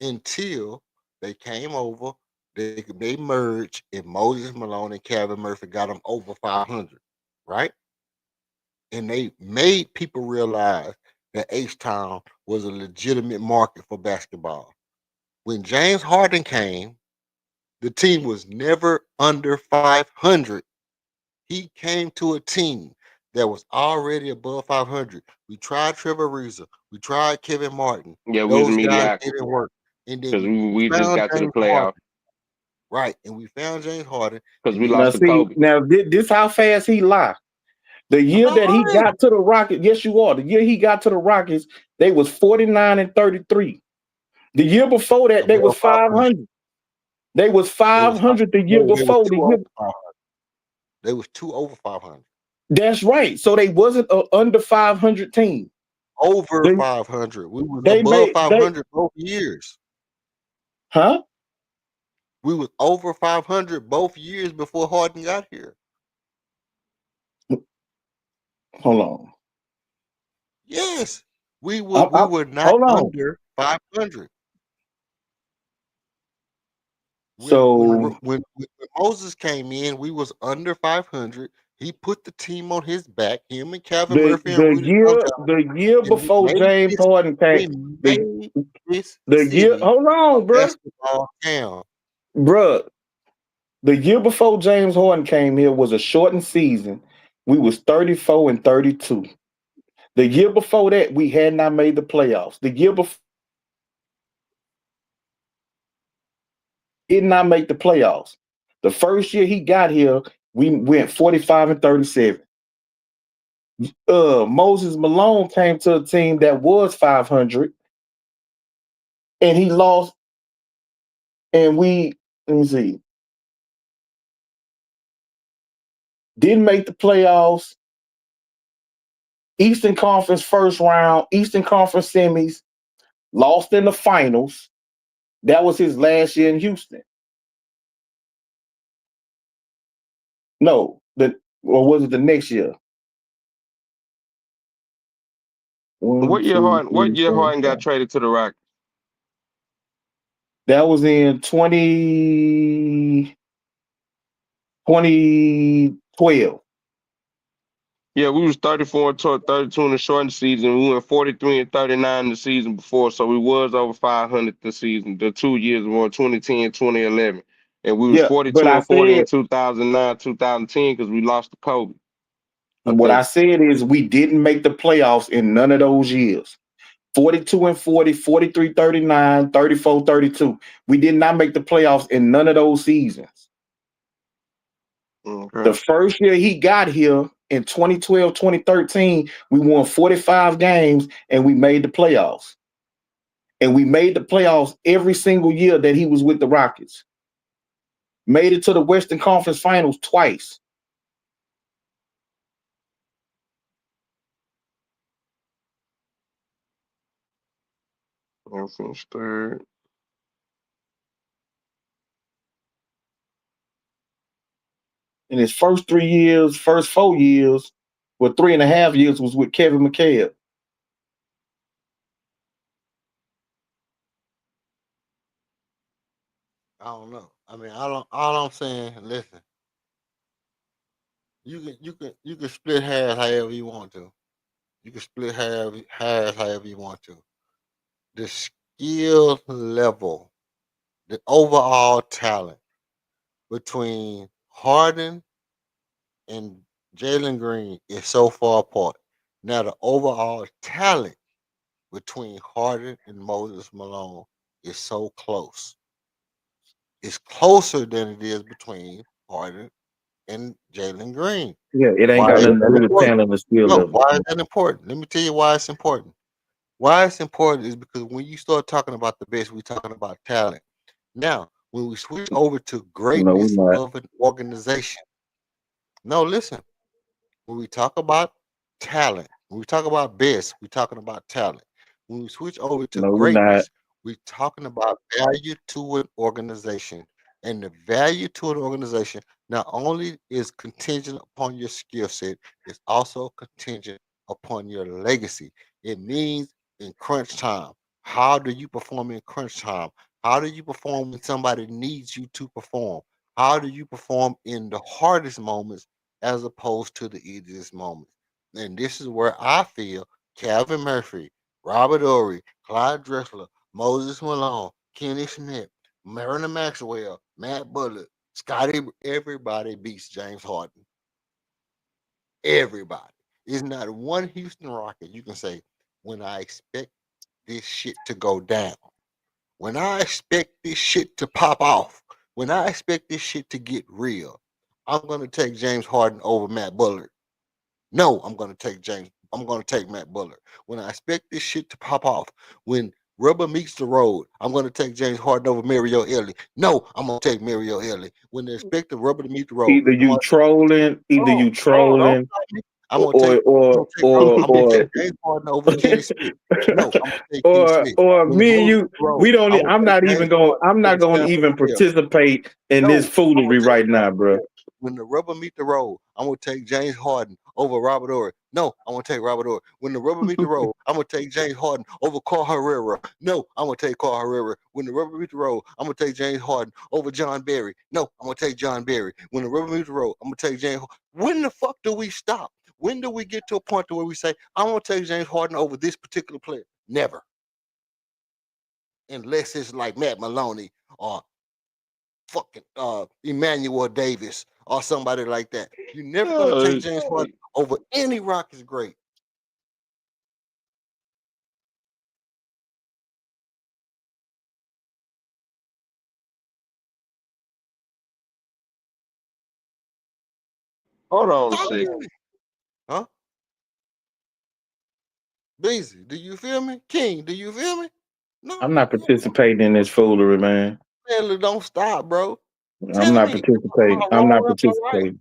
until they came over. They merged, and Moses Malone and Kevin Murphy got them over 500, right? And they made people realize that H Town was a legitimate market for basketball. When James Harden came, the team was never under 500. He came to a team that was already above 500. We tried Trevor Ariza. We tried Kevin Martin. Yeah, we was Those guys mediocre didn't work. And then because we we just found got to the James playoff Harden. Right. And we found James Harden. because And we then Now, lost to see, Kobe. now this how fast he lie. The I'm year not that he lying. got to the Rockets, yes, you are. The year he got to the Rockets, they was 49 and 33. The year before that, they was Above 500. 500. They was They was 500 the year no, they was before. two over 500. They was two over 500. That's right. So they wasn't a under 500 team. Over They 500. We was they above made they 500 both years. huh? We was over 500 both years before Harden got here. Hold on. Yes. We were I'm, we I'm, were not hold on. under 500. When when So Ro- when Moses came in, we was under 500. He put the team on his back, him and Kevin the Murphy and the Rudy year Johnson, the year and before James Harden came, we the made this the year city hold a on, basketball town. bruh. The year before James Harden came here was a shortened season. We was 34 and 32. The year before that, we had not made the playoffs. The year before did not make the playoffs. The first year he got here, we went 45 and 37. Moses Malone came to a team that was 500 and he lost. And we, let me see, didn't make the playoffs. Eastern Conference first round, Eastern Conference semis, lost in the finals. That was his last year in Houston. No, or was it the next year? One, What year two, Harden? What three, year four, Harden got five. traded to the Rockets? That was in 2012. Yeah, we was 34 and 32 in the shortened season. We went 43 and 39 in the season before, so we was over 500 the season. The 2 years were 2010, 2011. And we was Yeah, but 42 I and 40 in said 2009, 2010 because we lost to Kobe, I what I think. said is we didn't make the playoffs in none of those years. 42 and 40, 43, 39, 34, 32. We did not make the playoffs in none of those seasons. The Okay. first year he got here in 2012, 2013, we won 45 games and we made the playoffs. And we made the playoffs every single year that he was with the Rockets. Made it to the Western Conference Finals twice. I finished third. In his first 3 years, first 4 years, well, 3.5 years was with Kevin McHale. I don't know. I mean, I don't. All I'm saying, listen, you can split hairs however you want to. You can split hairs however you want to. The skill level, the overall talent between Harden and Jalen Green is so far apart. Now the overall talent between Harden and Moses Malone is so close. It's closer than it is between Harden and Jalen Green. Yeah, it ain't Why got is nothing to that do with important? talent and skill No, level. why is that important? Let me tell you why it's important. Why it's important is because when you start talking about the best, we're talking about talent. Now, when we switch over to No, we're greatness not. of an organization, no, listen, when we talk about talent, when we talk about best, we're talking about talent. When we switch over to No, we're not. greatness, we're talking about value to an organization. And the value to an organization not only is contingent upon your skill set, it's also contingent upon your legacy. It means in crunch time. How do you perform in crunch time? How do you perform when somebody needs you to perform? How do you perform in the hardest moments as opposed to the easiest moments? And this is where I feel Calvin Murphy, Robert Ory, Clyde Drexler, Moses Malone, Kenny Smith, Mariner Maxwell, Matt Butler, Scotty, everybody beats James Harden. Everybody. There's not one Houston Rocket you can say, when I expect this shit to go down, when I expect this shit to pop off, when I expect this shit to get real, I'm going to take James Harden over Matt Butler. No, I'm going to take James. I'm going to take Matt Butler. When I expect this shit to pop off, when rubber meets the road, I'm going to take James Harden over Mario Elie. No, I'm going to take Mario Elie. When they expect the rubber to meet the road, Either I'm you going to trolling, either hold you on, hold on, don't trolling, stop me. or or I'm gonna take or James Harden over Kenny Smith. No, I'm gonna take Kenny or Smith. or When the me and rubber meets you, the road, we don't. I'm gonna I'm take not James even going. Harden I'm over not going to Stanford even Bill. participate in this No, I'm gonna foolery take right now, Stanford bro. Bill. When the rubber meet the road, I'm gonna take James Harden over Robert Ory. No, I'm gonna take Robert Ory. When the rubber meet the road, I'm gonna take James Harden over Carl Herrera. No, I'm gonna take Carl Herrera. When the rubber meet the road, I'm gonna take James Harden over John Barry. No, I'm gonna take John Barry. When the rubber meet the road, I'm gonna take James. When the fuck do we stop? When do we get to a point to where we say, I'm gonna take James Harden over this particular player? Never. Unless it's like Matt Maloney or fucking Emmanuel Davis or somebody like that. You're never gonna take Uh, James Harden over any Rockets great. hold on a Talk to second. me. Huh? Beezy, do you feel me? King, do you feel me? I'm No, not participating in this foolery, man. man, don't stop, bro. I'm Tell not me, am participating. I I'm wrong not or am I right? participating.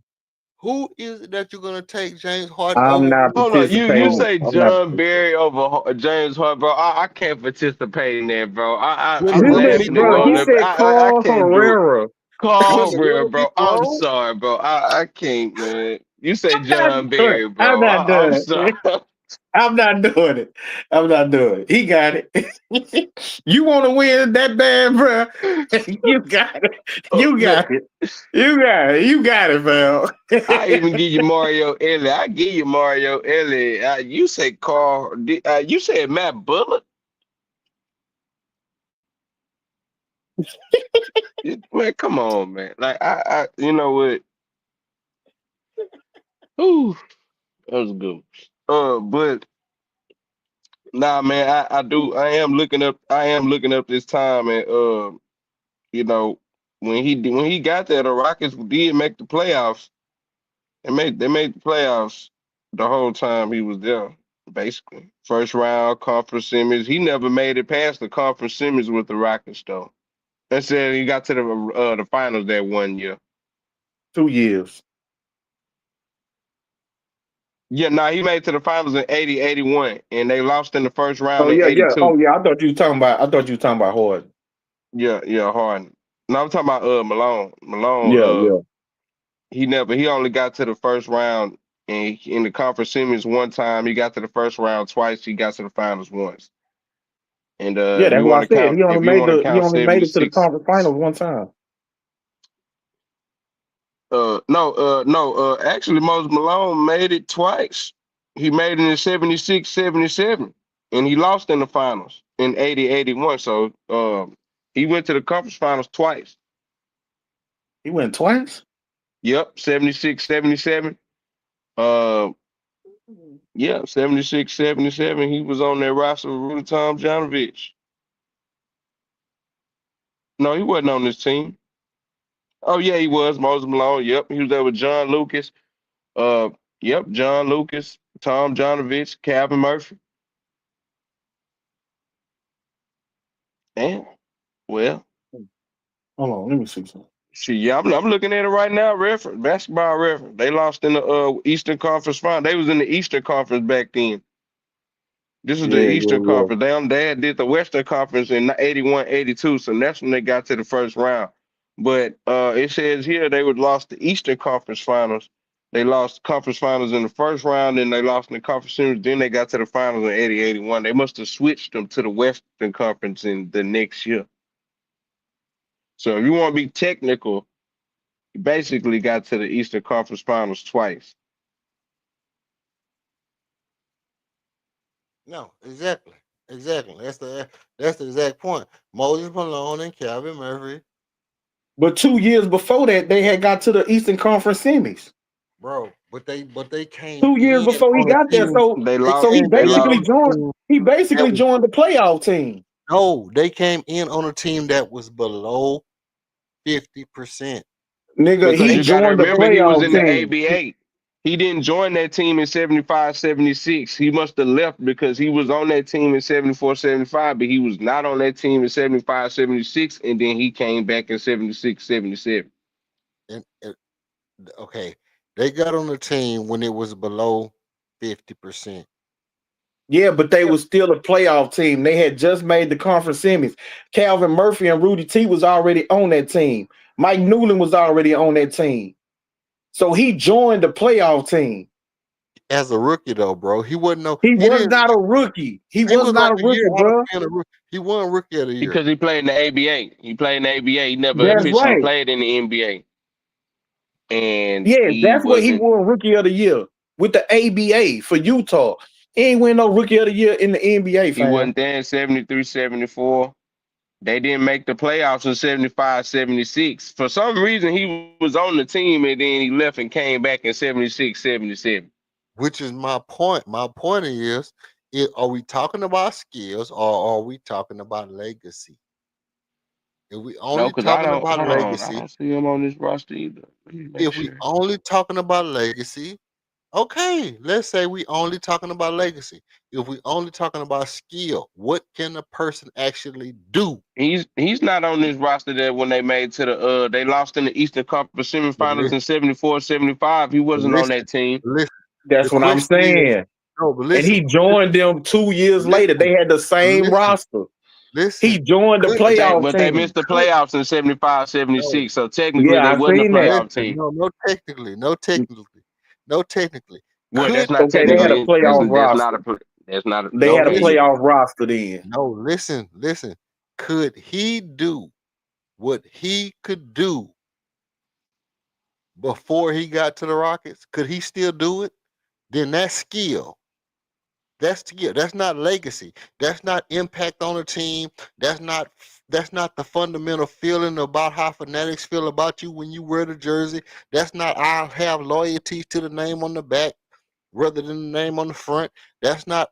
Who is it that you're gonna take James Harden I'm over not when Hold the on, you participating. road? say I'm not. John Barry over James Harden, bro? I can't participate in that, bro. When the I'm He rubber said, meet laughing the and bro. going He road, up. said I Carl can't do it. Herrera. when Carl the Bear, rubber meet bro. the I'm road, sorry, bro. I can't, man. You say I'm not John done. Barry, I'm bro. not I'm done. sorry. I'm not doing it. I'm not doing it. He got it. You want to win that bad, bro? You got it. Oh, You man, got it. You got it. You got it, Val. I even give you Mario Elliott. I give you Mario Elliott. You said Carl. You said Matt Bullock. Man, come on, man. Like you know what? Ooh, that was good. But nah, man. I do. I am looking up. I am looking up this time, and you know, when he got there, the Rockets did make the playoffs. They made the playoffs the whole time he was there. Basically, first round conference semis. He never made it past the conference semis with the Rockets, though. They said he got to the finals that 1 year. 2 years. Yeah, nah, he made it to the finals in 80, 81, and they lost in the first round Oh in yeah, yeah. 82. Oh yeah. I thought you were talking about. I thought you were talking about Harden. Yeah, yeah, Harden. No, I'm talking about Malone. Malone, Yeah, yeah. he only got to the first round in the conference semis one time. He got to the first round twice. He got to the finals once. And Yeah, that's what I said. if you want to He count only made it to the 76, conference finals one time. no, actually, Moses Malone made it twice. He made it in 76, 77, and he lost in the finals in 80, 81. So he went to the conference finals twice. He went twice. Yep, 76, 77. Uh, yeah, 76, 77. He was on that roster with Rudy Tomjanovich. No, he wasn't on this team. Oh yeah, he was Moses Malone. Yep, he was there with John Lucas. Uh, yep, John Lucas, Tom Janovich, Calvin Murphy. Damn. Well, Hold on, let me see something. yeah, I'm looking at it right now. Reference, basketball reference. They lost in the Eastern Conference final. They was in the Eastern Conference back then. This is the Yeah, Eastern yeah, Conference. They did the Western Conference in 81, 82. So that's when they got to the first round. But it says here they would lost the Eastern Conference Finals. They lost conference finals in the first round, and they lost in the conference series. Then they got to the finals in 80, 81. They must have switched them to the Western Conference in the next year. So if you want to be technical, you basically got to the Eastern Conference Finals twice. No, exactly. Exactly. That's the exact point. Moses Malone and Calvin Murphy, But 2 years before that, they had got to the Eastern Conference semis. bro. But they came 2 years in before he on a got there, team. so They They lost. so he came They in lost. basically on a joined. team He that basically was joined the playoff team. no. They came in on a team that was below 50%. Nigga, Because he They you got to joined the remember he was playoff in the team. ABA. He didn't join that team in 75, 76. He must have left because he was on that team in 74, 75, but he was not on that team in 75, 76, and then he came back in 76, 77. and okay, they got on the team when it was below 50%. Yeah, but they was still a playoff team. They had just made the conference semis. Calvin Murphy and Rudy T was already on that team. Mike Newland was already on that team. So he joined the playoff team. As a rookie though, bro, he wasn't no. He He was didn't. not a rookie. He He was was not like a a year rookie, out of bro. being a rookie. He won Rookie of the Year. Because he played in the ABA. He played in the ABA. He never That's officially right. played in the NBA. And Yes, he that's what he wasn't, won Rookie of the Year with the ABA for Utah. He ain't win no Rookie of the Year in the NBA, he fam. wasn't there in 73, 74. They didn't make the playoffs in 75, 76. For some reason, he was on the team and then he left and came back in 76, 77. Which is my point. My point is, are we talking about skills or are we talking about legacy? If we No, only because I talking don't, about hold on, I legacy, don't see him on this roster either. Let me make if we sure. only talking about legacy, okay, let's say we only talking about legacy. If we only talking about skill, what can a person actually do? He's not on this roster that when they made to the they lost in the Eastern Conference But semifinals listen, in 74, 75. He but wasn't on listen, that team. listen. The That's what I'm question is, saying. no, but And he listen, joined them 2 years later. listen, They had the same listen, roster. He listen. joined the Could playoff But they team. missed the could playoffs in 75, no 76. So technically Yeah, they I wasn't a seen that. listen, playoff team. no technically, no technically. Well, that's Could not Okay, they had a technically. That's playoff that's not roster. a. That's not a. They no had a Okay. listen, playoff roster then. no listen. Could he do what he could do before he got to the Rockets? Could he still do it? Then that's skill. That's skill. That's not legacy. That's not impact on a team. That's not the fundamental feeling about how fanatics feel about you when you wear the jersey. That's not I have loyalty to the name on the back rather than the name on the front. That's not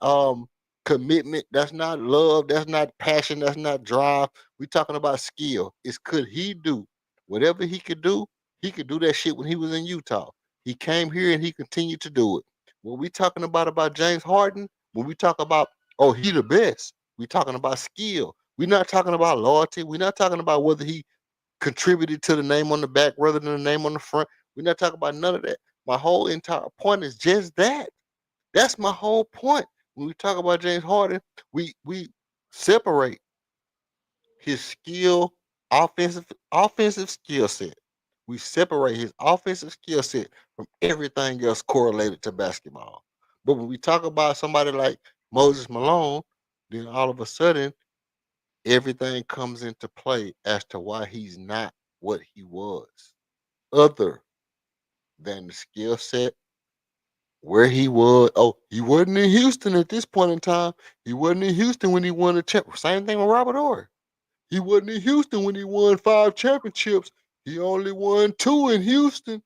commitment. That's not love. That's not passion. That's not drive. We talking about skill. It's could he do whatever he could do? He could do that shit when he was in Utah. He came here and he continued to do it. When we talking about James Harden, when we talk about oh he the best, we talking about skill. We're not talking about loyalty. We're not talking about whether he contributed to the name on the back rather than the name on the front. We're not talking about none of that. My whole entire point is just that. That's my whole point. When we talk about James Harden, we separate his skill, offensive skill set. We separate his offensive skill set from everything else correlated to basketball. But when we talk about somebody like Moses Malone, then all of a sudden everything comes into play as to why he's not what he was, other than the skill set, where he was. Oh, he wasn't in Houston at this point in time. He wasn't in Houston when he won a champ. Same thing with Robert Orr. He wasn't in Houston when he won 5 championships. He only won 2 in Houston.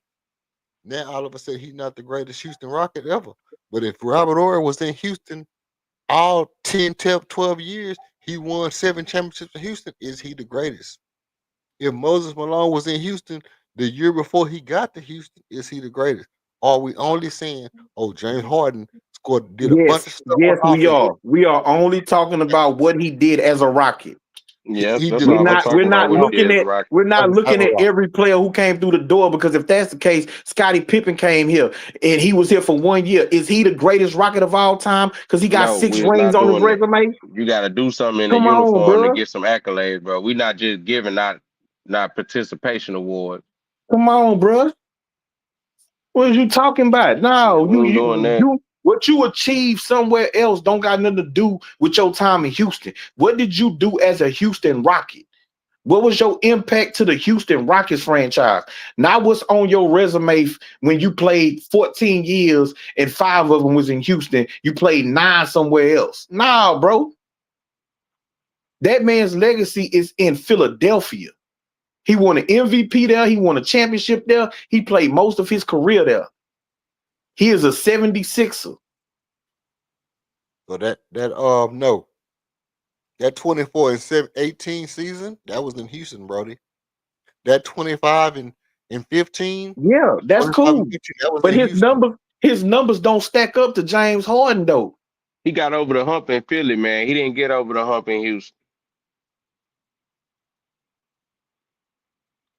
Now all of a sudden he's not the greatest Houston Rocket ever. But if Robert Orr was in Houston all 10, 12 years, he won 7 championships in Houston. Is he the greatest? If Moses Malone was in Houston the year before he got to Houston, is he the greatest? Are we only saying, oh, James Harden did a bunch Yes, of stuff yes, on we offense? are. We are only talking about what he did as a Rocket. Yeah, He that's did a We're all I'm bunch not of we're talking stuff about. not on What he offense looking did as a at Rocket. we're not as looking a at rock. every player who came through the door, because if that's the case, Scottie Pippen came here and he was here for 1 year. Is he the greatest Rocket of all time because he got No, 6 we're rings not on his doing that. resume? You got to do something in a Come on, uniform to bro. get some accolades, bro. We not just giving not participation awards. Come on, bro. What are you talking about? Yeah, No, we ain't doing that. what you achieve somewhere else don't got nothing to do with your time in Houston. What did you do as a Houston Rocket? What was your impact to the Houston Rockets franchise? Not what's on your resume when you played 14 years and 5 of them was in Houston. You played 9 somewhere else. Nah, bro. That man's legacy is in Philadelphia. He won an MVP there. He won a championship there. He played most of his career there. He is a 76er. So no. That 24 and 18 season, that was in Houston, Brody. That 25 and 15, Yeah, that's 25 and cool. 15, that was But in Houston. his numbers don't stack up to James Harden though. He got over the hump in Philly, man. He didn't get over the hump in Houston.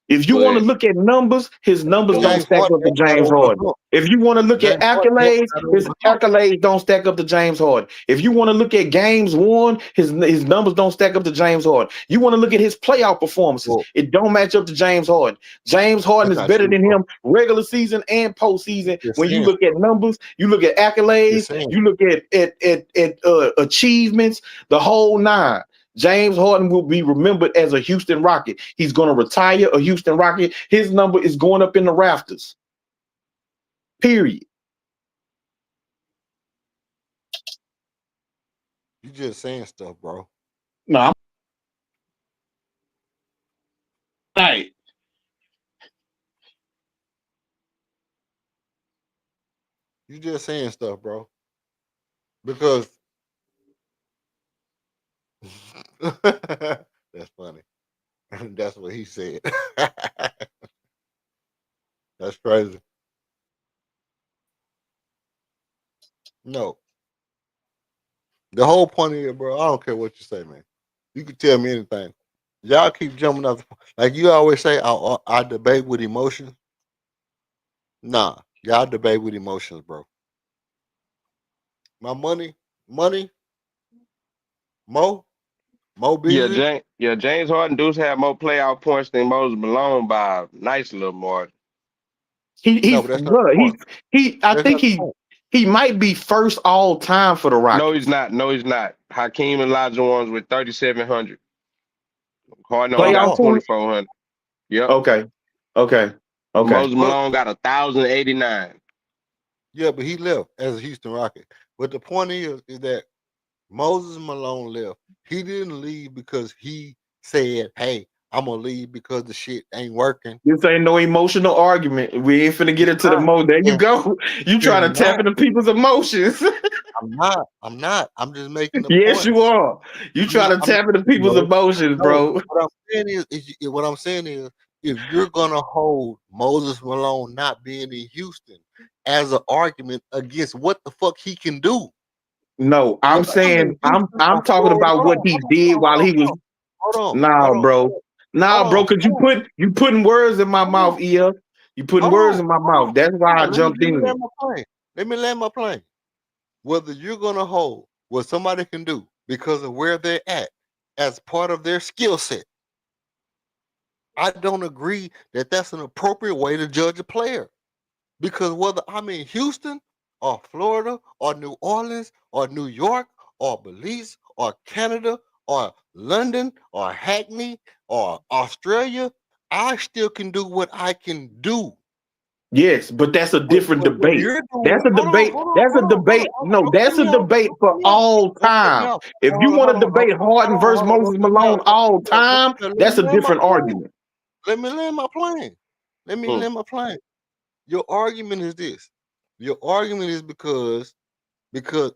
If you want to But look at numbers, his numbers but don't James stack Harden up to never got James over the Harden. hump. If you want to look at James Harden never accolades, got over his the hump. accolades don't stack up to James Harden. If you want to look at games won, his numbers don't stack up to James Harden. You want to look at his playoff performances, Well, it don't match up to James Harden. James Harden that's is not better true, than bro. him regular season and postseason. Just When you saying. look at numbers, you look at Just accolades, saying. you look at achievements, the whole nine. James Harden will be remembered as a Houston Rocket. He's going to retire a Houston Rocket. His number is going up in the rafters. Period. You just saying stuff, bro. No, I'm right. You just saying stuff, bro. Because that's funny. That's what he said. That's crazy. No. The whole point of it, bro, I don't care what you say, man. You can tell me anything. Y'all keep jumping up. Like you always say, I debate with emotions. Nah, y'all debate with emotions, bro. My money, Mo, Mo Beasley. James Harden does have more playoff points than Moses Malone by a nice little margin. He No, he's but that's not bro. the point. He I That's think not the he point. He might be first all time for the No, he's Rockets. not. No, he's not. Hakeem Olajuwon's with 3,700. Harden only got Playoff Oh, points? 2,400. Yep. Okay. Okay. Okay. Moses well, Malone got 1,089. yeah, but he left as a Houston Rocket. But the point is that Moses Malone left. He didn't leave because he said, "Hey, I'm gonna leave because the shit ain't working." This ain't no emotional argument. We ain't finna get It's into the not. mo. There you It's, go. You it's trying to tap not. into people's emotions. I'm not. I'm not. I'm just making the Yes, point. you are. You trying to I'm tap into people's no, emotions, no. bro. What I'm saying is, if you're gonna hold Moses Malone not being in Houston as an argument against what the fuck he can do, No, I'm whether I'm in saying Houston I'm or talking Florida, about what he did while he was. Nah, hold on, bro. Nah, bro. Cause hold on, you putting words in my hold on, mouth, EF. You putting hold words on, in my hold on, mouth. That's why I hold on. jumped Let me in. land my plane. Let me land my plane. Whether you're gonna hold what somebody can do because of where they're at as part of their skill set, I don't agree that that's an appropriate way to judge a player. Because whether I'm in Houston or Florida or New Orleans or New York or Belize or Canada or London or Hackney or Australia, I still can do what I can do. Yes, but that's a different What debate. you're doing, That's a hold on, debate. hold on, That's a hold on, hold on. debate. No, Don't cut that's a me off. debate Don't cut for me off. all Don't cut me time. off. If you want to debate Harden versus Moses Don't cut me off. Malone all time, Let that's me a land my different plane. argument. Let me land my plane. Let me Hmm. land my plane. Your argument is this. Your argument is because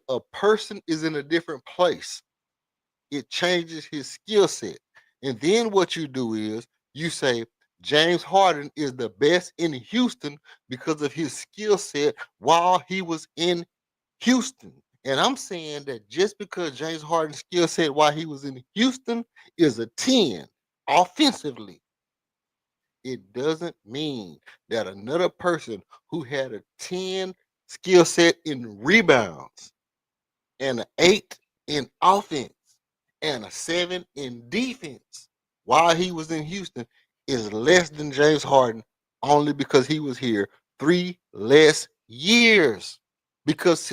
a person is in a different place. It changes his skill set. And then what you do is you say James Harden is the best in Houston because of his skill set while he was in Houston. And I'm saying that just because James Harden's skill set while he was in Houston is a 10 offensively, it doesn't mean that another person who had a 10 skill set in rebounds and an 8 in offense and a 7 in defense while he was in Houston is less than James Harden only because he was here 3 less years because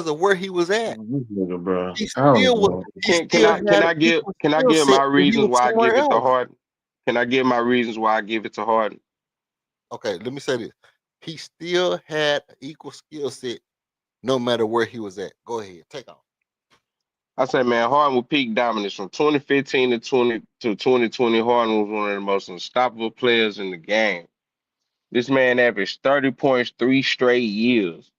of where he was at. This nigga, bro. He I don't still was know. he still had an equal Can I skill give set my when he reasons was why I give somewhere it to else. Harden? Can I give my reasons why I give it to Harden? Okay, let me say this. He still had an equal skill set no matter where he was at. Go ahead, take off. I say, man, Harden with peak dominance from 2015 to 2020. Harden was one of the most unstoppable players in the game. This man averaged 30 points 3 straight years.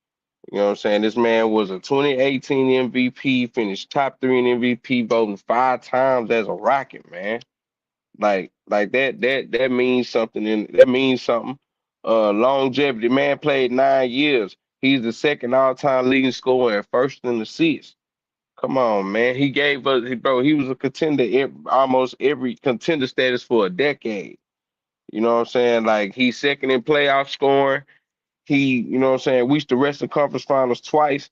You know what I'm saying? This man was a 2018 MVP, finished top three in MVP voting 5 times as a Rocket, man. Like that means something, and that means something. Longevity, man played 9 years. He's the second all-time leading scorer and first in assists. Come on, man. He gave us, bro. He was a contender, almost every contender status for a decade. You know what I'm saying? Like he's second in playoff scoring. He, you know what I'm saying, reached the Western Conference Finals twice.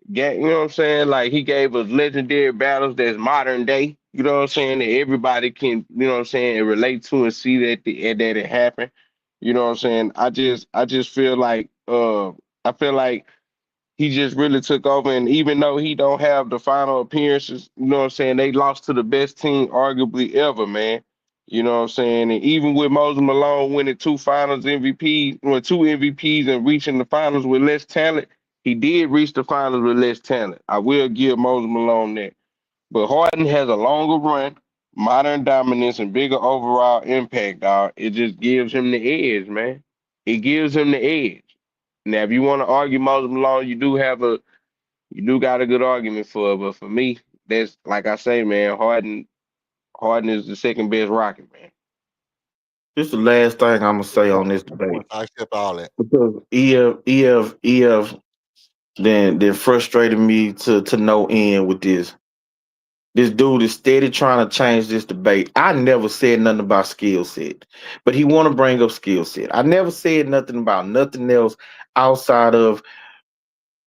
You know what I'm saying? Like he gave us legendary battles that's modern day. You know what I'm saying? That everybody can, you know what I'm saying, relate to and see that it happened. You know what I'm saying? I just I feel like he just really took over. And even though he don't have the final appearances, you know what I'm saying, they lost to the best team arguably ever, man. You know what I'm saying? And even with Moses Malone winning two MVPs and reaching the finals with less talent, he did reach the finals with less talent. I will give Moses Malone that. But Harden has a longer run, modern dominance, and bigger overall impact, dog. It just gives him the edge, man. It gives him the edge. Now, if you want to argue Moses Malone, you do got a good argument for it. But for me, that's like I say, man. Harden is the second best Rocket, man. This is the last thing I'm gonna say on Point, this debate. I accept all that. Because EF then frustrated me to no end with this. This dude is steady trying to change this debate. I never said nothing about skill set, but he want to bring up skill set. I never said nothing about nothing else outside of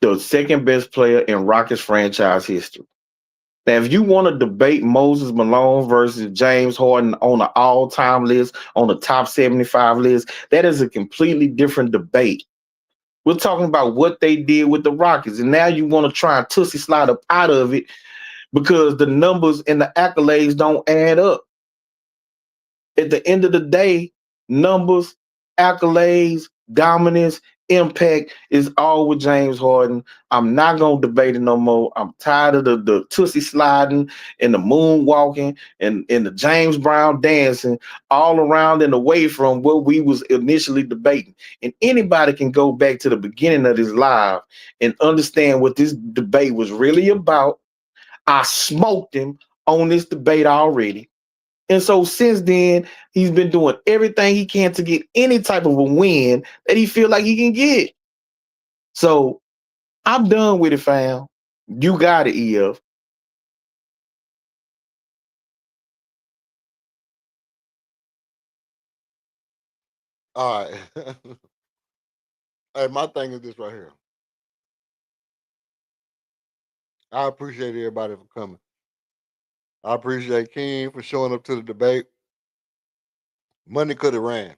the second best player in Rockets franchise history. Now, if you want to debate Moses Malone versus James Harden on an all-time list, on the top 75 list, that is a completely different debate. We're talking about what they did with the Rockets, and now you want to try and tussy slide up out of it because the numbers and the accolades don't add up. At the end of the day, numbers, accolades, dominance, impact is all with James Harden. I'm not gonna debate it no more. I'm tired of the tussy sliding and the moonwalking and the James Brown dancing all around and away from what we was initially debating. And anybody can go back to the beginning of this live and understand what this debate was really about. I smoked him on this debate already. And so since then, he's been doing everything he can to get any type of a win that he feel like he can get. So I'm done with it, fam. You got it, EF. All right. Hey, my thing is this right here. I appreciate everybody for coming. I appreciate King for showing up to the debate. Money could have ran.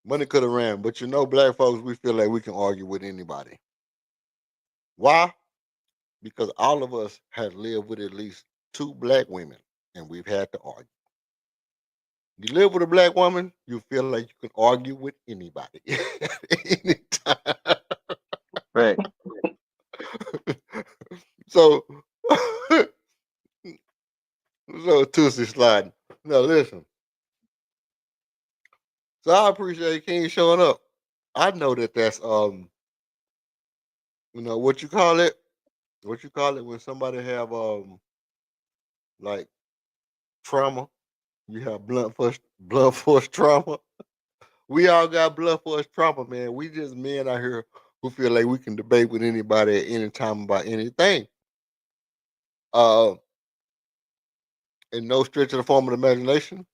Money could have ran, but you know, black folks, we feel like we can argue with anybody. Why? Because all of us have lived with at least 2 black women, and we've had to argue. You live with a black woman, you feel like you can argue with anybody anytime. Right. So, so Tuesday sliding. No, listen. So I appreciate King showing up. I know that that's what you call it? What you call it when somebody have like trauma? You have blunt force trauma. We all got blunt force trauma, man. We just men out here who feel like we can debate with anybody at any time about anything. In no stretch of the form of the imagination,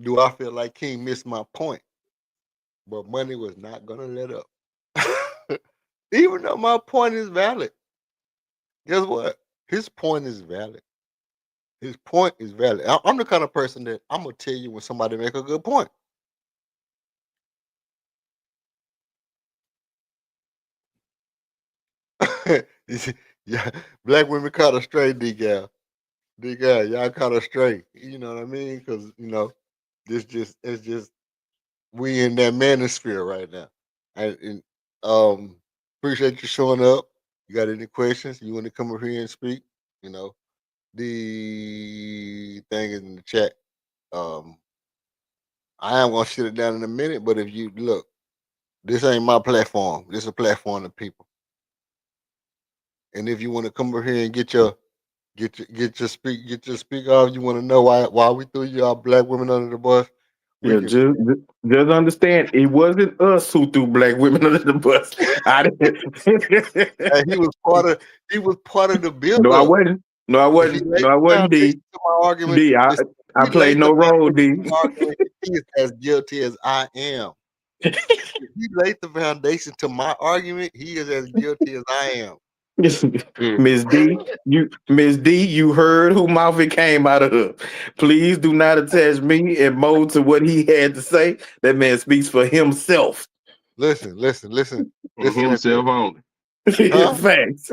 do I feel like King missed my point. But money was not gonna let up. Even though my point is valid. Guess what? His point is valid. His point is valid. I'm the kind of person that I'm gonna tell you when somebody make a good point. Yeah, black women caught a straight decal. Decal, y'all caught a straight. You know what I mean? Because it's just we in that manosphere right now. And appreciate you showing up. You got any questions? You want to come over here and speak? You know, the thing is in the chat. Um, I am gonna shut it down in a minute, but if you look, this ain't my platform. This is a platform of people. And if you want to come over here and get your speak off, you want to know why we threw you all black women under the bus, we Yeah, can. just understand it wasn't us who threw black women under the bus. I Hey, didn't. he was part of the No, I buildup. wasn't. No, I He wasn't. laid No, I the wasn't. foundation D. to my argument. D. I Listen, I he played laid the no role. foundation D. to my argument. He is as guilty as I am. If he laid the foundation to my argument, he is as guilty as I am. Miss D, you heard who mouth it came out of her. Please do not attach me and mold to what he had to say. That man speaks for himself. Listen And at this. himself only. Huh? Facts.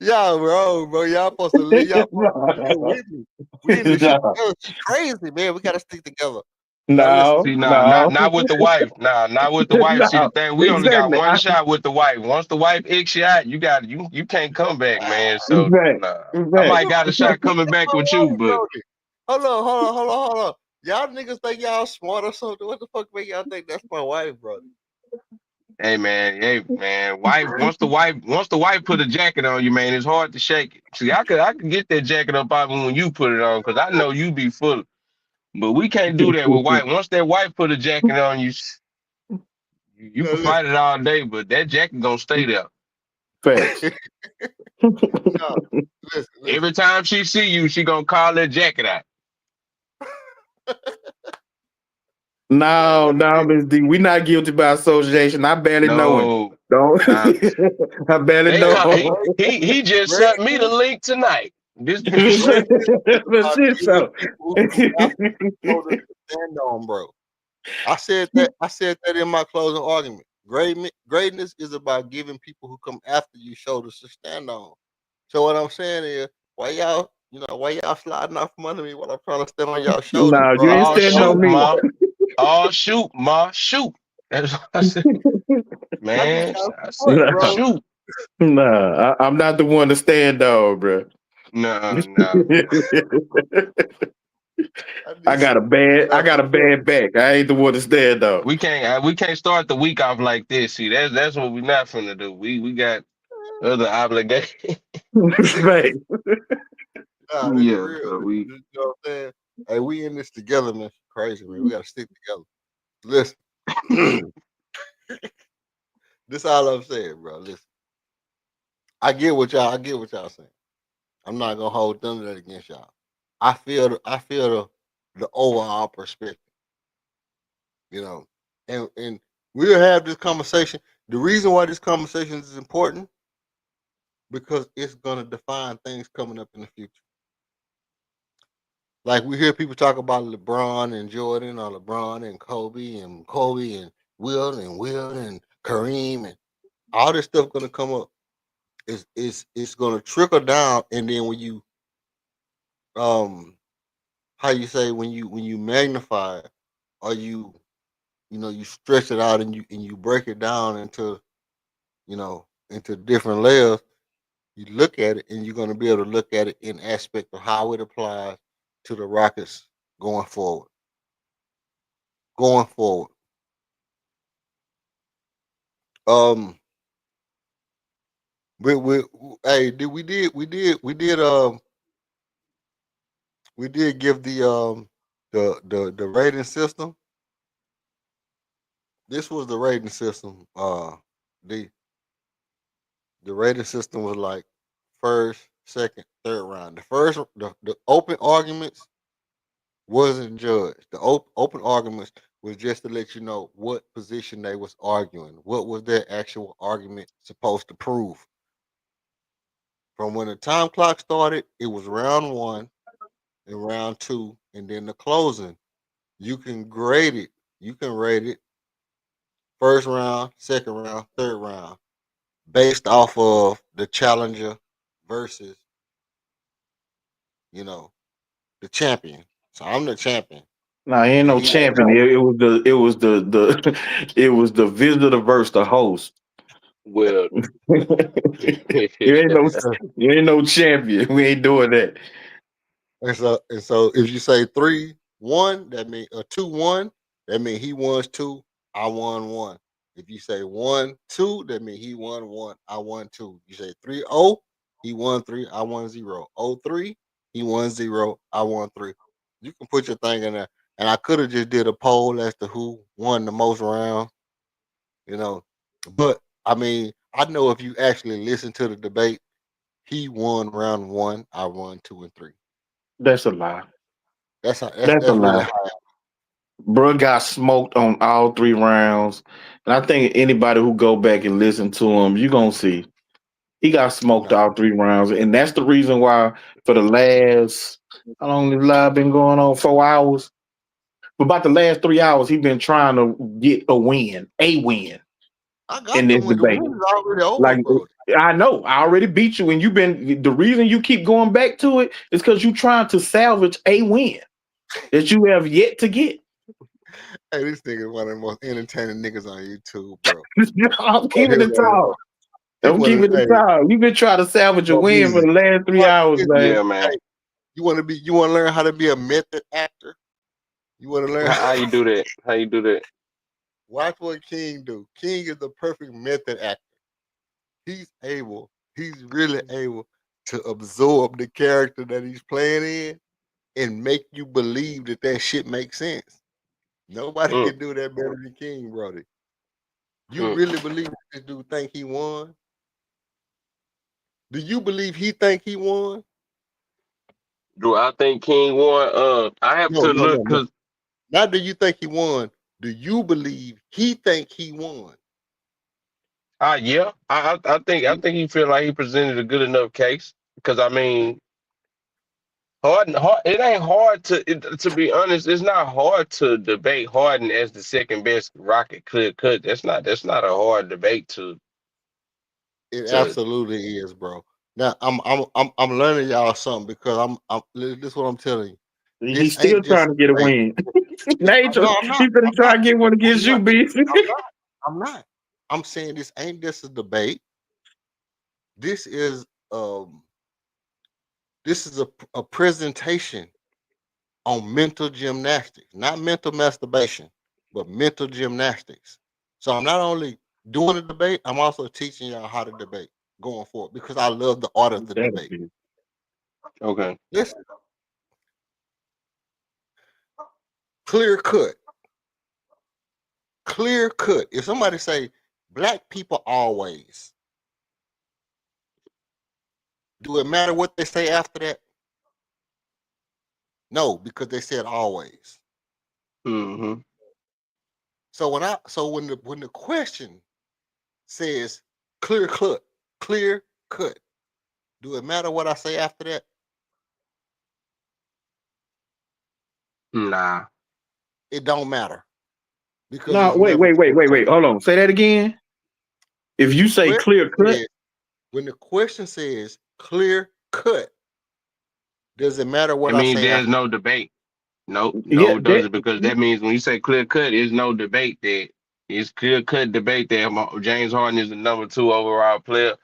Y'all wrong, bro. Y'all supposed to live with me. We in this shit no, together. She crazy, man. We gotta stick together. Now listen. no, See, nah, not no, not with the wife. Nah, not with the wife. See, the no. thing, we only got Exactly. one shot with the wife. Once the wife X you out, you can't come back, man. So Fact. nah, I Fact. might got a shot coming back with you, but Hold on. Y'all niggas think y'all smart or something? What the fuck make y'all think that's my wife, brother? hey man, wife. Once the wife put a jacket on you, man, it's hard to shake it. See, I could get that jacket up out when you put it on, because I know you be full. But we can't do that with wife. Once that wife put a jacket on you, you No, can fight it all day, but that jacket gonna stay there. Facts. no, listen. Every time she see you, she gonna call that jacket out. No, Man, no, Miss D. We not guilty by association. I barely know him. No, Don't. nah. I barely They know call Ray, him. he just Ray, sent me the link tonight. This Ray, But I shit, deal with so. people who absolutely know to stand on, bro. I said that in my closing argument. Greatness is about giving people who come after you shoulders to stand on. So what I'm saying is, why y'all sliding off from under me while I'm trying to stand on y'all shoulders, Nah, bro? you I ain't Oh feel standing y'all. on shoot, me. ma. Oh shoot, ma. Shoot. That's what I said. I need Man, y'all I support, said Nah, bro. shoot. I'm not the one to stand on, bro. No, no. I need I y'all got a support. bad back. I ain't the one to stand on. We can't start the week off like this. See, that's what we're not finna do. We got other obligations. Right. Nah, this Yeah, real. so we You know what I'm saying? Hey, we in this together, man. Crazy, man. We gotta stick together. Listen, this all I'm saying, bro. Listen, I get what y'all saying. I'm not gonna hold none of that against y'all. I feel the overall perspective, you know, and we'll have this conversation. The reason why this conversation is important because it's gonna define things coming up in the future. Like we hear people talk about LeBron and Jordan, or LeBron and Kobe and Will and Kareem, and all this stuff gonna come up. It's gonna trickle down, and then when you um how you say when you magnify it, or you stretch it out and you break it down into into different layers, you look at it and you're gonna be able to look at it in aspect of how it applies to the Rockets going forward. Going forward. Um we hey did we did give the rating system. This was the rating system. The the rating system was like first, second, third round. The open arguments wasn't judged. The open arguments was just to let you know what position they was arguing. What was their actual argument supposed to prove? From when the time clock started, it was round one and round two, and then the closing. You can grade it. You can rate it first round, second round, third round, based off of the challenger versus, you know, the champion. So I'm the champion, Nah, he ain't and no he was champion. It was the it was the visitor versus the host. well you ain't no you ain't no champion. We ain't doing that. and so if you say 3-1, that mean 2-1, that mean he won two, I won one. If you say 1-2, that mean he won one, I won two. You say 3-0, he won three, I won 0. 0-3, he won 0, I won three. You can put your thing in there. And I could have just did a poll as to who won the most rounds, you know. But I mean, I know if you actually listen to the debate, he won round one, I won two and three. That's a lie. That's a That's really lie. high. Bro got smoked on all 3 rounds. And I think anybody who go back and listen to him, you gonna see he got smoked No, all 3 rounds. And that's the reason why for the last how long this live been going on? 4 hours? For about the last 3 hours, he been trying to get a win I in got this the debate. win is already over, Like bro. I know, I already beat you, and you've been the reason you keep going back to it is because you trying to salvage a win that you have yet to get. Hey, this nigga is one of the most entertaining niggas on YouTube, bro. I'm Oh, keeping he's it one of tall. he I'm one of keeping it hey, tall. You've been trying to salvage a bro, win for easy. the last three Watch hours, this. man. yeah, man. Hey, you want to learn how to be a method actor? You want to learn? How you do that? How you do that? Watch what King do. King is the perfect method actor. He's really able to absorb the character that he's playing in and make you believe that that shit makes sense. Nobody Mm, can do that better than King, brother. You mm. really believe this dude think he won? Do you believe he think he won? Do I think King won? I have No, to no, look no, no. because Not do you think he won. Do you believe he think he won? yeah, I think he feel like he presented a good enough case because I mean It ain't hard to be honest. It's not hard to debate Harden as the second best Rocket clear cut. That's not a hard debate It to. absolutely is, bro. Now I'm learning y'all something because this is what I'm telling you. This He's still ain't just trying a to get a debate. win. Nate, No, I'm not. he's gonna I'm try not. to get one I'm against you, not. bitch. I'm not. I'm not. I'm saying this ain't just a debate. This is um this is a presentation on mental gymnastics, not mental masturbation, but mental gymnastics. So I'm not only doing the debate, I'm also teaching y'all how to debate going forward because I love the art of the That debate. bitch. Okay. Listen, clear cut, clear cut. If somebody say black people always, do it matter what they say after that? No, because they said always. Mm-hmm. So when the question says clear cut, do it matter what I say after that? Nah. It don't matter because No, it's never clear cut. wait. Hold on. Say that again. If you say Question clear cut, says, when the question says clear cut, does it matter I what I mean, say there's after? no debate. No, yeah, no, it that doesn't because that means when you say clear cut, there's no debate that it's clear cut debate that James Harden is the number two overall player.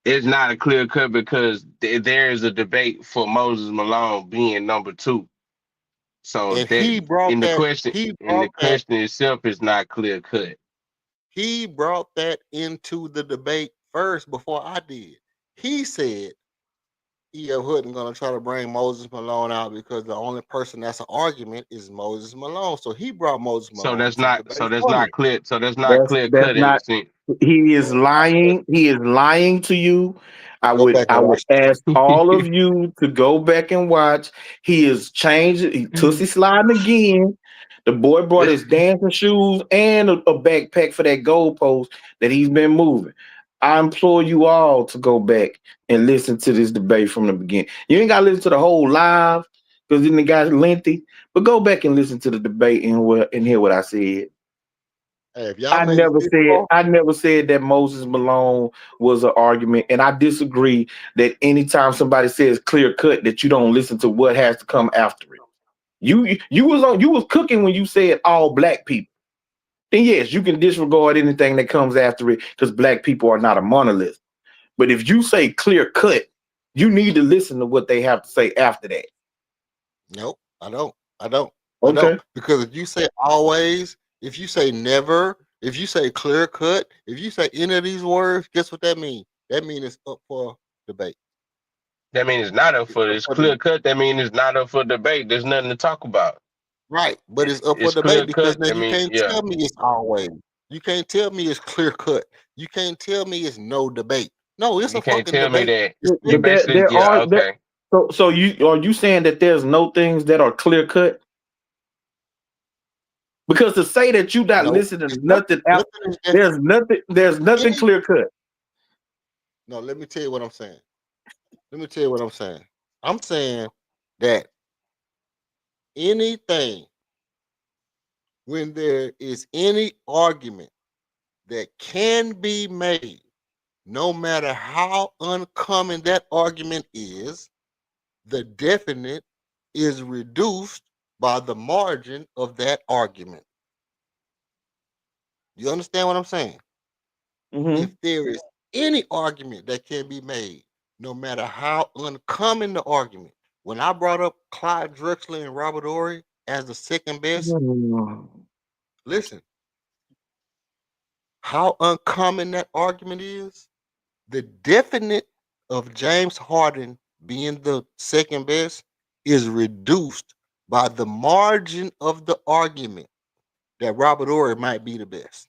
It's not a clear cut because there is a debate for Moses Malone being number two. So And that in the question he in the brought that question itself is not clear cut. he brought that into the debate first before I did. He said E.F. Hutton gonna try to bring Moses Malone out because the only person that's an argument is Moses Malone. So he brought Moses So Malone that's into the not so debate that's for me. not clear. So that's not clear that's cut in the not. sense. He is lying. He is lying to you. Go back I and would watch the ask tape. all of you to go back and watch. He is changing. He Tootsie sliding again. The boy brought his dancing shoes and a backpack for that goalpost that he's been moving. I implore you all to go back and listen to this debate from the beginning. You ain't got to listen to the whole live because then it got lengthy. But go back and listen to the debate and hear what I said. Hey, if y'all made it this far, I never said that Moses Malone was an argument, and I disagree that anytime somebody says clear cut that you don't listen to what has to come after it. You was cooking when you said all black people. Then yes, you can disregard anything that comes after it because black people are not a monolith. But if you say clear cut, you need to listen to what they have to say after that. nope, I don't. I don't. I don't. Okay. Because if you say always, if you say never, if you say clear cut, if you say any of these words, guess what that means? That means it's up for debate. That means it's not up It's for up this for clear debate. cut. That means it's not up for debate. There's nothing to talk about. Right. But it's up for It's debate clear because cut. now I you mean, can't yeah, tell me it's always. You can't tell me it's clear cut. You can't tell me it's no debate. No, it's you a can't fucking tell me debate. that. It's You But still basically, there yeah, are there. okay. So you are you saying that there's no things that are clear cut? Because to say that you not no. listening It's to nothing. nothing out, Nothing is just there's nothing any. clear cut. No, let me tell you what I'm saying. Let me tell you what I'm saying. I'm saying that anything when there is any argument that can be made, no matter how uncommon that argument is, the definite is reduced by the margin of that argument. You understand what I'm saying? If Hmm. there is any argument that can be made, no matter how uncommon the argument, when I brought up Clyde Drexler and Robert Ory as the second best, listen, how uncommon that argument is, the definite of James Harden being the second best is reduced by the margin of the argument that Robert Ory might be the best.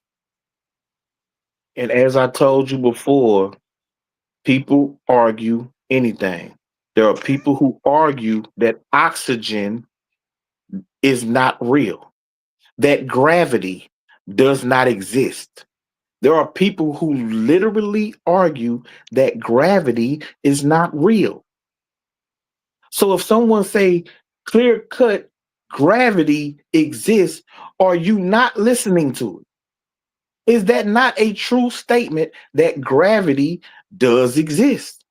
And as I told you before, people argue anything. There are people who argue that oxygen is not real, that gravity does not exist. There are people who literally argue that gravity is not real. So if someone say clear cut gravity exists, are you not listening to it? Is that not a true statement that gravity does exist?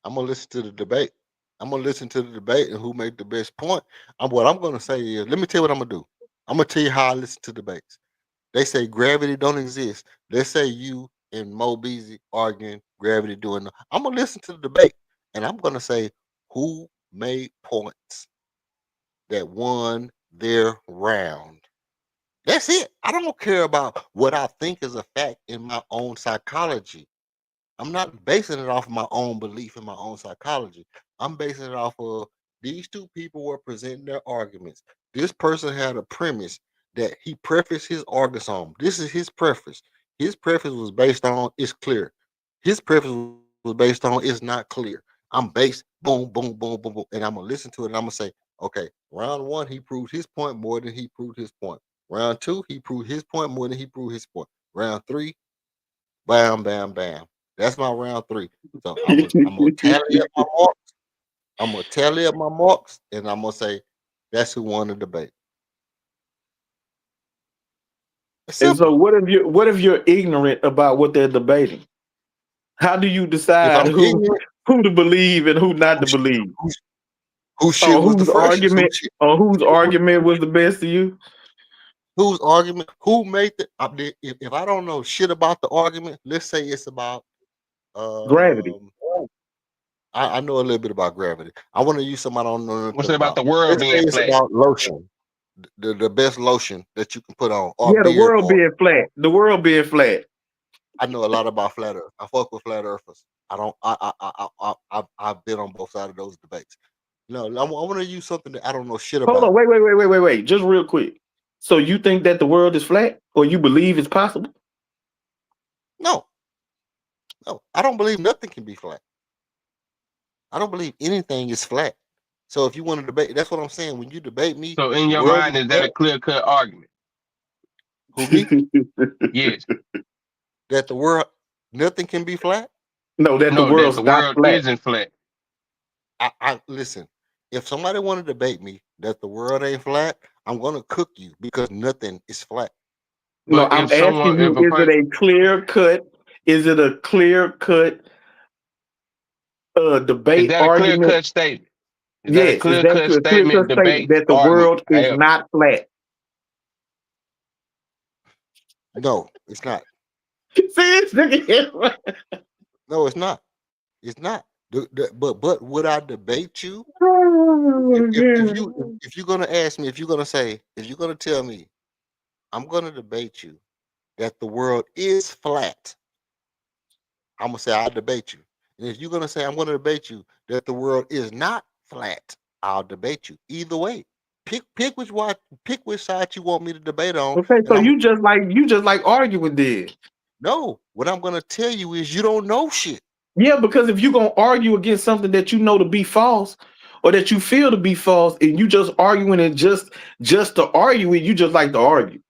I'm gonna listen to the debate. I'm gonna listen to the debate and who made the best point. What I'm gonna say is, let me tell you what I'm gonna do. I'm gonna tell you how I listen to debates. They say gravity don't exist. Let's say you and Mo Beasley arguing gravity doing. I'm gonna listen to the debate and I'm gonna say who made points that won their round. That's it. I don't care about what I think is a fact in my own psychology. I'm not basing it off of my own belief in my own psychology. I'm basing it off of these two people were presenting their arguments. This person had a premise that he prefaced his arguments on. This is his preface. His preface was based on it's clear. His preface was based on it's not clear. I'm based boom, boom, boom, boom, boom, and I'm gonna listen to it and I'm gonna say, okay, round one, he proved his point more than he proved his point. Round two, he proved his point more than he proved his point. Round three, bam, bam, bam. That's my round three. So I'm gonna tally up my marks. I'm gonna tally up my marks, and I'm gonna say that's who won the debate. It's And so simple. what if you're ignorant about what they're debating? How do you If decide I'm ignorant, who to believe and who not to who, believe? who, who shit Or was the whose freshest? argument or whose argument was the best to you? Whose argument? Who made the? If I don't know shit about the argument, let's say it's about Gravity. um. I know a little bit about gravity. I want to use something I don't know What's nothing it about about. the world Let's say being it's flat? about lotion, the best lotion that you can put on, or Yeah, the beard world oil. being flat. The world being flat. I know a lot about flat Earth. I fuck with flat earthers. I don't. I've been on both sides of those debates. No, I want to use something that I don't know shit Hold on, about. wait. Just real quick. So you think that the world is flat, or you believe it's possible? No, no, I don't believe nothing can be flat. I don't believe anything is flat. So if you want to debate, that's what I'm saying. When you debate me, So in the your world mind, is is that flat. a clear cut argument? Who me? Yes. That the world, nothing can be flat. No, that the No, that world's the not world flat. isn't flat. I listen. If somebody want to debate me that the world ain't flat, I'm gonna cook you because nothing is flat. No, But I'm if asking someone, you, if a is it person, a clear cut? Is it a clear cut is debate that a clear argument? cut statement? Is that a Yes, is clear that cut a clear statement, cut statement debate, that the argument? world is Hell, not flat? No, it's not. See this nigga here? No, it's not. It's not. But would I debate you if Oh, if you're gonna ask me, if you're gonna say, if you're gonna tell me I'm gonna debate you that the world is flat, I'm gonna say I'll debate you. And if you're gonna say I'm gonna debate you that the world is not flat, I'll debate you. Either way, pick which side you want me to debate on, okay, and so I'm you just like arguing then. no. What I'm gonna tell you is you don't know shit. Yeah, because if you're gonna argue against something that you know to be false or that you feel to be false, and you just arguing it just to argue it, you just like to argue.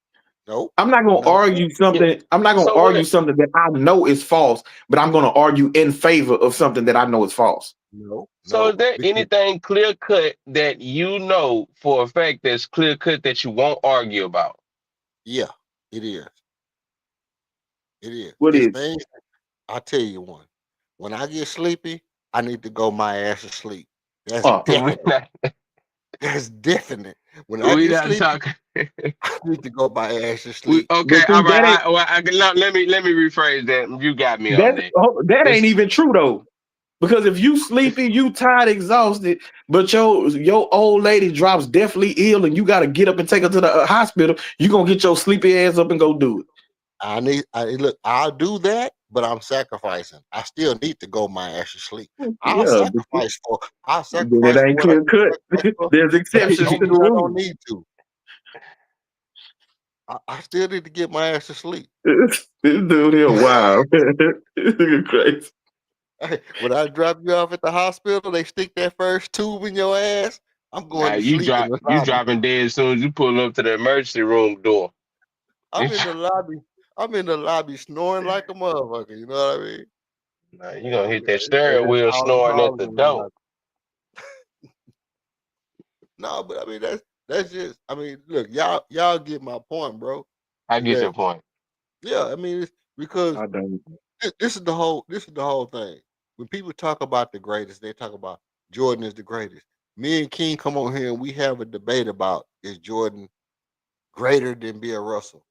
No, I'm not gonna no, argue yeah. something. I'm not gonna So argue what? something that I know is false, but I'm gonna argue in favor of something that I know is false. no, So is no. there Because anything clear cut that you know for a fact that's clear cut that you won't argue about? yeah, it is. It is. What It's is? things. I'll tell you one. When I get sleepy, I need to go my ass to sleep. That's Oh, we definite. not, That's definite. When I we get not sleepy, talking. I need to go my ass to We sleep. okay, but all see right. that ain't No, let me rephrase that. You got me on that. that ain't It's even true though. Because if you sleepy, you tired, exhausted, but your old lady drops deathly ill, and you got to get up and take her to the hospital, you gonna get your sleepy ass up and go do it. Look, I'll do that, but I'm sacrificing. I still need to go my ass to sleep. I'll Yeah, I'll then it sacrifice for ain't what I clear need to cut. sacrifice for, There's but it exceptions don't to the mean I don't rule. need to. I still need to get my ass to sleep. This dude here, wow, this crazy. Hey, when I drop you off at the hospital, they stick that first tube in your ass. I'm Now going to sleep in the you lobby. dropping dead as soon as you pull up to the emergency room door. I'm in the lobby. I'm in the lobby snoring like a motherfucker. You know what I mean? Now you gonna I'm hit in that there steering wheel howling, snoring at howling the in the door. lobby. No, but I mean that's just. I mean, look, y'all get my point, bro. I Is get your that point. yeah? I mean, it's because I don't. this is the whole thing. When people talk about the greatest, they talk about Jordan is the greatest. Me and King come on here and we have a debate about is Jordan greater than Bill Russell?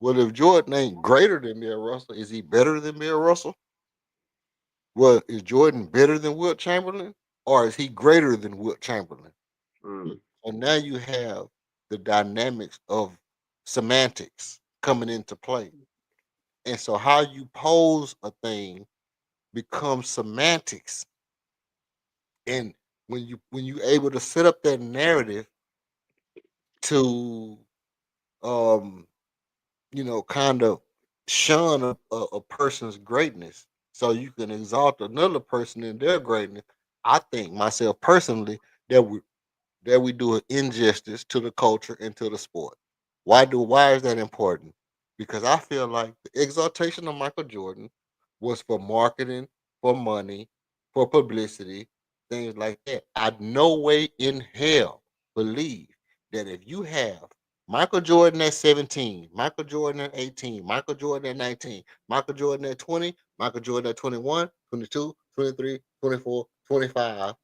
Well, if Jordan ain't greater than Bill Russell, is he better than Bill Russell? Well, is Jordan better than Wilt Chamberlain, or is he greater than Wilt Chamberlain? Mm. So now you have the dynamics of semantics coming into play, and so how you pose a thing becomes semantics. And when you able to set up that narrative to um kind of shun a person's greatness so you can exalt another person in their greatness. I think myself personally that we do an injustice to the culture and to the sport. Why is that important? Because I feel like the exaltation of Michael Jordan was for marketing, for money, for publicity, things like that. I no way in hell believe that if you have Michael Jordan at 17, Michael Jordan at 18, Michael Jordan at 19, Michael Jordan at 20, Michael Jordan at 21, 22, 23, 24, 25,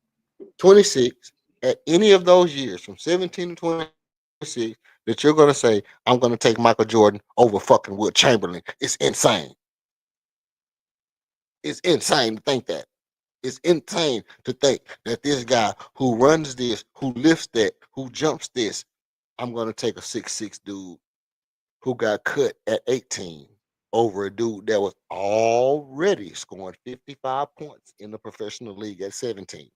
26, at any of those years from 17 to 26, that you're going to say, I'm going to take Michael Jordan over fucking Will Chamberlain. It's insane. It's insane to think that. It's insane to think that this guy who runs this, who lifts that, who jumps this, I'm going to take a 6'6" dude who got cut at 18 over a dude that was already scoring 55 points in the professional league at 17.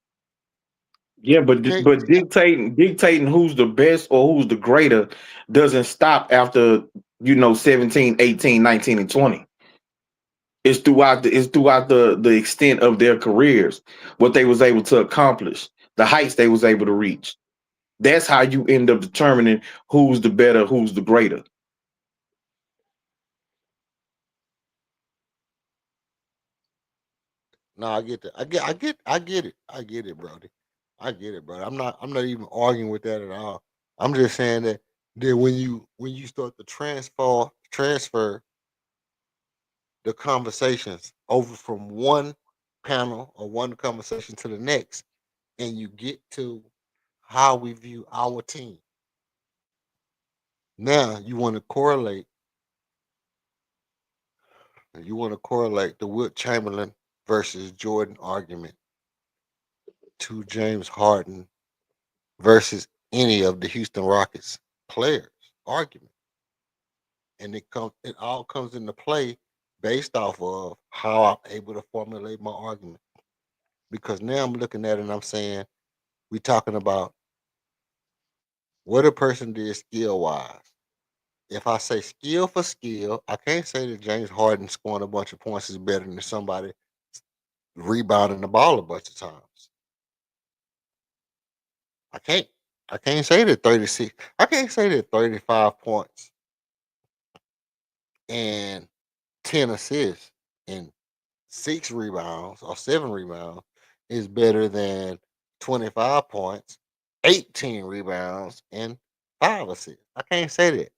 Yeah, You can't but dictating who's the best or who's the greater doesn't stop after 17, 18, 19, and 20. It's throughout the extent of their careers, what they was able to accomplish, the heights they was able to reach. That's how you end up determining who's the better, who's the greater. No, I get that. I get it. I get it, Brody. I get it, brother. I'm not even arguing with that at all. I'm just saying that when you start to transfer the conversations over from one panel or one conversation to the next, and you get to how we view our team. Now you want to correlate the Wilt Chamberlain versus Jordan argument to James Harden versus any of the Houston Rockets players argument. And it all comes into play based off of how I'm able to formulate my argument. Because now I'm looking at it and I'm saying we talking about what a person did skill wise. If I say skill for skill, I can't say that James Harden scoring a bunch of points is better than somebody rebounding the ball a bunch of times. I can't. I can't say that 36. I can't say that 35 points and 10 assists and 6 rebounds or 7 rebounds is better than 25 points, 18 rebounds, and 5 assists. I can't say that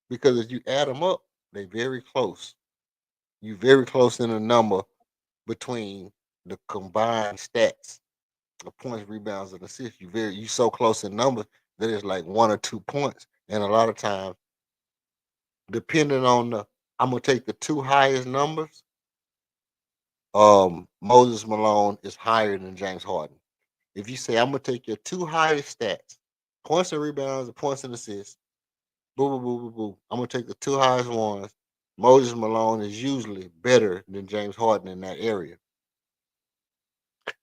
because if you add them up, they very close. You very close in the number between the combined stats of points, rebounds, and assists. You so close in numbers that it's like 1 or 2 points. And a lot of times, depending on I'm gonna take the two highest numbers. Moses Malone is higher than James Harden. If you say I'm gonna take your two highest stats, points and rebounds and points and assists, boo boo boo boo boo. I'm gonna take the two highest ones. Moses Malone is usually better than James Harden in that area.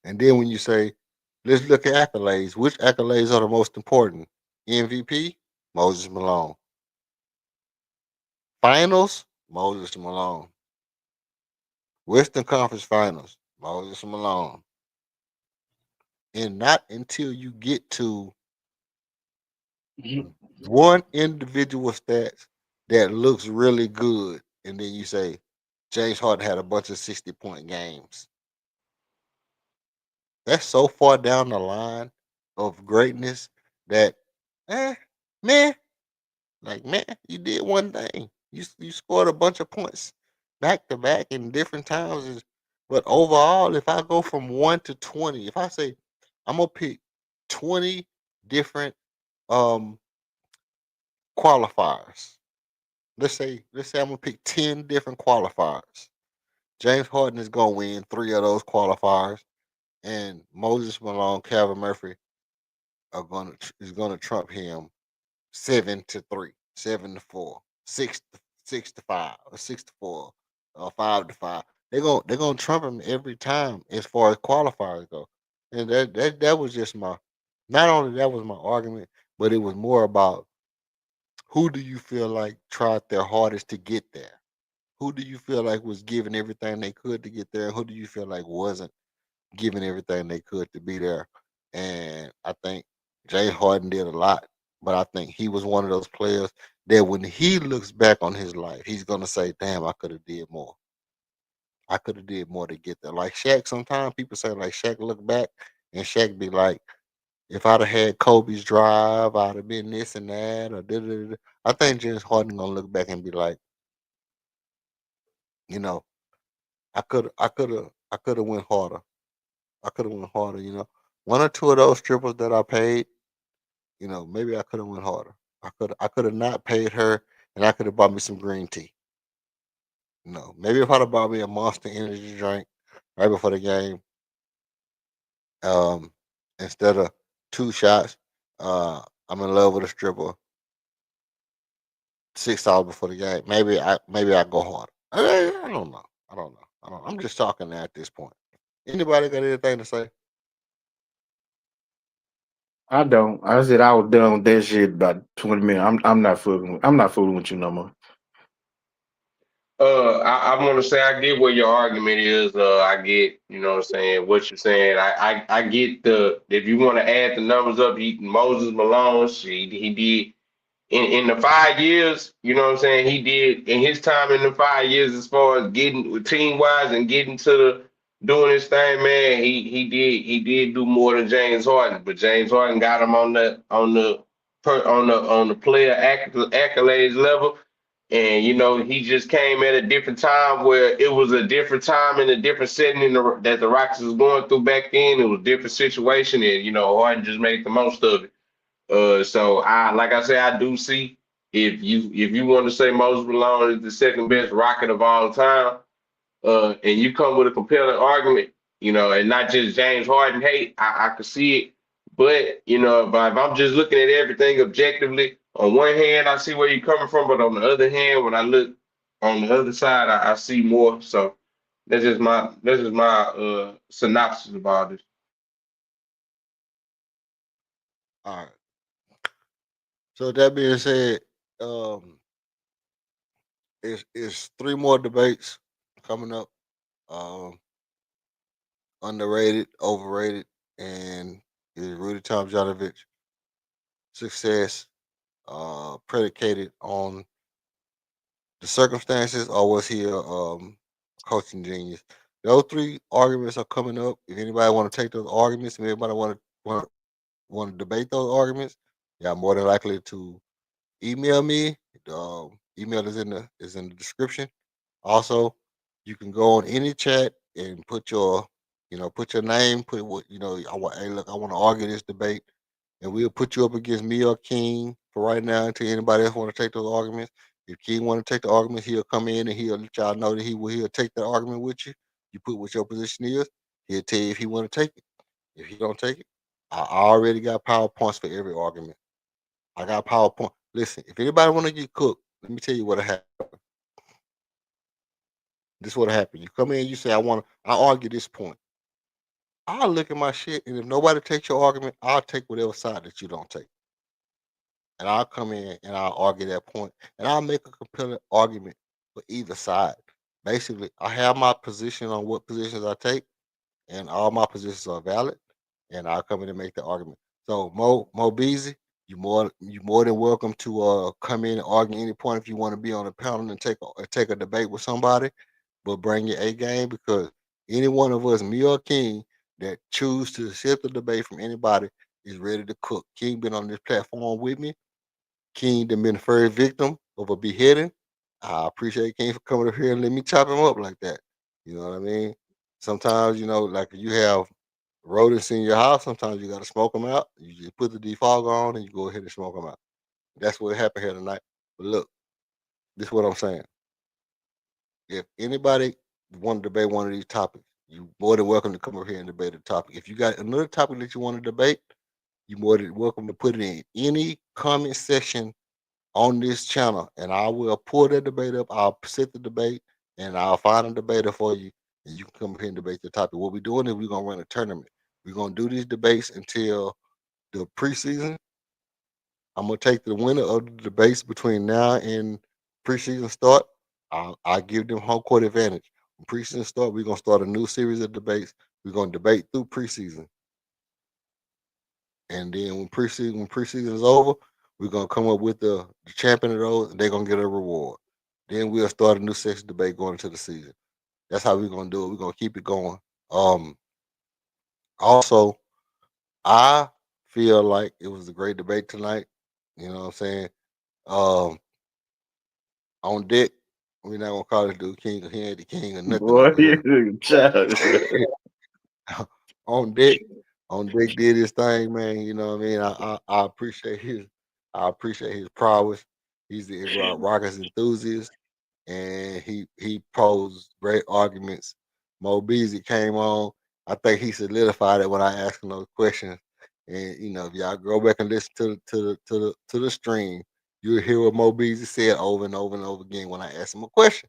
And then when you say, let's look at accolades, which accolades are the most important? MVP, Moses Malone. Finals, Moses Malone. Western Conference Finals, Moses Malone. And not until you get to one individual stats that looks really good, and then you say James Harden had a bunch of 60-point games. That's so far down the line of greatness that, eh, man, like man, you did one thing. You scored a bunch of points back to back in different times. But overall, if I go from 1 to 20, if I say I'm gonna pick 20 different um qualifiers. Let's say I'm gonna pick 10 different qualifiers. James Harden is gonna win 3 of those qualifiers, and Moses Malone, Calvin Murphy is gonna trump him 7-3, 7-4, 6-5, or 6-4, or 5-5. They're gonna trump him every time as far as qualifiers go. And that was just my, not only that was my argument, but it was more about who do you feel like tried their hardest to get there? Who do you feel like was giving everything they could to get there? Who do you feel like wasn't giving everything they could to be there? And I think Jay Harden did a lot, but I think he was one of those players that when he looks back on his life, he's gonna say, "Damn, I could have did more. I could have did more to get there." Like Shaq, sometimes people say like Shaq look back and Shaq be like, "If I'd have had Kobe's drive, I'd have been this and that." Or da, da, da, da. I think James Harden gonna look back and be like, you know, I could have went harder. I could have went harder. One or two of those triples that I paid, maybe I could have went harder. I could have not paid her, and I could have bought me some green tea. Maybe if I'd have bought me a Monster Energy drink right before the game, um, instead of 2 shots, I'm in love with a stripper. 6 hours before the game, maybe I go harder. I don't know. I don't know. I'm just talking at this point. Anybody got anything to say? I don't. I said I was done with that shit about 20 minutes. I'm not fooling with you no more. I want to say I get what your argument is. I get, what I'm saying, what you're saying. I get if you want to add the numbers up, Moses Malone, he did in the 5 years, what I'm saying, he did in his time in the 5 years as far as getting team wise and getting to doing his thing, man, he did do more than James Harden, but James Harden got him on the player accolades level. And he just came at a different time where it was a different time and a different setting that the Rockets was going through back then. It was a different situation, and Harden just made the most of it. So like I said, I do see if you want to say Moses Malone is the second best Rocket of all time, and you come with a compelling argument, and not just James Harden hate, I could see it. But if I'm just looking at everything objectively, on one hand, I see where you're coming from, but on the other hand, when I look on the other side, I see more. So that's just my synopsis about this. All right. So that being said, um, it's 3 more debates coming up. Um, Underrated, overrated, and is Rudy Tomjanovich success predicated on the circumstances, or was he a coaching genius? Those 3 arguments are coming up. If anybody want to take those arguments, if anybody want to debate those arguments, yeah, I'm more than likely to email me. The email is in the description. Also, you can go on any chat and put your name, put what I want. Hey, look, I want to argue this debate, and we'll put you up against me or King for right now until anybody else want to take those arguments. If King want to take the arguments, he'll come in and he'll let y'all know that he'll take the argument with you. You put what your position is. He'll tell you if he want to take it. If he don't take it, I already got PowerPoints for every argument. I got PowerPoint. Listen, if anybody want to get cooked, let me tell you what happened. This what happened. You come in, you say, I argue this point. I'll look at my shit, and if nobody takes your argument, I'll take whatever side that you don't take. And I'll come in and I'll argue that point, and I'll make a compelling argument for either side. Basically, I have my position on what positions I take, and all my positions are valid, and I'll come in and make the argument. So Mo Beasy, you more than welcome to come in and argue any point if you want to be on the panel and take a debate with somebody, but bring your A game, because any one of us, me or King, that choose to accept the debate from anybody is ready to cook. King been on this platform with me. King done been the first victim of a beheading. I appreciate King for coming up here and let me chop him up like that. You know what I mean? Sometimes, like if you have rodents in your house, sometimes you got to smoke them out. You just put the defog on and you go ahead and smoke them out. That's what happened here tonight. But look, this is what I'm saying. If anybody want to debate one of these topics, you more than welcome to come over here and debate a topic. If you got another topic that you want to debate, you more than welcome to put it in any comment section on this channel, and I will pull that debate up. I'll set the debate, and I'll find a debater for you, and you can come here and debate the topic. What we're doing is we're gonna run a tournament. We're gonna do these debates until the preseason. I'm gonna take the winner of the debates between now and preseason start. I give them home court advantage. When preseason start, we're gonna start a new series of debates. We're gonna debate through preseason, and then when preseason is over, we're gonna come up with the champion of those, and they're gonna get a reward. Then we'll start a new section debate going into the season. That's how we're gonna do it. We're gonna keep it going. Also, I feel like it was a great debate tonight. You know what I'm saying? Um, on deck, we're not gonna call this dude king, 'cause he ain't the king or nothing Boy, over here. child. on deck, on deck did his thing, man. You know what I mean? I appreciate his prowess. He's the Rockets enthusiast, and he posed great arguments. Mo Beasley came on. I think he solidified it when I asked him those questions. And if y'all go back and listen to the stream, you'll hear what Mo Beasley said over and over and over again when I asked him a question.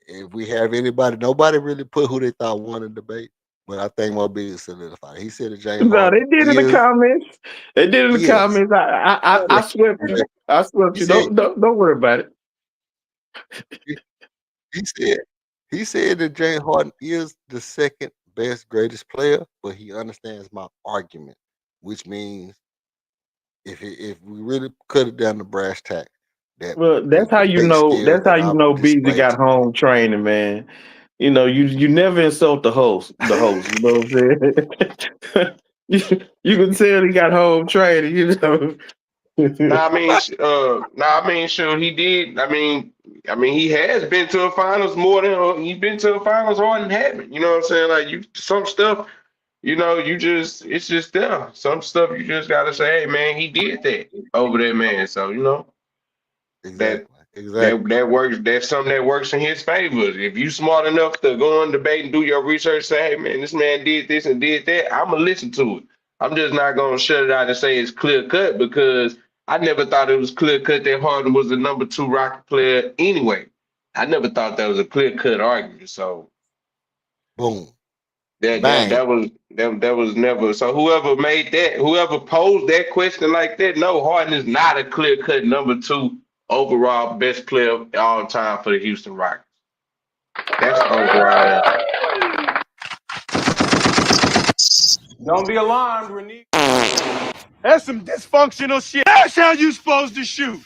If we have anybody, nobody really put who they thought won the debate, but I think Mo Beasley solidified it. He said that James No, they Harden did in the is comments. They did in the yes. comments. I swept you. I swept He you. said Don't worry about it. he said he said that James Harden is the second best greatest player, but he understands my argument, which means if we really cut it down to brass tack, that Well, the that's how you debate know. skills That's how that you I've know Beasley displayed got tonight. home training, man. You never insult the host. The host, you know what I'm saying? you can tell he got home training. Nah, I mean, sure he did. I mean, he has been to the finals more than he's been to the finals. Harden haven't. You know what I'm saying? Like some stuff, it's just there. Some stuff you just gotta say, hey man, he did that over that man. So that Exactly. that works. That's something that works in his favor. If you smart enough to go on debate and do your research, say, hey man, this man did this and did that, I'm gonna listen to it. I'm just not gonna shut it out and say it's clear cut because I never thought it was clear cut that Harden was the number two Rocket player anyway. I never thought that was a clear cut argument. So Boom. that that Bang. that was that was never. So whoever posed that question like that, no, Harden is not a clear cut number two overall best player of all time for the Houston Rockets. That's the overall answer. Don't be alarmed, Renee. That's some dysfunctional shit. That's how you supposed to shoot.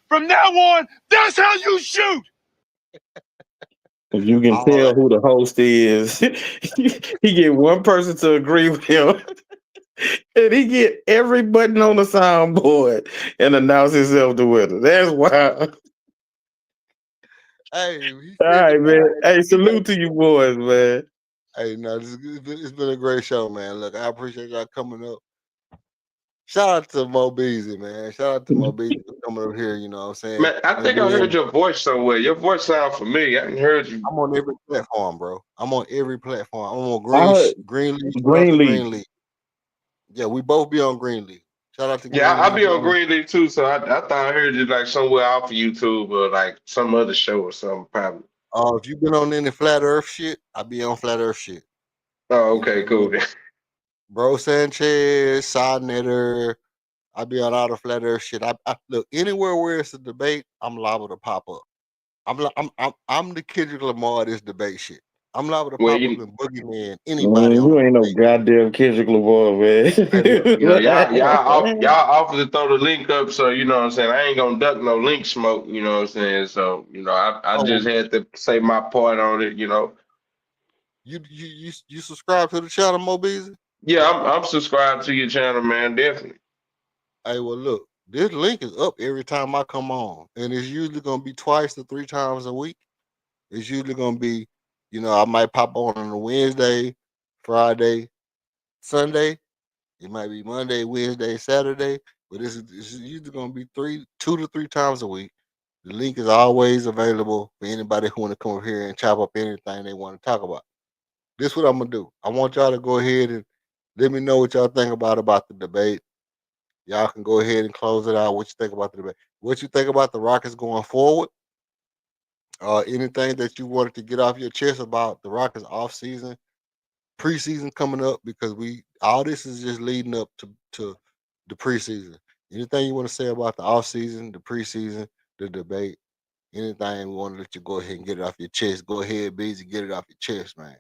From now on, that's how you shoot. If you can All tell right. who the host is, he get one person to agree with him, and he get every button on the soundboard and announce himself the winner. That's wild. Hey, he All said right, that. man. Hey, salute to you boys, man. Hey, no, it's been a great show, man. Look, I appreciate y'all coming up. Shout out to Mo Beasley, man. Shout out to Mo Beasley for coming up here. You know what I'm saying? Man, I And think I heard then your voice somewhere. Your voice sounds familiar. I haven't heard you. I'm on every platform, bro. I'm on every platform. I'm on I heard Greenleaf. Shout out to Greenleaf. Greenleaf. Yeah, we both be on Greenleaf. Shout out to Yeah, I Greenleaf. be on Greenleaf too, so I thought I heard you like somewhere off of YouTube or like some other show or something probably. If you been on any flat Earth shit, I be on flat Earth shit. Oh, You know okay, what I mean? cool. Bro Sanchez, Side Netter. I be on all the flat Earth shit. I look anywhere where it's a debate, I'm liable to pop up. I'm the Kendrick Lamar of this debate shit. I'm liable to Well, pop up you and boogeyman anybody on You the ain't no debate. goddamn Kendrick Lamar, man. Hey, look, y'all offer to throw the link up, so you know what I'm saying. I ain't gonna duck no link smoke, you know what I'm saying. So I oh, just had to say my part on it, you know. you subscribe to the channel, Mo Beasley? Yeah, I'm subscribed to your channel, man. Definitely. Hey, well, look, this link is up every time I come on, and it's usually gonna be twice to three times a week. It's usually gonna be, I might pop on a Wednesday, Friday, Sunday. It might be Monday, Wednesday, Saturday, but it's usually gonna be 2 to 3 times a week. The link is always available for anybody who want to come over here and chop up anything they want to talk about. This is what I'm gonna do. I want y'all to go ahead and let me know what y'all think about the debate. Y'all can go ahead and close it out. What you think about the debate? What you think about the Rockets going forward? Anything that you wanted to get off your chest about the Rockets off season, preseason coming up, because we all this is just leading up to the preseason. Anything you want to say about the off season, the preseason, the debate, anything we want to let you go ahead and get it off your chest. Go ahead, busy, get it off your chest, man.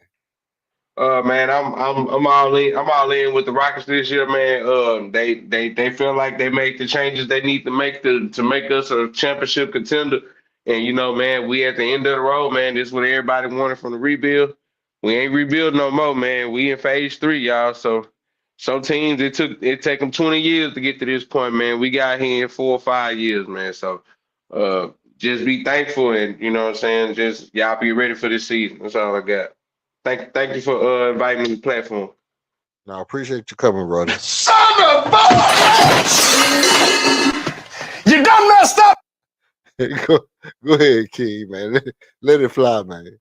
Man, I'm all in. I'm all in with the Rockets this year, man. They feel like they make the changes they need to make to make us a championship contender. And man, we at the end of the road, man. This is what everybody wanted from the rebuild. We ain't rebuild no more, man. We in phase three, y'all. So some teams it take them 20 years to get to this point, man. We got here in 4 or 5 years, man. So uh, just be thankful and what I'm saying. Just y'all be ready for this season. That's all I got. Thank you for inviting me to the platform. Now, I appreciate you coming, brother. Son of a... You done messed up! go, go ahead, King, man. Let it fly, man.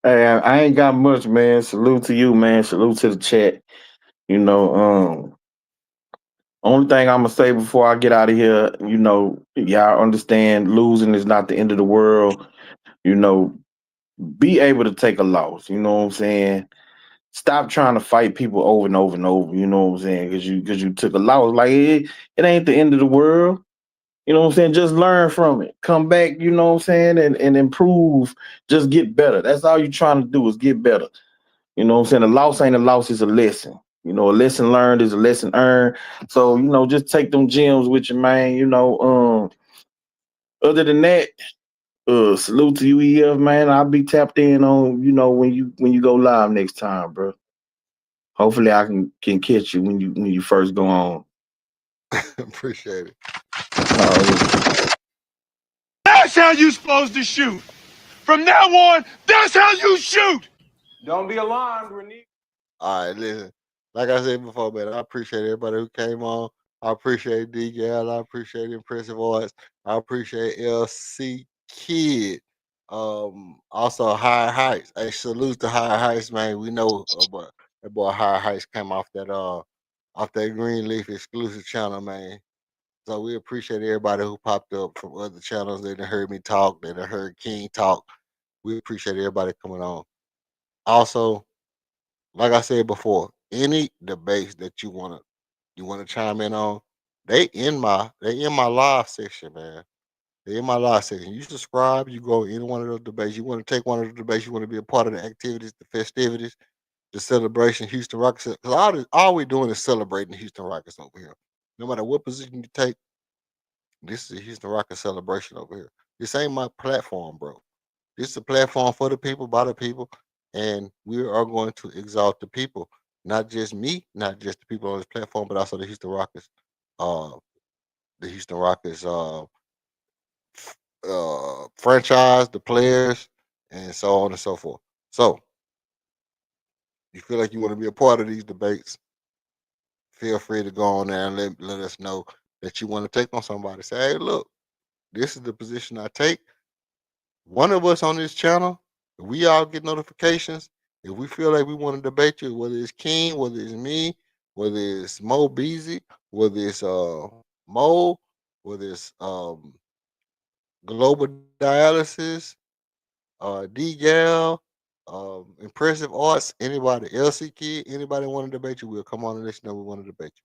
Hey, I ain't got much, man. Salute to you, man. Salute to the chat. You know, only thing I'm gonna say before I get out of here, y'all understand losing is not the end of the world. You know, be able to take a loss. You know what I'm saying? Stop trying to fight people over and over and over. You know what I'm saying? Because you took a loss. Like it ain't the end of the world. You know what I'm saying? Just learn from it. Come back, you know what I'm saying, and improve. Just get better. That's all you're trying to do is get better. You know what I'm saying? A loss ain't a loss, it's a lesson. A lesson learned is a lesson earned. So, just take them gems with you, man. Other than that, salute to you, EF, man. I'll be tapped in on, when you go live next time, bro. Hopefully I can catch you when you first go on. Appreciate it. That's how you supposed to shoot. From now on, that's how you shoot. Don't be alarmed, Renee. All right, listen. Like I said before, man, I appreciate everybody who came on. I appreciate D Gal. I appreciate Impressive Arts. I appreciate LC Kid. Also High Heights. Hey, salute to High Heights, man. We know about that boy High Heights came off that Greenleaf exclusive channel, man. So we appreciate everybody who popped up from other channels. They done heard me talk. They done heard King talk. We appreciate everybody coming on. Also, like I said before, any debates that you wanna chime in on, they in my live section, man. They in my live section. You subscribe, you go any one of those debates. You want to take one of the debates, you want to be a part of the activities, the festivities, the celebration, Houston Rockets. Because all we doing is celebrating the Houston Rockets over here. No matter what position you take, this is a Houston Rockets celebration over here. This ain't my platform, bro. This is a platform for the people, by the people, and we are going to exalt the people. Not just me, not just the people on this platform, but also uh, the Houston Rockets franchise, the players, and so on and so forth. So, you feel like you want to be a part of these debates, feel free to go on there and let us know that you want to take on somebody. Say, hey, look, this is the position I take. One of us on this channel, we all get notifications. If we feel like we want to debate you, whether it's King, whether it's me, whether it's Mo Beezy, whether it's Mo, whether it's Global Dialysis, D Gal, Impressive Arts, anybody, LC Kid, anybody want to debate you, we'll come on and let you know we want to debate you.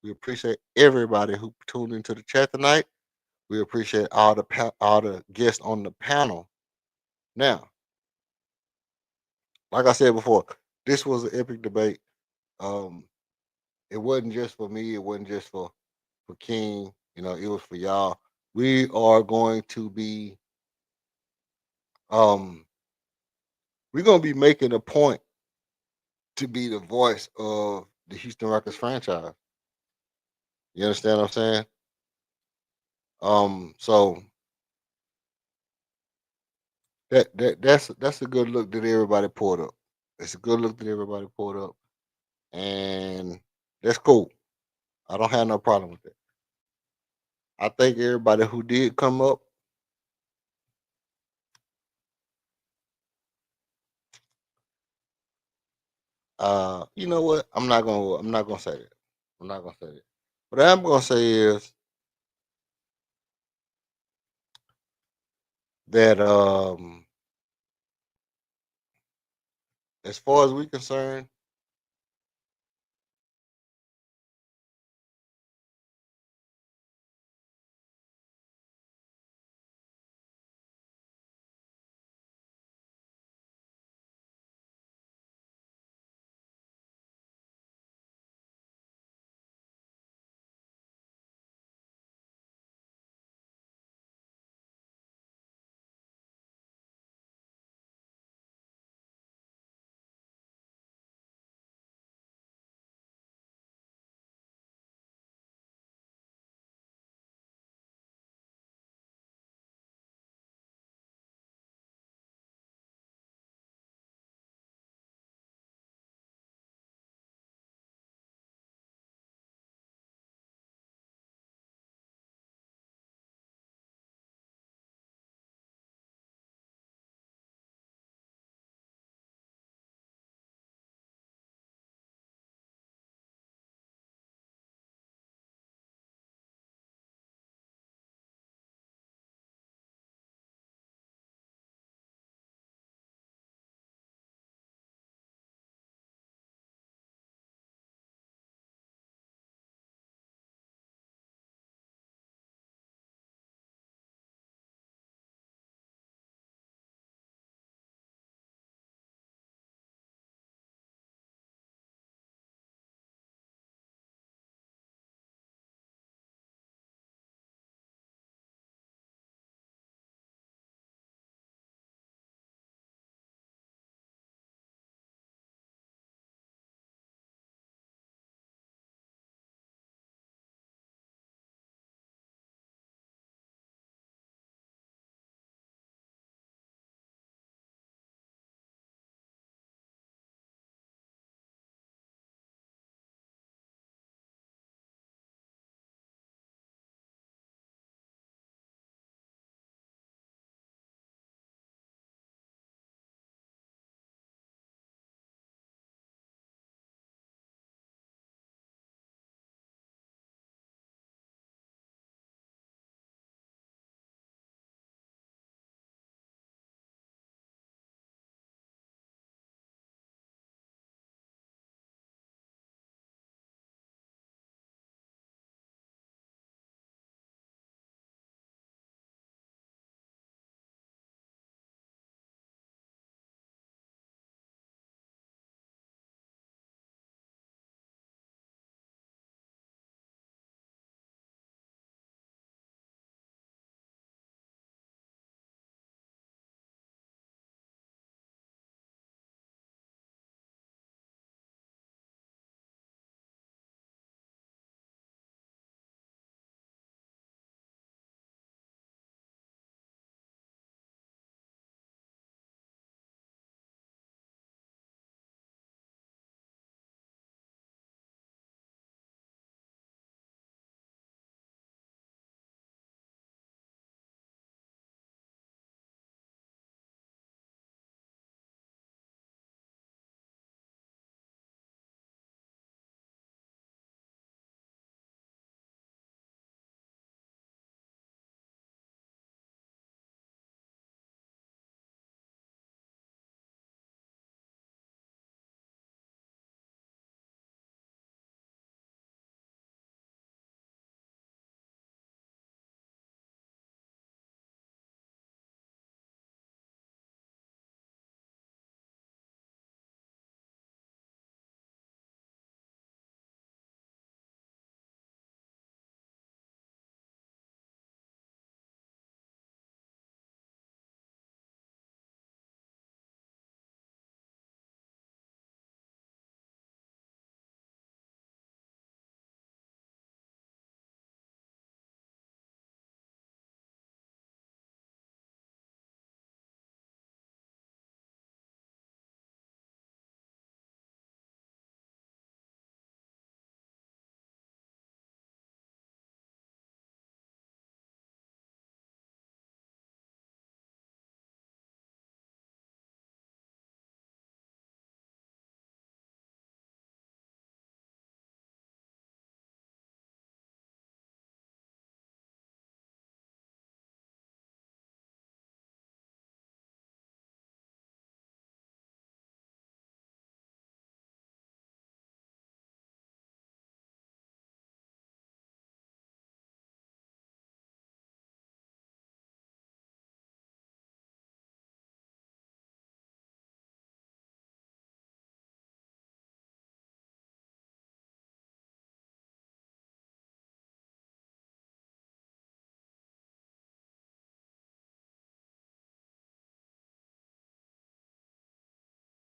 We appreciate everybody who tuned into the chat tonight. We appreciate all the guests on the panel. Now, like I said before, this was an epic debate. Um, it wasn't just for me. It wasn't just for King. It was for y'all. We are going to be um, we're going to be making a point to be the voice of the Houston Rockets franchise. You understand what I'm saying? So that's a good look that everybody pulled up. It's a good look that everybody pulled up, and that's cool. I don't have no problem with it. I think everybody who did come up, you know what? I'm not gonna say that. I'm not gonna say that. What I'm gonna say is that as far as we concerned,